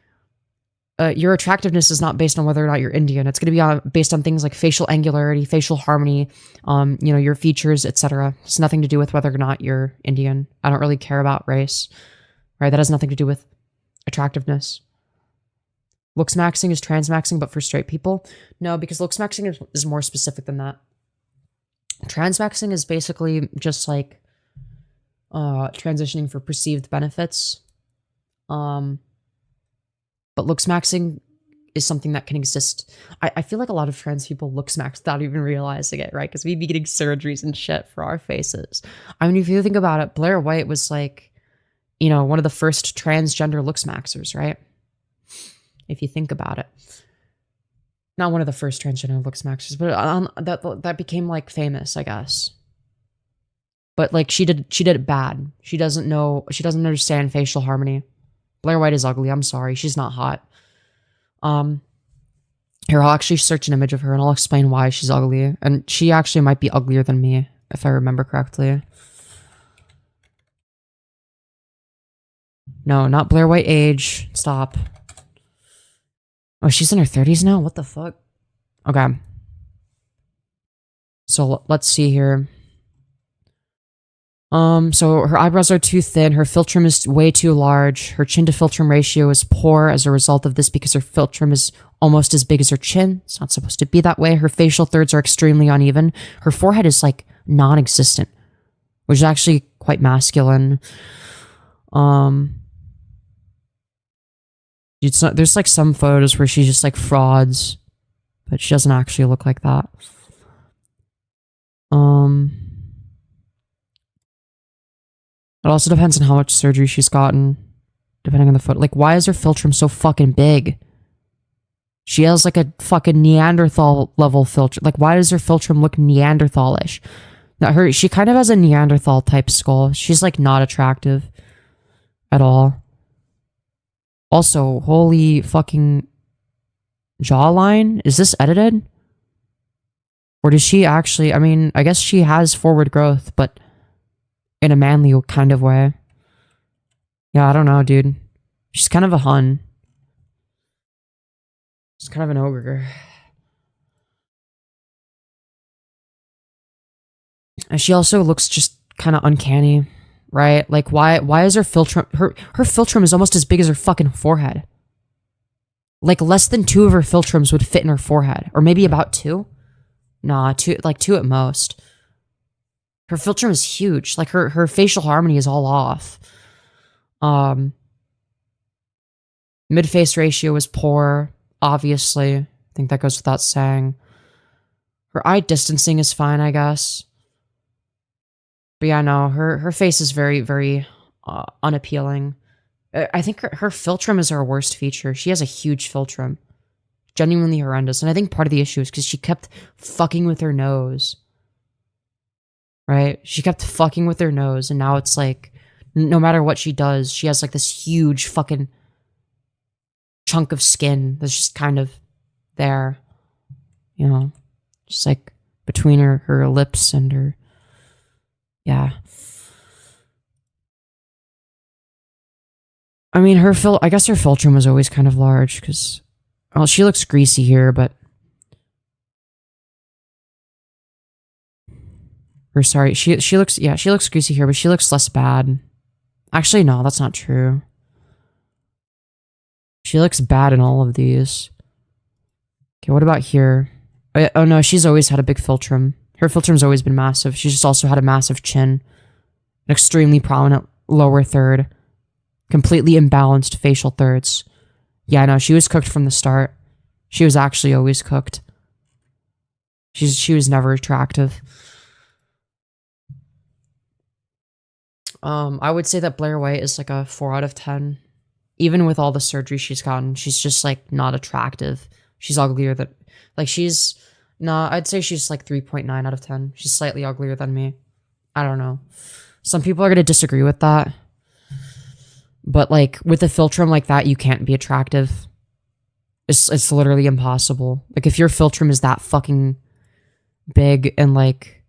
your attractiveness is not based on whether or not you're Indian. It's going to be based on things like facial angularity, facial harmony, you know, your features, etc. It's nothing to do with whether or not you're Indian. I don't really care about race, right? That has nothing to do with attractiveness. Looksmaxxing is transmaxing, but for straight people? No, because Looksmaxxing is more specific than that. Transmaxing is basically just like transitioning for perceived benefits. But Looksmaxxing is something that can exist. I feel like a lot of trans people look smacked without even realizing it, right? Because we'd be getting surgeries and shit for our faces. I mean, if you think about it, Blair White was like, you know, one of the first transgender Looksmaxxers, right? If you think about it. Not one of the first transgender Looksmaxxers, but that became like famous, I guess. But like she did it bad. She doesn't understand facial harmony. Blair White is ugly. I'm sorry. She's not hot. Here, I'll actually search an image of her and I'll explain why she's ugly. And she actually might be uglier than me, if I remember correctly. No, not Blair White age. Stop. Oh, she's in her 30s now? What the fuck? Okay. So let's see here. So her eyebrows are too thin, her philtrum is way too large, her chin to philtrum ratio is poor as a result of this because her philtrum is almost as big as her chin. It's not supposed to be that way. Her facial thirds are extremely uneven. Her forehead is like non-existent, which is actually quite masculine. There's like some photos where she just like frauds, but she doesn't actually look like that. It also depends on how much surgery she's gotten, depending on the foot. Like, why is her philtrum so fucking big? She has like a fucking Neanderthal level philtrum. Like, why does her philtrum look Neanderthalish? Now, she kind of has a Neanderthal type skull. She's like not attractive at all. Also, holy fucking jawline. Is this edited? Or does she actually, I mean, I guess she has forward growth, but in a manly kind of way. Yeah, I don't know, dude. She's kind of a hun. She's kind of an ogre. And she also looks just kind of uncanny, right? Like, why is her philtrum... Her philtrum is almost as big as her fucking forehead. Like, less than 2 of her philtrums would fit in her forehead. Or maybe about 2? Nah, 2 at most. Her philtrum is huge. Like, her facial harmony is all off. Mid-face ratio is poor, obviously. I think that goes without saying. Her eye distancing is fine, I guess. But yeah, no, her face is very, very unappealing. I think her philtrum is her worst feature. She has a huge philtrum. Genuinely horrendous. And I think part of the issue is because she kept fucking with her nose. Right? She kept fucking with her nose, and now it's like, no matter what she does, she has like this huge fucking chunk of skin that's just kind of there. You know? Just like between her lips and her... Yeah. I mean, I guess her philtrum was always kind of large, because... Well, she looks greasy here, but... Or sorry, she looks greasy here, but she looks less bad. Actually, no, that's not true. She looks bad in all of these. Okay, what about here? Oh no, she's always had a big philtrum. Her philtrum's always been massive. She's just also had a massive chin. An extremely prominent lower third. Completely imbalanced facial thirds. Yeah, no, she was cooked from the start. She was actually always cooked. She was never attractive. I would say that Blair White is like a 4 out of 10. Even with all the surgery she's gotten, she's just like not attractive. She's uglier than, like I'd say she's like 3.9 out of 10. She's slightly uglier than me. I don't know. Some people are going to disagree with that. But like with a philtrum like that, you can't be attractive. It's literally impossible. Like if your philtrum is that fucking big and like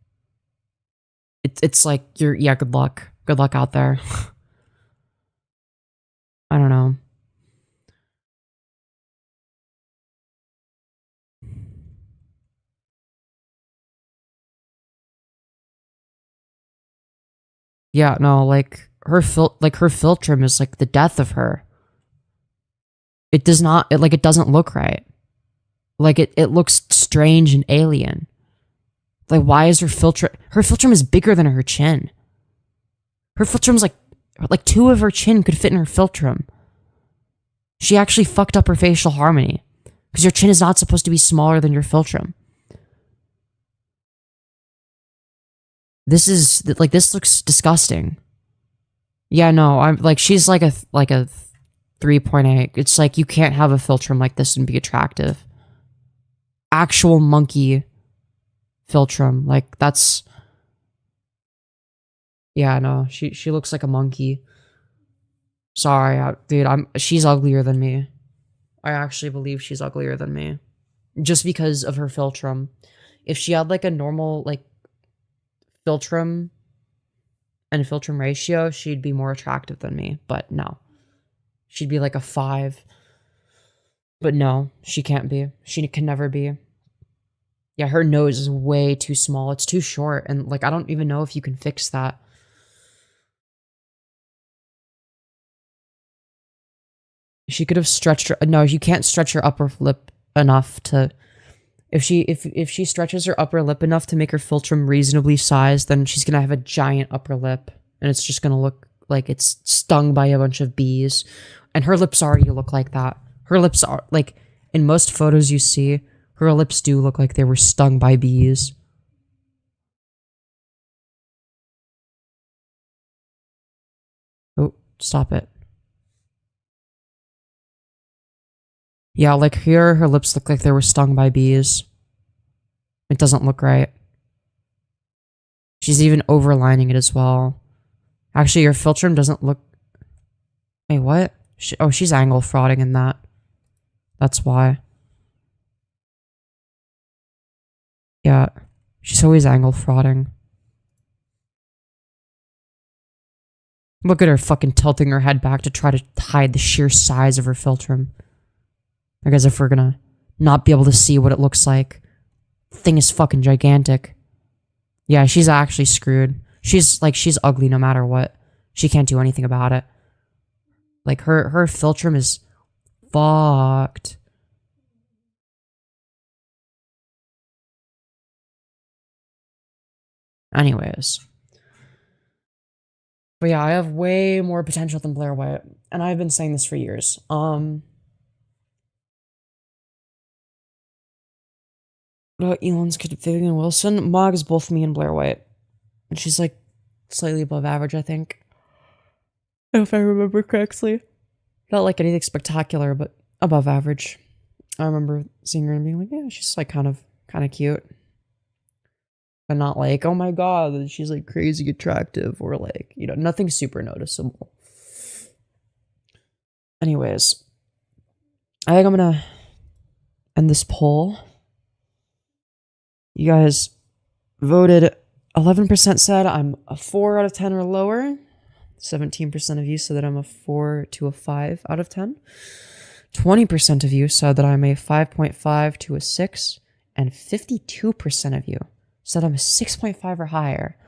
it's like good luck. Good luck out there. I don't know. Yeah, no, like her philtrum is like the death of her. It doesn't look right. Like it looks strange and alien. Like why is her philtrum is bigger than her chin. Her philtrum's like 2 of her chin could fit in her philtrum. She actually fucked up her facial harmony. Because your chin is not supposed to be smaller than your philtrum. This is, like, this looks disgusting. Yeah, no, I'm, like, she's like a 3.8. It's like, you can't have a philtrum like this and be attractive. Actual monkey philtrum. Like, that's... Yeah, no, she looks like a monkey. Sorry, dude, she's uglier than me. I actually believe she's uglier than me. Just because of her philtrum. If she had, like, a normal, like, philtrum and philtrum ratio, she'd be more attractive than me. But no. She'd be like a 5. But no, she can't be. She can never be. Yeah, her nose is way too small. It's too short. And, like, I don't even know if you can fix that. She could have stretched her... No, you can't stretch her upper lip enough to... If she stretches her upper lip enough to make her philtrum reasonably sized, then she's gonna have a giant upper lip. And it's just gonna look like it's stung by a bunch of bees. And her lips already look like that. Her lips are... Like, in most photos you see, her lips do look like they were stung by bees. Oh, stop it. Yeah, like here, her lips look like they were stung by bees. It doesn't look right. She's even overlining it as well. Actually, your philtrum doesn't look... Wait, what? Oh, she's angle frauding in that. That's why. Yeah, she's always angle frauding. Look at her fucking tilting her head back to try to hide the sheer size of her philtrum. Like as if we're gonna not be able to see what it looks like. The thing is fucking gigantic. Yeah, she's actually screwed. She's ugly no matter what. She can't do anything about it. Like her philtrum is fucked. Anyways. But yeah, I have way more potential than Blair White. And I've been saying this for years. Elon's kid, Vivian Wilson. Mog is both me and Blair White. And she's like slightly above average, I think. If I remember correctly. Not like anything spectacular, but above average. I remember seeing her and being like, yeah, she's like kind of cute. But not like, oh my god, she's like crazy attractive or like, you know, nothing super noticeable. Anyways, I think I'm gonna end this poll. You guys voted 11% said I'm a 4 out of 10 or lower. 17% of you said that I'm a 4 to a 5 out of 10. 20% of you said that I'm a 5.5 to a 6. And 52% of you said I'm a 6.5 or higher.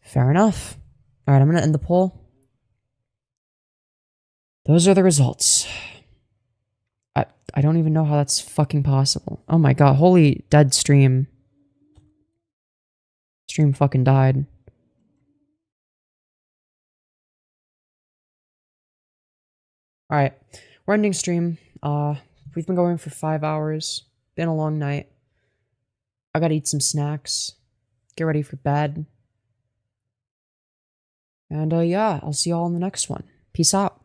Fair enough. Alright, I'm going to end the poll. Those are the results. I don't even know how that's fucking possible. Oh my god, holy dead stream. Stream fucking died. Alright, we're ending stream. We've been going for 5 hours. Been a long night. I gotta eat some snacks. Get ready for bed. And yeah, I'll see y'all in the next one. Peace out.